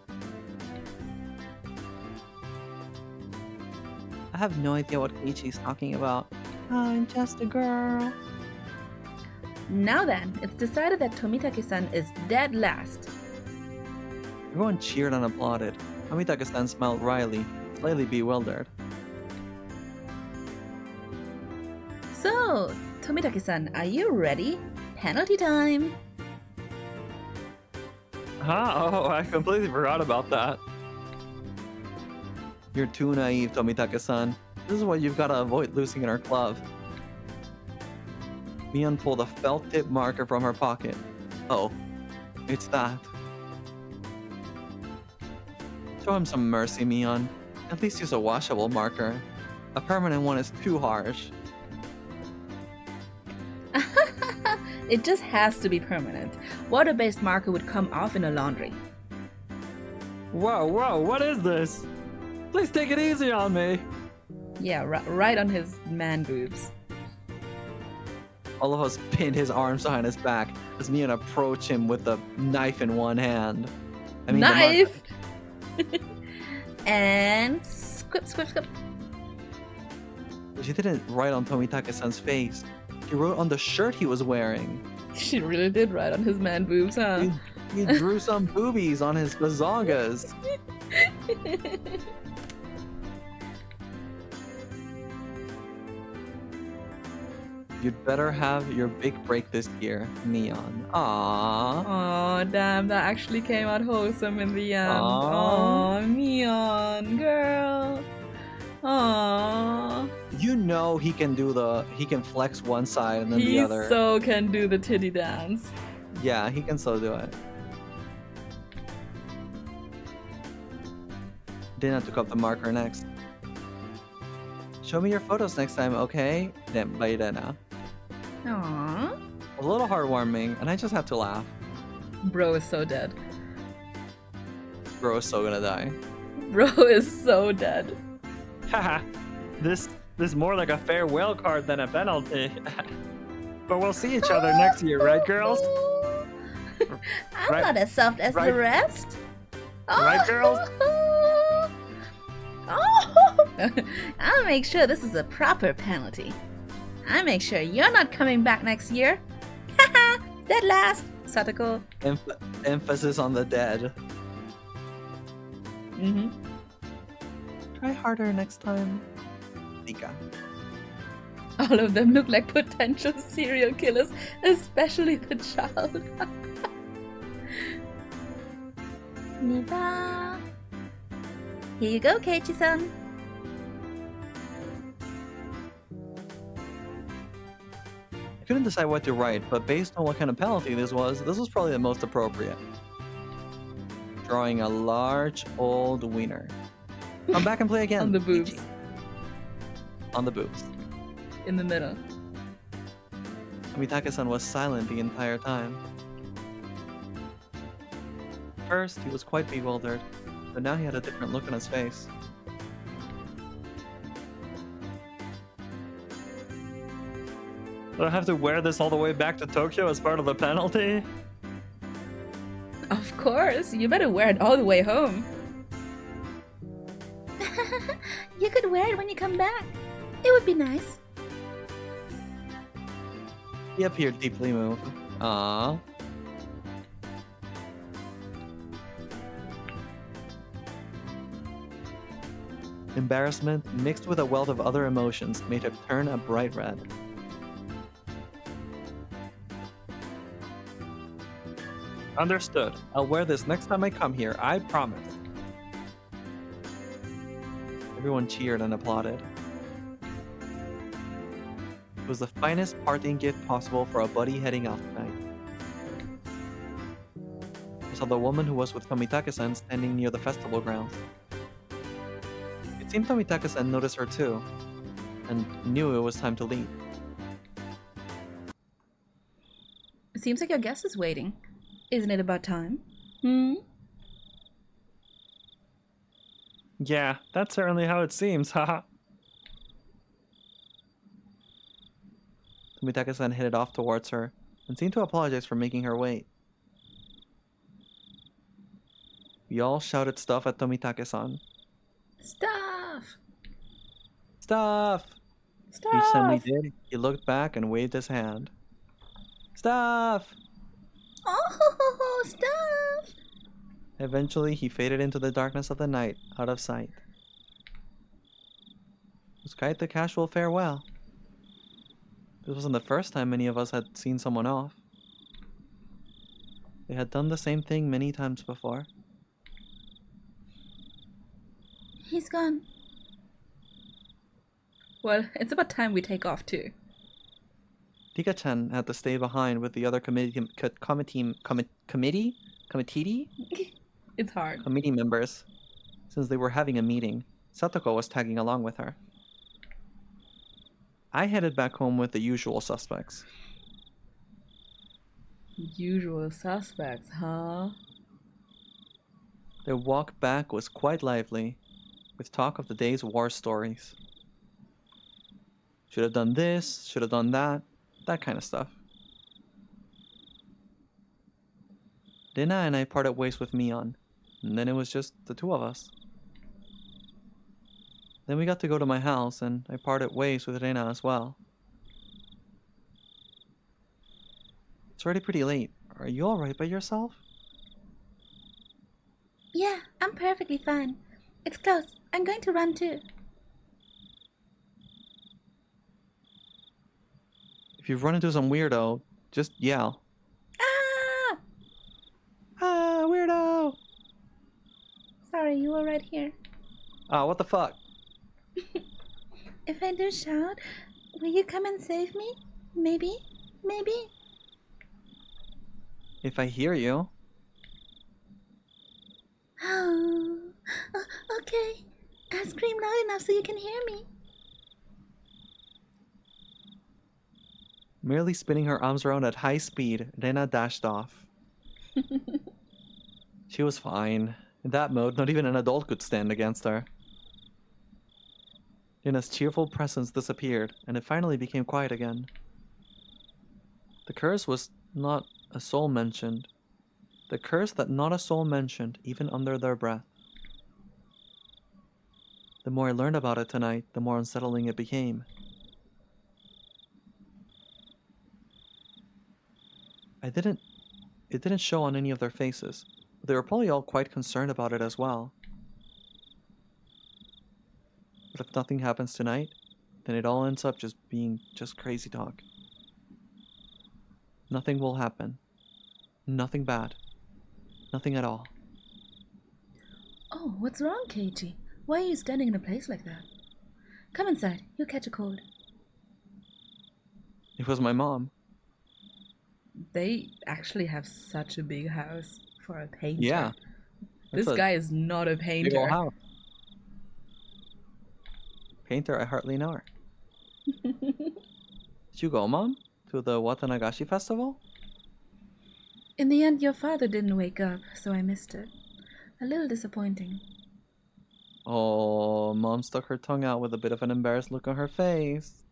B: I have no idea what Keiichi's talking about. I'm just a girl.
E: Now then, it's decided that Tomitake-san is dead last.
B: Everyone cheered and applauded. Tomitake-san smiled wryly, slightly bewildered.
E: So, Tomitake-san, are you ready? Penalty time!
C: Oh, I completely forgot about that.
B: You're too naive, Tomitake-san. This is what you've got to avoid losing in our club. Mion pulled a felt-tip marker from her pocket. Oh, it's that. Show him some mercy, Mion. At least use a washable marker. A permanent one is too harsh.
E: It just has to be permanent. Water-based marker would come off in a laundry.
C: Whoa, what is this? Please take it easy on me.
E: Yeah, right on his man boobs.
B: All of us pinned his arms behind his back as Mion approached him with a knife in one hand. I mean,
E: Knife! And squip.
B: She didn't write on Tomitake-san's face. She wrote on the shirt he was wearing.
E: She really did write on his man boobs, huh?
B: He drew some boobies on his bazongas. You'd better have your big break this year, Mion. Aww.
E: Aw, damn, that actually came out wholesome in the end.
B: Aw.
E: Aw, Mion, girl. Aww.
B: You know he can flex one side and then
E: He
B: the other.
E: so can do the titty dance.
B: Yeah, he can so do it. Dana took up the marker next. Show me your photos next time, okay? Then by Dana.
E: Aww.
B: A little heartwarming, and I just had to laugh.
E: Bro is so dead.
B: Bro is so gonna die.
E: Bro is so dead.
H: Haha, this is more like a farewell card than a penalty. But we'll see each other next year, right, girls?
D: I'm
H: Right-
D: not as soft as
H: right-
D: the rest.
H: Right, girls?
D: Oh! I'll make sure this is a proper penalty. I'll make sure you're not coming back next year. Haha! Dead last.
E: Satoko.
B: Emphasis on the dead.
E: Mm-hmm.
B: Try harder next time. Tika.
E: All of them look like potential serial killers, especially the child.
D: Niba. Here you go, Keiichi-san.
B: I couldn't decide what to write, but based on what kind of penalty this was probably the most appropriate. Drawing a large old wiener. Come back and play again.
E: On the boobs.
B: Ichi. On the boobs.
E: In the middle.
B: Kamitake-san was silent the entire time. First, he was quite bewildered, but now he had a different look on his face.
H: Do I have to wear this all the way back to Tokyo as part of the penalty?
E: Of course, you better wear it all the way home.
D: You could wear it when you come back. It would be nice.
B: He appeared deeply moved. Aww. Embarrassment, mixed with a wealth of other emotions, made her turn a bright red.
H: Understood. I'll wear this next time I come here, I promise.
B: Everyone cheered and applauded. It was the finest parting gift possible for a buddy heading out tonight. I saw the woman who was with Kamitake-san standing near the festival grounds. It seemed Kamitake-san noticed her too, and knew it was time to leave.
E: It seems like your guest is waiting. Isn't it about time?
H: Yeah, that's certainly how it seems, haha.
B: Kamitake-san headed off towards her, and seemed to apologize for making her wait. We all shouted stuff at Tomitake-san.
E: Stuff!
B: Stuff!
E: Stuff!
B: Each time we did, he looked back and waved his hand. Stuff!
D: Oh, stuff!
B: Eventually, he faded into the darkness of the night, out of sight. It was quite the casual farewell. This wasn't the first time many of us had seen someone off. They had done the same thing many times before.
D: He's gone.
E: Well, it's about time we take off too.
B: Tika-chan had to stay behind with the other committee
E: It's hard.
B: members. Since they were having a meeting, Satoko was tagging along with her. I headed back home with the usual suspects.
E: Usual suspects, huh?
B: Their walk back was quite lively, with talk of the day's war stories. Should have done this, should have done that kind of stuff. Rina and I parted ways with Mion, and then it was just the two of us. Then we got to go to my house, and I parted ways with Rina as well. It's already pretty late. Are you alright by yourself?
D: Yeah, I'm perfectly fine. It's close. I'm going to run too.
B: If you run into some weirdo, just yell.
D: Ah!
B: Ah, weirdo!
D: Sorry, you were right here.
B: Ah, what the fuck?
D: If I do shout, will you come and save me? Maybe? Maybe?
B: If I hear you.
D: Oh, okay. I'll scream loud enough so you can hear me.
B: Merely spinning her arms around at high speed, Rena dashed off. She was fine. In that mode, not even an adult could stand against her. Rena's cheerful presence disappeared, and it finally became quiet again. The curse was not a soul mentioned. The curse that not a soul mentioned, even under their breath. The more I learned about it tonight, the more unsettling it became. It didn't show on any of their faces, but they were probably all quite concerned about it as well. But if nothing happens tonight, then it all ends up just being just crazy talk. Nothing will happen. Nothing bad. Nothing at all.
E: Oh, what's wrong, Keiji? Why are you standing in a place like that? Come inside, you'll catch a cold.
B: It was my mom.
E: They actually have such a big house for a painter.
B: Yeah.
E: This
B: That's a
E: guy is not a
B: big
E: painter.
B: old house. Painter, I hardly know her. Did you go, Mom? To the Watanagashi festival?
E: In the end, your father didn't wake up, so I missed it. A little disappointing.
B: Oh, Mom stuck her tongue out with a bit of an embarrassed look on her face.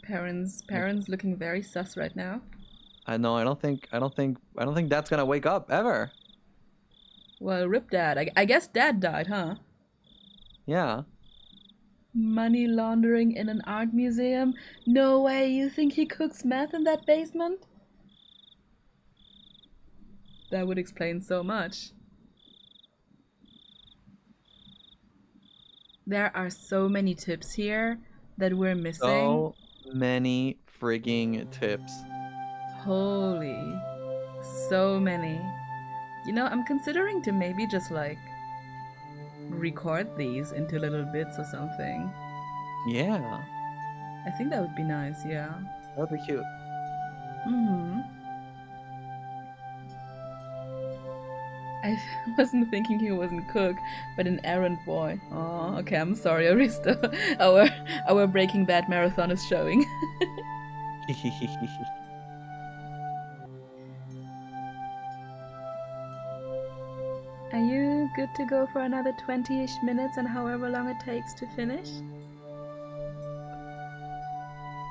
E: Parents looking very sus right now.
B: I know. I don't think Dad's gonna wake up ever.
E: Well, rip Dad. I guess Dad died, huh?
B: Yeah.
E: Money laundering in an art museum? No way, you think he cooks meth in that basement? That would explain so much. There are so many tips here that we're missing.
B: So many frigging tips.
E: Holy. So many. You know, I'm considering to maybe just like record these into little bits or something.
B: Yeah.
E: I think that would be nice, yeah.
B: That'd be cute.
E: Mm-hmm. I wasn't thinking he wasn't cook, but an errand boy. Oh, okay, I'm sorry, Aristo. Our Breaking Bad marathon is showing. Are you good to go for another 20-ish minutes and however long it takes to finish?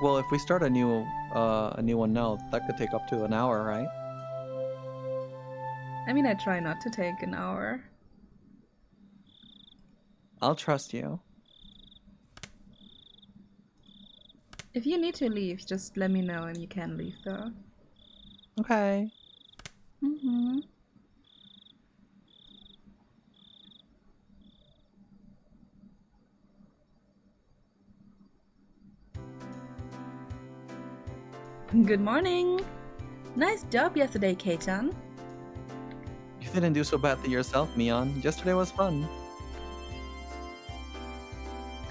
B: Well, if we start a new one now, that could take up to an hour, right?
E: I mean, I try not to take an hour.
B: I'll trust you.
E: If you need to leave, just let me know and you can leave though.
B: Okay.
E: Mm-hmm. Good morning! Nice job yesterday, Kei-chan.
B: You didn't do so badly yourself, Mion. Yesterday was fun.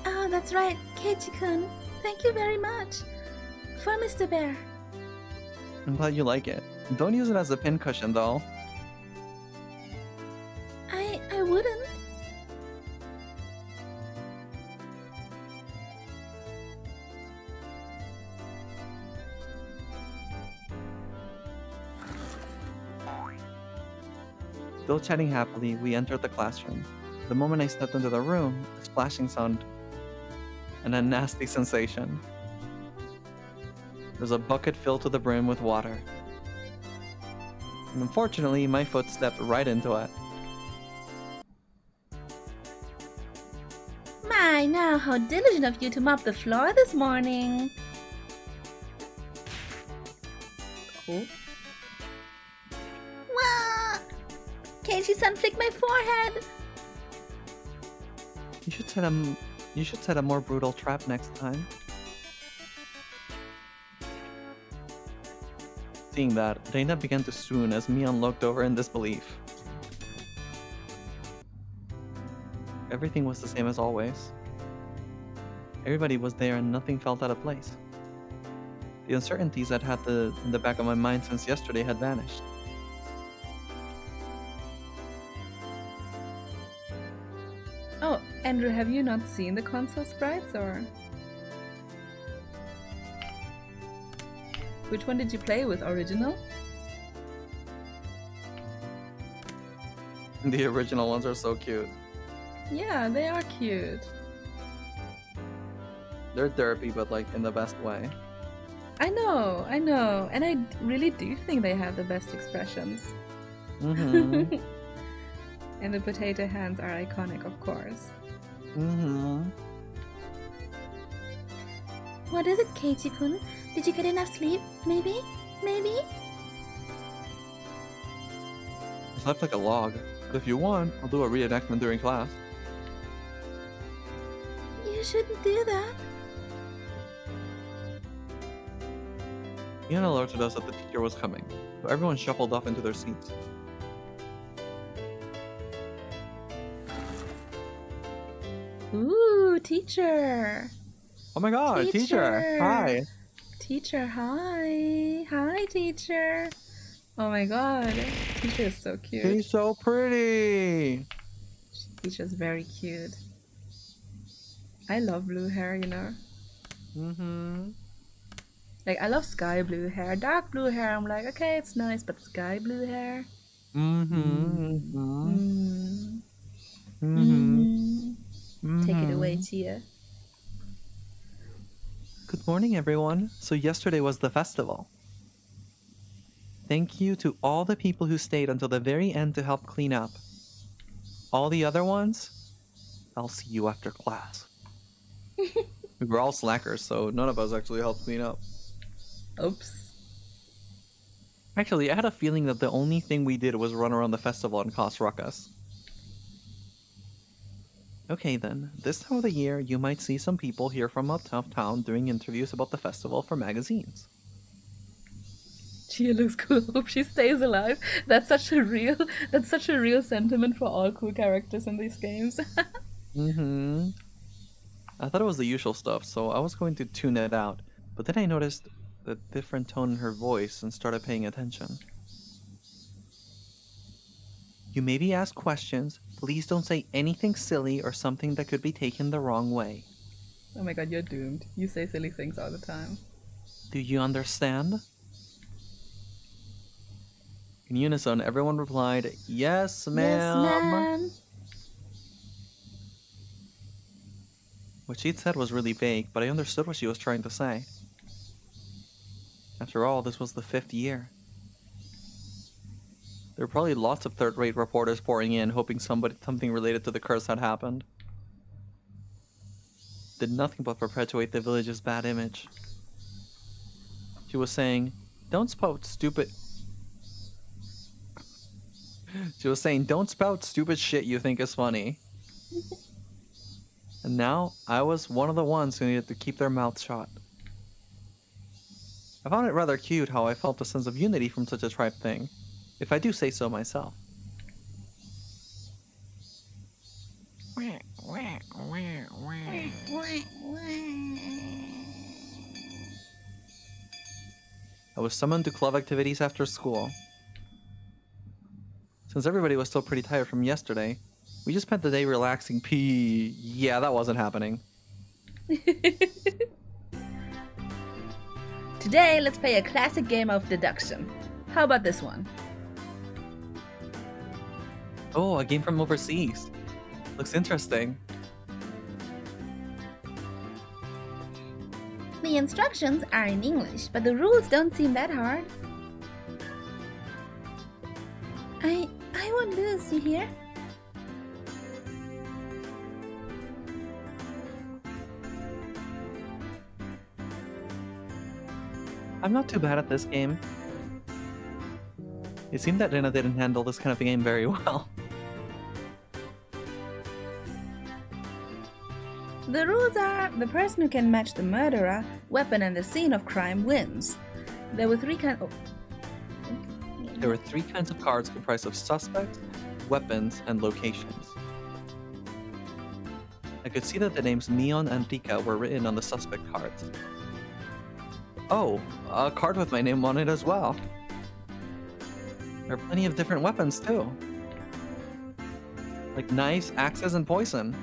D: Oh, that's right, Keiichi-kun. Thank you very much. For Mr. Bear.
B: I'm glad you like it. Don't use it as a pincushion, though.
D: I wouldn't.
B: Still chatting happily, we entered the classroom. The moment I stepped into the room, a splashing sound and a nasty sensation. There was a bucket filled to the brim with water. And unfortunately, my foot stepped right into it.
D: My, now how diligent of you to mop the floor this morning.
E: Oh.
D: Wah! Keiichi-san flicked my forehead.
B: You should set a more brutal trap next time. Seeing that, Reina began to swoon as Mion looked over in disbelief. Everything was the same as always. Everybody was there and nothing felt out of place. The uncertainties I'd had in the back of my mind since yesterday had vanished.
E: Oh, Andrew, have you not seen the console sprites or? Which one did you play with? Original?
B: The original ones are so cute.
E: Yeah, they are cute.
B: They're derpy, but like in the best way.
E: I know. And I really do think they have the best expressions.
B: Mm-hmm.
E: And the potato hands are iconic, of course.
B: Mm-hmm.
D: What is it, Katie-kun? Did you get enough sleep? Maybe? Maybe?
B: I slept like a log. But if you want, I'll do a reenactment during class.
D: You shouldn't do that.
B: Ian alerted us that the teacher was coming, so everyone shuffled off into their seats.
E: Ooh, teacher!
B: Oh my god, teacher! Hi!
E: Teacher, hi! Hi, teacher! Oh my god, teacher is so cute.
B: He's so pretty!
E: Teacher's very cute. I love blue hair, you know?
B: Mm-hmm.
E: Like, I love sky blue hair. Dark blue hair, I'm like, okay, it's nice, but sky blue hair?
B: Mm-hmm. Mm-hmm.
E: Mm. Take it away, Tia.
B: Good morning, everyone. So yesterday was the festival. Thank you to all the people who stayed until the very end to help clean up. All the other ones, I'll see you after class. We were all slackers, so none of us actually helped clean up.
E: Oops.
B: Actually, I had a feeling that the only thing we did was run around the festival and cause ruckus. Okay then, this time of the year, you might see some people here from out of town doing interviews about the festival for magazines.
E: Tia looks cool. Hope she stays alive. That's such a real sentiment for all cool characters in these games.
B: Mm-hmm. I thought it was the usual stuff, so I was going to tune it out, but then I noticed a different tone in her voice and started paying attention. You may be asked questions. Please don't say anything silly or something that could be taken the wrong way.
E: Oh my god, you're doomed. You say silly things all the time.
B: Do you understand? In unison, everyone replied, "Yes, ma'am."
D: Yes, ma'am.
B: What she'd said was really vague, but I understood what she was trying to say. After all, this was the 5th year. There were probably lots of third-rate reporters pouring in, hoping something related to the curse had happened. Did nothing but perpetuate the village's bad image. She was saying, don't spout stupid shit you think is funny. And now, I was one of the ones who needed to keep their mouths shut. I found it rather cute how I felt a sense of unity from such a tribe thing, if I do say so myself. I was summoned to club activities after school. Since everybody was still pretty tired from yesterday, we just spent the day relaxing. Yeah, that wasn't happening.
E: Today, let's play a classic game of deduction. How about this one?
B: Oh, a game from overseas. Looks interesting.
D: The instructions are in English, but the rules don't seem that hard. I won't lose, you hear?
B: I'm not too bad at this game. It seemed that Rina didn't handle this kind of game very well.
E: The rules are the person who can match the murderer, weapon, and the scene of crime wins. There were 3 kinds.
B: There were 3 kinds of cards comprised of suspects, weapons, and locations. I could see that the names Neon and Rika were written on the suspect cards. Oh, a card with my name on it as well. There are plenty of different weapons too. Like knives, axes, and poison.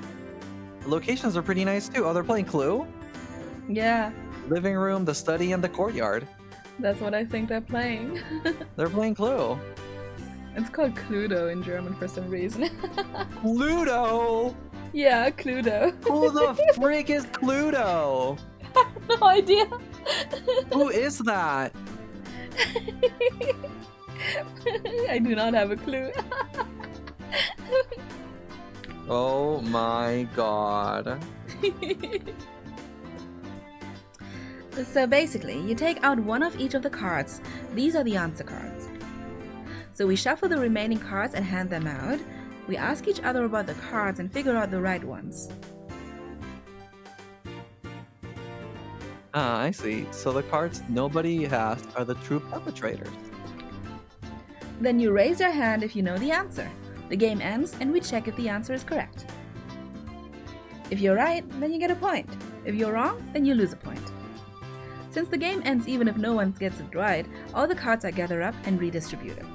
B: The locations are pretty nice too. Oh, they're playing Clue?
E: Yeah.
B: Living room, the study, and the courtyard.
E: That's what I think they're playing.
B: They're playing Clue.
E: It's called Cluedo in German for some reason.
B: Cluedo?
E: Yeah, Cluedo.
B: Who the freak is Cluedo?
E: No idea.
B: Who is that?
E: I do not have a clue.
B: Oh my god.
E: So basically, you take out one of each of the cards. These are the answer cards. So we shuffle the remaining cards and hand them out. We ask each other about the cards and figure out the right ones.
B: Ah, I see. So the cards nobody has are the true perpetrators.
E: Then you raise your hand if you know the answer. The game ends and we check if the answer is correct. If you're right, then you get a point. If you're wrong, then you lose a point. Since the game ends even if no one gets it right, all the cards are gathered up and redistributed.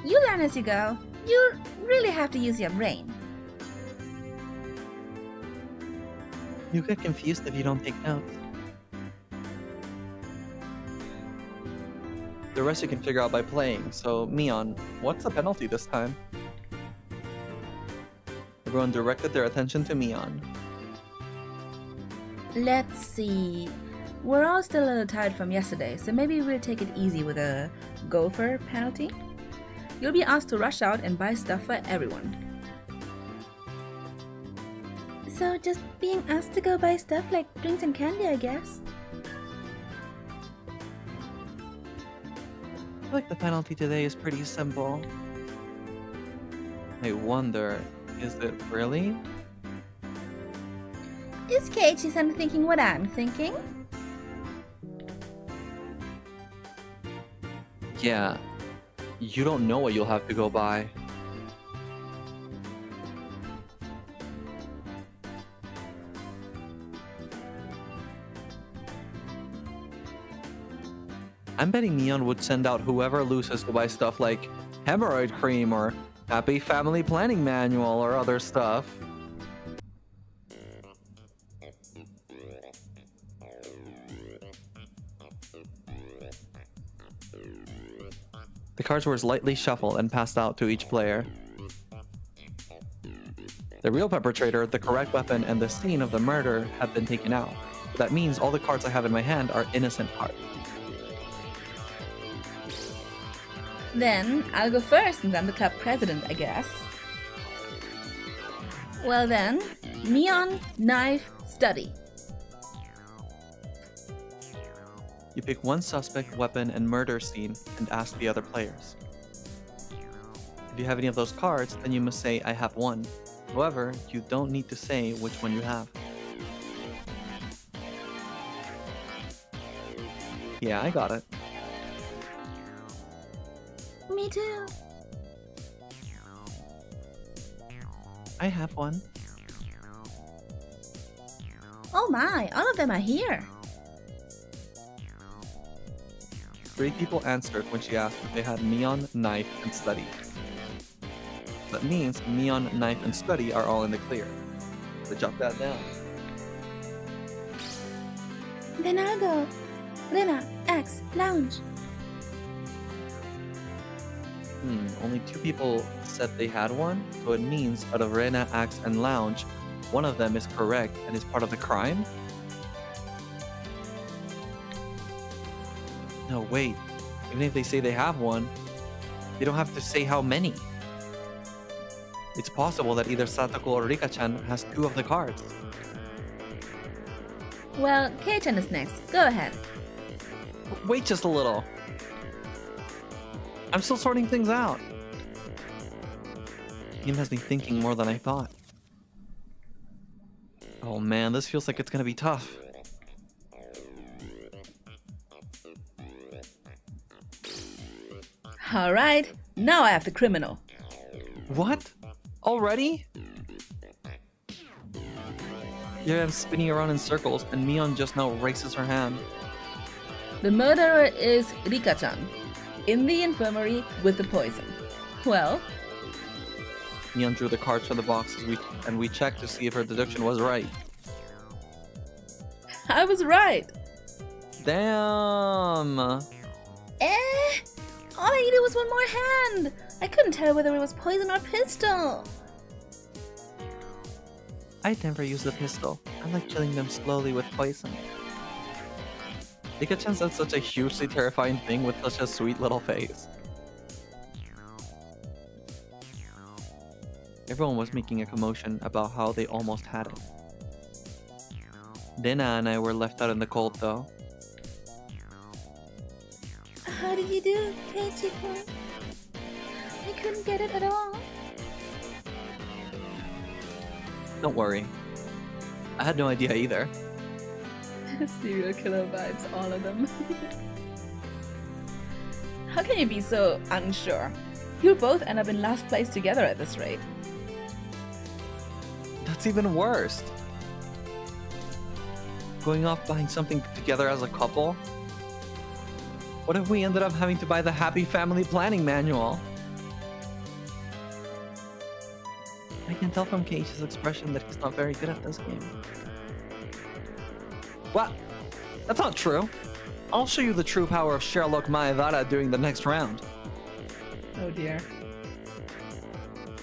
E: You learn as you go. You really have to use your brain.
B: You get confused if you don't take notes. The rest you can figure out by playing, so Mion, what's the penalty this time? Everyone directed their attention to Mion.
E: Let's see. We're all still a little tired from yesterday, so maybe we'll take it easy with a gopher penalty. You'll be asked to rush out and buy stuff for everyone.
D: So just being asked to go buy stuff like drinks and candy, I guess.
B: I feel like the penalty today is pretty simple. I wonder, is it really?
D: Is Keiichi-san thinking what I'm thinking?
B: Yeah. You don't know what you'll have to go buy. I'm betting Mion would send out whoever loses to buy stuff like hemorrhoid cream or happy family planning manual or other stuff. The cards were lightly shuffled and passed out to each player. The real perpetrator, the correct weapon, and the scene of the murder have been taken out. That means all the cards I have in my hand are innocent cards.
E: Then I'll go first since I'm the club president, I guess. Well then, Mion, knife, study.
B: You pick one suspect, weapon, and murder scene and ask the other players. If you have any of those cards, then you must say, I have one. However, you don't need to say which one you have. Yeah, I got it.
D: Me too.
B: I have one.
D: Oh my, all of them are here.
B: 3 people answered when she asked if they had Mion, knife, and study. That means Mion, knife, and study are all in the clear. So jot that down.
D: Then I'll go. Rena, X, lounge.
B: Only 2 people said they had one, so it means out of Rena, Axe, and Lounge, one of them is correct and is part of the crime? No, wait. Even if they say they have one, they don't have to say how many. It's possible that either Satoko or Rika-chan has 2 of the cards.
E: Well, Kei-chan is next. Go ahead.
B: Wait just a little. I'm still sorting things out. Game has me thinking more than I thought. Oh man, this feels like it's gonna be tough.
E: Alright, now I have the criminal.
B: What? Already? Yeah, I'm spinning around in circles, and Mion just now raises her hand.
E: The murderer is Rika-chan, in the infirmary with the poison. Well,
B: Mion drew the cards from the boxes and we checked to see if her deduction was right.
E: I was right.
C: Damn!
D: All I needed was one more hand! I couldn't tell whether it was poison or pistol!
C: I'd never use the pistol. I like killing them slowly with poison. Ika-chan said such a hugely terrifying thing with such a sweet little face. Everyone was making a commotion about how they almost had it. Dena and I were left out in the cold though.
D: How did you do, Keiichi-kun? I couldn't get it at all.
C: Don't worry. I had no idea either.
E: Serial killer vibes, all of them. How can you be so unsure? You'll both end up in last place together at this rate.
C: That's even worse. Going off buying something together as a couple? What if we ended up having to buy the Happy Family Planning Manual? I can tell from Keiichi's expression that he's not very good at this game. What? That's not true. I'll show you the true power of Sherlock Maevara during the next round.
E: Oh dear.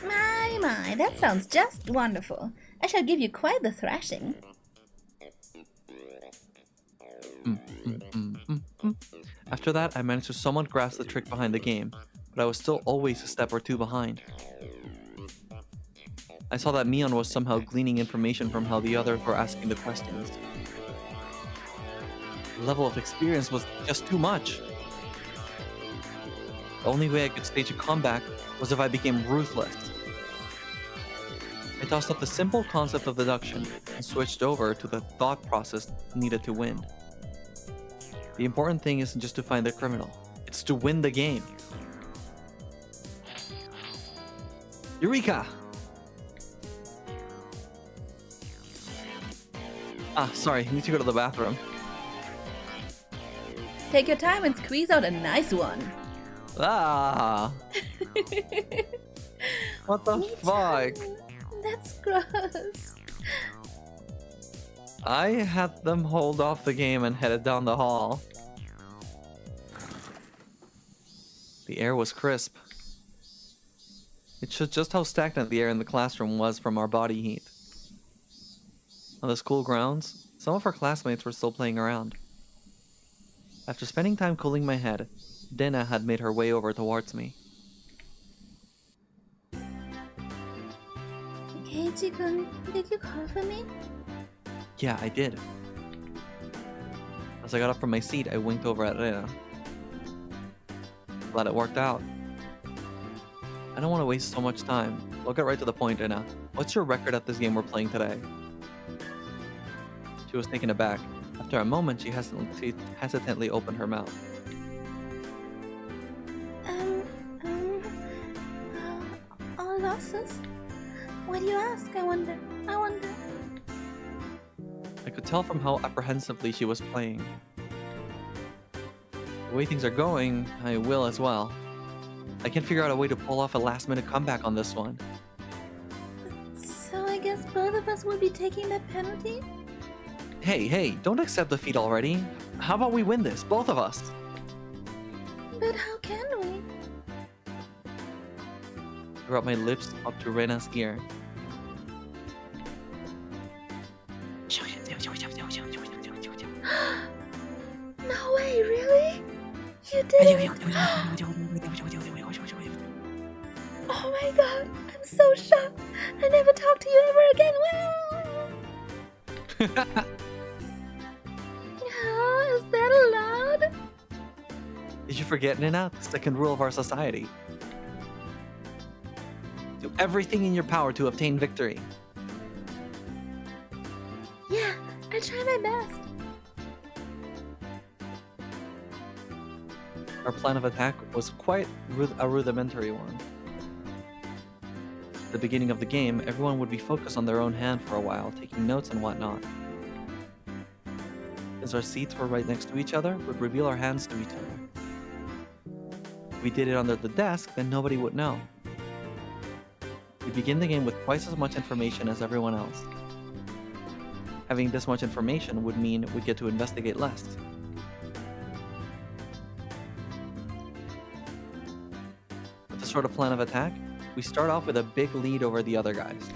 D: My, that sounds just wonderful. I shall give you quite the thrashing.
C: After that, I managed to somewhat grasp the trick behind the game, but I was still always a step or two behind. I saw that Mion was somehow gleaning information from how the others were asking the questions. The level of experience was just too much. The only way I could stage a comeback was if I became ruthless. I tossed up the simple concept of deduction and switched over to the thought process needed to win. The important thing isn't just to find the criminal, it's to win the game. Eureka! Ah, sorry, need to go to the bathroom.
E: Take your time and squeeze out a nice one.
C: Ah! What the fuck?
D: That's gross.
C: I had them hold off the game and headed down the hall. The air was crisp. It showed just how stagnant the air in the classroom was from our body heat. On the school grounds, some of our classmates were still playing around. After spending time cooling my head, Dena had made her way over towards me.
D: Keiichi-kun, did you call for me?
C: Yeah, I did. As I got up from my seat, I winked over at Rena. Glad it worked out. I don't want to waste so much time. I'll get right to the point, Rena. What's your record at this game we're playing today? She was taken aback. After a moment, she hesitantly opened her mouth.
D: All losses? Why do you ask? I wonder.
C: I could tell from how apprehensively she was playing. The way things are going, I will as well. I can't figure out a way to pull off a last-minute comeback on this one.
D: So I guess both of us will be taking that penalty?
C: Hey, don't accept defeat already. How about we win this, both of us?
D: But how can we?
C: I brought my lips up to Rena's ear.
D: No way, really? You did it? Oh my god, I'm so shocked. I never talk to you ever again. Oh, is that allowed?
C: Did you forget, Nina? The second rule of our society. Do everything in your power to obtain victory.
D: Yeah, I try my best.
C: Our plan of attack was quite a rudimentary one. At the beginning of the game, everyone would be focused on their own hand for a while, taking notes and whatnot. Since our seats were right next to each other, we'd reveal our hands to each other. If we did it under the desk, then nobody would know. We begin the game with twice as much information as everyone else. Having this much information would mean we'd get to investigate less.
B: sort of plan of attack, we start off with a big lead over the other guys.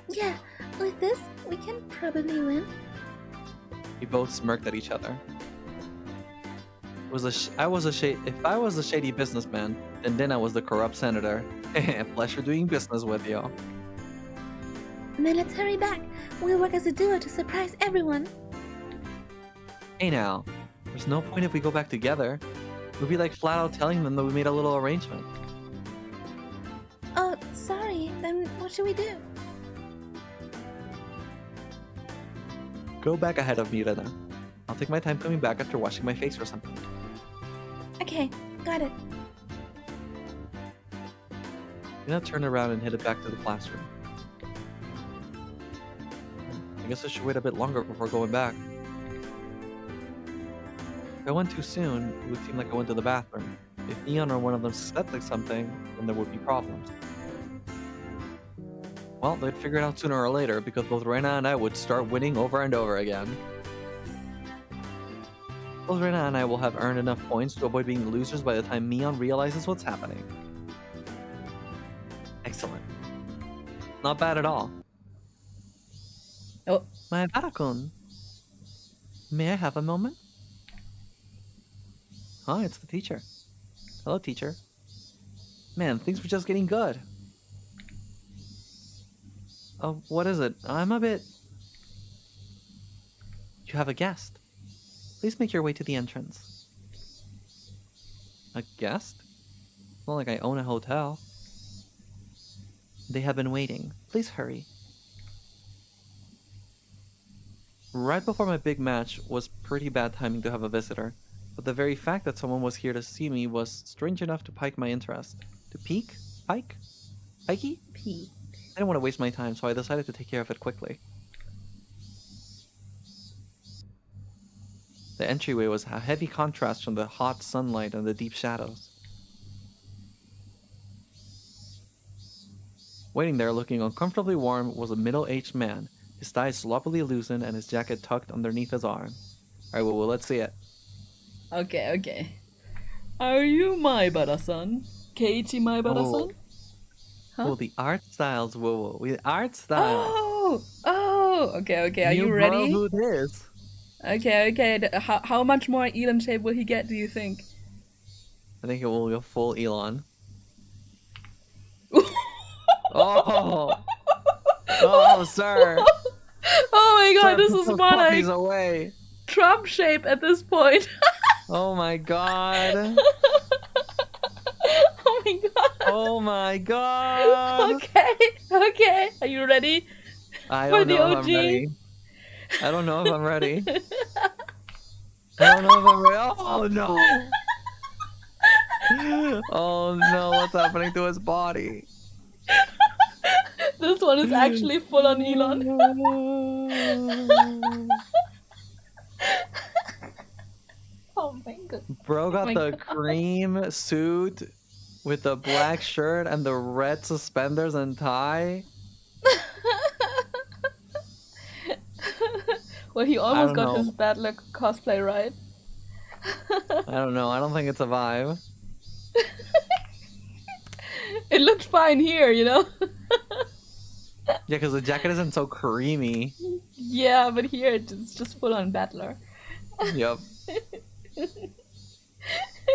D: Yeah, with this, we can probably win.
B: We both smirked at each other. If I was a shady businessman, then I was the corrupt senator. Pleasure doing business with you.
D: Then let's hurry back. We'll work as a duo to surprise everyone.
B: Hey now, there's no point if we go back together. We'd be like flat out telling them that we made a little arrangement.
D: Oh, sorry. Then what should we do?
B: Go back ahead of me, Rena. I'll take my time coming back after washing my face or something.
D: Okay, got it.
B: Rena turned around and headed back to the classroom. I guess I should wait a bit longer before going back. If I went too soon, it would seem like I went to the bathroom. If Neon or one of them suspected something, then there would be problems. Well, they'd figure it out sooner or later because both Rena and I would start winning over and over again. Both Rena and I will have earned enough points to avoid being losers by the time Neon realizes what's happening. Excellent. Not bad at all.
E: Oh.
B: My Varakun. May I have a moment? Huh, it's the teacher. Hello, teacher. Man, things were just getting good. Oh, what is it? I'm a bit... You have a guest. Please make your way to the entrance. A guest? It's not like I own a hotel. They have been waiting. Please hurry. Right before my big match was pretty bad timing to have a visitor, but the very fact that someone was here to see me was strange enough to pique my interest. To pique? Pike? Pikey?
E: P.
B: I didn't want to waste my time, so I decided to take care of it quickly. The entryway was a heavy contrast from the hot sunlight and the deep shadows. Waiting there, looking uncomfortably warm, was a middle-aged man, his thighs sloppily loosened and his jacket tucked underneath his arm. Alright, well, let's see it.
E: Okay, okay. Are you Maibara-san? Keiichi Maibara-san? Huh?
B: Oh, the art styles, whoa. The art styles.
E: Oh, okay, okay. Are you ready?
B: Who this?
E: Okay, okay. How much more Elon shape will he get, do you think?
B: I think it will go full Elon. Oh! Oh, sir!
E: Oh my god,
B: Sir,
E: this
B: put
E: is
B: those
E: more
B: puppies
E: like
B: away.
E: Trump shape at this point.
B: Oh my god.
E: Oh my god.
B: Oh my god.
E: Okay, okay. Are you ready?
B: I
E: For
B: don't
E: the
B: know if
E: OG?
B: I'm ready. I don't know if I'm ready. I don't know if I'm ready. Oh no. Oh no, what's happening to his body?
E: This one is actually full on Elon. Oh my god.
B: Bro got
E: my
B: the
E: God.
B: cream suit with the black shirt and the red suspenders and tie.
E: Well, he almost
B: don't
E: got
B: know.
E: his bad luck cosplay right.
B: I don't know. I don't think it's a vibe.
E: It looked fine here, you know?
B: Yeah, because the jacket isn't so creamy.
E: Yeah, but here it's just full on battler.
B: Yep.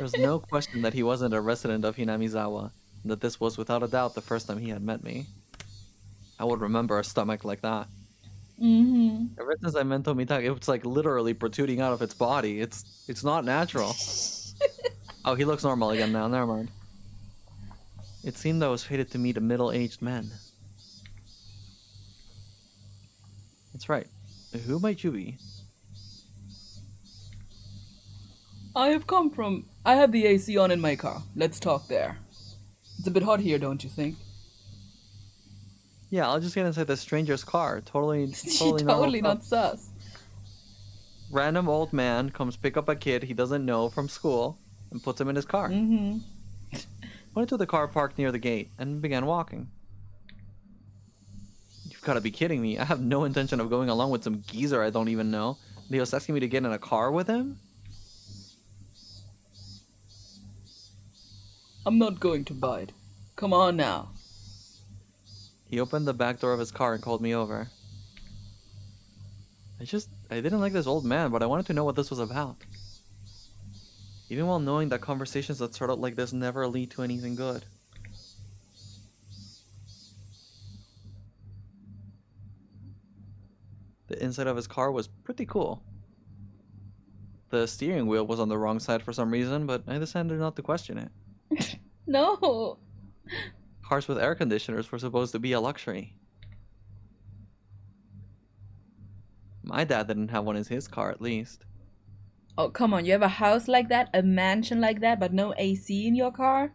B: There's no question that he wasn't a resident of Hinamizawa, and that this was without a doubt the first time he had met me. I would remember a stomach like that.
E: Mm-hmm.
B: Ever since I met Tomitake, it's like literally protruding out of its body. It's not natural. Oh, he looks normal again now. Never mind. It seemed I was fated to meet a middle-aged man. That's right. Who might you be?
E: I have the AC on in my car. Let's talk there. It's a bit hot here, don't you think?
B: Yeah, I'll just get inside the stranger's car. Totally
E: Totally
B: normal
E: not
B: stuff.
E: sus.
B: Random old man comes pick up a kid he doesn't know from school and puts him in his car.
E: Mm-hmm.
B: Went to the car parked near the gate and began walking. You've got to be kidding me. I have no intention of going along with some geezer I don't even know. He was asking me to get in a car with him?
E: I'm not going to bite. Come on now.
C: He opened the back door of his car and called me over. I didn't like this old man, but I wanted to know what this was about. Even while knowing that conversations that start out like this never lead to anything good. The inside of his car was pretty cool. The steering wheel was on the wrong side for some reason, but I decided not to question it.
E: No.
C: Cars with air conditioners were supposed to be a luxury. My dad didn't have one in his car, at least.
E: Oh, come on. You have a house like that, a mansion like that, but no AC in your car?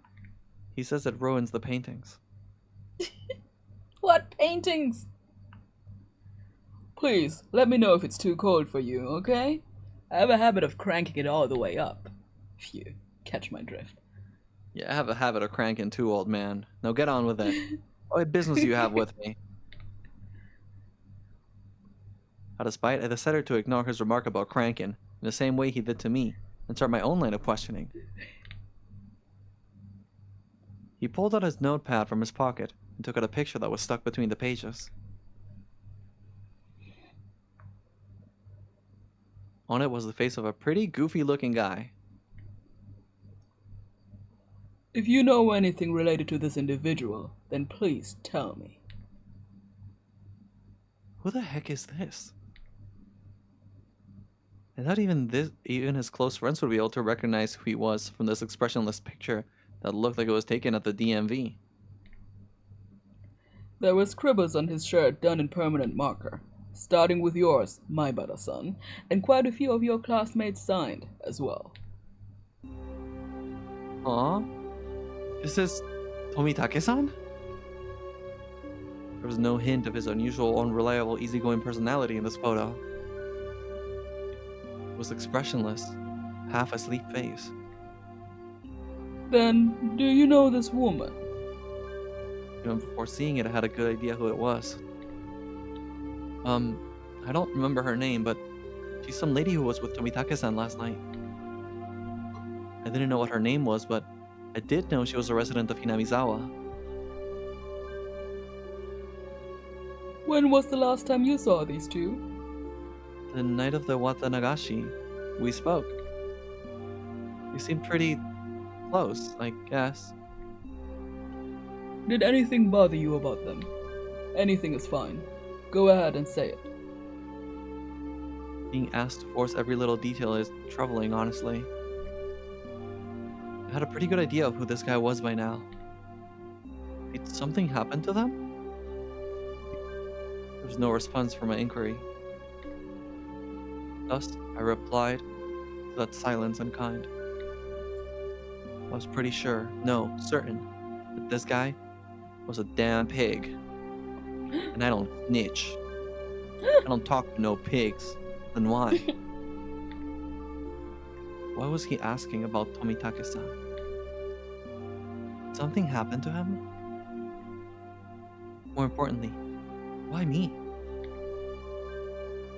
C: He says it ruins the paintings.
E: What paintings? Please, let me know if it's too cold for you, okay? I have a habit of cranking it all the way up. If you catch my drift.
C: Yeah, I have a habit of cranking too, old man. Now get on with it. What business do you have with me? Out of spite, I decided to ignore his remark about cranking, in the same way he did to me, and start my own line of questioning. He pulled out his notepad from his pocket and took out a picture that was stuck between the pages. On it was the face of a pretty goofy-looking guy.
E: If you know anything related to this individual, then please tell me.
C: Who the heck is this? And not even his close friends would be able to recognize who he was from this expressionless picture that looked like it was taken at the DMV.
E: There were scribbles on his shirt done in permanent marker, starting with yours, my son, and quite a few of your classmates signed as well.
C: Aw, this is Tomitake-san? There was no hint of his unusual, unreliable, easygoing personality in this photo. It was expressionless, half-asleep face.
E: Then, do you know this woman?
C: Even before seeing it, I had a good idea who it was. I don't remember her name, but she's some lady who was with Tomitake-san last night. I didn't know what her name was, but I did know she was a resident of Hinamizawa.
E: When was the last time you saw these two?
C: The night of the Watanagashi, we spoke. We seemed pretty close, I guess.
E: Did anything bother you about them? Anything is fine. Go ahead and say it.
C: Being asked to force every little detail is troubling, honestly. I had a pretty good idea of who this guy was by now. Did something happen to them? There was no response for my inquiry. Thus, I replied to that silence unkind. I was pretty sure, no, certain, that this guy was a damn pig. And I don't snitch. I don't talk to no pigs. Then why? Why was he asking about Tomitake-san? Did something happen to him? More importantly, why me?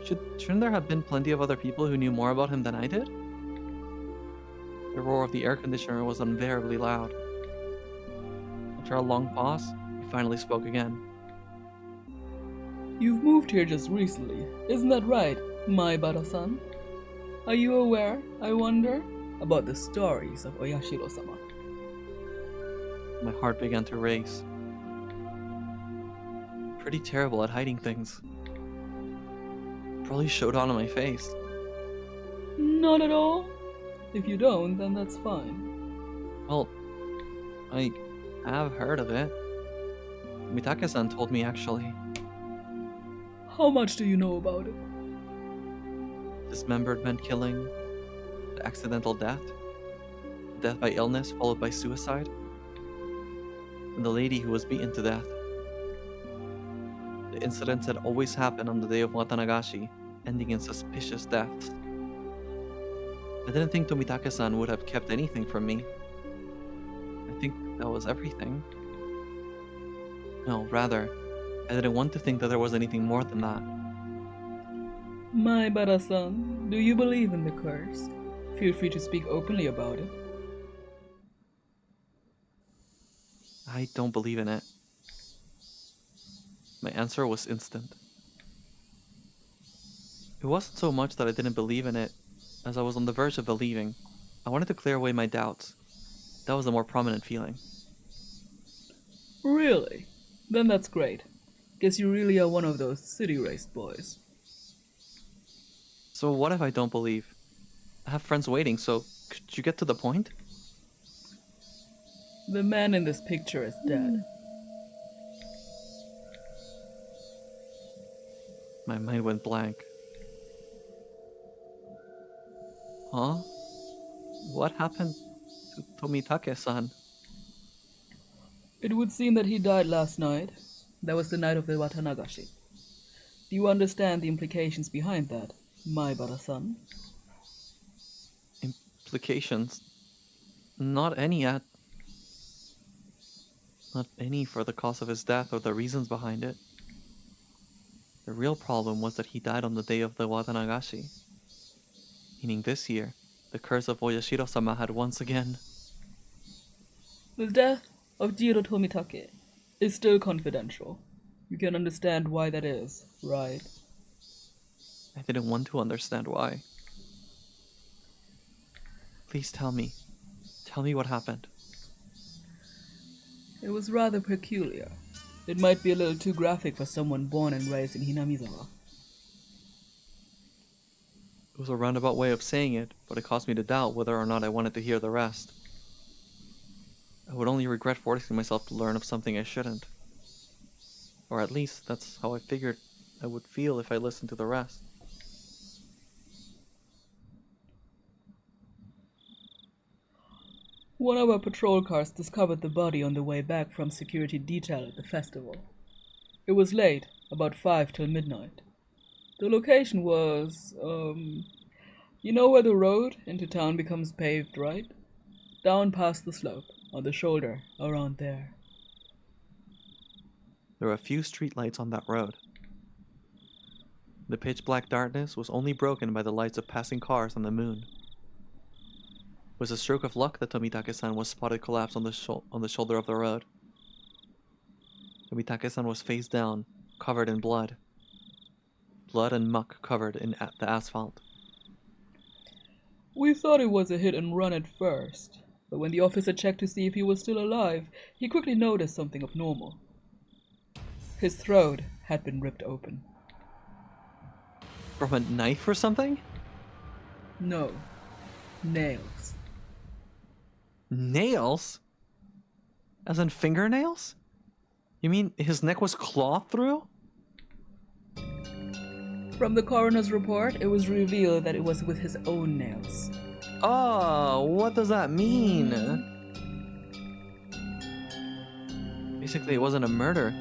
C: Shouldn't there have been plenty of other people who knew more about him than I did? The roar of the air conditioner was unbearably loud. After a long pause, he finally spoke again.
E: You've moved here just recently, isn't that right, my son? Are you aware, I wonder, about the stories of Oyashiro-sama?
C: My heart began to race. Pretty terrible at hiding things. Probably showed on my face.
E: Not at all. If you don't, then that's fine.
C: Well, I have heard of it. Mitake-san told me, actually.
E: How much do you know about it?
C: Dismembered men killing, the accidental death by illness followed by suicide, and the lady who was beaten to death. The incidents had always happened on the day of Watanagashi, ending in suspicious deaths. I didn't think Tomitake-san would have kept anything from me. I think that was everything. No, rather, I didn't want to think that there was anything more than that.
E: My son, do you believe in the curse? Feel free to speak openly about it.
C: I don't believe in it. My answer was instant. It wasn't so much that I didn't believe in it, as I was on the verge of believing. I wanted to clear away my doubts. That was the more prominent feeling.
E: Really? Then that's great. Guess you really are one of those city-raced boys.
C: So what if I don't believe? I have friends waiting, so could you get to the point?
E: The man in this picture is dead.
C: My mind went blank. Huh? What happened to Tomitake-san?
E: It would seem that he died last night. That was the night of the Watanagashi. Do you understand the implications behind that, Maibara-san?
C: Implications? Not any yet. Not any for the cause of his death or the reasons behind it. The real problem was that he died on the day of the Watanagashi. Meaning this year, the curse of Oyashiro-sama had once again.
E: The death of Jiro Tomitake is still confidential. You can understand why that is, right?
C: I didn't want to understand why. Please tell me. Tell me what happened.
E: It was rather peculiar. It might be a little too graphic for someone born and raised in Hinamizawa.
C: It was a roundabout way of saying it, but it caused me to doubt whether or not I wanted to hear the rest. I would only regret forcing myself to learn of something I shouldn't. Or at least, that's how I figured I would feel if I listened to the rest.
E: One of our patrol cars discovered the body on the way back from security detail at the festival. It was late, about 5 till midnight. The location was, you know where the road into town becomes paved, right? Down past the slope, on the shoulder, around there.
C: There were a few streetlights on that road. The pitch-black darkness was only broken by the lights of passing cars on the moon. It was a stroke of luck that Tomitake-san was spotted collapsed on the shoulder of the road. Tomitake-san was face down, covered in blood. Blood and muck covered in the asphalt.
E: We thought it was a hit and run at first, but when the officer checked to see if he was still alive, he quickly noticed something abnormal. His throat had been ripped open.
C: From a knife or something?
E: No. Nails.
C: Nails? As in fingernails? You mean his neck was clawed through?
E: From the coroner's report, it was revealed that it was with his own nails.
C: Oh, what does that mean? Basically, it wasn't a murder.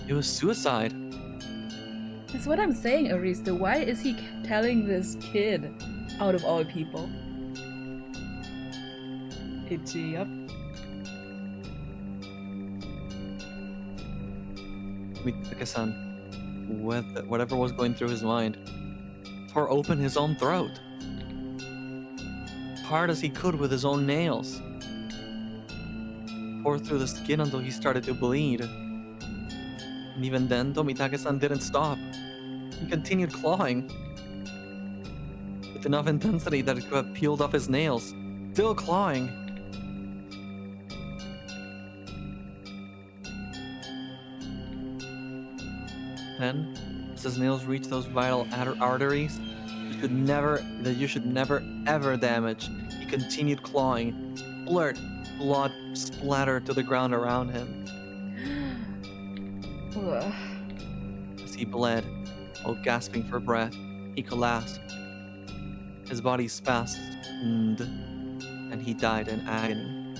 C: It was suicide.
A: That's what I'm saying, Arista. Why is he telling this kid, out of all people?
E: Itchy up.
C: Mitake-san, whatever was going through his mind, tore open his own throat. Hard as he could with his own nails. Tore through the skin until he started to bleed. And even then, Tomitake-san didn't stop. He continued clawing. With enough intensity that it could have peeled off his nails. Still clawing. Then, as his nails reached those vital arteries that you should never ever damage, he continued clawing. Blood splattered to the ground around him. As he bled, while gasping for breath, he collapsed. His body spasmed, and he died in agony.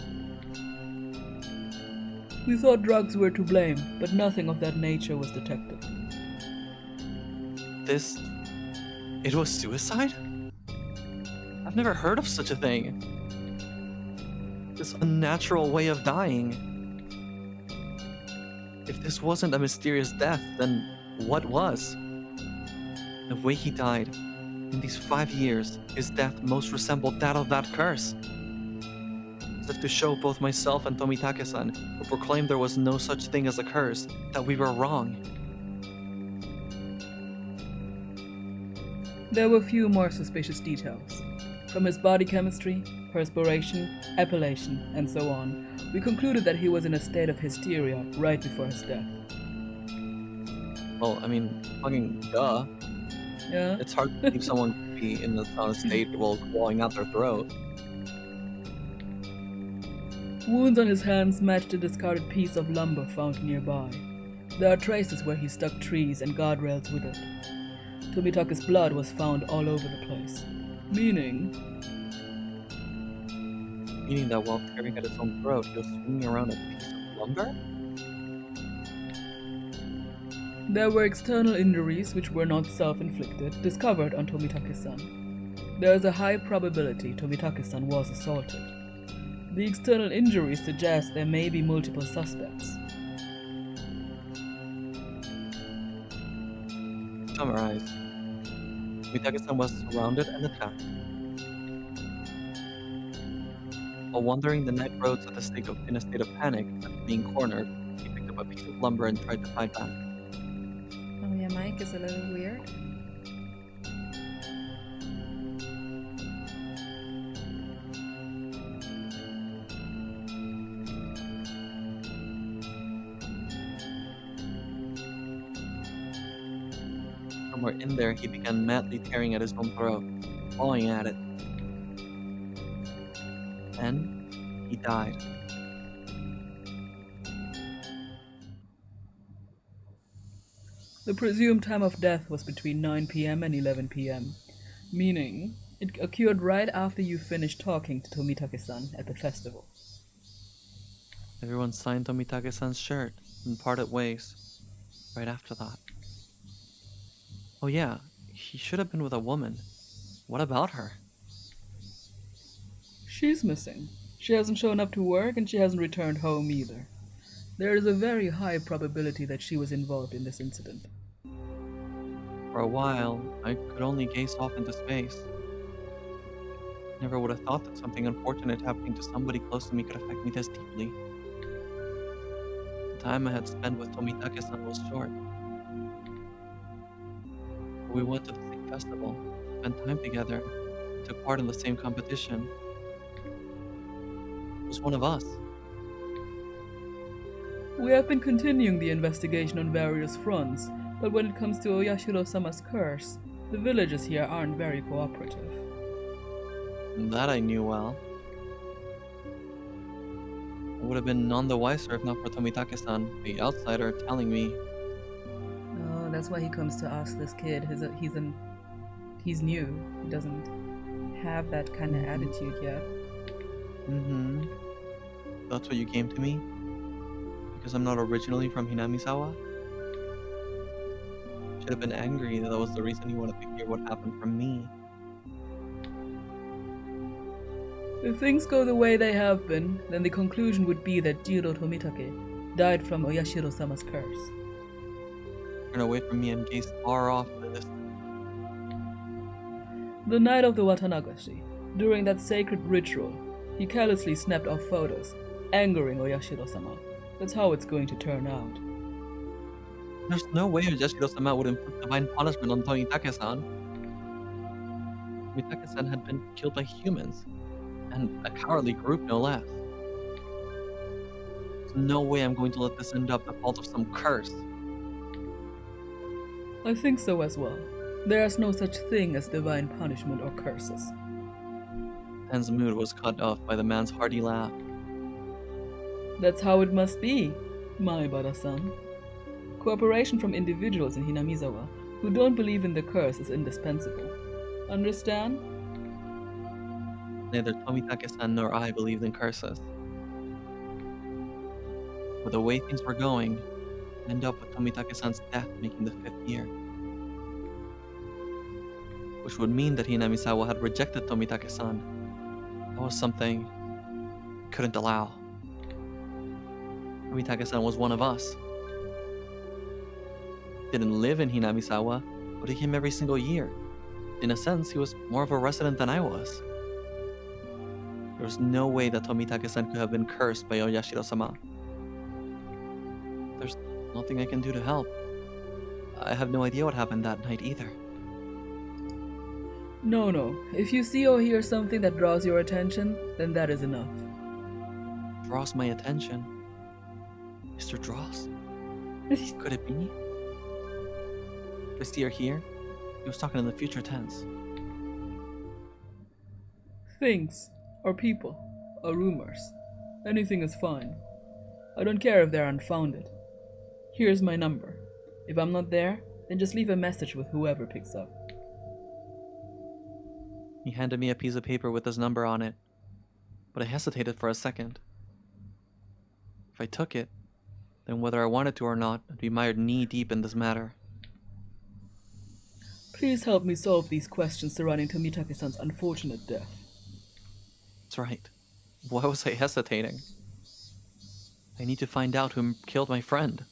E: We thought drugs were to blame, but nothing of that nature was detected.
C: It was suicide? I've never heard of such a thing. This unnatural way of dying. If this wasn't a mysterious death, then what was? The way he died, in these 5 years, his death most resembled that of that curse. as if to show both myself and Tomitake-san, who proclaimed there was no such thing as a curse, that we were wrong.
E: There were few more suspicious details. From his body chemistry, perspiration, epilation, and so on, we concluded that he was in a state of hysteria right before his death.
C: Well, I mean, fucking duh.
E: Yeah?
C: It's hard to believe someone could be in this kind of state while clawing out their throat.
E: Wounds on his hands matched a discarded piece of lumber found nearby. There are traces where he stuck trees and guardrails with it. Tomitake's blood was found all over the place. Meaning
C: Meaning that while tearing at his own throat, he was swinging around a piece of lumber?
E: there were external injuries which were not self-inflicted discovered on Tomitake-san. There is a high probability Tomitake-san was assaulted. The external injuries suggest there may be multiple suspects.
C: Summarize. Tomitake-san was surrounded and attacked. While wandering the night roads in a state of panic after being cornered, he picked up a piece of lumber and tried to fight back.
A: Oh, your mic is a little weird.
C: Somewhere in there, he began madly tearing at his own throat, clawing at it. Then, he died.
E: The presumed time of death was between 9 p.m. and 11 p.m., meaning it occurred right after you finished talking to Tomitake-san at the festival.
C: Everyone signed Tomitake-san's shirt and parted ways right after that. Oh yeah, he should have been with a woman. What about her?
E: She's missing. She hasn't shown up to work and she hasn't returned home either. There is a very high probability that she was involved in this incident.
C: For a while, I could only gaze off into space. Never would have thought that something unfortunate happening to somebody close to me could affect me this deeply. The time I had spent with Tomitake-san was short. We went to the same festival, spent time together, took part in the same competition. It was one of us.
E: We have been continuing the investigation on various fronts, but when it comes to Oyashiro-sama's curse, the villagers here aren't very cooperative.
C: That I knew well. I would have been none the wiser if not for Tomitake-san, the outsider, telling me.
E: Oh, that's why he comes to ask this kid. He's new. He doesn't have that kind of attitude yet.
C: Mm-hmm. That's why you came to me? Because I'm not originally from Hinamizawa? Should have been angry that was the reason you wanted to hear what happened from me.
E: If things go the way they have been, then the conclusion would be that Jiro Tomitake died from Oyashiro-sama's curse.
C: Turned away from me and gazed far off in the distance.
E: The night of the Watanagashi, during that sacred ritual, he carelessly snapped off photos, angering Oyashiro-sama. That's how it's going to turn out.
C: There's no way Oyashiro-sama would inflict divine punishment on Tomitake-san. Tomitake-san had been killed by humans, and a cowardly group no less. There's no way I'm going to let this end up the fault of some curse.
E: I think so as well. There is no such thing as divine punishment or curses.
C: Ten's mood was cut off by the man's hearty laugh.
E: That's how it must be, Maibara-san. Cooperation from individuals in Hinamizawa who don't believe in the curse is indispensable. Understand?
C: Neither Tomitake-san nor I believed in curses. With the way things were going, I ended up with Tomitake-san's death making the 5th year. Which would mean that Hinamizawa had rejected Tomitake-san. That was something I couldn't allow. Tomitake-san was one of us. Didn't live in Hinamizawa, but he came every single year. In a sense, he was more of a resident than I was. There There's no way that Tomitake-san could have been cursed by Oyashiro-sama. There's nothing I can do to help. I have no idea what happened that night either.
E: No. If you see or hear something that draws your attention, then that is enough.
C: Draws my attention. Mr. Dross? Could it be? If I see or hear, he was talking in the future tense.
E: Things, or people, or rumors. Anything is fine. I don't care if they're unfounded. Here's my number. If I'm not there, then just leave a message with whoever picks up.
C: He handed me a piece of paper with his number on it, but I hesitated for a second. If I took it, then whether I wanted to or not, I'd be mired knee-deep in this matter.
E: Please help me solve these questions surrounding Tomitake-san's unfortunate death.
C: That's right. Why was I hesitating? I need to find out who killed my friend.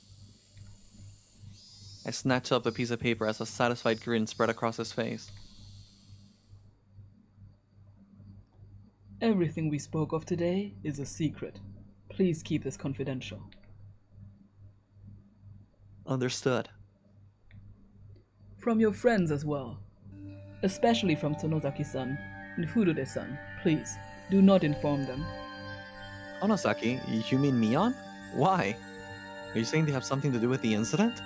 C: I snatched up the piece of paper as a satisfied grin spread across his face.
E: Everything we spoke of today is a secret. Please keep this confidential.
C: Understood.
E: From your friends as well. Especially from Tsunozaki-san and Furude-san. Please, do not inform them.
C: Onosaki, you mean Mion? Why? Are you saying they have something to do with the incident?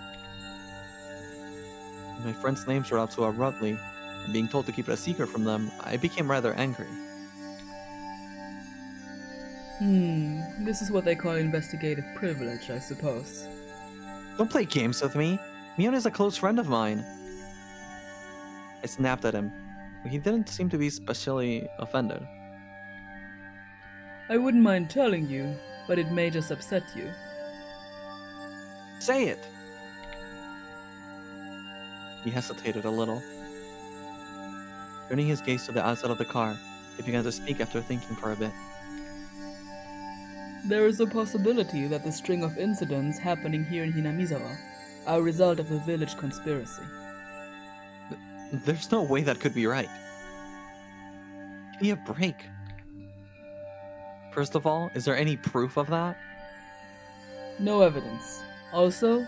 C: When my friends' names were out so abruptly, and being told to keep it a secret from them, I became rather angry.
E: This is what they call investigative privilege, I suppose.
C: Don't play games with me. Mion is a close friend of mine. I snapped at him, but he didn't seem to be especially offended.
E: I wouldn't mind telling you, but it may just upset you.
C: Say it! He hesitated a little. Turning his gaze to the outside of the car, he began to speak after thinking for a bit.
E: There is a possibility that the string of incidents happening here in Hinamizawa are a result of the village conspiracy.
C: There's no way that could be right. Give me a break. First of all, is there any proof of that?
E: No evidence. Also,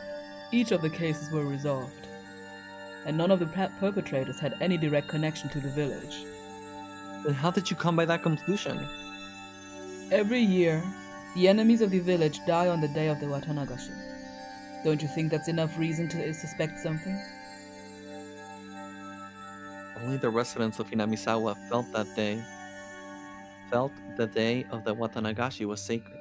E: each of the cases were resolved, and none of the perpetrators had any direct connection to the village.
C: Then how did you come by that conclusion?
E: Every year, the enemies of the village die on the day of the Watanagashi. Don't you think that's enough reason to suspect something?
C: Only the residents of Hinamizawa felt the day of the Watanagashi was sacred.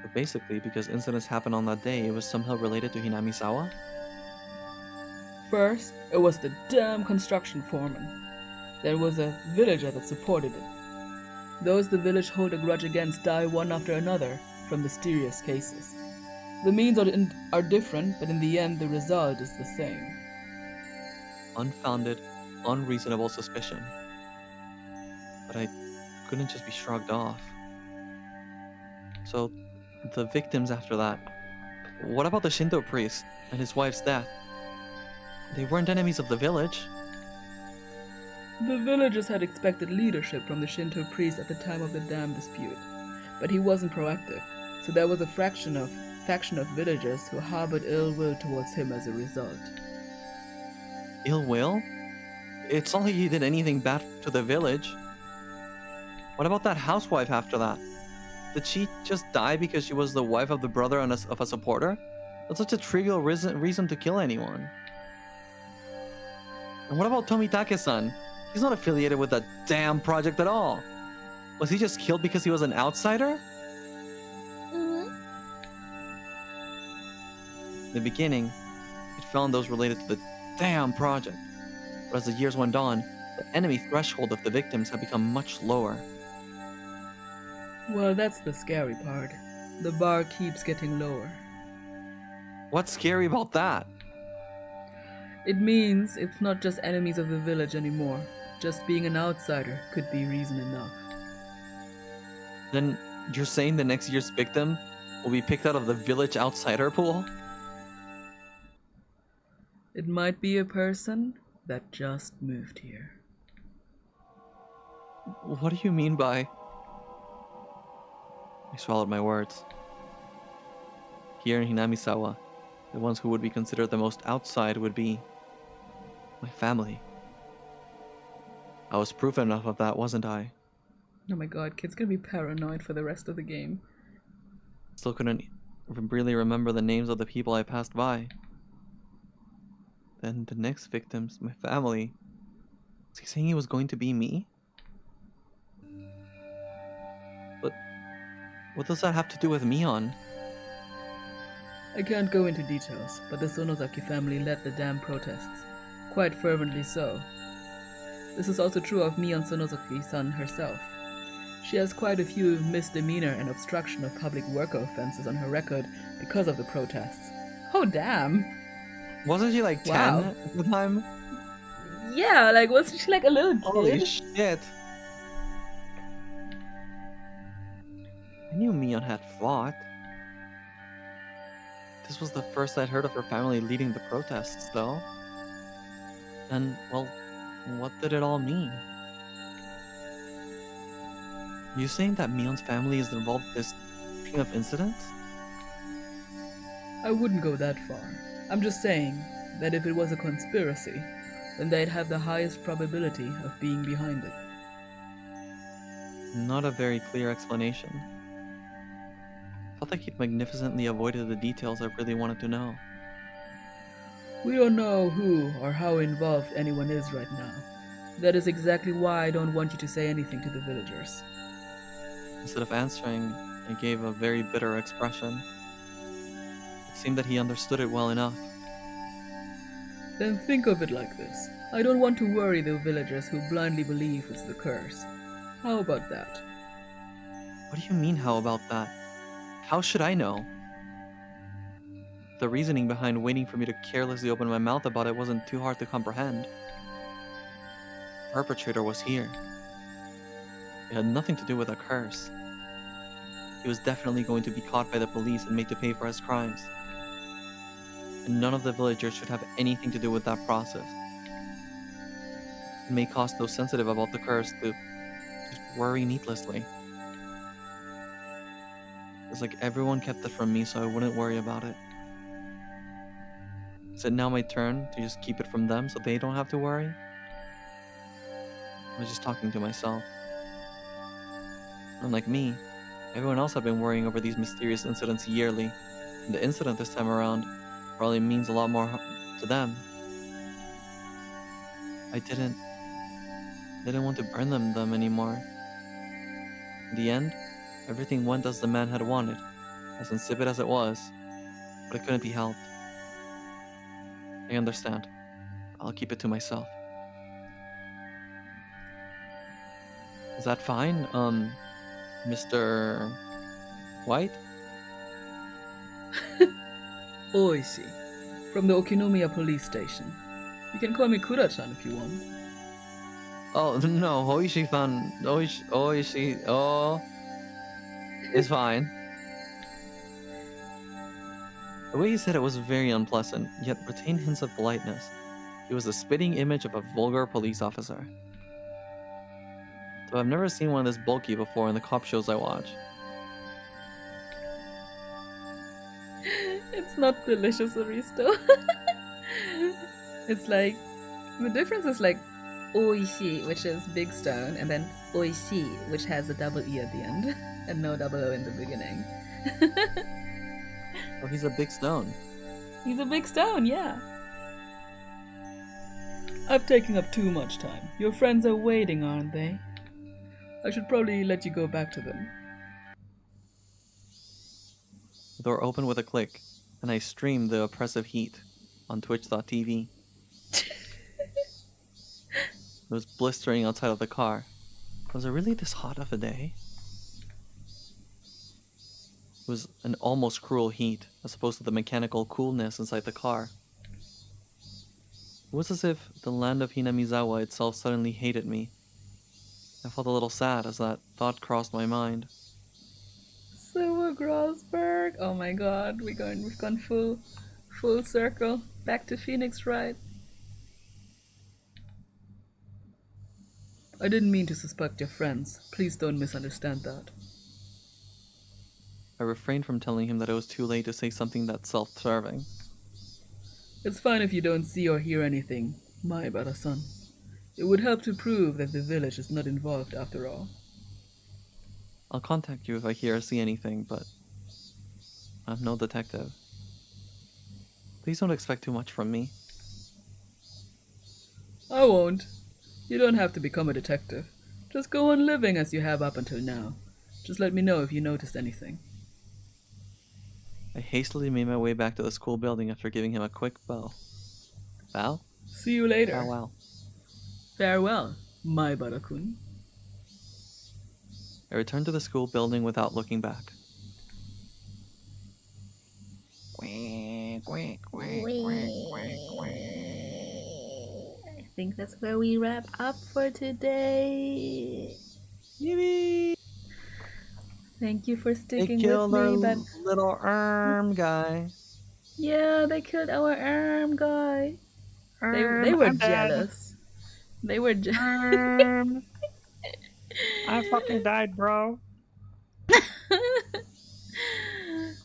C: But basically, because incidents happened on that day, it was somehow related to Hinamizawa?
E: First, it was the damn construction foreman. There was a villager that supported it. Those the village hold a grudge against die one after another from mysterious cases. The means are different, but in the end the result is the same.
C: Unfounded, unreasonable suspicion. But I couldn't just be shrugged off. So, the victims after that. What about the Shinto priest and his wife's death? They weren't enemies of the village.
E: The villagers had expected leadership from the Shinto priest at the time of the dam dispute, but he wasn't proactive, so there was a faction of villagers who harbored ill will towards him as a result.
C: Ill will? It's not like he did anything bad to the village. What about that housewife after that? Did she just die because she was the wife of the brother of a supporter? That's such a trivial reason to kill anyone. And what about Tomitake-san? He's not affiliated with that damn project at all. Was he just killed because he was an outsider? In the beginning, it fell on those related to the damn project. But as the years went on, the enemy threshold of the victims had become much lower.
E: Well, that's the scary part. The bar keeps getting lower.
C: What's scary about that?
E: It means it's not just enemies of the village anymore. Just being an outsider could be reason enough.
C: Then you're saying the next year's victim will be picked out of the village outsider pool?
E: It might be a person that just moved here.
C: What do you mean by... I swallowed my words. Here in Hinamisawa, the ones who would be considered the most outside would be... my family. I was proof enough of that, wasn't I?
E: Oh my god, kid's gonna be paranoid for the rest of the game.
C: Still couldn't really remember the names of the people I passed by. Then the next victims, my family. Was he saying it was going to be me? But what does that have to do with Mion?
E: I can't go into details, but the Sonozaki family led the damn protests. Quite fervently so. This is also true of Mion Sonozaki-san herself. She has quite a few misdemeanor and obstruction of public worker offenses on her record because of the protests. Oh damn!
C: Wasn't she like 10
E: Wow.
C: at the time?
E: Yeah, like wasn't she like a little kid?
C: Holy shit. I knew Mion had fought. This was the first I'd heard of her family leading the protests, though. And, well, what did it all mean? You saying that Mion's family is involved in this string of incidents?
E: I wouldn't go that far. I'm just saying that if it was a conspiracy, then they'd have the highest probability of being behind it.
C: Not a very clear explanation. Felt like he'd magnificently avoided the details I really wanted to know.
E: We don't know who or how involved anyone is right now. That is exactly why I don't want you to say anything to the villagers.
C: Instead of answering, I gave a very bitter expression. It seemed that he understood it well enough.
E: Then think of it like this. I don't want to worry the villagers who blindly believe it's the curse. How about that?
C: What do you mean, how about that? How should I know? The reasoning behind waiting for me to carelessly open my mouth about it wasn't too hard to comprehend. The perpetrator was here. It had nothing to do with a curse. He was definitely going to be caught by the police and made to pay for his crimes. And none of the villagers should have anything to do with that process. It may cause those sensitive about the curse to just worry needlessly. It's like everyone kept it from me so I wouldn't worry about it. Is it now my turn to just keep it from them so they don't have to worry? I was just talking to myself. Unlike me, everyone else had been worrying over these mysterious incidents yearly, and the incident this time around probably means a lot more to them. I didn't want to burn them anymore. In the end, everything went as the man had wanted, as insipid as it was, but it couldn't be helped. I understand. I'll keep it to myself. Is that fine, Mr. White?
E: Oishi, from the Okinomiya police station. You can call me Kura-chan if you want.
C: Oh, no, Oishi-san, Oishi, oh, it's fine. The way he said it was very unpleasant, yet retained hints of politeness. He was the spitting image of a vulgar police officer. Though I've never seen one this bulky before in the cop shows I watch.
E: It's not delicious, Aristo. It's like, the difference is like oishi, which is big stone, and then oishi, which has a double E at the end, and no double O in the beginning.
C: Oh, he's a big stone.
E: He's a big stone, yeah. I've taken up too much time. Your friends are waiting, aren't they? I should probably let you go back to them.
C: The door opened with a click, and I streamed the oppressive heat on twitch.tv. It was blistering outside of the car. Was it really this hot of a day? It was an almost cruel heat, as opposed to the mechanical coolness inside the car. It was as if the land of Hinamizawa itself suddenly hated me. I felt a little sad as that thought crossed my mind.
E: Silver Grossberg. Oh my god, we've gone full circle. Back to Phoenix, right? I didn't mean to suspect your friends. Please don't misunderstand that.
C: I refrained from telling him that it was too late to say something that's self-serving.
E: It's fine if you don't see or hear anything, my son. It would help to prove that the village is not involved after all.
C: I'll contact you if I hear or see anything, but I'm no detective. Please don't expect too much from me.
E: I won't. You don't have to become a detective. Just go on living as you have up until now. Just let me know if you notice anything.
C: I hastily made my way back to the school building after giving him a quick bow. Bow?
E: See you later.
C: Farewell.
E: Farewell, my Barakun.
C: I returned to the school building without looking back.
D: I think that's where we wrap up for today.
C: Yippee!
A: Thank you for
C: They
A: sticking
C: killed
A: with
C: our
A: me, but
C: little arm guy.
A: yeah, they killed our arm guy. They were
H: I'm dead.
A: jealous. They were
H: Arm. I fucking died, bro.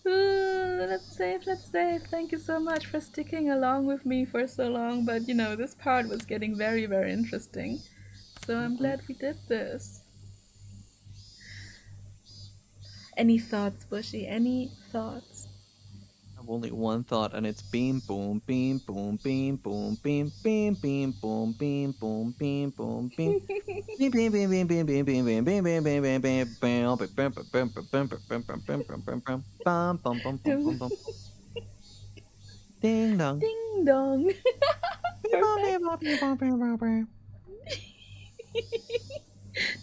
A: Let's save, let's save. Thank you so much for sticking along with me for so long. But you know, this part was getting very, very interesting. So I'm glad we did this. Any thoughts, Bushy? Any thoughts?
C: I have only one thought, and it's beam boom beam boom beam boom beam beam beam boom beam boom beam boom beam beam beam beam beam beam beam beam beam beam beam beam beam beam bam bam bam bam bam bam bam bam bam bam bam bum bum bum bum bum. Ding dong.
A: Ding dong.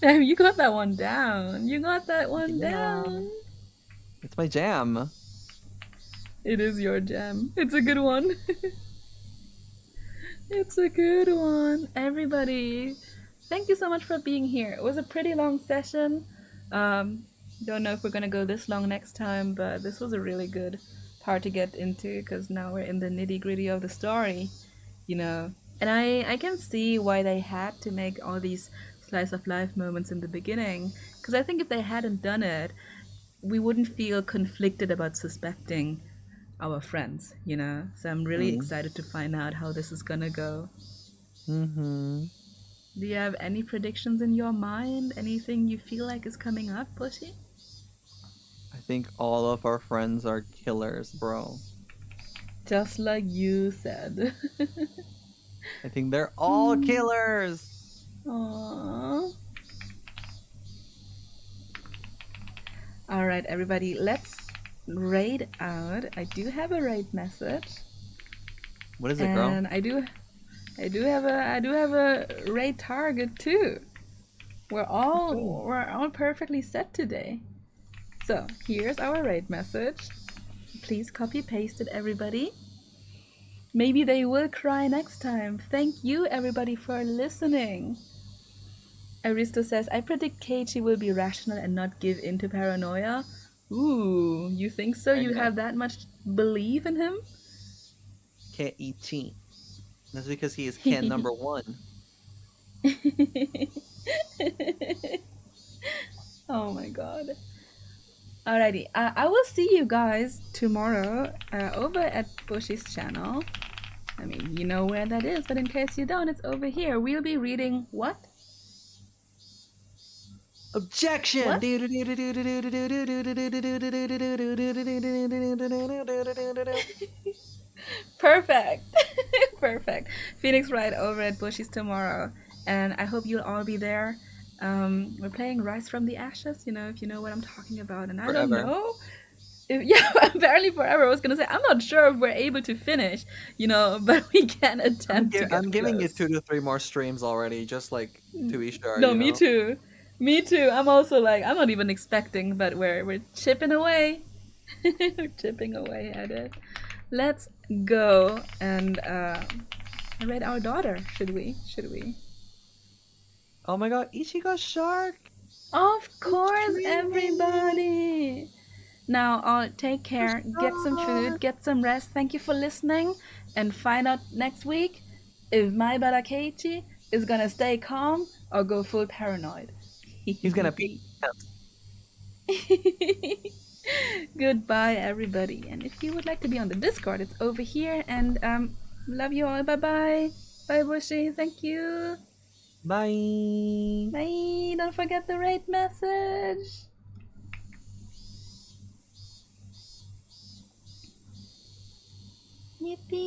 A: Damn, you got that one down. You got that one down.
C: It's my jam.
A: It is your jam. It's a good one. It's a good one. Everybody, thank you so much for being here. It was a pretty long session. Don't know if we're gonna go this long next time, but this was a really good part to get into because now we're in the nitty gritty of the story, you know. And I can see why they had to make all these slice of life moments in the beginning, because I think if they hadn't done it, we wouldn't feel conflicted about suspecting our friends, you know. So I'm really excited to find out how this is gonna go.
C: Mm-hmm.
A: Do you have any predictions in your mind? Anything you feel like is coming up, Bushy?
C: I think all of our friends are killers, bro.
A: Just like you said.
C: I think they're all killers.
A: Aww. All right, everybody, let's raid out. I do have a raid message.
C: What is it, girl?
A: And I do have a raid target too. We're all perfectly set today. So here's our raid message. Please copy paste it, everybody. Maybe they will cry next time. Thank you, everybody, for listening. Aristo says, I predict Keiichi will be rational and not give in to paranoia. Ooh, you think so? You have that much belief in him?
C: Keiichi. That's because he is Ken number 1.
A: Oh my god. Alrighty, I will see you guys tomorrow over at Bushy's channel. I mean, you know where that is, but in case you don't, it's over here. We'll be reading what?
C: Objection!
A: What? Perfect. Perfect. Phoenix Wright over at Bushy's tomorrow, and I hope you'll all be there. We're playing Rise from the Ashes, you know, if you know what I'm talking about, and I don't know. Yeah, apparently forever. I was gonna say, I'm not sure if we're able to finish, you know, but we can attempt to get
C: I'm giving
A: close.
C: you 2 to 3 more streams already, just like to be sure.
A: No,
C: you
A: me
C: know?
A: too. Me too. I'm also like, I'm not even expecting, but we're chipping away. We're chipping away at it. Let's go and read our daughter. Should we?
C: Oh my god, Ichigo Shark!
A: Of course, everybody. Now, all take care. Get some food. Get some rest. Thank you for listening, and find out next week if my Keiichi is gonna stay calm or go full paranoid.
B: He's gonna pee.
A: Goodbye, everybody. And if you would like to be on the Discord, it's over here. And love you all. Bye bye. Bye, Bushy. Thank you.
B: Bye.
A: Bye. Don't forget the rate message.
D: Yippee!